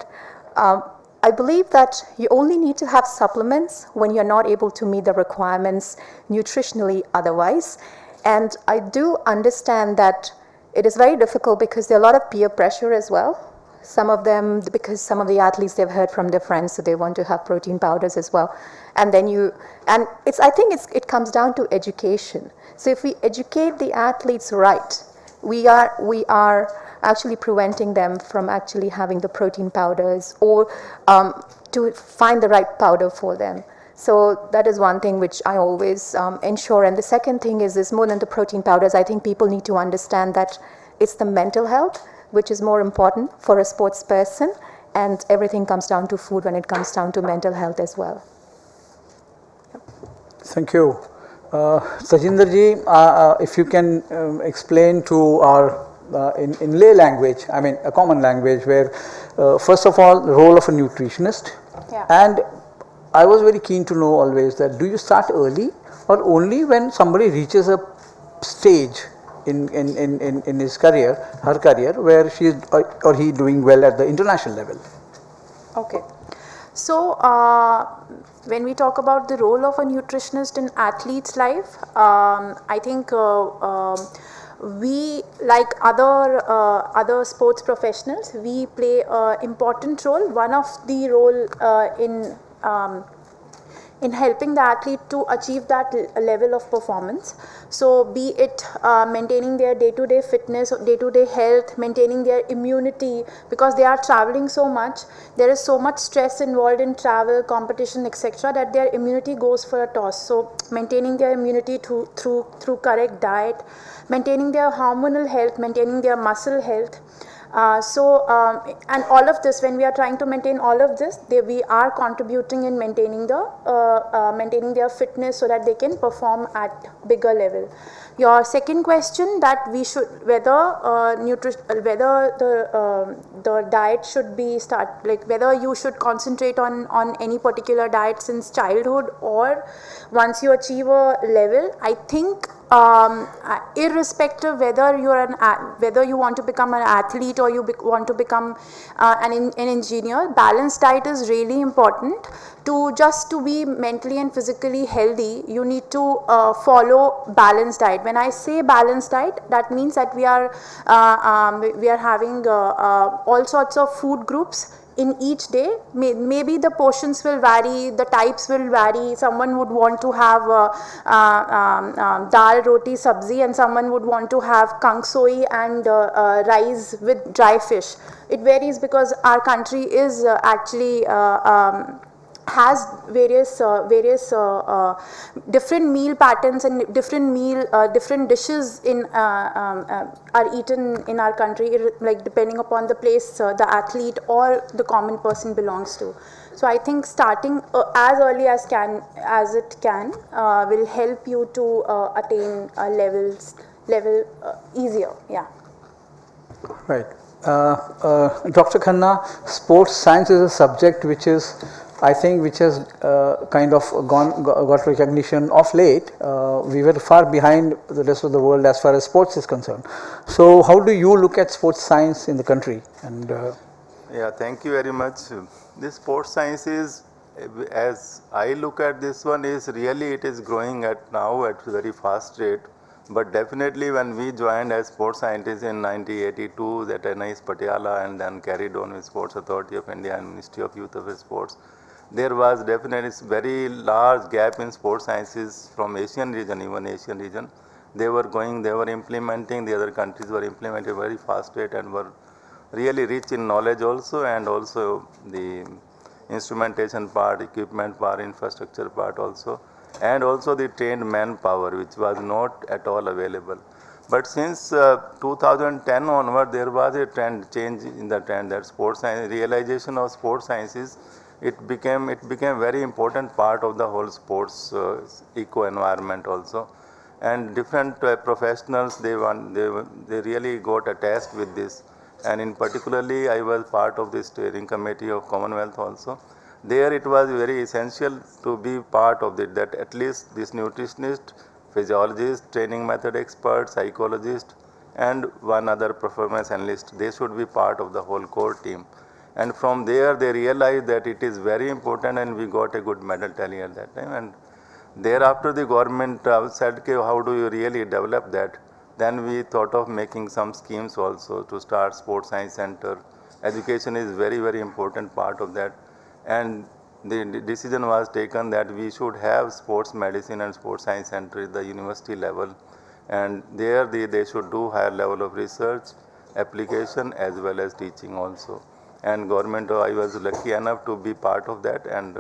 I believe that you only need to have supplements when you're not able to meet the requirements nutritionally otherwise. And I do understand that it is very difficult because there are a lot of peer pressure as well. Some of them, because some of the athletes, they've heard from their friends, so they want to have protein powders as well. And then I think it comes down to education. So if we educate the athletes right, we are actually preventing them from actually having the protein powders, or to find the right powder for them. So that is one thing which I always ensure. And the second thing is more than the protein powders. I think people need to understand that it's the mental health which is more important for a sports person, and everything comes down to food when it comes down to mental health as well. Thank you. Sajinder ji, if you can explain to our in lay language, I mean a common language, where first of all the role of a nutritionist, and I was very keen to know always that do you start early or only when somebody reaches a stage in his career, her career, where she is or he doing well at the international level? Okay. So when we talk about the role of a nutritionist in athlete's life, I think we, like other sports professionals, we play an important role. One of the role in helping the athlete to achieve that level of performance. So be it maintaining their day-to-day fitness, day-to-day health, maintaining their immunity, because they are traveling so much, there is so much stress involved in travel, competition, etc., that their immunity goes for a toss. So maintaining their immunity through correct diet, maintaining their hormonal health, maintaining their muscle health. And all of this, when we are trying to maintain all of this, we are contributing in maintaining their fitness so that they can perform at bigger level. Your second question, that we should whether the diet should be whether you should concentrate on any particular diet since childhood or once you achieve a level. I think irrespective whether whether you want to become an athlete or you want to become an engineer, balanced diet is really important. To be mentally and physically healthy, you need to follow balanced diet. When I say balanced diet, that means that we are having all sorts of food groups in each day. Maybe the portions will vary, the types will vary. Someone would want to have dal, roti, sabzi, and someone would want to have kangsoi and rice with dry fish. It varies because our country is actually has various different meal patterns and different dishes in are eaten in our country, like depending upon the place the athlete or the common person belongs to. So I think starting as early as it can will help you to attain a level easier. Yeah. Right. Dr. Khanna, sports science is a subject which is, I think, which has kind of got recognition of late. We were far behind the rest of the world as far as sports is concerned. So how do you look at sports science in the country? And yeah, thank you very much. This sports science is, as I look at this one, is really it is growing now at very fast rate. But definitely when we joined as sports scientists in 1982 at NIS Patiala and then carried on with Sports Authority of India and Ministry of Youth Affairs Sports, there was definitely a very large gap in sports sciences from Asian region, even Asian region. They were implementing, the other countries were implementing very fast rate and were really rich in knowledge also, and also the instrumentation part, equipment part, infrastructure part also, and also the trained manpower, which was not at all available. But since 2010 onward, there was a change in the trend that sports science, realization of sports sciences, it became very important part of the whole sports eco environment also, and different professionals they really got attached with this, and in particularly I was part of the steering committee of Commonwealth also. There it was very essential to be part of it, that at least this nutritionist, physiologist, training method expert, psychologist, and one other performance analyst, they should be part of the whole core team. And from there they realized that it is very important, and we got a good medal tally at that time. And thereafter the government said, okay, how do you really develop that? Then we thought of making some schemes also to start sports science center. Education is very, very important part of that. And the decision was taken that we should have sports medicine and sports science center at the university level, and there they should do higher level of research, application, as well as teaching also. And government, I was lucky enough to be part of that, and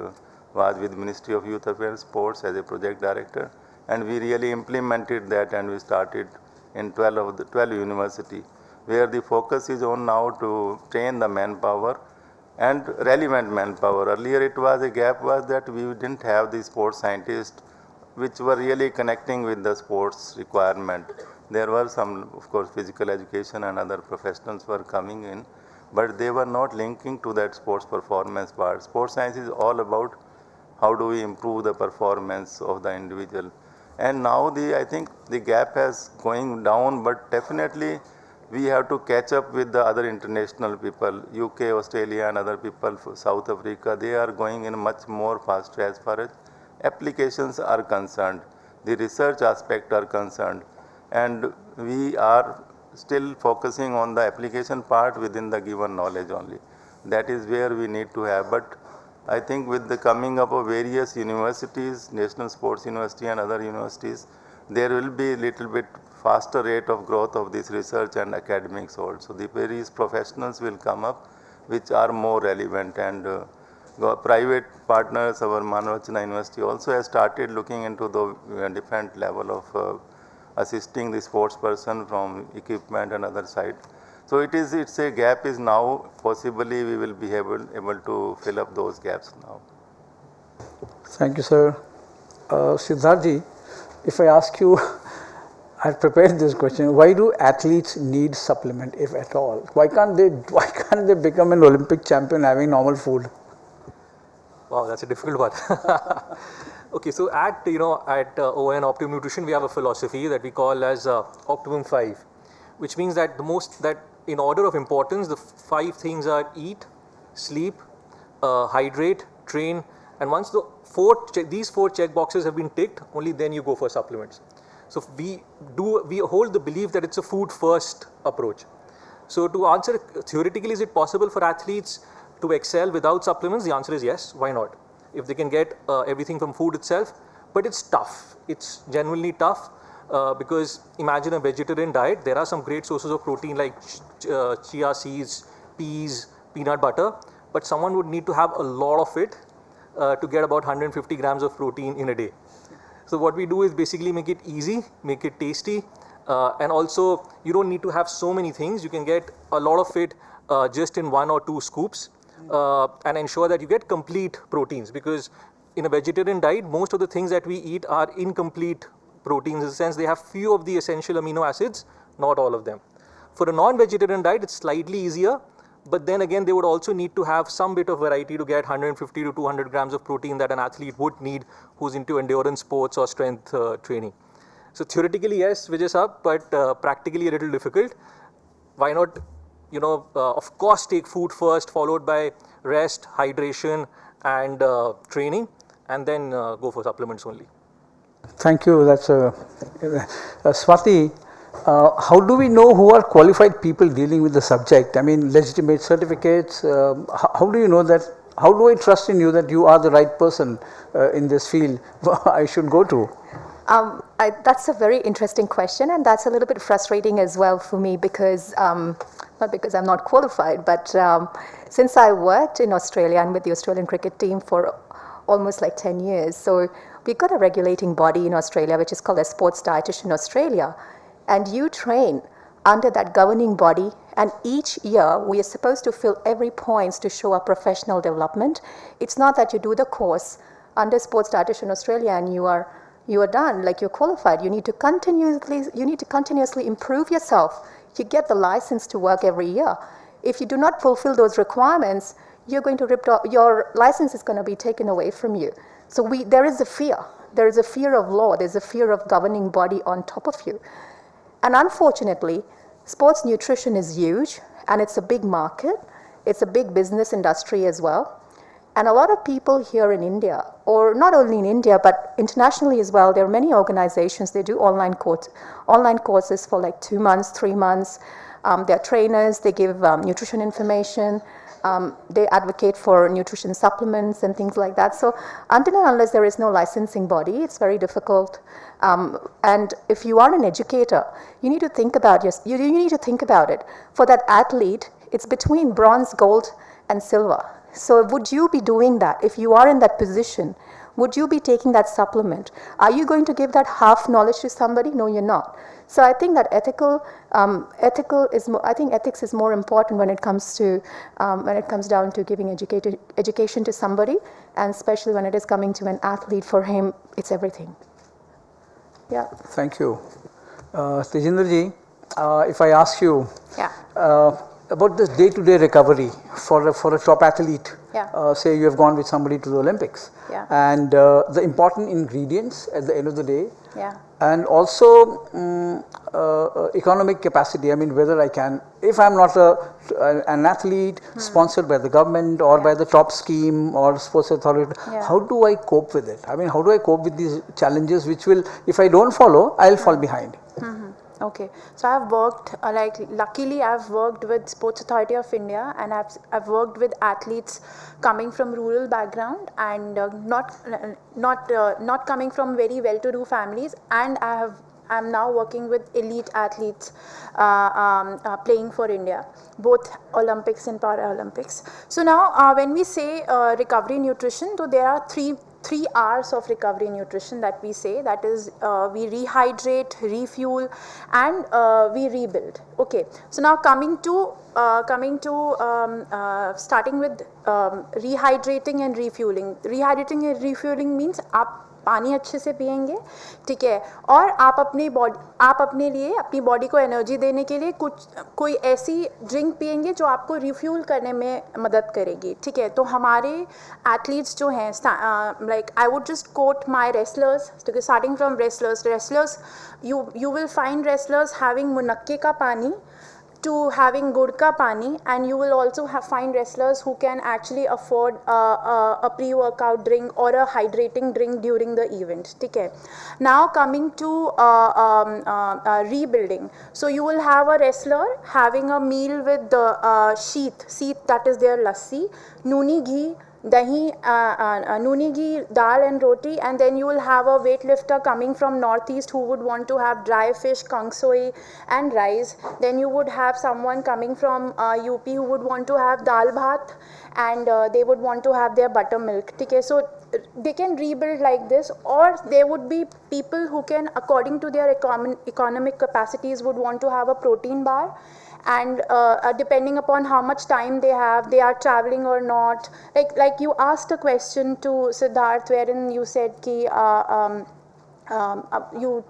was with Ministry of Youth Affairs Sports as a project director, and we really implemented that, and we started in 12 university, where the focus is on now to train the manpower and relevant manpower. Earlier it was a gap was that we didn't have the sports scientists which were really connecting with the sports requirement. There were some, of course, physical education and other professionals were coming in, but they were not linking to that sports performance part. Sports science is all about how do we improve the performance of the individual. And now I think the gap has going down, but definitely we have to catch up with the other international people, UK, Australia, and other people, South Africa. They are going in much more faster as far as applications are concerned, the research aspect are concerned, and we are still focusing on the application part within the given knowledge only. That is where we need to have. But I think with the coming up of various universities, National Sports University and other universities, there will be a little bit faster rate of growth of this research and academics also. The various professionals will come up which are more relevant, and private partners, our Manavachana University also has started looking into the different level of assisting the sports person from equipment and other side. So it's a gap is now, possibly we will be able to fill up those gaps now. Thank you, sir. Siddharthi, if I ask you, I've prepared this question. Why do athletes need supplement, if at all? Why can't they become an Olympic champion having normal food? Wow, that's a difficult one. Okay, so at ON Optimum Nutrition, we have a philosophy that we call as Optimum 5, which means that in order of importance, the 5 things are eat, sleep, hydrate, train, and once these 4 check boxes have been ticked, only then you go for supplements. So we hold the belief that it's a food first approach. So to answer theoretically, is it possible for athletes to excel without supplements? The answer is yes. Why not? If they can get everything from food itself, but it's tough. It's genuinely tough because imagine a vegetarian diet. There are some great sources of protein like chia seeds, peas, peanut butter, but someone would need to have a lot of it to get about 150 grams of protein in a day. So what we do is basically make it easy, make it tasty, and also you don't need to have so many things. You can get a lot of it just in 1 or 2 scoops and ensure that you get complete proteins, because in a vegetarian diet, most of the things that we eat are incomplete proteins in the sense they have few of the essential amino acids, not all of them. For a non-vegetarian diet, it's slightly easier, but then again, they would also need to have some bit of variety to get 150 to 200 grams of protein that an athlete would need who's into endurance sports or strength training. So theoretically, yes, Vijay Saab, but practically a little difficult. Why not, of course, take food first, followed by rest, hydration, and training, and then go for supplements only. Thank you. That's Swati. How do we know who are qualified people dealing with the subject? I mean, legitimate certificates. How do you know that? How do I trust in you that you are the right person in this field I should go to? That's a very interesting question, and that's a little bit frustrating as well for me because, not because I'm not qualified, but since I worked in Australia and with the Australian cricket team for almost like 10 years, so we've got a regulating body in Australia which is called a Sports Dietitian Australia, and you train under that governing body, and each year we are supposed to fill every points to show our professional development. It's not that you do the course under Sports Dietitian Australia and you are done, like you're qualified. You need to continuously improve yourself. You get the license to work every year. If you do not fulfill those requirements, you're going to your license is going to be taken away from you. So there is a fear. There is a fear of law. There's a fear of governing body on top of you. And unfortunately, sports nutrition is huge, and it's a big market. It's a big business industry as well. And a lot of people here in India, or not only in India, but internationally as well, there are many organizations, they do online courses for like 2 months, 3 months. They're trainers, they give nutrition information, they advocate for nutrition supplements and things like that. So until and unless there is no licensing body, it's very difficult. And if you are an educator, you need to think about you need to think about it. For that athlete, it's between bronze, gold, and silver. So would you be doing that? If you are in that position, would you be taking that supplement? Are you going to give that half knowledge to somebody? No, you're not. So I think that ethics is more important when it comes down to giving education to somebody, and especially when it is coming to an athlete. For him, it's everything. Yeah. Thank you. Tejendraji, if I ask you about this day-to-day recovery for a top athlete, say you have gone with somebody to the Olympics, and the important ingredients at the end of the day, and also economic capacity. I mean, whether I can, if I'm not an athlete sponsored by the government or by the top scheme or sports authority, how do I cope with it? I mean, how do I cope with these challenges which will, if I don't follow, I'll fall behind? Okay, so I've worked, luckily I've worked with Sports Authority of India, and I've worked with athletes coming from rural background and not coming from very well-to-do families, and I'm now working with elite athletes playing for India, both Olympics and Paralympics. So now when we say recovery nutrition, so there are three R's of recovery nutrition that we say, that is we rehydrate, refuel, and we rebuild. Okay, so now starting with rehydrating and refueling. Rehydrating and refueling means आप पानी अच्छे से पिएंगे, ठीक है, और आप अपने लिए अपनी बॉडी को एनर्जी देने के लिए कोई ऐसी ड्रिंक पिएंगे जो आपको रिफ्यूल करने में मदद करेगी, ठीक है. तो हमारे एथलीट्स जो हैं, like I would just quote my wrestlers, starting from wrestlers, you will find wrestlers having मुनक्के का पानी to having gudka pani, and you will also find wrestlers who can actually afford a pre-workout drink or a hydrating drink during the event. Okay. Now coming to rebuilding. So you will have a wrestler having a meal with the sheath, that is their lassi, nooni ghee, dahi, nooni ghee, dal and roti, and then you will have a weightlifter coming from northeast who would want to have dry fish, kangsoi and rice. Then you would have someone coming from UP who would want to have dal bhat, and they would want to have their buttermilk. Okay, so they can rebuild like this, or there would be people who can, according to their economic capacities, would want to have a protein bar, and depending upon how much time they have, they are traveling or not. Like you asked a question to Siddharth wherein you said ki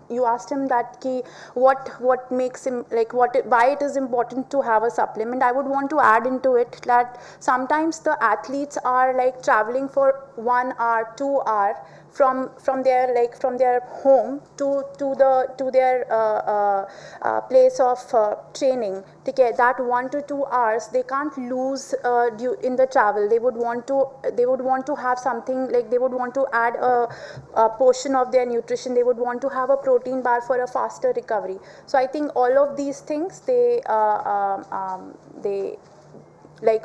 you asked him that ki what makes him, like why it is important to have a supplement. I would want to add into it that sometimes the athletes are like traveling for 1 hour, 2 hour from their home to their place of training. Okay, that 1 to 2 hours they can't lose in the travel. They would want to have something, like they would want to add a portion of their nutrition. They would want to have a protein bar for a faster recovery. So I think all of these things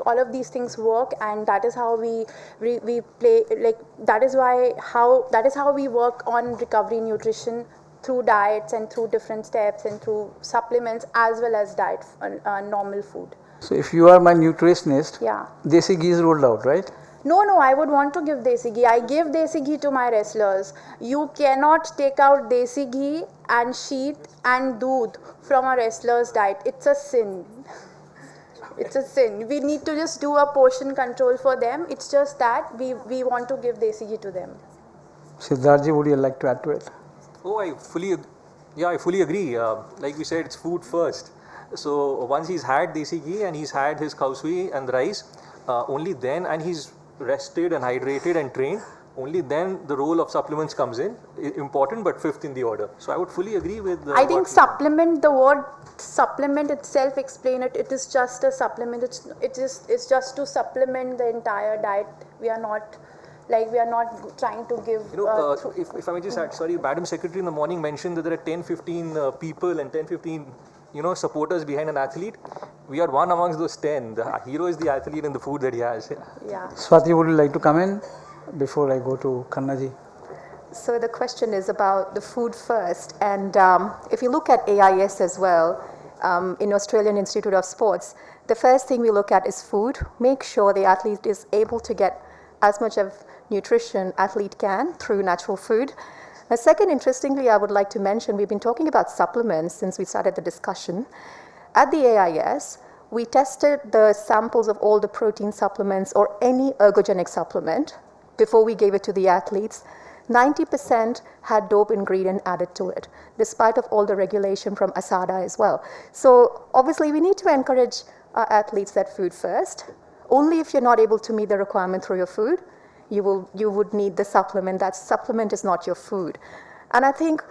all of these things work, and that is how we play, like that is how we work on recovery nutrition through diets and through different steps and through supplements as well as diet, normal food. So if you are my nutritionist, yeah, desi ghee is rolled out, right? No, I would want to give desi ghee. I give desi ghee to my wrestlers. You cannot take out desi ghee and sheet and doodh from a wrestler's diet. It's a sin. It's a sin. We need to just do a portion control for them. It's just that we want to give desi ghee to them. Siddharji, would you like to add to it? Oh, I fully agree. Like we said, it's food first. So once he's had desi ghee and he's had his kausui and rice, only then, and he's rested and hydrated and trained, only then the role of supplements comes in. Important, but fifth in the order. So I would fully agree with. I think supplement, the word supplement itself, explain it. It is just a supplement. It's just to supplement the entire diet. We are not trying to give. If I may just add, sorry, Madam Secretary in the morning mentioned that there are 10-15 people and 10-15 supporters behind an athlete. We are one amongst those 10. The hero is the athlete and the food that he has. Yeah. Swati, would you like to come in before I go to Khannaji? So the question is about the food first, and if you look at AIS as well, in Australian Institute of Sports, the first thing we look at is food. Make sure the athlete is able to get as much of nutrition athlete can through natural food. Second, interestingly, I would like to mention, we've been talking about supplements since we started the discussion. At the AIS, we tested the samples of all the protein supplements or any ergogenic supplement before we gave it to the athletes. 90% had dope ingredient added to it, despite of all the regulation from ASADA as well. So obviously we need to encourage our athletes that food first. Only if you're not able to meet the requirement through your food, you would need the supplement. That supplement is not your food. And I think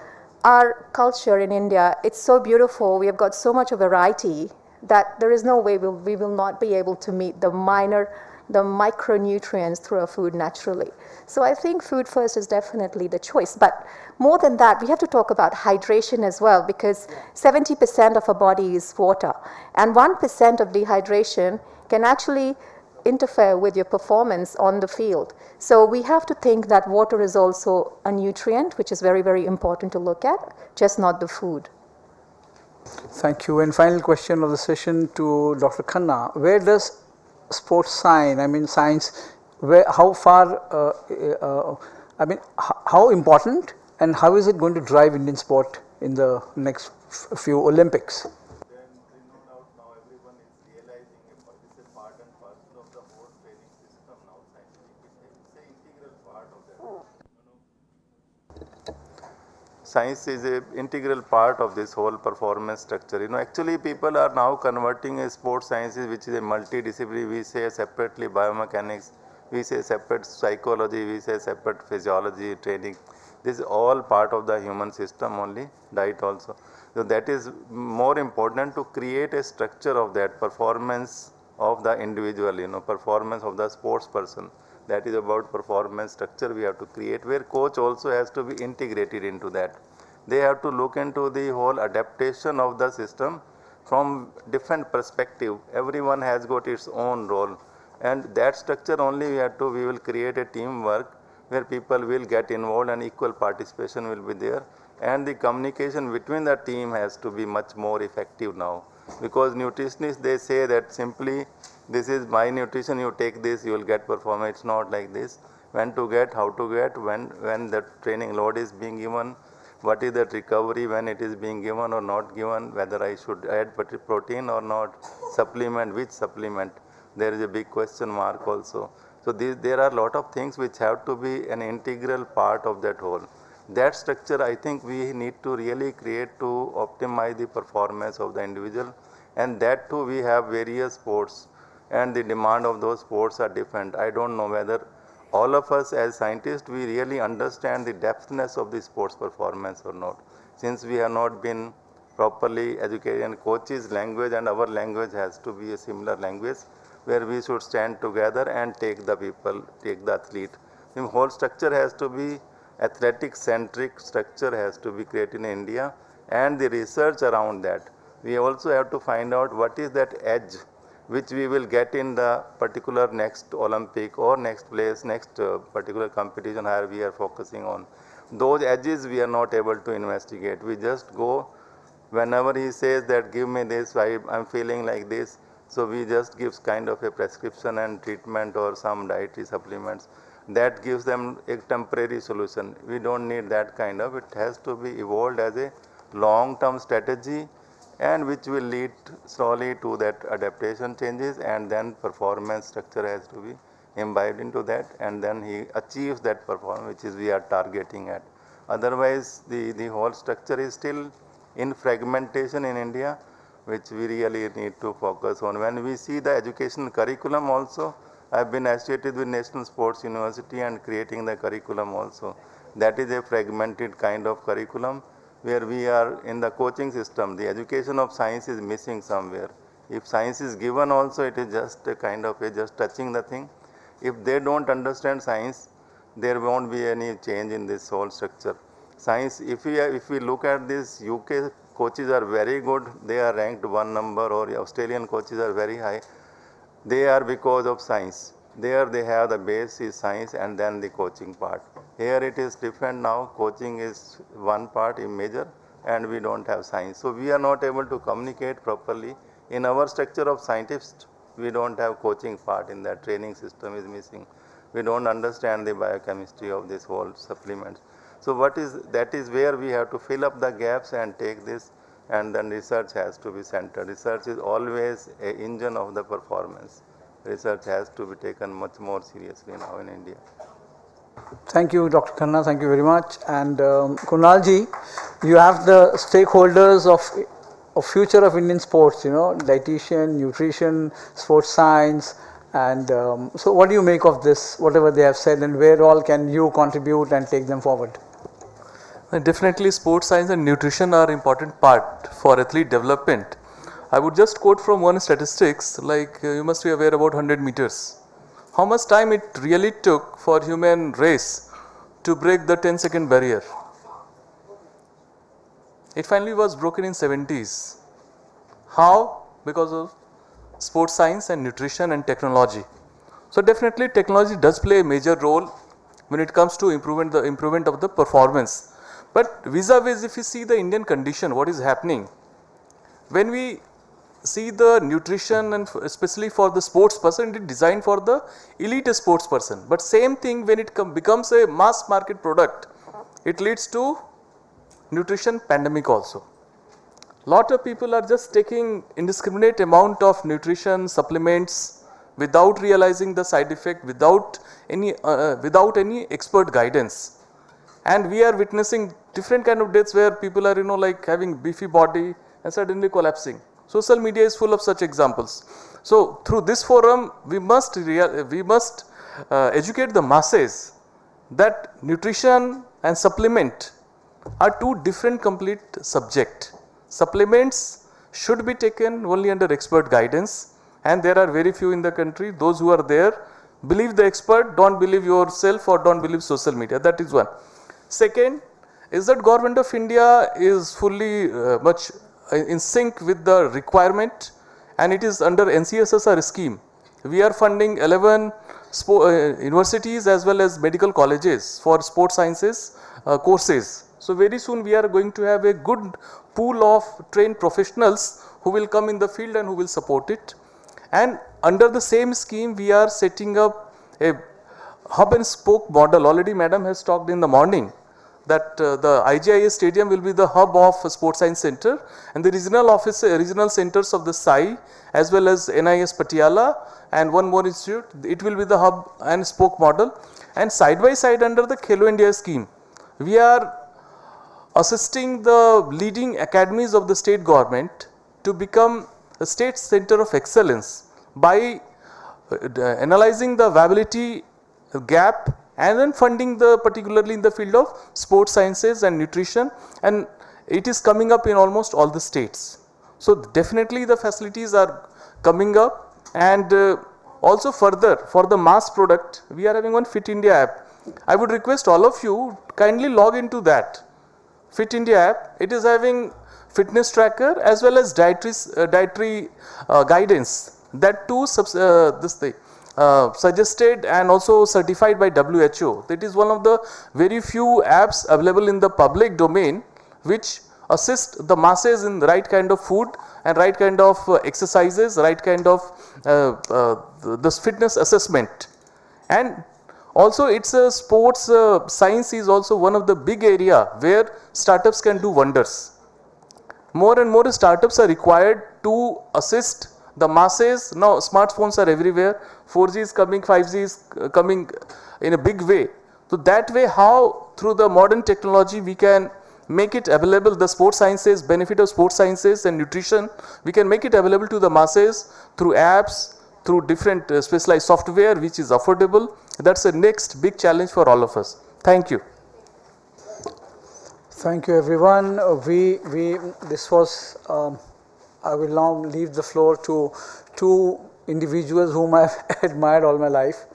our culture in India, it's so beautiful. We have got so much of variety that there is no way we will not be able to meet the micronutrients through our food naturally. So I think food first is definitely the choice. But more than that, we have to talk about hydration as well, because 70% of our body is water, and 1% of dehydration can actually interfere with your performance on the field. So we have to think that water is also a nutrient, which is very, very important to look at, just not the food. Thank you. And final question of the session to Dr. Khanna. Where does sports science, how far, how important, and how is it going to drive Indian sport in the next few Olympics? Science is an integral part of this whole performance structure. Actually people are now converting a sports sciences, which is a multidisciplinary. We say separately biomechanics, we say separate psychology, we say separate physiology, training. This is all part of the human system only, diet also. So that is more important to create a structure of that performance of the individual, performance of the sports person. That is about performance structure we have to create, where coach also has to be integrated into that. They have to look into the whole adaptation of the system from different perspective. Everyone has got its own role, and that structure only we will create a teamwork where people will get involved and equal participation will be there, and the communication between the team has to be much more effective now, because nutritionists, they say that simply this is my nutrition, you take this, you will get performance. It's not like this. When to get, how to get, when the training load is being given, what is that recovery when it is being given or not given, whether I should add protein or not, supplement, which supplement, there is a big question mark also. So there are a lot of things which have to be an integral part of that whole. That structure I think we need to really create to optimize the performance of the individual, and that too we have various sports and the demand of those sports are different. I don't know whether all of us as scientists we really understand the depthness of the sports performance or not, since we have not been properly educated, and coach's language and our language has to be a similar language where we should stand together and take the people, take the athlete. The whole structure has to be athletic centric structure has to be created in India, and the research around that. We also have to find out what is that edge which we will get in the particular next Olympic or next place, next particular competition where we are focusing on. Those edges we are not able to investigate. We just go whenever he says that give me this, I'm feeling like this. So we just give kind of a prescription and treatment or some dietary supplements. That gives them a temporary solution. We don't need that kind of, it has to be evolved as a long-term strategy, and which will lead slowly to that adaptation changes, and then performance structure has to be imbibed into that, and then he achieves that performance which is we are targeting at. Otherwise the whole structure is still in fragmentation in India, which we really need to focus on. When we see the education curriculum also, I have been associated with National Sports University and creating the curriculum also. That is a fragmented kind of curriculum where we are in the coaching system. The education of science is missing somewhere. If science is given also, it is just a kind of just touching the thing. If they don't understand science, there won't be any change in this whole structure. Science, if we look at this, UK coaches are very good. They are ranked 1 number, or Australian coaches are very high. They are because of science. There they have the base is science and then the coaching part. Here it is different now. Coaching is one part in major and we don't have science. So we are not able to communicate properly. In our structure of scientists, we don't have coaching part in that. Training system is missing. We don't understand the biochemistry of this whole supplements. So that is where we have to fill up the gaps and take this, and then research has to be centered. Research is always an engine of the performance. Research has to be taken much more seriously now in India. Thank you, Dr. Khanna. Thank you very much. And Kunalji, you have the stakeholders of future of Indian sports, dietitian, nutrition, sports science. And so what do you make of this, whatever they have said, and where all can you contribute and take them forward? Definitely sports science and nutrition are important part for athlete development. I would just quote from one statistics, like you must be aware about 100 meters. How much time it really took for human race to break the 10-second barrier? It finally was broken in 70s. How? Because of sports science and nutrition and technology. So definitely technology does play a major role when it comes to improvement of the performance. But vis-a-vis, if you see the Indian condition, what is happening, when we see the nutrition, and especially for the sports person, it is designed for the elite sports person. But same thing when it becomes a mass market product, it leads to nutrition pandemic also. Lot of people are just taking indiscriminate amount of nutrition supplements without realizing the side effect, without any expert guidance. And we are witnessing different kind of deaths where people are like having beefy body and suddenly collapsing. Social media is full of such examples. So through this forum, we must educate the masses that nutrition and supplement are two different complete subject. Supplements should be taken only under expert guidance, and there are very few in the country. Those who are there, believe the expert, don't believe yourself or don't believe social media. That is one. Second is that Government of India is fully much in sync with the requirement, and it is under NCSSR scheme. We are funding 11 universities as well as medical colleges for sports sciences courses. So very soon we are going to have a good pool of trained professionals who will come in the field and who will support it. And under the same scheme, we are setting up a hub and spoke model. Already Madam has talked in the morning that the IGIS stadium will be the hub of Sports Science Center, and the regional centers of the SAI as well as NIS Patiala and one more institute, it will be the hub and spoke model. And side by side under the Khelo India scheme, we are assisting the leading academies of the state government to become a state center of excellence by analyzing the viability gap and then funding the particularly in the field of sports sciences and nutrition, and it is coming up in almost all the states. So definitely the facilities are coming up, and also further for the mass product we are having one Fit India app. I would request all of you kindly log into that Fit India app. It is having fitness tracker as well as dietary guidance. That too suggested and also certified by WHO. That is one of the very few apps available in the public domain which assist the masses in the right kind of food and right kind of exercises, right kind of this fitness assessment. And also it's a sports science is also one of the big area where startups can do wonders. More and more startups are required to assist the masses. Now smartphones are everywhere, 4G is coming, 5G is coming in a big way. So that way how through the modern technology we can make it available, the sports sciences, benefit of sports sciences and nutrition, we can make it available to the masses through apps, through different specialized software which is affordable. That's the next big challenge for all of us. Thank you. Thank you, everyone. This was. I will now leave the floor to two individuals whom I've admired all my life.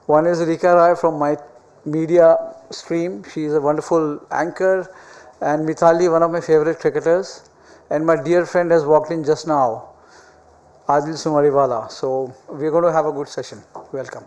One is Rika Rai from my media stream. She is a wonderful anchor, and Mithali, one of my favorite cricketers. And my dear friend has walked in just now, Adil Sumariwala. So we're going to have a good session. Welcome.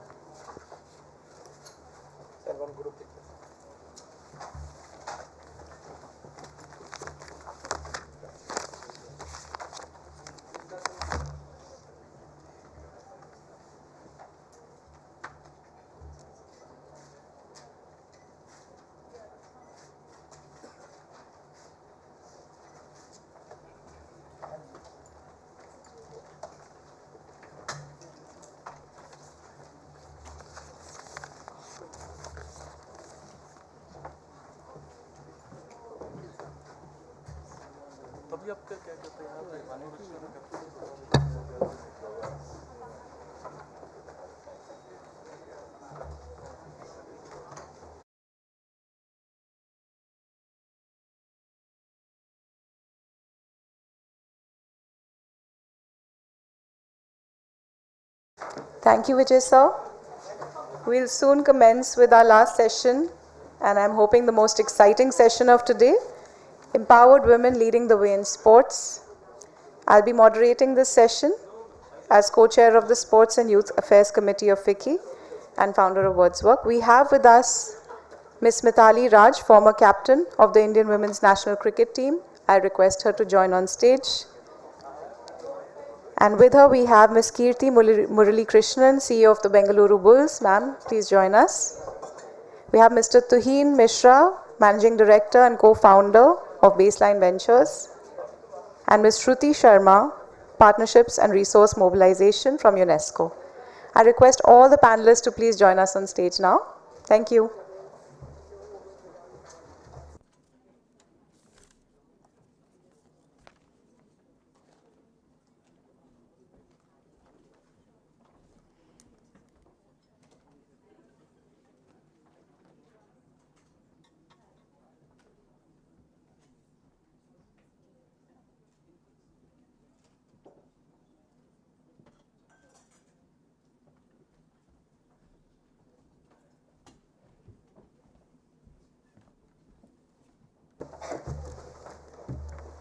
Thank you, Vijay sir. We'll soon commence with our last session, and I'm hoping the most exciting session of today, Empowered Women Leading the Way in Sports. I'll be moderating this session as co-chair of the Sports and Youth Affairs Committee of FICCI and founder of Wordswork. We have with us Ms. Mithali Raj, former captain of the Indian Women's National Cricket Team. I request her to join on stage. And with her we have Ms. Kirti Murali Krishnan, CEO of the Bengaluru Bulls. Ma'am, please join us. We have Mr. Tuhin Mishra, Managing Director and co-founder of Baseline Ventures. And Ms. Shruti Sharma, Partnerships and Resource Mobilization from UNESCO. I request all the panelists to please join us on stage now. Thank you.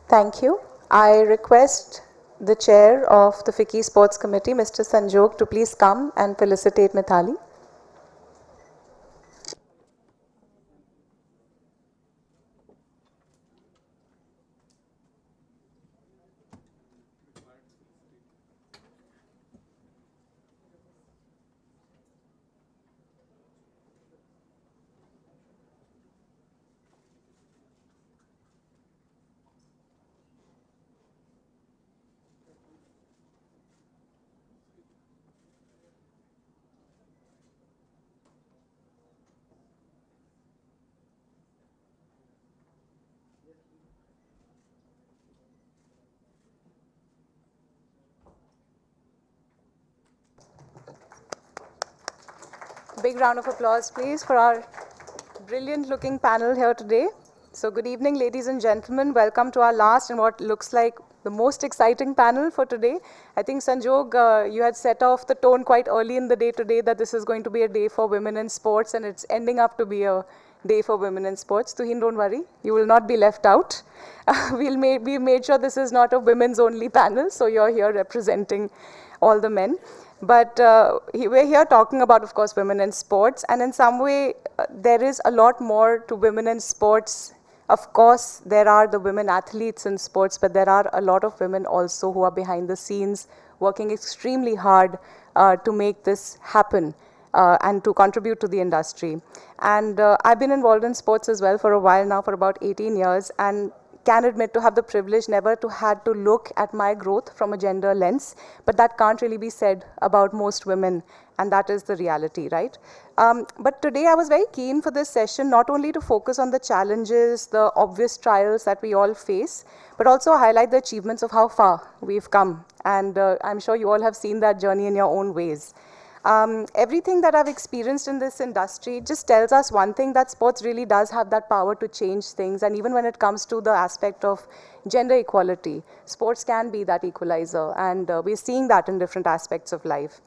Thank you. I request the chair of the FICCI Sports Committee, Mr. Sanjog, to please come and felicitate Mithali. Big round of applause, please, for our brilliant looking panel here today. So good evening, ladies and gentlemen. Welcome to our last and what looks like the most exciting panel for today. I think, Sanjog, you had set off the tone quite early in the day today that this is going to be a day for women in sports, and it's ending up to be a day for women in sports. Tuhin, don't worry. You will not be left out. We made sure this is not a women's only panel, so you're here representing all the men. But we're here talking about, of course, women in sports, and in some way, there is a lot more to women in sports. Of course, there are the women athletes in sports, but there are a lot of women also who are behind the scenes working extremely hard to make this happen and to contribute to the industry. And I've been involved in sports as well for a while now, for about 18 years, and can admit to have the privilege never to had to look at my growth from a gender lens, but that can't really be said about most women, and that is the reality, right? But today I was very keen for this session not only to focus on the challenges, the obvious trials that we all face, but also highlight the achievements of how far we've come. And I'm sure you all have seen that journey in your own ways. Everything that I've experienced in this industry just tells us one thing, that sports really does have that power to change things. And even when it comes to the aspect of gender equality, sports can be that equalizer. And we're seeing that in different aspects of life.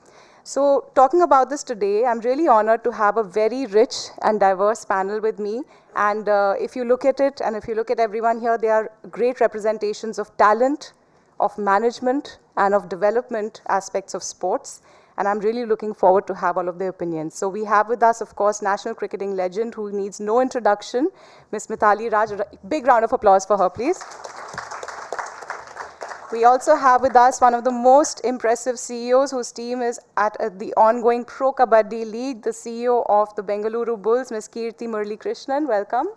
So talking about this today, I'm really honored to have a very rich and diverse panel with me. And if you look at it, and if you look at everyone here, they are great representations of talent, of management, and of development aspects of sports. And I'm really looking forward to have all of their opinions. So we have with us, of course, national cricketing legend who needs no introduction, Ms. Mithali Raj. Big round of applause for her, please. We also have with us one of the most impressive CEOs whose team is at the ongoing Pro Kabaddi League, the CEO of the Bengaluru Bulls, Ms. Kirti Murali Krishnan. Welcome.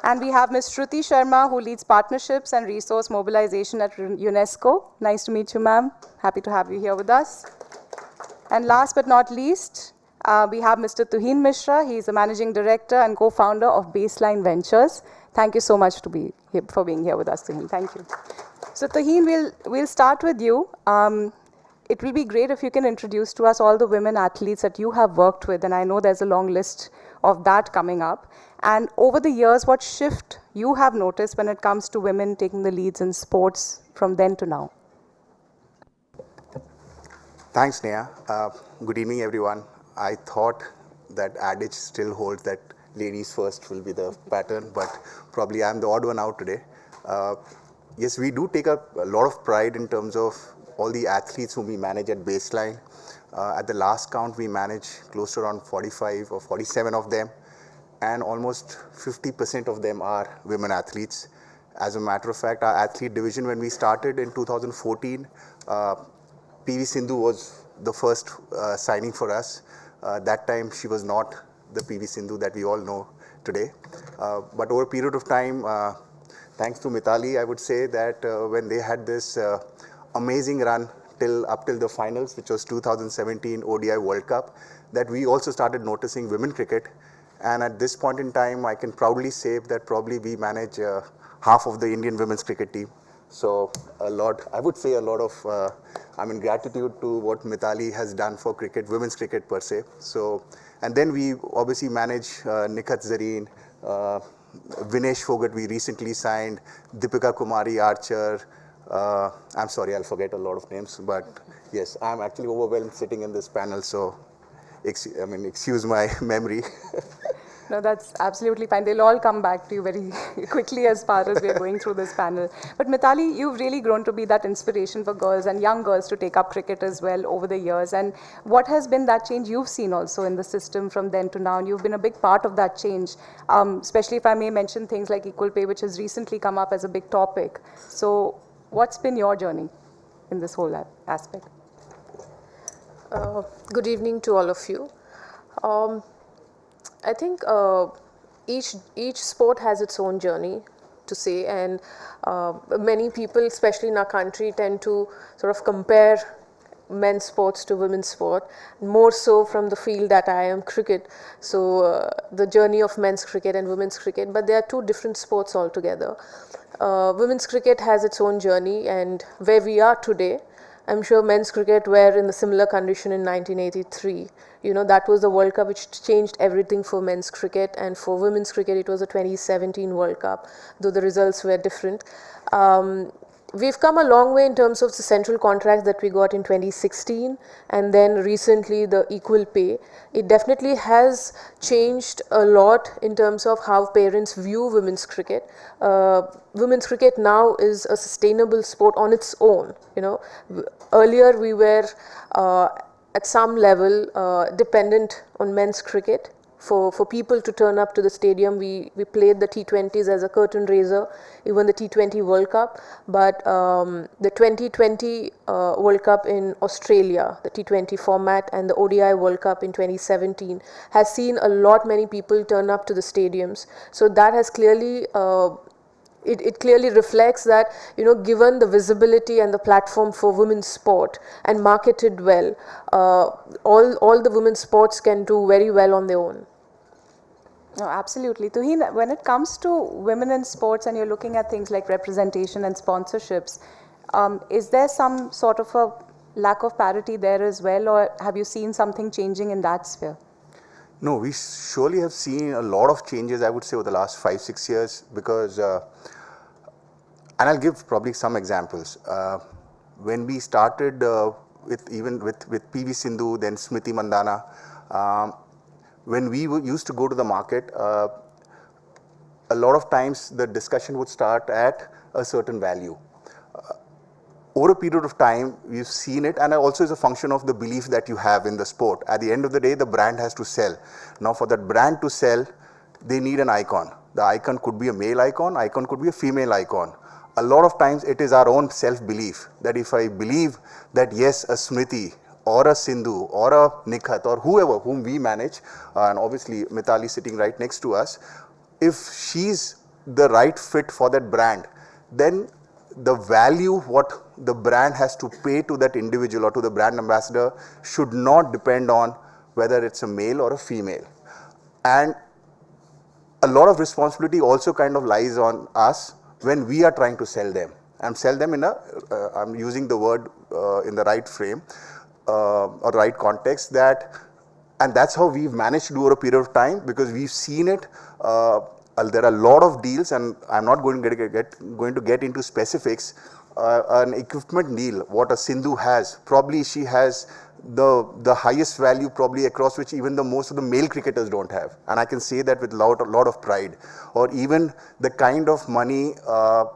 And we have Ms. Shruti Sharma, who leads partnerships and resource mobilization at UNESCO. Nice to meet you, ma'am. Happy to have you here with us. And last but not least, we have Mr. Tuhin Mishra. He is the managing director and co-founder of Baseline Ventures. Thank you so much for being here with us, Tuhin. Thank you. So Tuhin, we'll start with you. It will be great if you can introduce to us all the women athletes that you have worked with, and I know there's a long list of that coming up. And over the years, what shift you have noticed when it comes to women taking the leads in sports from then to now? Thanks, Neha. Good evening, everyone. I thought that adage still holds that ladies first will be the pattern, but probably I'm the odd one out today. Yes, we do take a lot of pride in terms of all the athletes whom we manage at Baseline. At the last count, we manage close to around 45 or 47 of them, and almost 50% of them are women athletes. As a matter of fact, our athlete division, when we started in 2014, PV Sindhu was the first signing for us. That time, she was not the PV Sindhu that we all know today. But over a period of time, thanks to Mithali, I would say that when they had this amazing run up till the finals, which was 2017 ODI World Cup, that we also started noticing women cricket. And at this point in time, I can proudly say that probably we manage half of the Indian women's cricket team. So I would say a lot of, gratitude to what Mithali has done for cricket, women's cricket per se. So, and then we obviously manage Nikhat Zareen, Vinesh Fogart we recently signed, Deepika Kumari Archer. I'm sorry, I'll forget a lot of names, but yes, I'm actually overwhelmed sitting in this panel, so excuse my memory. No, that's absolutely fine. They'll all come back to you very quickly as far as we are going through this panel. But Mithali, you've really grown to be that inspiration for girls and young girls to take up cricket as well over the years. And what has been that change you've seen also in the system from then to now? And you've been a big part of that change, especially if I may mention things like equal pay, which has recently come up as a big topic. So what's been your journey in this whole aspect? Good evening to all of you. I think each sport has its own journey to say, and many people, especially in our country, tend to sort of compare men's sports to women's sport, more so from the field that I am, cricket. So the journey of men's cricket and women's cricket, but they are two different sports altogether. Women's cricket has its own journey, and where we are today, I'm sure men's cricket were in a similar condition in 1983. You know, that was the World Cup which changed everything for men's cricket, and for women's cricket it was a 2017 World Cup, though the results were different. We've come a long way in terms of the central contracts that we got in 2016, and then recently the equal pay. It definitely has changed a lot in terms of how parents view women's cricket. Women's cricket now is a sustainable sport on its own. You know, earlier we were at some level dependent on men's cricket. For people to turn up to the stadium, we played the T20s as a curtain raiser, even the T20 World Cup. But the 2020 World Cup in Australia, the T20 format, and the ODI World Cup in 2017 has seen a lot many people turn up to the stadiums. So that has clearly it clearly reflects that, you know, given the visibility and the platform for women's sport and marketed well, all the women's sports can do very well on their own. No, absolutely. Tuheen, when it comes to women in sports and you're looking at things like representation and sponsorships, is there some sort of a lack of parity there as well, or have you seen something changing in that sphere? No, we surely have seen a lot of changes, I would say, over the last 5-6 years, because, and I'll give probably some examples. When we started with PV Sindhu, then Smriti Mandhana, when we used to go to the market, a lot of times the discussion would start at a certain value. Over a period of time, we've seen it, and also is a function of the belief that you have in the sport. At the end of the day, the brand has to sell. Now, for that brand to sell, they need an icon. The icon could be a male icon could be a female icon. A lot of times, it is our own self-belief that if I believe that yes, a Smriti or a Sindhu or a Nikhat or whoever whom we manage, and obviously Mithali sitting right next to us, if she's the right fit for that brand, then the value what the brand has to pay to that individual or to the brand ambassador should not depend on whether it's a male or a female. And a lot of responsibility also kind of lies on us when we are trying to sell them. And sell them in a, I'm using the word in the right frame or right context, that, and that's how we've managed to do over a period of time, because we've seen it. There are a lot of deals, and I'm not going to get into specifics. An equipment deal, what a Sindhu has, probably she has the highest value probably across which even the most of the male cricketers don't have, and I can say that with a lot of pride. Or even the kind of money,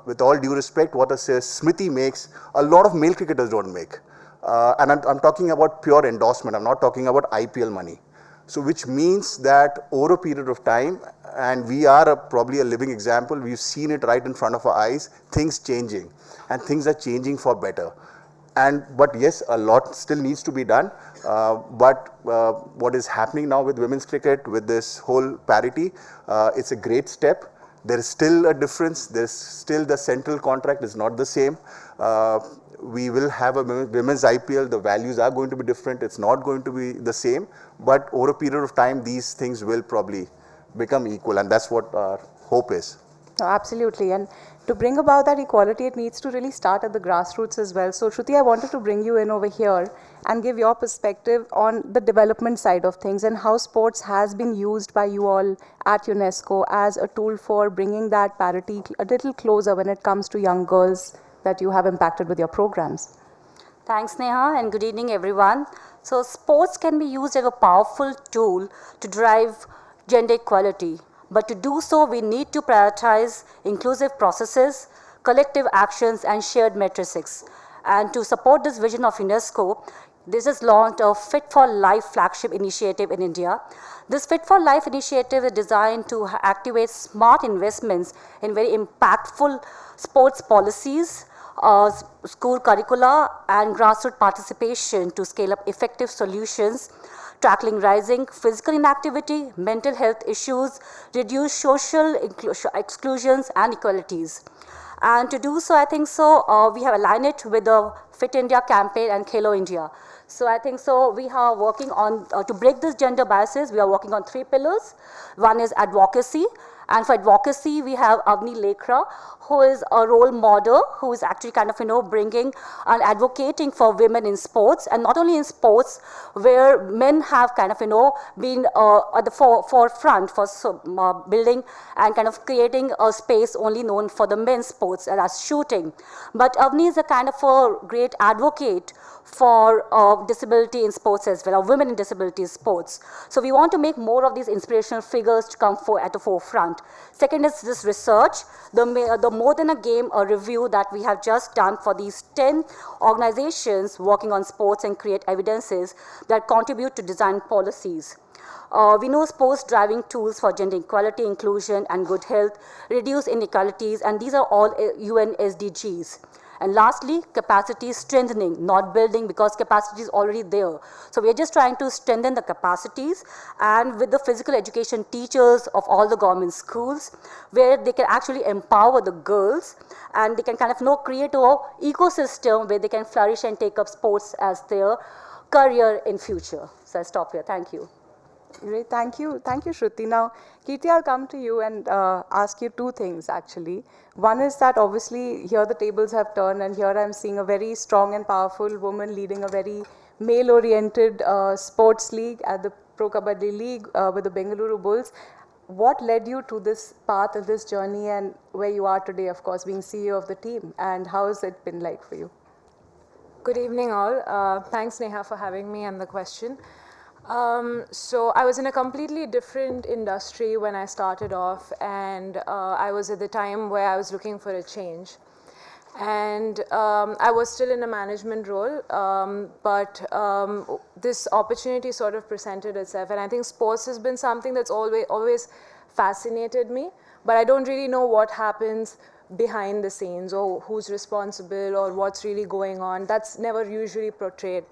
with all due respect, what a Smriti makes, a lot of male cricketers don't make. And I'm talking about pure endorsement, I'm not talking about IPL money. So which means that over a period of time, and we are probably a living example, we've seen it right in front of our eyes, things changing, and things are changing for better. But yes, a lot still needs to be done. But what is happening now with women's cricket, with this whole parity, it's a great step. There is still a difference. There's still the central contract is not the same. We will have a women's IPL. The values are going to be different. It's not going to be the same. But over a period of time, these things will probably become equal, and that's what our hope is. No, absolutely. And to bring about that equality, it needs to really start at the grassroots as well. So, Shruti, I wanted to bring you in over here and give your perspective on the development side of things and how sports has been used by you all at UNESCO as a tool for bringing that parity a little closer when it comes to young girls that you have impacted with your programs. Thanks, Neha, and good evening, everyone. So, sports can be used as a powerful tool to drive gender equality. But to do so, we need to prioritize inclusive processes, collective actions, and shared matrices. And to support this vision of UNESCO, this has launched a Fit for Life flagship initiative in India. This Fit for Life initiative is designed to activate smart investments in very impactful sports policies, school curricula, and grassroots participation to scale up effective solutions, tackling rising physical inactivity, mental health issues, reduce social exclusions and equalities. And to do so, I think so, we have aligned it with the Fit India campaign and Khelo India. So I think so, we are working on, to break this gender biases, we are working on 3 pillars. One is advocacy. And for advocacy, we have Avni Lekra, who is a role model, who is actually kind of, bringing and advocating for women in sports, and not only in sports, where men have kind of, been at the forefront for building and kind of creating a space only known for the men's sports, and that's shooting. But Avni is a kind of a great advocate for disability in sports as well, or women in disability in sports. So we want to make more of these inspirational figures to come at the forefront. Second is this research, the More Than a Game, a review that we have just done for these 10 organizations working on sports and create evidences that contribute to design policies. We know sports driving tools for gender equality, inclusion, and good health, reduce inequalities, and these are all UN SDGs. And lastly, capacity strengthening, not building, because capacity is already there. So we are just trying to strengthen the capacities, and with the physical education teachers of all the government schools, where they can actually empower the girls, and they can kind of create an ecosystem where they can flourish and take up sports as their career in future. So I stop here. Thank you. Great, thank you, Shruti. Now, Kirti, I'll come to you and ask you 2 things actually. One is that obviously here the tables have turned, and here I'm seeing a very strong and powerful woman leading a very male-oriented sports league at the Pro Kabaddi League with the Bengaluru Bulls. What led you to this path and this journey, and where you are today, of course, being CEO of the team, and how has it been like for you? Good evening all. Thanks Neha for having me and the question. So I was in a completely different industry when I started off, and I was at the time where I was looking for a change. And I was still in a management role, but this opportunity sort of presented itself. And I think sports has been something that's always fascinated me, but I don't really know what happens behind the scenes, or who's responsible, or what's really going on. That's never usually portrayed.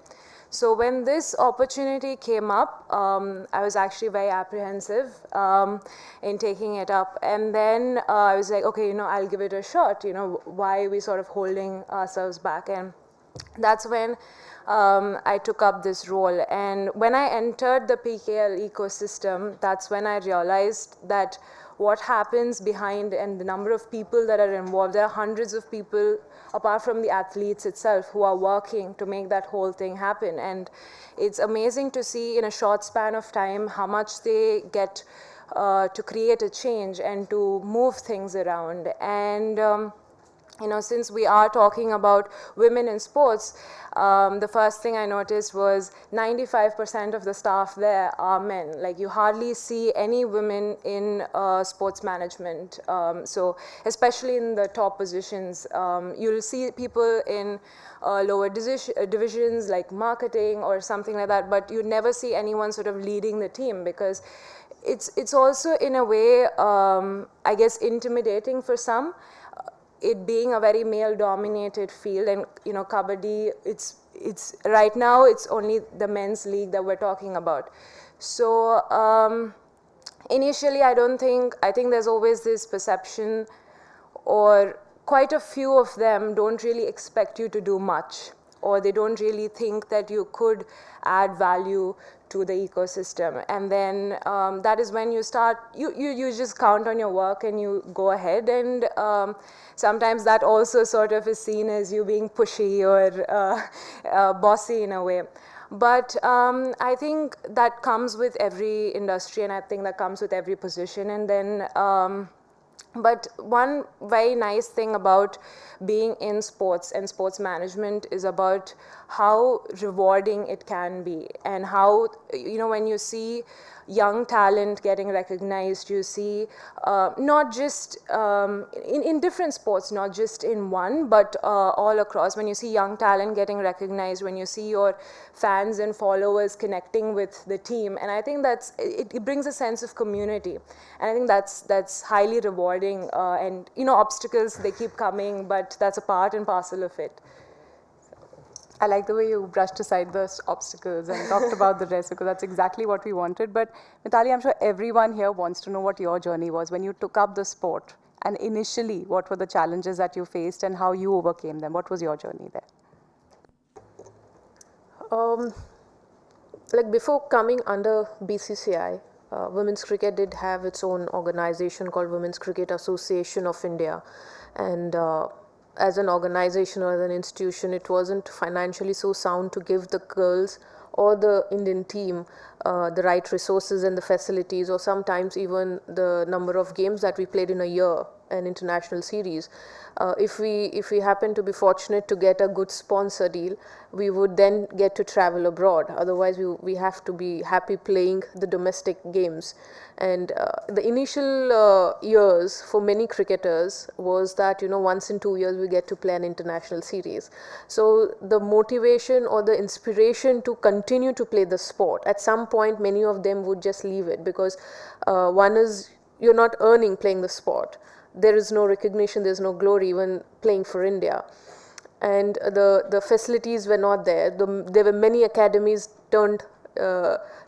So when this opportunity came up, I was actually very apprehensive in taking it up. And then I was like, okay, I'll give it a shot. Why are we sort of holding ourselves back? And that's when I took up this role. And when I entered the PKL ecosystem, that's when I realized that what happens behind and the number of people that are involved. There are hundreds of people, apart from the athletes itself, who are working to make that whole thing happen. And it's amazing to see in a short span of time how much they get to create a change and to move things around. And since we are talking about women in sports, the first thing I noticed was 95% of the staff there are men. Like, you hardly see any women in sports management. So especially in the top positions, you'll see people in lower divisions like marketing or something like that, but you never see anyone sort of leading the team, because it's also in a way, I guess, intimidating for some. It being a very male-dominated field, and kabaddi, it's right now it's only the men's league that we're talking about. So initially, I think there's always this perception, or quite a few of them don't really expect you to do much, or they don't really think that you could add value to the ecosystem. And then that is when you start, you just count on your work and you go ahead, and sometimes that also sort of is seen as you being pushy or bossy in a way. But I think that comes with every industry, and I think that comes with every position. And then But one very nice thing about being in sports and sports management is about how rewarding it can be, and how, you know, when you see young talent getting recognized, you see not just in different sports, not just in one, but all across. When you see young talent getting recognized, when you see your fans and followers connecting with the team, and I think that's it brings a sense of community, and I think that's highly rewarding. And you know, obstacles, they keep coming, but that's a part and parcel of it. I like the way you brushed aside the obstacles and talked about the rest, because that's exactly what we wanted. But Mithali, I'm sure everyone here wants to know what your journey was when you took up the sport. And initially, what were the challenges that you faced and how you overcame them? What was your journey there? Like before coming under BCCI, women's cricket did have its own organization called Women's Cricket Association of India. And as an organization or as an institution, it wasn't financially so sound to give the girls or the Indian team the right resources and the facilities, or sometimes even the number of games that we played in a year, an international series. If we happen to be fortunate to get a good sponsor deal, we would then get to travel abroad. Otherwise, we have to be happy playing the domestic games. And the initial years for many cricketers was that, you know, once in 2 years we get to play an international series. So the motivation or the inspiration to continue to play the sport, at some point many of them would just leave it, because one is, you're not earning playing the sport. There is no recognition, there's no glory even playing for India. And the facilities were not there. There were many academies turned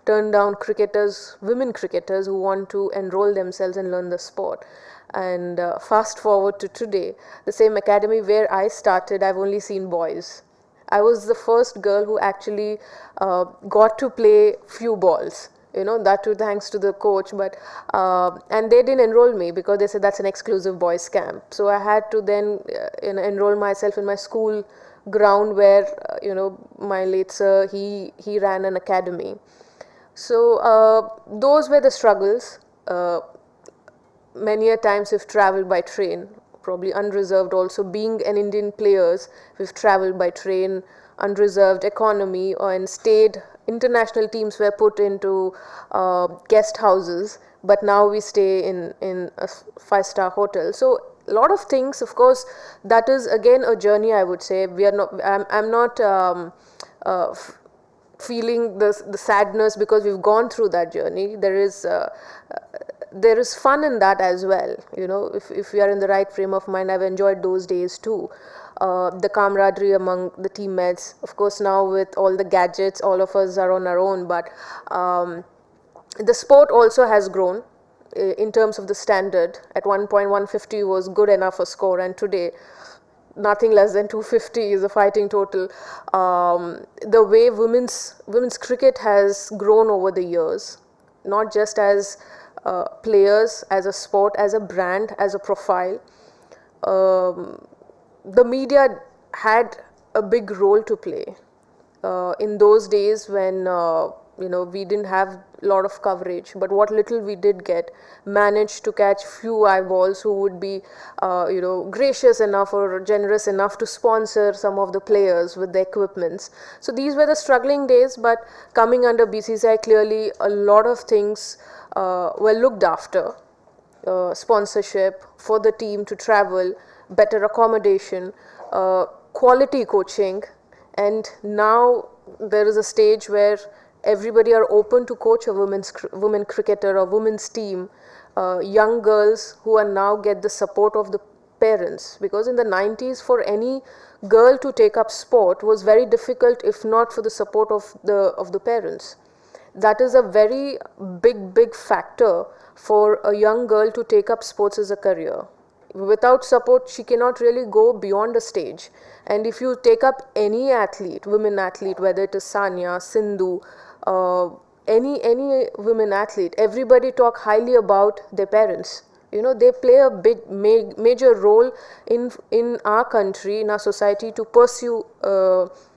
down cricketers, women cricketers who want to enroll themselves and learn the sport. And fast forward to today, the same academy where I started, I've only seen boys. I was the first girl who actually got to play few balls. You know, that too thanks to the coach, but and they didn't enroll me because they said that's an exclusive boys camp. So I had to then enroll myself in my school ground where you know, my late sir, he ran an academy. So those were the struggles. Many a times we've traveled by train, probably unreserved also. Being an Indian players, we've traveled by train, unreserved economy, and stayed. International teams were put into guest houses, but now we stay in a 5-star hotel. So a lot of things, of course, that is again a journey, I would say. We are not, I'm not feeling the sadness because we've gone through that journey. There is fun in that as well. You know, if we are in the right frame of mind, I've enjoyed those days too. The camaraderie among the teammates. Of course, now with all the gadgets, all of us are on our own, but the sport also has grown in terms of the standard. At one point, 150 was good enough a score, and today, nothing less than 250 is a fighting total. The way women's cricket has grown over the years, not just as players, as a sport, as a brand, as a profile. The media had a big role to play in those days when you know, we didn't have a lot of coverage, but what little we did get managed to catch few eyeballs who would be you know, gracious enough or generous enough to sponsor some of the players with the equipments. So these were the struggling days, but coming under BCCI, clearly a lot of things were looked after. Sponsorship for the team to travel, better accommodation, quality coaching, and now there is a stage where everybody are open to coach a women cricketer or women's team, young girls who are now get the support of the parents, because in the 90s for any girl to take up sport was very difficult if not for the support of the parents. That is a very big factor for a young girl to take up sports as a career. Without support, she cannot really go beyond a stage. And if you take up any athlete, women athlete, whether it is Sania, Sindhu, any women athlete, everybody talk highly about their parents. You know, they play a big major role in our country, in our society, to pursue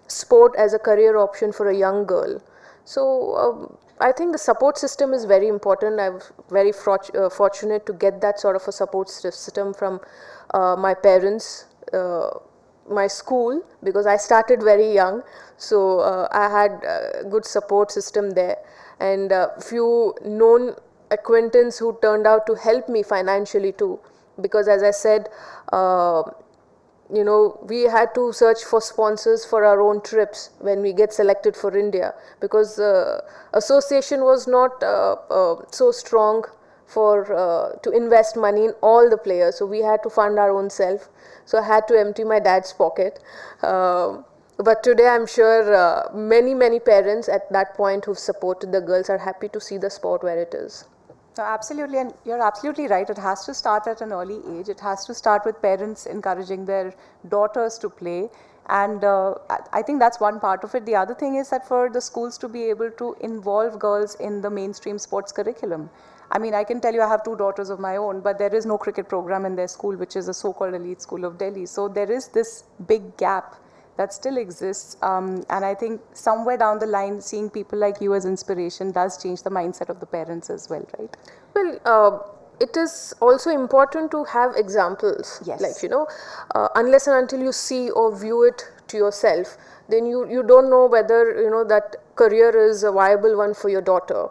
sport as a career option for a young girl. So I think the support system is very important. I'm very fortunate to get that sort of a support system from my parents, my school, because I started very young. So I had a good support system there, and few known acquaintance who turned out to help me financially too, because as I said, you know, we had to search for sponsors for our own trips when we get selected for India, because association was not so strong for to invest money in all the players. So we had to fund our own self. So I had to empty my dad's pocket. But today I'm sure many parents at that point who've supported the girls are happy to see the sport where it is. No, absolutely, and you're absolutely right. It has to start at an early age. It has to start with parents encouraging their daughters to play. And I think that's one part of it. The other thing is that for the schools to be able to involve girls in the mainstream sports curriculum. I mean, I can tell you I have two daughters of my own, but there is no cricket program in their school, which is a so-called elite school of Delhi. So there is this big gap that still exists, and I think somewhere down the line, seeing people like you as inspiration does change the mindset of the parents as well, right? Well, it is also important to have examples. Yes. Like, you know, unless and until you see or view it to yourself, then you don't know whether, you know, that career is a viable one for your daughter.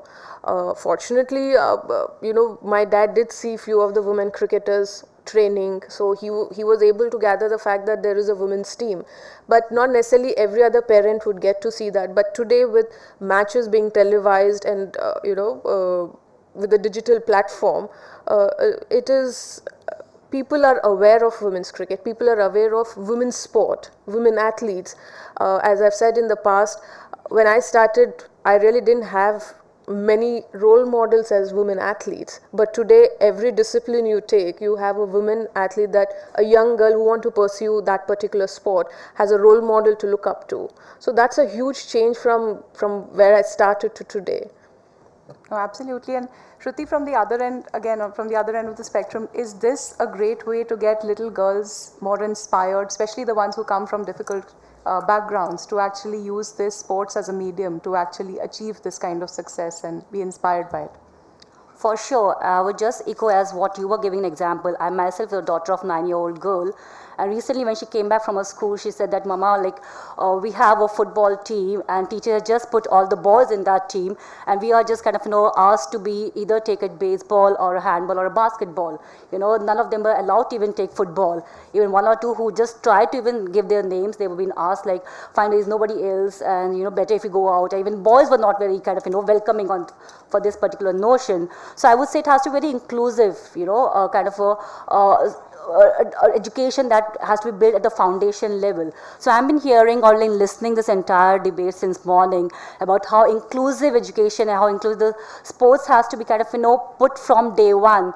Fortunately, you know, my dad did see few of the women cricketers training, so he was able to gather the fact that there is a women's team, but not necessarily every other parent would get to see that. But today, with matches being televised and you know, with the digital platform, it is people are aware of women's cricket, people are aware of women's sport, women athletes. As I've said in the past, when I started, I really didn't have many role models as women athletes, but today every discipline you take, you have a woman athlete, that a young girl who want to pursue that particular sport has a role model to look up to. So that's a huge change from where I started to today. Oh, absolutely. And Shruti, from the other end, again, from the other end of the spectrum, is this a great way to get little girls more inspired, especially the ones who come from difficult backgrounds, to actually use this sports as a medium to actually achieve this kind of success and be inspired by it? For sure. I would just echo as what you were giving an example. I myself am a daughter of a 9-year-old girl. And recently when she came back from her school, she said that, Mama, like, we have a football team and teacher has just put all the balls in that team, and we are just kind of, you know, asked to be either take a baseball or a handball or a basketball. You know, none of them were allowed to even take football. Even one or two who just tried to even give their names, they were being asked, like, fine, there is nobody else, and, you know, better if you go out. Even boys were not very kind of, you know, welcoming on for this particular notion. So I would say it has to be very inclusive, you know, kind of a education that has to be built at the foundation level. So I've been hearing or listening this entire debate since morning about how inclusive education and how inclusive the sports has to be kind of, you know, put from day one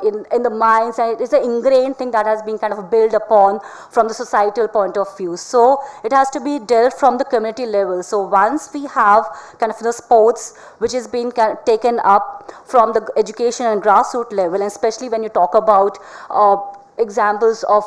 in the minds, and it is an ingrained thing that has been kind of built upon from the societal point of view. So it has to be dealt from the community level. So once we have kind of the sports which is being kind of taken up from the education and grassroots level, and especially when you talk about examples of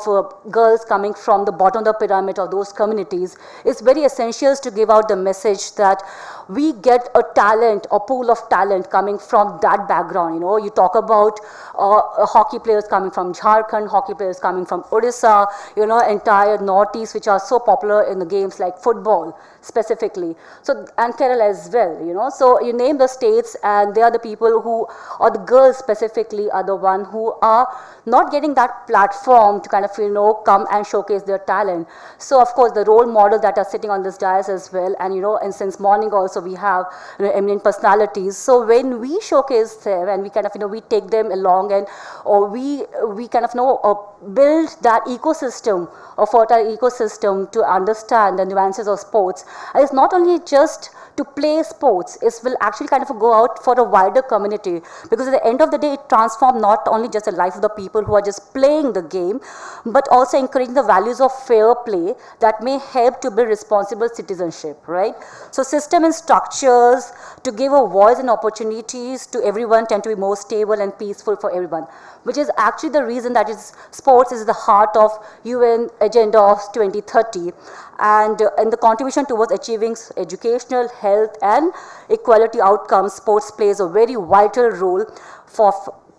girls coming from the bottom of the pyramid of those communities, it's very essential to give out the message that we get a talent, a pool of talent coming from that background. You know, you talk about hockey players coming from Jharkhand, hockey players coming from Odisha, you know, entire Northeast, which are so popular in the games like football specifically. So, and Kerala as well, you know. So you name the states, and they are the people who, or the girls specifically, are the one who are not getting that platform to kind of, you know, come and showcase their talent. So of course the role models that are sitting on this dais as well, and, you know, and since morning also we have, you know, eminent personalities. So when we showcase them and we kind of, you know, we take them along, and or we kind of, you know, build that ecosystem, a fertile ecosystem to understand the nuances of sports. And it's not only just to play sports, it will actually kind of go out for a wider community, because at the end of the day it transforms not only just the life of the people who are just playing the game, but also encouraging the values of fair play that may help to build responsible citizenship, right? So system and structures to give a voice and opportunities to everyone tend to be more stable and peaceful for everyone, which is actually the reason that sports is the heart of UN Agenda of 2030. And in the contribution towards achieving educational, health and equality outcomes, sports plays a very vital role for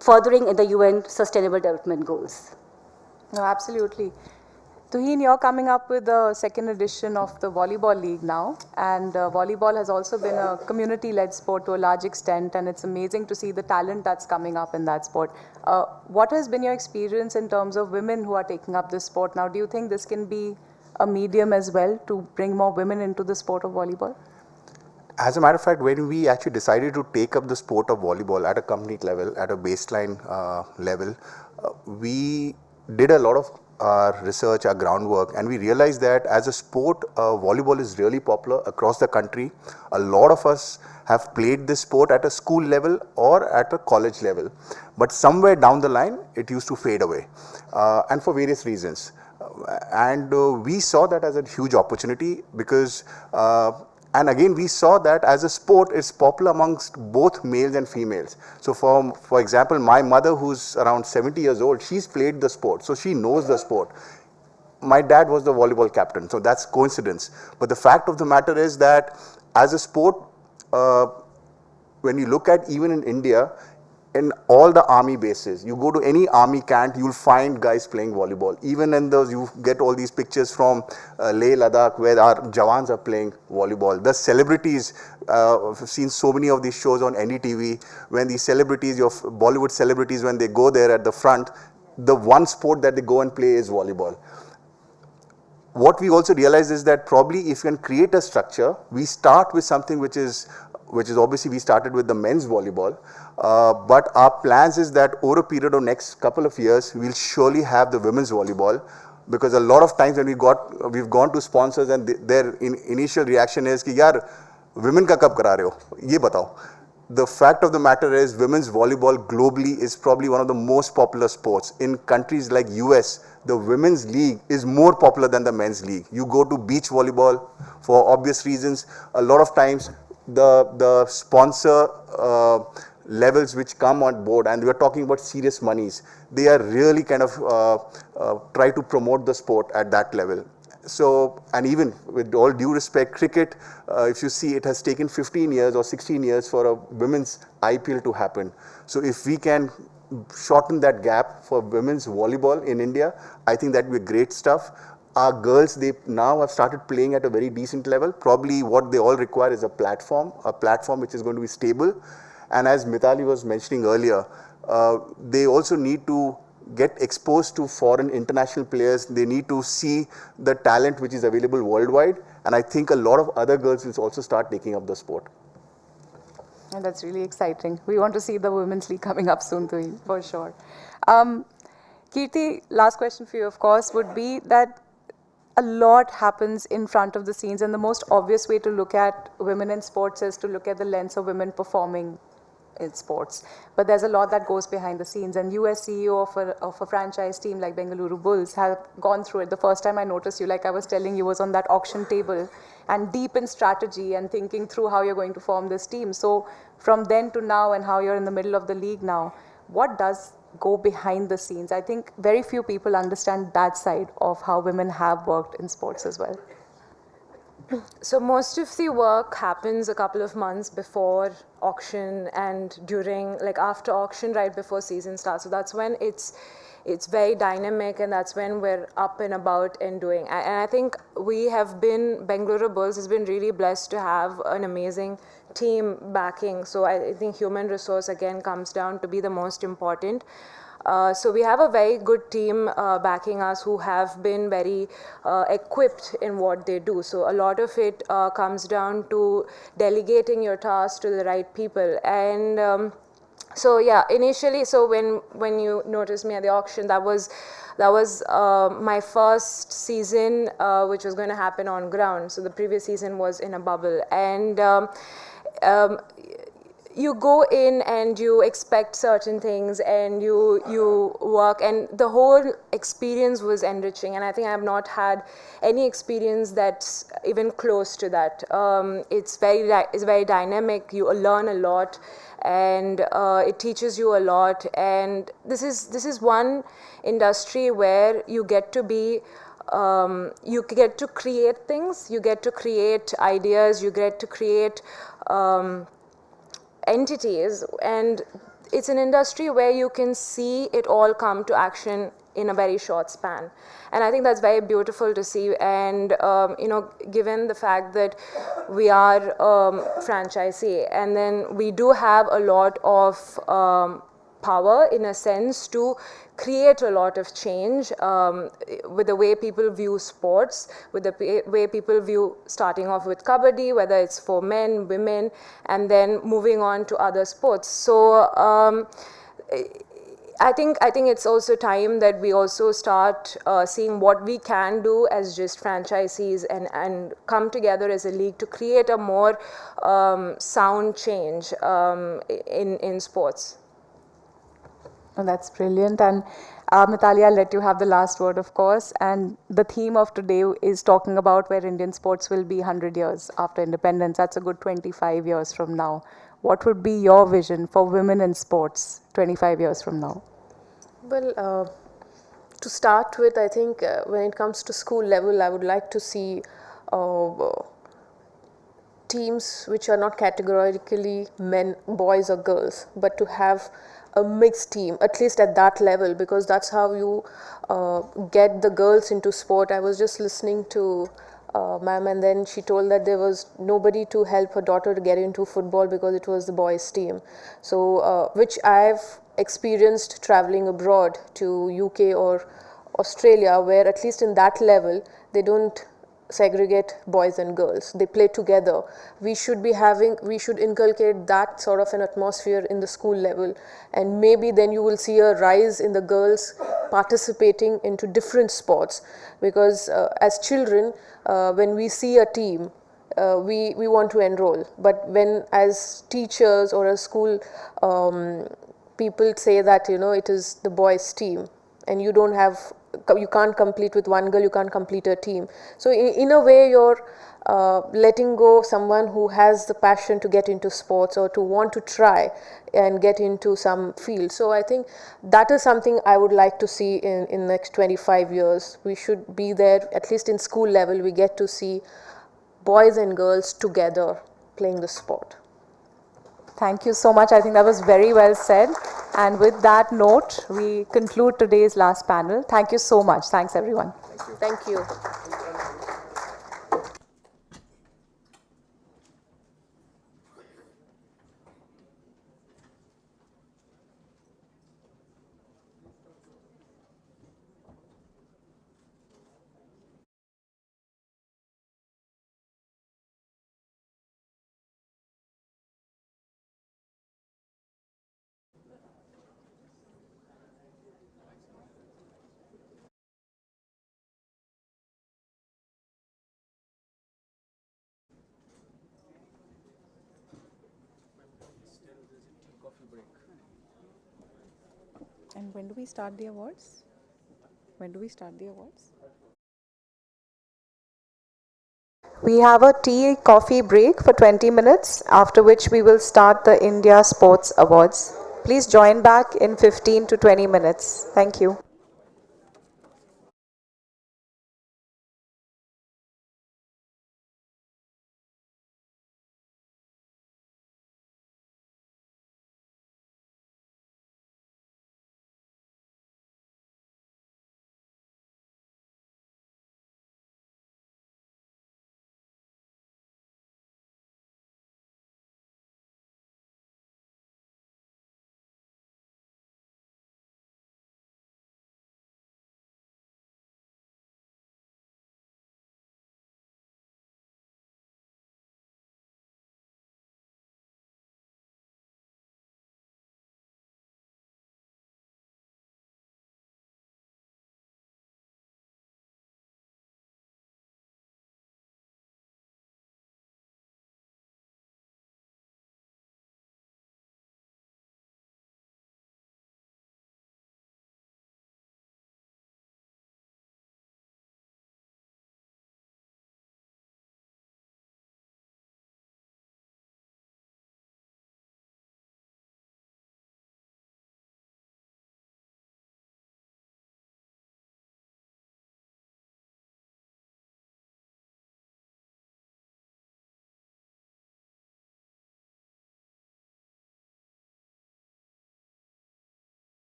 furthering in the UN Sustainable Development Goals. No, absolutely. Tuheen, you're coming up with the second edition of the Volleyball League now, and volleyball has also been a community-led sport to a large extent, and it's amazing to see the talent that's coming up in that sport. What has been your experience in terms of women who are taking up this sport now? Do you think this can be a medium as well to bring more women into the sport of volleyball? As a matter of fact, when we actually decided to take up the sport of volleyball at a company level, at a baseline level, we did a lot of our research, our groundwork, and we realized that as a sport, volleyball is really popular across the country. A lot of us have played this sport at a school level or at a college level, but somewhere down the line, it used to fade away, and for various reasons. And we saw that as a huge opportunity because and again, we saw that as a sport, it's popular amongst both males and females. So for example, my mother, who's around 70 years old, she's played the sport, so she knows the sport. My dad was the volleyball captain, so that's coincidence. But the fact of the matter is that as a sport, when you look at even in India, in all the army bases, you go to any army camp, you'll find guys playing volleyball. Even in those, you get all these pictures from Leh, Ladakh, where our Jawans are playing volleyball. The celebrities, I've seen so many of these shows on NDTV, when these celebrities, your Bollywood celebrities, when they go there at the front, the one sport that they go and play is volleyball. What we also realize is that probably if you can create a structure, we start with something which is obviously we started with the men's volleyball, but our plans is that over a period of next couple of years, we'll surely have the women's volleyball, because a lot of times when we've gone to sponsors and their initial reaction is ki yaar women ka kab kara rahe ho, ye batao. The fact of the matter is women's volleyball globally is probably one of the most popular sports. In countries like US, the women's league is more popular than the men's league. You go to beach volleyball for obvious reasons. A lot of times the sponsor levels which come on board, and we are talking about serious monies, they are really kind of try to promote the sport at that level. So, and even with all due respect, cricket, if you see, it has taken 15 years or 16 years for a women's IPL to happen. So if we can shorten that gap for women's volleyball in India, I think that would be great stuff. Our girls, they now have started playing at a very decent level. Probably what they all require is a platform which is going to be stable. And as Mithali was mentioning earlier, they also need to get exposed to foreign international players. They need to see the talent which is available worldwide. And I think a lot of other girls will also start taking up the sport. And that's really exciting. We want to see the Women's League coming up soon, too, for sure. Kirti, last question for you, of course, would be that a lot happens in front of the scenes, and the most obvious way to look at women in sports is to look at the lens of women performing in sports. But there's a lot that goes behind the scenes, and you as CEO of a franchise team like Bengaluru Bulls have gone through it. The first time I noticed you, like I was telling you, was on that auction table and deep in strategy and thinking through how you're going to form this team. So from then to now and how you're in the middle of the league now, what does go behind the scenes? I think very few people understand that side of how women have worked in sports as well. So most of the work happens a couple of months before auction and during, like after auction, right before season starts. So that's when it's very dynamic, and that's when we're up and about and doing. And I think Bengaluru Bulls has been really blessed to have an amazing team backing. So I think human resource again comes down to be the most important. So we have a very good team backing us who have been very equipped in what they do. So a lot of it comes down to delegating your tasks to the right people. And so yeah, initially, so when you noticed me at the auction, that was my first season, which was going to happen on ground. So the previous season was in a bubble, and you go in and you expect certain things, and you work, and the whole experience was enriching. And I think I have not had any experience that's even close to that. It's very dynamic. You learn a lot, and it teaches you a lot. And this is one industry where you get to be you get to create things, you get to create ideas, you get to create entities, and it's an industry where you can see it all come to action in a very short span. And I think that's very beautiful to see. And given the fact that we are franchisee, and then we do have a lot of power in a sense to create a lot of change with the way people view sports, with the way people view starting off with kabaddi, whether it's for men, women, and then moving on to other sports. So I think it's also time that we also start seeing what we can do as just franchisees and come together as a league to create a more sound change in sports. Oh, that's brilliant. And Mitali, I'll let you have the last word, of course. And the theme of today is talking about where Indian sports will be 100 years after independence. That's a good 25 years from now. What would be your vision for women in sports 25 years from now? Well, to start with, I think when it comes to school level, I would like to see teams which are not categorically men, boys or girls, but to have a mixed team, at least at that level, because that's how you get the girls into sport. I was just listening to ma'am, and then she told that there was nobody to help her daughter to get into football because it was the boys' team. So, which I've experienced traveling abroad to UK or Australia, where at least in that level, they don't segregate boys and girls. They play together. We should inculcate that sort of an atmosphere in the school level, and maybe then you will see a rise in the girls participating into different sports, because as children, when we see a team, we want to enroll, but when as teachers or as school people say that it is the boys' team, and you can't complete with one girl, you can't complete a team. So in a way, you're letting go someone who has the passion to get into sports or to want to try and get into some field. So I think that is something I would like to see in the next 25 years. We should be there, at least in school level, we get to see boys and girls together playing the sport. Thank you so much. I think that was very well said. And with that note, we conclude today's last panel. Thank you so much. Thanks, everyone. Thank you. And when do we start the awards? When do we start the awards? We have a tea coffee break for 20 minutes, after which we will start the India Sports Awards. Please join back in 15 to 20 minutes. Thank you.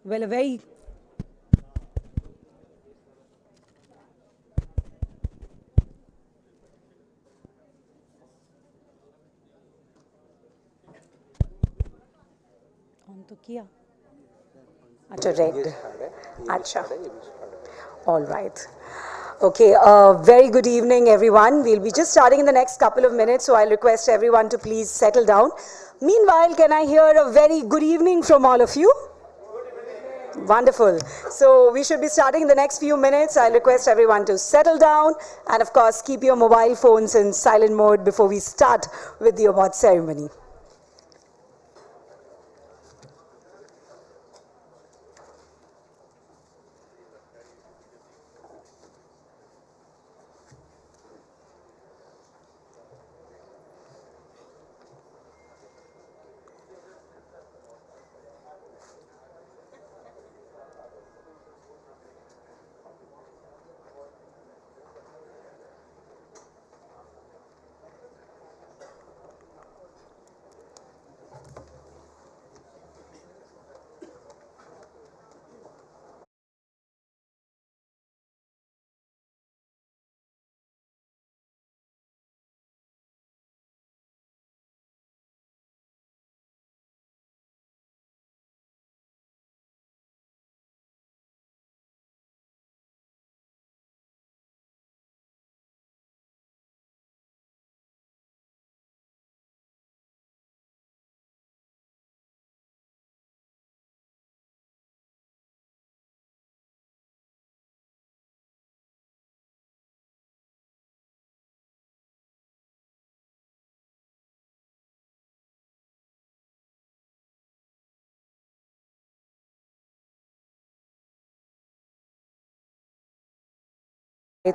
Well, a very on to kiya. Acha, red. Acha. All right. Okay, very good evening, everyone. We'll be just starting in the next couple of minutes, so I'll request everyone to please settle down. Meanwhile, can I hear a very good evening from all of you? Wonderful. So we should be starting in the next few minutes. I'll request everyone to settle down and, of course, keep your mobile phones in silent mode before we start with the award ceremony.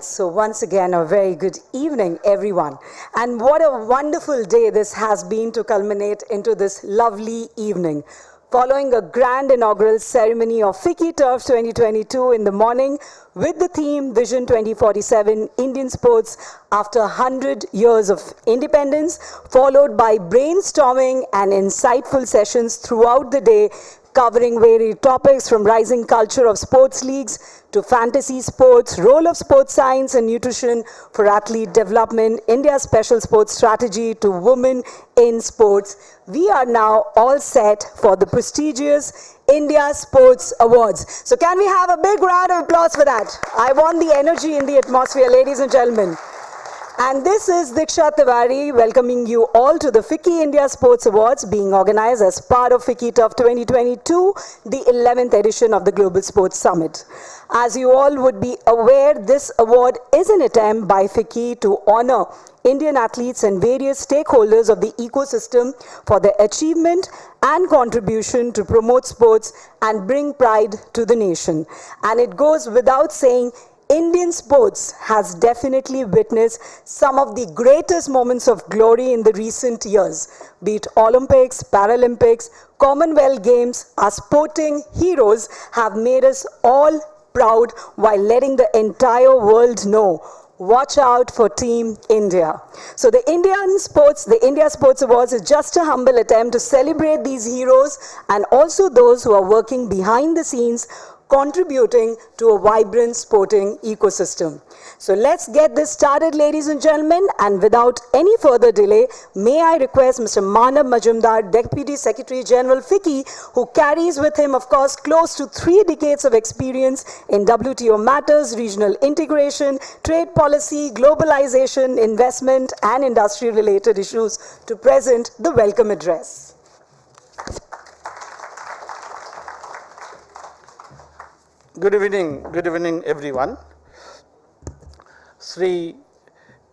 So once again, a very good evening, everyone. And what a wonderful day this has been to culminate into this lovely evening. Following a grand inaugural ceremony of FICCI Turf 2022 in the morning with the theme Vision 2047 Indian Sports after 100 years of independence, followed by brainstorming and insightful sessions throughout the day covering varied topics from rising culture of sports leagues to fantasy sports, role of sports science and nutrition for athlete development, India's special sports strategy to women in sports. We are now all set for the prestigious India Sports Awards. So can we have a big round of applause for that? I want the energy in the atmosphere, ladies and gentlemen. And this is Diksha Tiwari welcoming you all to the FICCI India Sports Awards being organized as part of FICCI Turf 2022, the 11th edition of the Global Sports Summit. As you all would be aware, this award is an attempt by FICCI to honor Indian athletes and various stakeholders of the ecosystem for their achievement and contribution to promote sports and bring pride to the nation. And it goes without saying, Indian sports has definitely witnessed some of the greatest moments of glory in the recent years, be it Olympics, Paralympics, Commonwealth Games. Our sporting heroes have made us all proud while letting the entire world know. Watch out for Team India. So the India Sports Awards is just a humble attempt to celebrate these heroes and also those who are working behind the scenes contributing to a vibrant sporting ecosystem. So let's get this started, ladies and gentlemen, and without any further delay, may I request Mr. Manav Majumdar, Deputy Secretary General FICCI, who carries with him, of course, close to 3 decades of experience in WTO matters, regional integration, trade policy, globalization, investment, and industry-related issues, to present the welcome address. Good evening everyone. Sri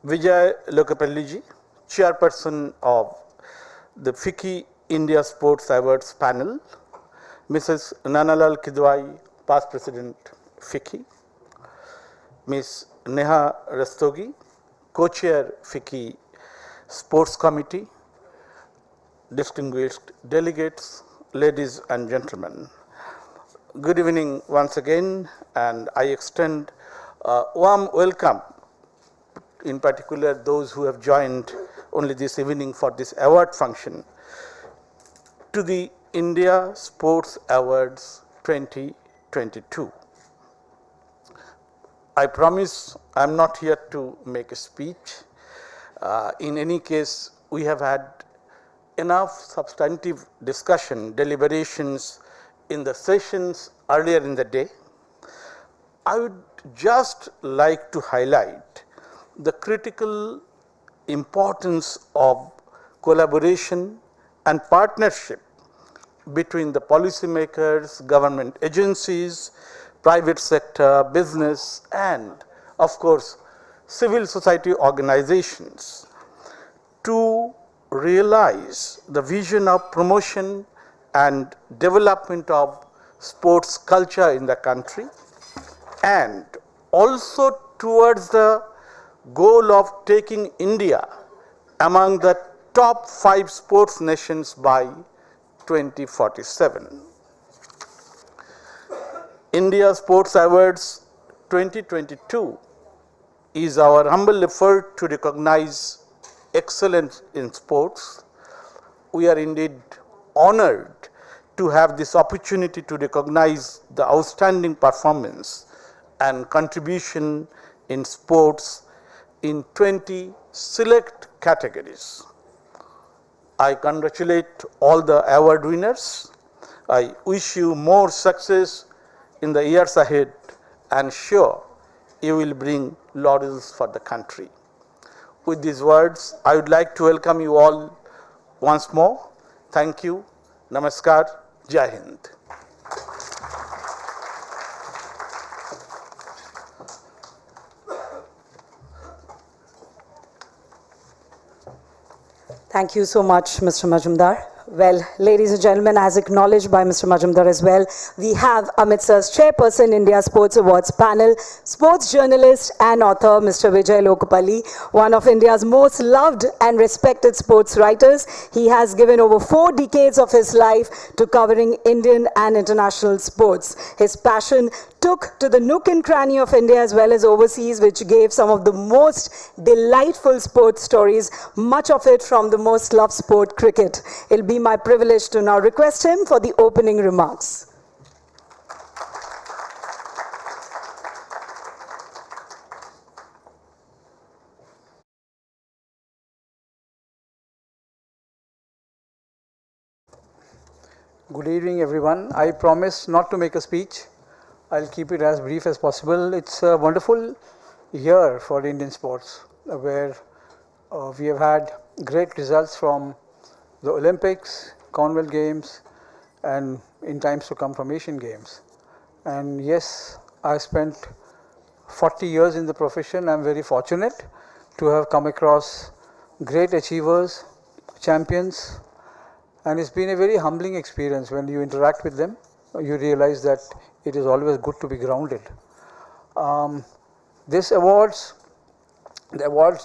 Vijay Lokapalliji, Chairperson of the FICCI India Sports Awards panel, Mrs. Nanalal Kidwai, Past President FICCI, Ms. Neha Rastogi, Co-Chair FICCI Sports Committee, distinguished delegates, ladies and gentlemen. Good evening once again, and I extend a warm welcome, in particular those who have joined only this evening for this award function, to the India Sports Awards 2022. I promise I'm not here to make a speech. In any case, we have had enough substantive discussion, deliberations in the sessions earlier in the day. I would just like to highlight the critical importance of collaboration and partnership between the policymakers, government agencies, private sector, business, and of course, civil society organizations to realize the vision of promotion and development of sports culture in the country, and also towards the goal of taking India among the top 5 sports nations by 2047. India Sports Awards 2022 is our humble effort to recognize excellence in sports. We are indeed honored to have this opportunity to recognize the outstanding performance and contribution in sports in 20 select categories. I congratulate all the award winners. I wish you more success in the years ahead and sure you will bring laurels for the country. With these words, I would like to welcome you all once more. Thank you. Namaskar. Jai Hind. Thank you so much, Mr. Majumdar. Well, ladies and gentlemen, as acknowledged by Mr. Majumdar as well, we have amidst us Chairperson India Sports Awards panel, sports journalist and author Mr. Vijay Lokapalli, one of India's most loved and respected sports writers. He has given over 4 decades of his life to covering Indian and international sports. His passion took to the nook and cranny of India as well as overseas, which gave some of the most delightful sports stories, much of it from the most loved sport, cricket. It'll be my privilege to now request him for the opening remarks. Good evening, everyone. I promise not to make a speech. I'll keep it as brief as possible. It's a wonderful year for Indian sports, where we have had great results from the Olympics, Commonwealth Games, and in times to come from Asian Games. And yes, I spent 40 years in the profession. I'm very fortunate to have come across great achievers, champions, and it's been a very humbling experience. When you interact with them, you realize that it is always good to be grounded. The awards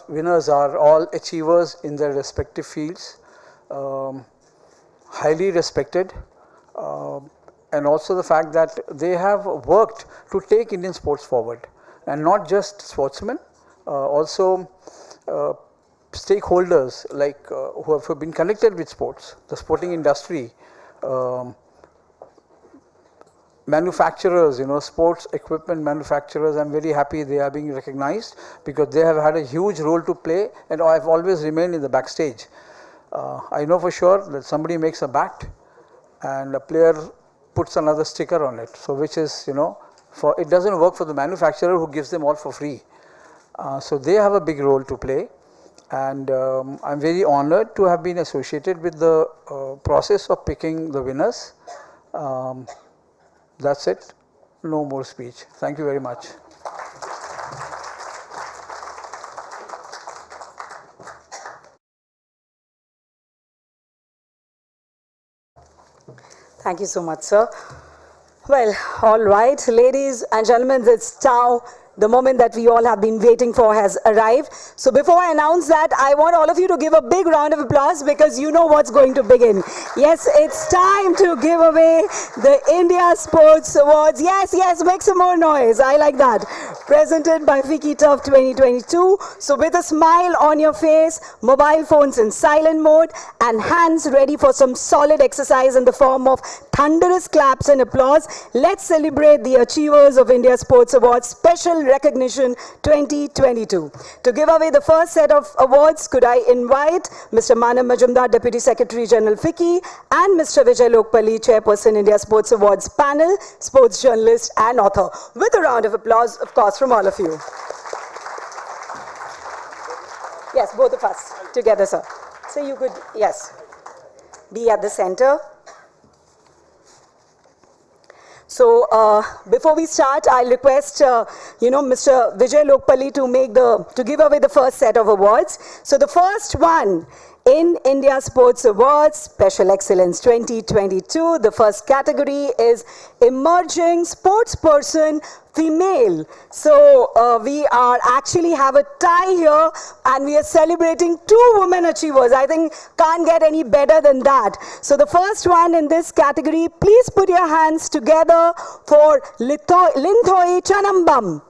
winners are all achievers in their respective fields, highly respected, and also the fact that they have worked to take Indian sports forward, and not just sportsmen, also stakeholders like who have been connected with sports, the sporting industry, manufacturers, sports equipment manufacturers. I'm very happy they are being recognized because they have had a huge role to play, and I've always remained in the backstage. I know for sure that somebody makes a bat and a player puts another sticker on it. So which is, it doesn't work for the manufacturer who gives them all for free. So they have a big role to play, and I'm very honored to have been associated with the process of picking the winners. That's it. No more speech. Thank you very much. Thank you so much, sir. Well, all right, ladies and gentlemen, it's now the moment that we all have been waiting for has arrived. So before I announce that, I want all of you to give a big round of applause because you know what's going to begin. Yes, it's time to give away the India Sports Awards. Yes, yes, make some more noise. I like that. presented by FICCI Turf 2022. So with a smile on your face, mobile phones in silent mode, and hands ready for some solid exercise in the form of thunderous claps and applause, let's celebrate the Achievers of India Sports Awards Special Recognition 2022. To give away the first set of awards, could I invite Mr. Manav Majumdar, Deputy Secretary General FICCI, and Mr. Vijay Lokpally, Chairperson India Sports Awards panel, sports journalist and author. With a round of applause, of course, from all of you. Yes, both of us together, sir. So you could, yes, be at the center. So before we start, I'll request, Mr. Vijay Lokpally to give away the first set of awards. So the first one in India Sports Awards Special Excellence 2022, the first category is Emerging Sportsperson Female. So we are actually have a tie here, and we are celebrating 2 women achievers. I think can't get any better than that. So the first one in this category, please put your hands together for Linthoi Chanambam.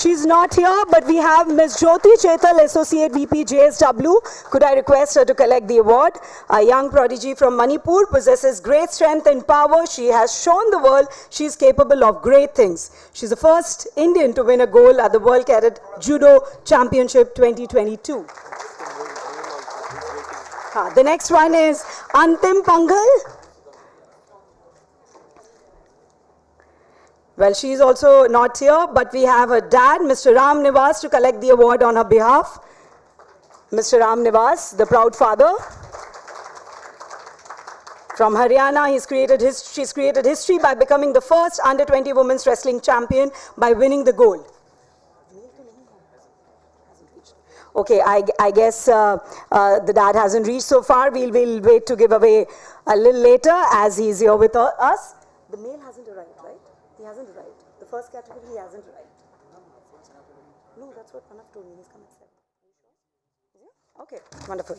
She's not here, but we have Ms. Jyoti Chetal, Associate VP JSW. Could I request her to collect the award? A young prodigy from Manipur possesses great strength and power. She has shown the world she is capable of great things. She's the first Indian to win a gold at the World Cadet Judo Championship 2022. The next one is Antim Pangal. Well, she is also not here, but we have her dad, Mr. Ram Nivas, to collect the award on her behalf. Mr. Ram Nivas, the proud father. From Haryana, she's created history by becoming the first under-20 women's wrestling champion by winning the gold. Okay, I guess the dad hasn't reached so far. We'll wait to give away a little later as he's here with us. The male hasn't arrived, right? He hasn't arrived. The first category, he hasn't arrived. No, that's what Panav told me. He's come at 7. Okay, wonderful.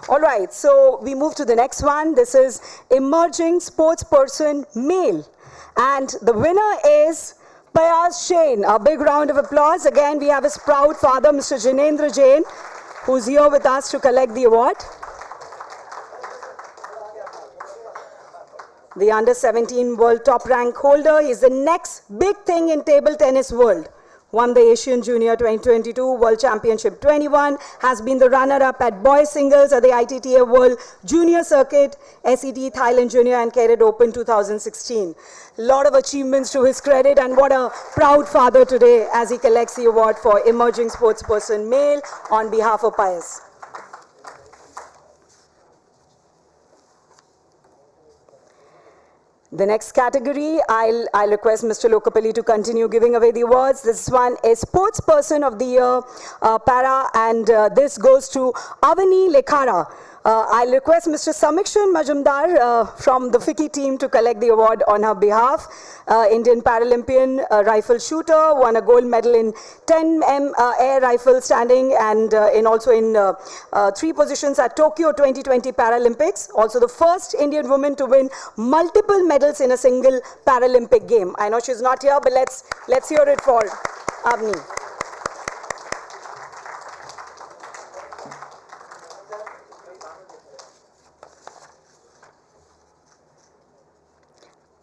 All right, so we move to the next one. This is Emerging Sportsperson Male. And the winner is Payaz Jain. A big round of applause. Again, we have his proud father, Mr. Jinendra Jain, who's here with us to collect the award. The under-17 world top rank holder is the next big thing in table tennis world. Won the Asian Junior 2022 World Championship 21, has been the runner-up at boys singles at the ITTA World Junior Circuit, SET Thailand Junior and Cadet Open 2016. Lot of achievements to his credit, and what a proud father today as he collects the award for Emerging Sportsperson Male on behalf of Pius. The next category, I'll request Mr. Lokapalli to continue giving away the awards. This one is Sportsperson of the Year, Para, and this goes to Avani Lekhara. I'll request Mr. Samikshan Majumdar from the FICCI team to collect the award on her behalf. Indian Paralympian rifle shooter, won a gold medal in 10 air rifle standing and also in 3 positions at Tokyo 2020 Paralympics. Also the first Indian woman to win multiple medals in a single Paralympic game. I know she's not here, but let's hear it for Avni.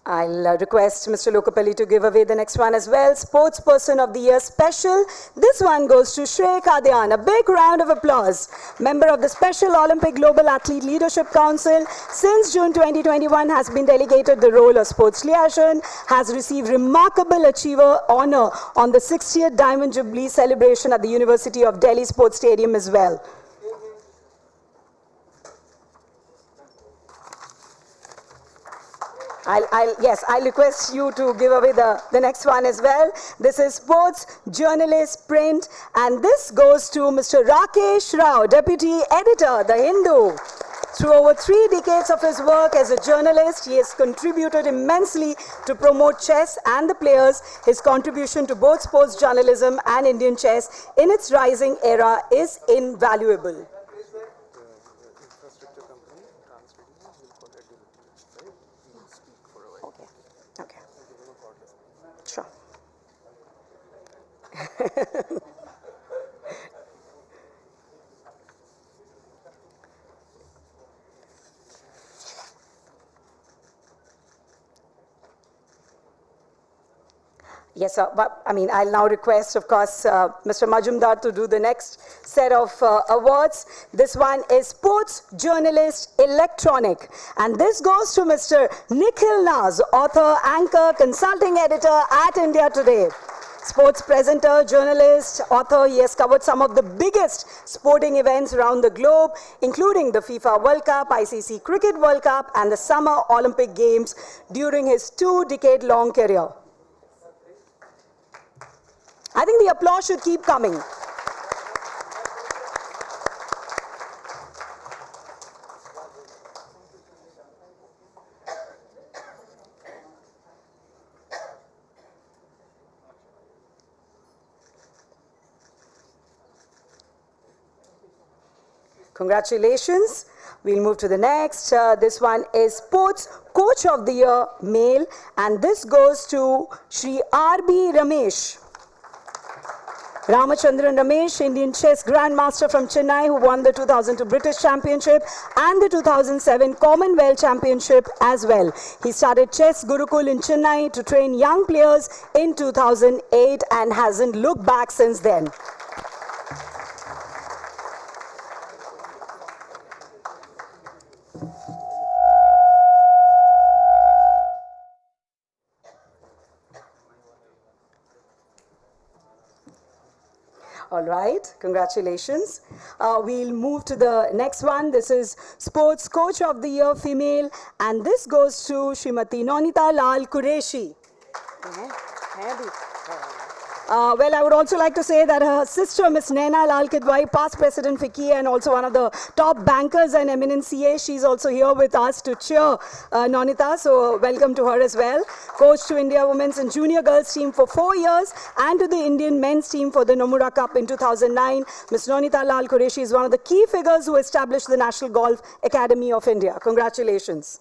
I'll request Mr. Lokapalli to give away the next one as well. Sportsperson of the Year Special. This one goes to Shrey Kadyan. A big round of applause. Member of the Special Olympic Global Athlete Leadership Council. Since June 2021 has been delegated the role of sports liaison. Has received Remarkable Achiever honor on the 60th Diamond Jubilee celebration at the University of Delhi Sports Stadium as well. I'll request you to give away the next one as well. This is Sports Journalist Print, and this goes to Mr. Rakesh Rao, Deputy Editor, The Hindu. Through over 3 decades of his work as a journalist, he has contributed immensely to promote chess and the players. His contribution to both sports journalism and Indian chess in its rising era is invaluable. Yes, sir. But, I mean, I'll now request, of course, Mr. Majumdar to do the next set of awards. This one is Sports Journalist Electronic. And this goes to Mr. Nikhil Naz, author, anchor, consulting editor at India Today. Sports presenter, journalist, author, he has covered some of the biggest sporting events around the globe, including the FIFA World Cup, ICC Cricket World Cup, and the Summer Olympic Games during his 2-decade-long career. I think the applause should keep coming. Congratulations. We'll move to the next. This one is Sports Coach of the Year Male, and this goes to Shri R.B. Ramesh. Ramachandran Ramesh, Indian chess grandmaster from Chennai, who won the 2002 British Championship and the 2007 Commonwealth Championship as well. He started Chess Gurukul in Chennai to train young players in 2008 and hasn't looked back since then. All right, congratulations. We'll move to the next one. This is Sports Coach of the Year Female, and this goes to Srimati Nonita Lal Qureshi. Well, I would also like to say that her sister, Miss Naina Lal Kidwai, past President FICCI and also one of the top bankers and eminent CA, she's also here with us to cheer Nonita, so welcome to her as well. Coach to India Women's and Junior Girls team for 4 years and to the Indian men's team for the Nomura Cup in 2009. Miss Nonita Lal Qureshi is one of the key figures who established the National Golf Academy of India. Congratulations.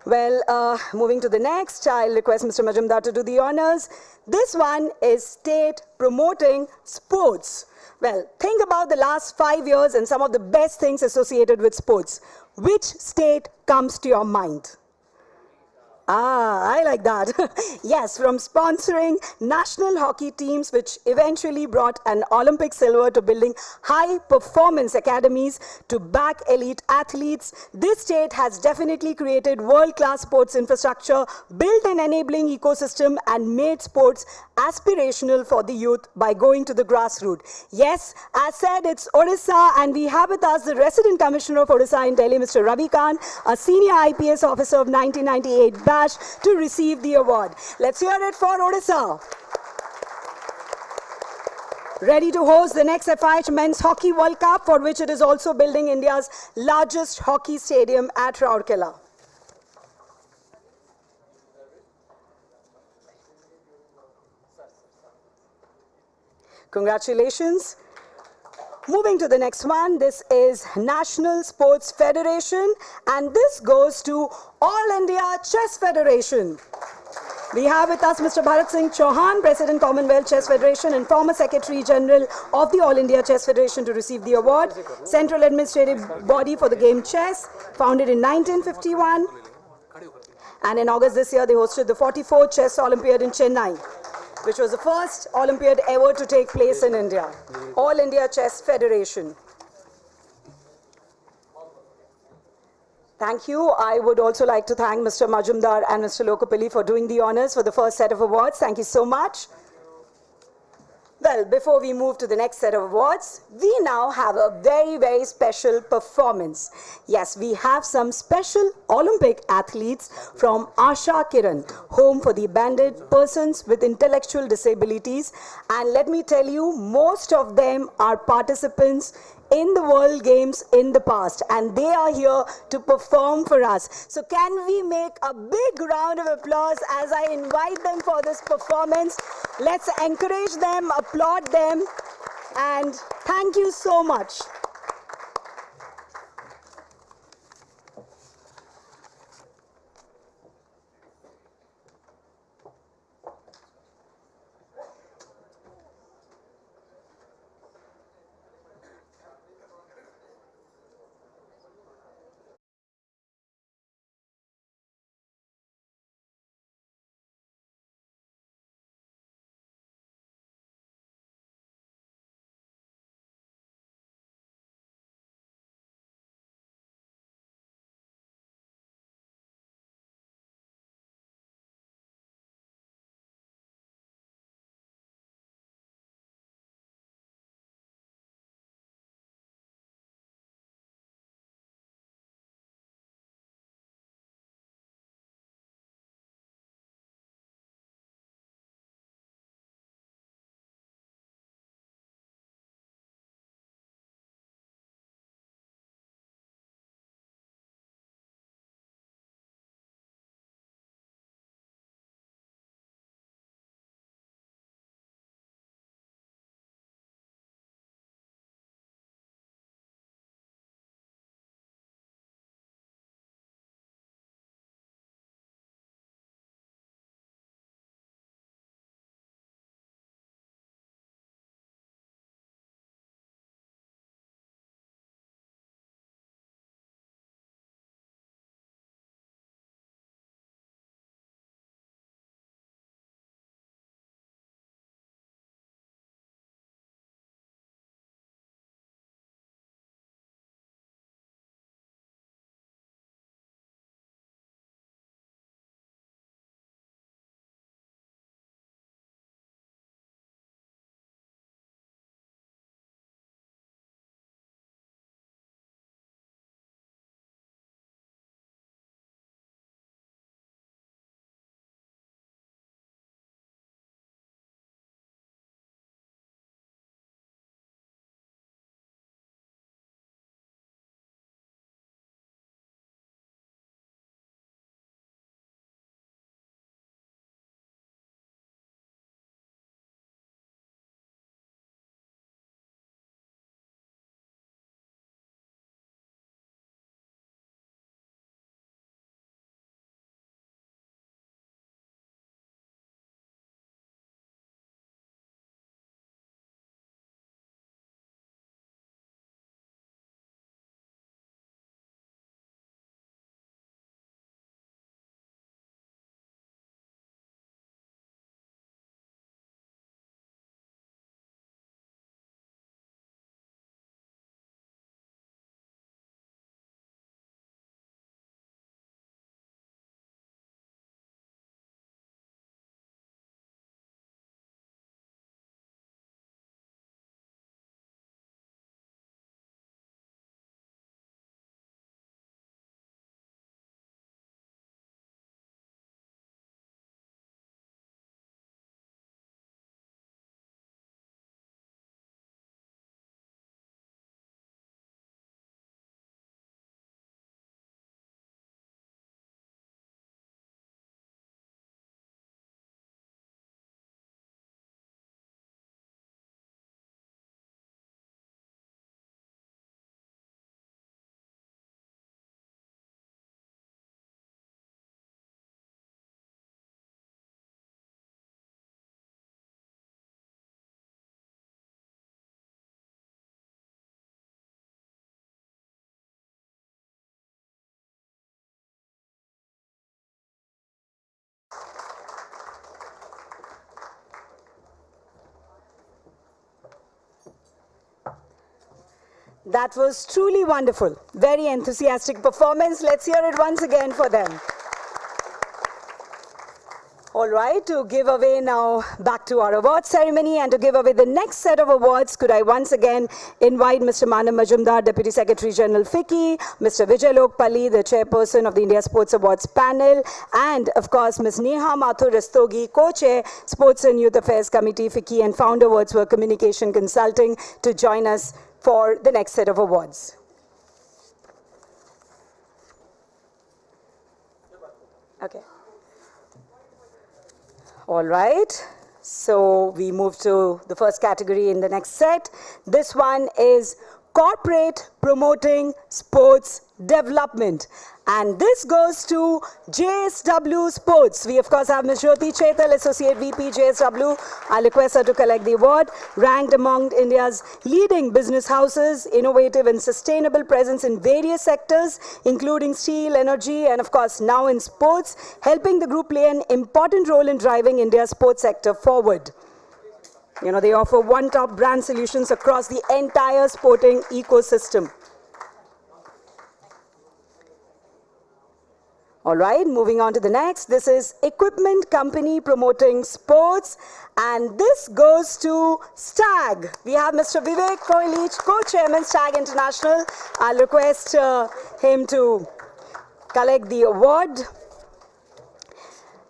Well, moving to the next, I'll request Mr. Majumdar to do the honors. This one is State Promoting Sports. Well, think about the last 5 years and some of the best things associated with sports. Which state comes to your mind? I like that. Yes, from sponsoring national hockey teams, which eventually brought an Olympic silver, to building high-performance academies to back elite athletes, this state has definitely created world-class sports infrastructure, built an enabling ecosystem, and made sports aspirational for the youth by going to the grassroots. Yes, as said, it's Odisha, and we have with us the Resident Commissioner of Odisha in Delhi, Mr. Ravi Khan, a senior IPS officer of 1998 batch, to receive the award. Let's hear it for Odisha. Ready to host the next FIH Men's Hockey World Cup, for which it is also building India's largest hockey stadium at Rourkela. Congratulations. Moving to the next one, this is National Sports Federation, and this goes to All India Chess Federation. We have with us Mr. Bharat Singh Chauhan, President Commonwealth Chess Federation and former Secretary General of the All India Chess Federation, to receive the award. Central administrative body for the game chess, founded in 1951. And in August this year, they hosted the 44th Chess Olympiad in Chennai, which was the first Olympiad ever to take place in India. All India Chess Federation. Thank you. I would also like to thank Mr. Majumdar and Mr. Lokapalli for doing the honors for the first set of awards. Thank you so much. Well, before we move to the next set of awards, we now have a very, very special performance. Yes, we have some special Olympic athletes from Asha Kiran, Home for the Abandoned Persons with Intellectual Disabilities. And let me tell you, most of them are participants in the World Games in the past, and they are here to perform for us. So can we make a big round of applause as I invite them for this performance? Let's encourage them, applaud them, and thank you so much. That was truly wonderful. Very enthusiastic performance. Let's hear it once again for them. All right, to give away now back to our award ceremony and to give away the next set of awards, could I once again invite Mr. Manav Majumdar, Deputy Secretary General FICCI, Mr. Vijay Lokpalli, the Chairperson of the India Sports Awards panel, and of course Ms. Neha Mathur Rastogi, Co-Chair, Sports and Youth Affairs Committee, FICCI, and Founder Wordsworth Communication Consulting, to join us for the next set of awards. Okay. All right, so we move to the first category in the next set. This one is Corporate Promoting Sports Development. And this goes to JSW Sports. We of course have Ms. Jyoti Chetal, Associate VP JSW. I'll request her to collect the award. Ranked among India's leading business houses, innovative and sustainable presence in various sectors, including steel, energy, and of course now in sports, helping the group play an important role in driving India's sports sector forward. You know, they offer one-top brand solutions across the entire sporting ecosystem. All right, moving on to the next. This is Equipment Company Promoting Sports, and this goes to STAG. We have Mr. Vivek Koilich, Co-Chairman, STAG International. I'll request him to collect the award.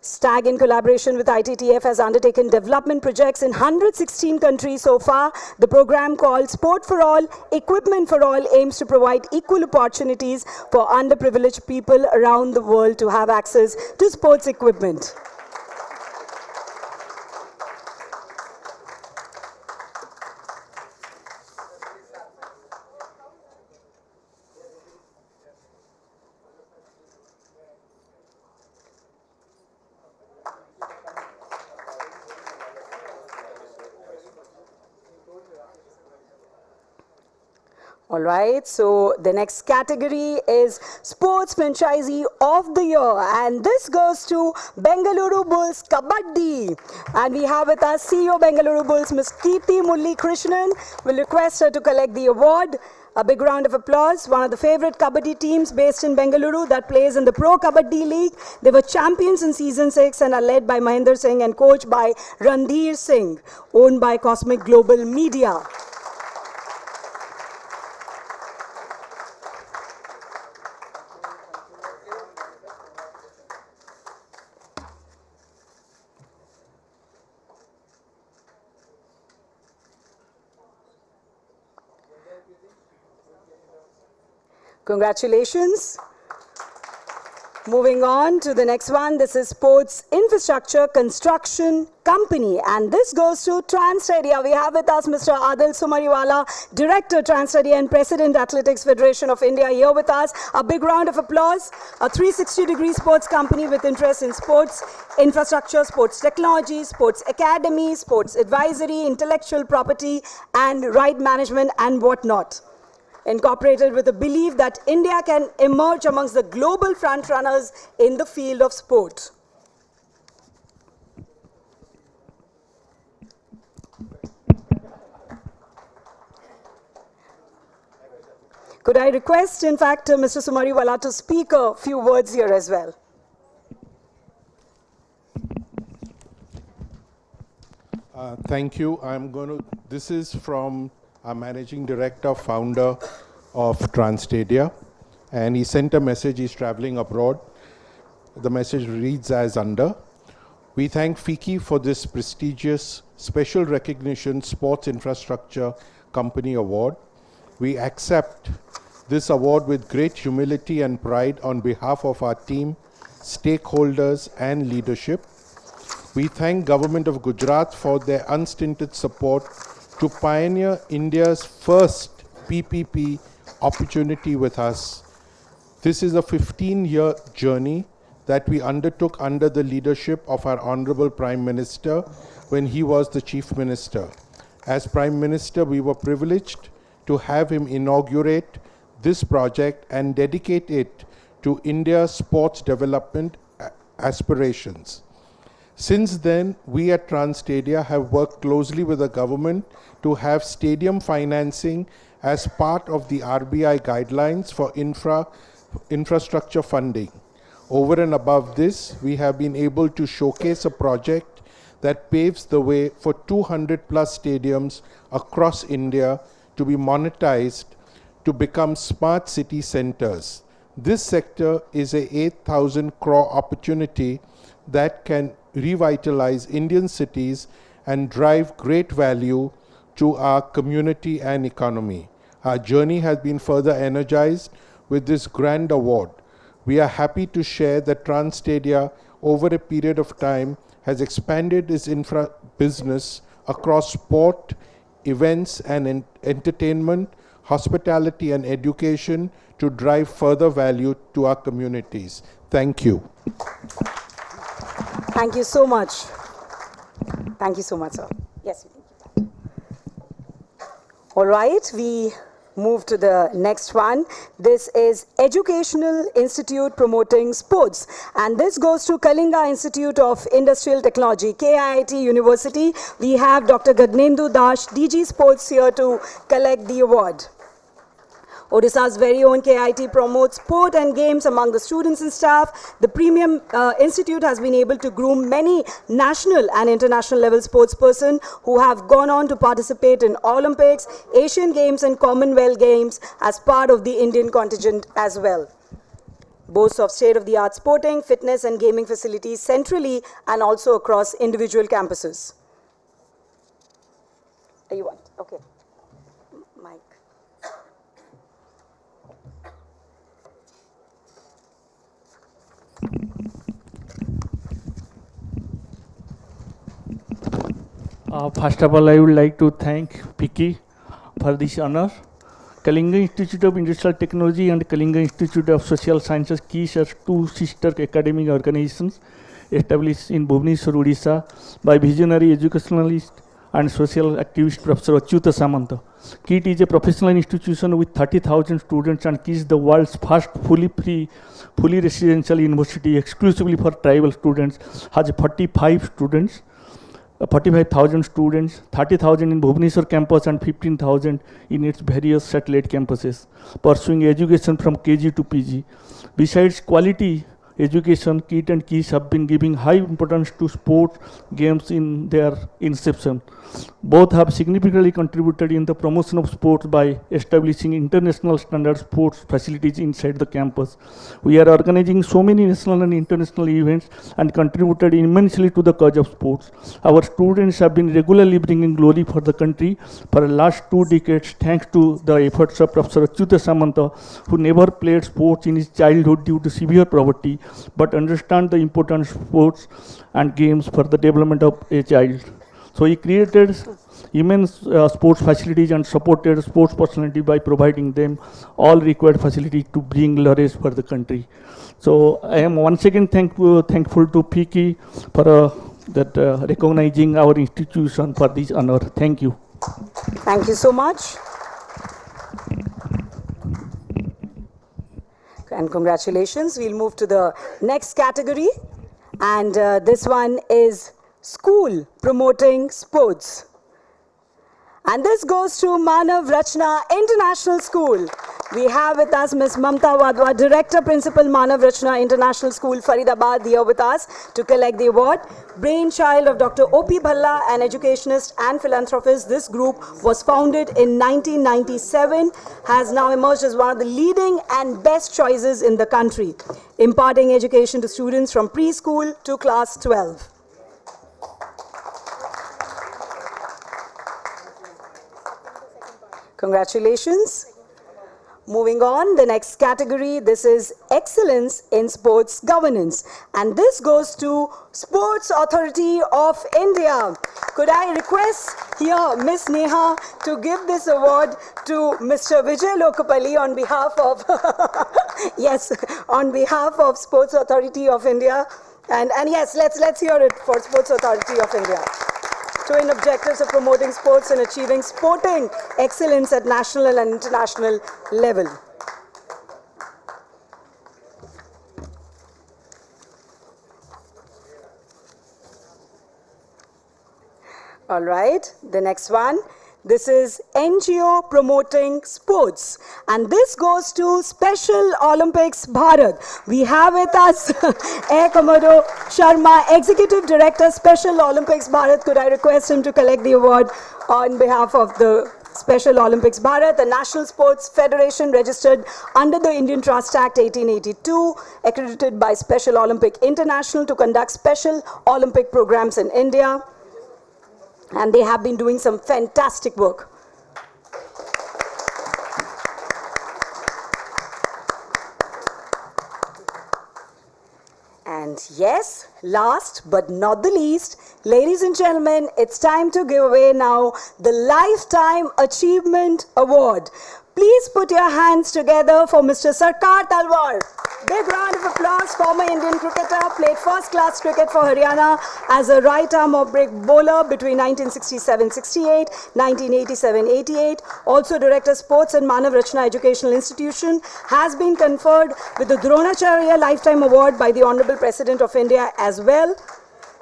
STAG, in collaboration with ITTF, has undertaken development projects in 116 countries so far. The program, called Sport for All, Equipment for All, aims to provide equal opportunities for underprivileged people around the world to have access to sports equipment. All right, so the next category is Sports Franchisee of the Year, and this goes to Bengaluru Bulls Kabaddi. And we have with us CEO Bengaluru Bulls, Ms. Kirti Mulli Krishnan. We'll request her to collect the award. A big round of applause. One of the favorite Kabaddi teams based in Bengaluru that plays in the Pro Kabaddi League. They were champions in Season 6 and are led by Mahinder Singh and coached by Randhir Singh, owned by Cosmic Global Media. Congratulations. Moving on to the next one, this is Sports Infrastructure Construction Company, and this goes to Transtadia. We have with us Mr. Adil Sumariwala, Director, Transtadia and President, Athletics Federation of India, here with us. A big round of applause. A 360-degree sports company with interest in sports infrastructure, sports technology, sports academy, sports advisory, intellectual property, and right management and whatnot. Incorporated with a belief that India can emerge amongst the global frontrunners in the field of sport. Could I request, in fact, Mr. Sumariwala to speak a few words here as well? Thank you. This is from our Managing Director, Founder of Transtadia, and he sent a message. He's traveling abroad. The message reads as under: we thank FICCI for this prestigious Special Recognition Sports Infrastructure Company Award. We accept this award with great humility and pride on behalf of our team, stakeholders, and leadership. We thank Government of Gujarat for their unstinted support to pioneer India's first PPP opportunity with us. This is a 15-year journey that we undertook under the leadership of our Honorable Prime Minister when he was the Chief Minister. As Prime Minister, we were privileged to have him inaugurate this project and dedicate it to India's sports development aspirations. Since then, we at Transtadia have worked closely with the government to have stadium financing as part of the RBI guidelines for infrastructure funding. Over and above this, we have been able to showcase a project that paves the way for 200 plus stadiums across India to be monetized to become smart city centers. This sector is a 8,000 crore opportunity that can revitalize Indian cities and drive great value to our community and economy. Our journey has been further energized with this grand award. We are happy to share that TransStadia, over a period of time, has expanded its infra business across sport, events and entertainment, hospitality and education to drive further value to our communities. Thank you. Thank you so much. Thank you so much, sir. Yes. All right, we move to the next one. This is Educational Institute Promoting Sports. And this goes to Kalinga Institute of Industrial Technology, KIIT University. We have Dr. Gagnendu Dash, DG Sports, here to collect the award. Odisha's very own KIT promotes sport and games among the students and staff. The Premium Institute has been able to groom many national and international level sportspersons who have gone on to participate in Olympics, Asian Games and Commonwealth Games as part of the Indian contingent as well. Boasts of state-of-the-art sporting, fitness and gaming facilities centrally and also across individual campuses. You want? Okay. Mike. First of all, I would like to thank FICCI for this honor. Kalinga Institute of Industrial Technology and Kalinga Institute of Social Sciences, KIS, are two sister academic organizations established in Bhubaneswar, Odisha by visionary educationalist and social activist Professor Achyuta Samanta. KIT is a professional institution with 30,000 students and KIS the world's first fully residential university exclusively for tribal students, has 45,000 students, 30,000 in Bhubaneswar campus and 15,000 in its various satellite campuses, pursuing education from KG to PG. Besides quality education, KIT and KIS have been giving high importance to sport games in their inception. Both have significantly contributed in the promotion of sports by establishing international standard sports facilities inside the campus. We are organizing so many national and international events and contributed immensely to the cause of sports. Our students have been regularly bringing glory for the country for the last 2 decades thanks to the efforts of Professor Achyuta Samanta, who never played sports in his childhood due to severe poverty, but understand the importance of sports and games for the development of a child. So he created immense sports facilities and supported sports personality by providing them all required facilities to bring glories for the country. So I am once again thankful to FICCI for recognizing our institution for this honor. Thank you. Thank you so much. And congratulations. We'll move to the next category. And this one is School Promoting Sports. And this goes to Manav Rachna International School. We have with us Ms. Mamta Wadwa, Director Principal Manav Rachna International School, Faridabad, here with us to collect the award. Brainchild of Dr. O.P. Bhalla, an educationist and philanthropist, this group was founded in 1997, has now emerged as one of the leading and best choices in the country, imparting education to students from preschool to class 12. Congratulations. Moving on, the next category, this is Excellence in Sports Governance. And this goes to Sports Authority of India. Could I request here Ms. Neha to give this award to Mr. Vijay Lokapalli on behalf of, yes, on behalf of Sports Authority of India. And yes, let's hear it for Sports Authority of India. Twin objectives of promoting sports and achieving sporting excellence at national and international level. All right, the next one. This is NGO promoting sports. And this goes to Special Olympics Bharat. We have with us Air Commodore Sharma, Executive Director, Special Olympics Bharat. Could I request him to collect the award on behalf of the Special Olympics Bharat, the National Sports Federation registered under the Indian Trust Act 1882, accredited by Special Olympic International to conduct special Olympic programs in India. And they have been doing some fantastic work. And yes, last but not the least, ladies and gentlemen, it's time to give away now the Lifetime Achievement Award. Please put your hands together for Mr. Sarkar Talwar. Big round of applause. Former Indian cricketer, played first-class cricket for Haryana as a right-arm off-break bowler between 1967-68, 1987-88. Also Director Sports and Manav Rachna Educational Institution, has been conferred with the Dronacharya Lifetime Award by the Honorable President of India as well.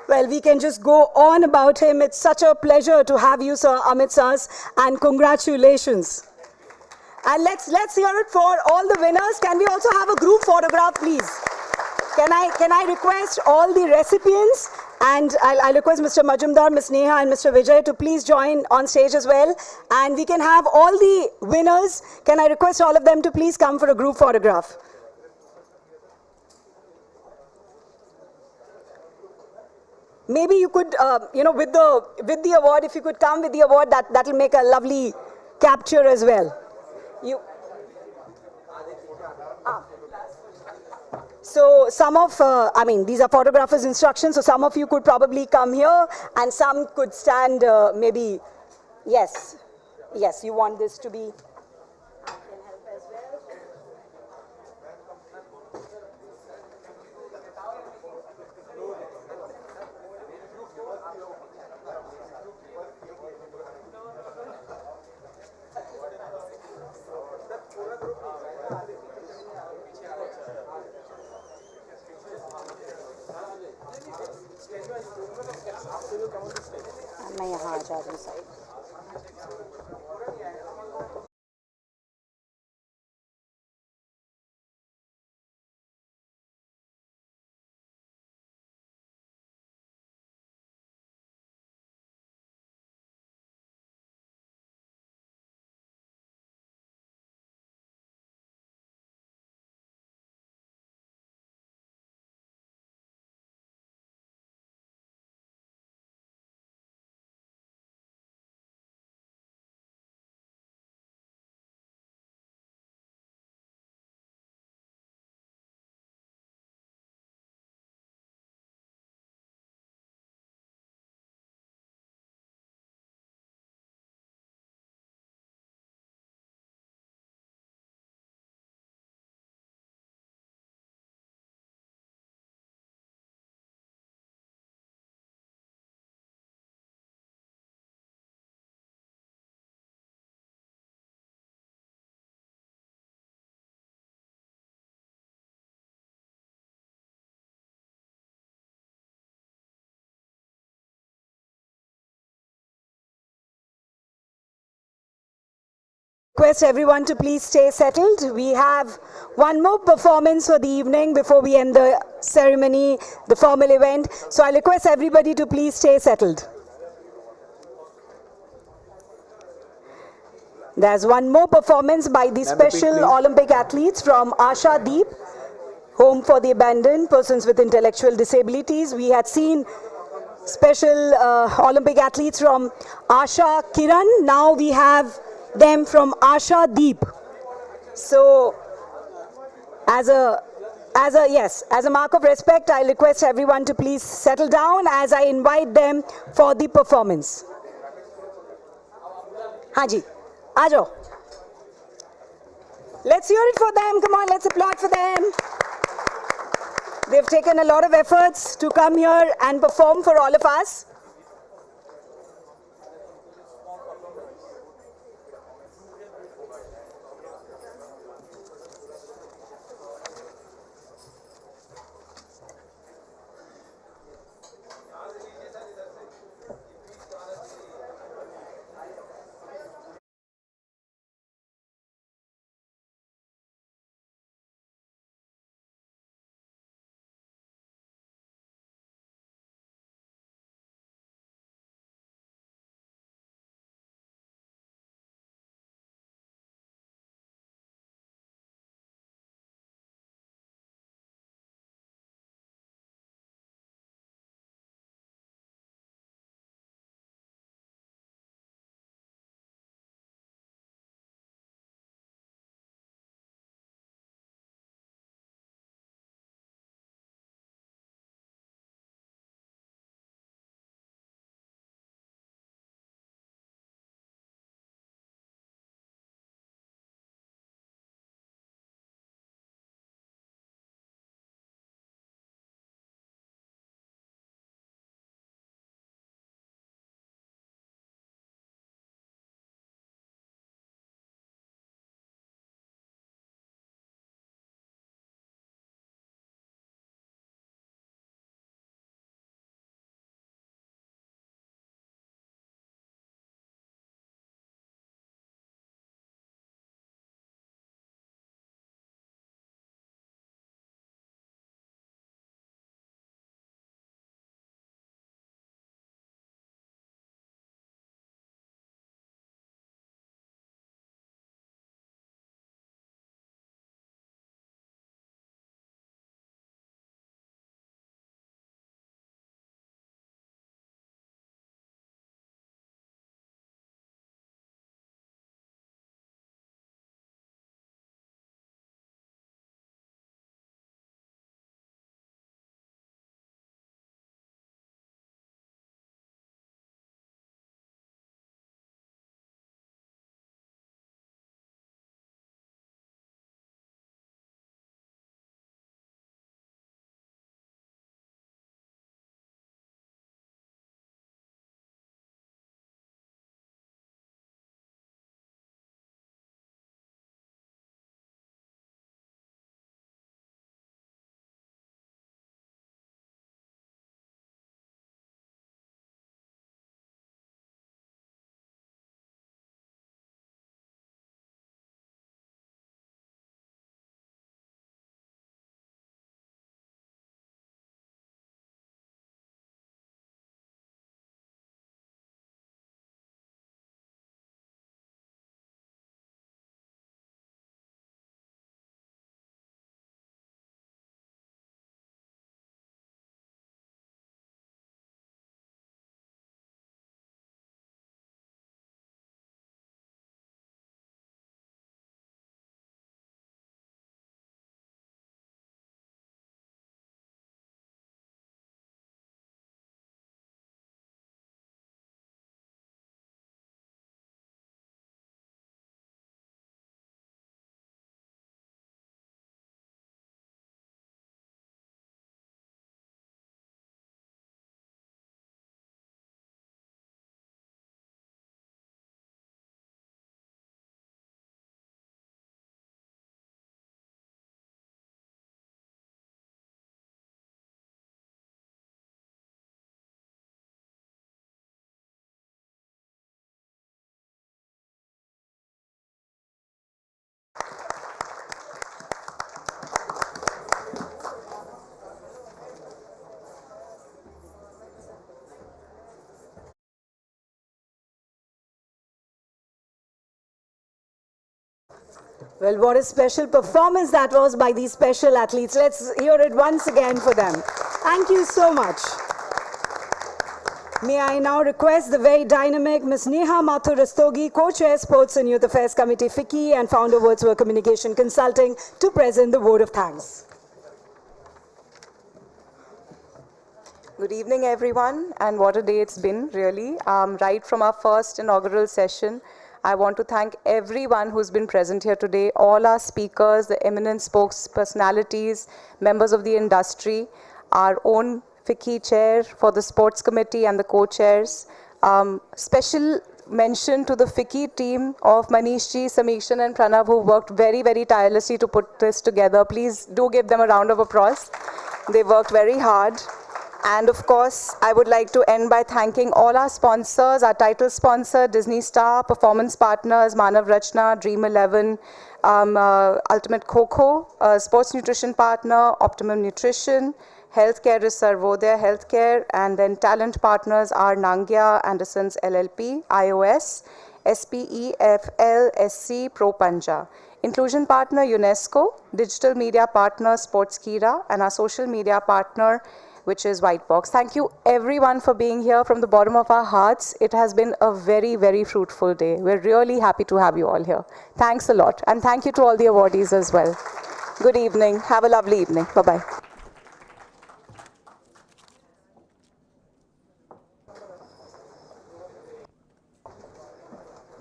Well, we can just go on about him. It's such a pleasure to have you, Sir Amit Sas, and congratulations. And let's hear it for all the winners. Can we also have a group photograph, please? Can I request all the recipients, and I'll request Mr. Majumdar, Ms. Neha, and Mr. Vijay to please join on stage as well. And we can have all the winners. Can I request all of them to please come for a group photograph? Maybe you could, with the award, if you could come with the award, that'll make a lovely capture as well. So some of, these are photographers' instructions, so some of you could probably come here and some could stand maybe, yes, you want this to be. मैं यहाँ आ जा रही हूँ side. Request everyone to please stay settled. We have one more performance for the evening before we end the ceremony, the formal event. So I request everybody to please stay settled. There's one more performance by the Special Olympic athletes from Asha Deep, Home for the Abandoned Persons with Intellectual Disabilities. We had seen Special Olympic athletes from Asha Kiran. Now we have them from Asha Deep. So, as a mark of respect, I request everyone to please settle down as I invite them for the performance. Haji, aajo. Let's hear it for them. Come on, let's applaud for them. They've taken a lot of efforts to come here and perform for all of us. Well, what a special performance that was by these special athletes. Let's hear it once again for them. Thank you so much. May I now request the very dynamic Ms. Neha Mathur Rastogi, Co-Chair Sports and Youth Affairs Committee FICCI and Founder Wordsworth Communication Consulting, to present the vote of thanks. Good evening, everyone, and what a day it's been, really. Right from our first inaugural session, I want to thank everyone who's been present here today, all our speakers, the eminent spokespersonalities, members of the industry, our own FICCI chair for the sports committee and the co-chairs. Special mention to the FICCI team of Manishji, Samikshan and Pranav, who worked very, very tirelessly to put this together. Please do give them a round of applause. They worked very hard. And of course, I would like to end by thanking all our sponsors, our title sponsor, Disney Star, performance partners, Manav Rachna, Dream 11, Ultimate Coco, sports nutrition partner, Optimum Nutrition, Healthcare is Sarvodaya Healthcare, and then talent partners are Nangya, Anderson's LLP, iOS, SPEFL, SC, Pro Panja. Inclusion partner, UNESCO, digital media partner, Sportskira, and our social media partner, which is Whitebox. Thank you everyone for being here from the bottom of our hearts. It has been a very, very fruitful day. We're really happy to have you all here. Thanks a lot. And thank you to all the awardees as well. Good evening. Have a lovely evening. Bye-bye.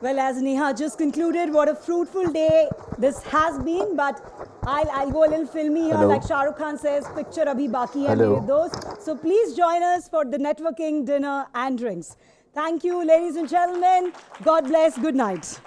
Well, as Neha just concluded, what a fruitful day this has been, but I'll go a little filmy here. Hello. Like Shah Rukh Khan says, picture abhi baki hai Hello. mere dost. So please join us for the networking dinner and drinks. Thank you, ladies and gentlemen. God bless. Good night.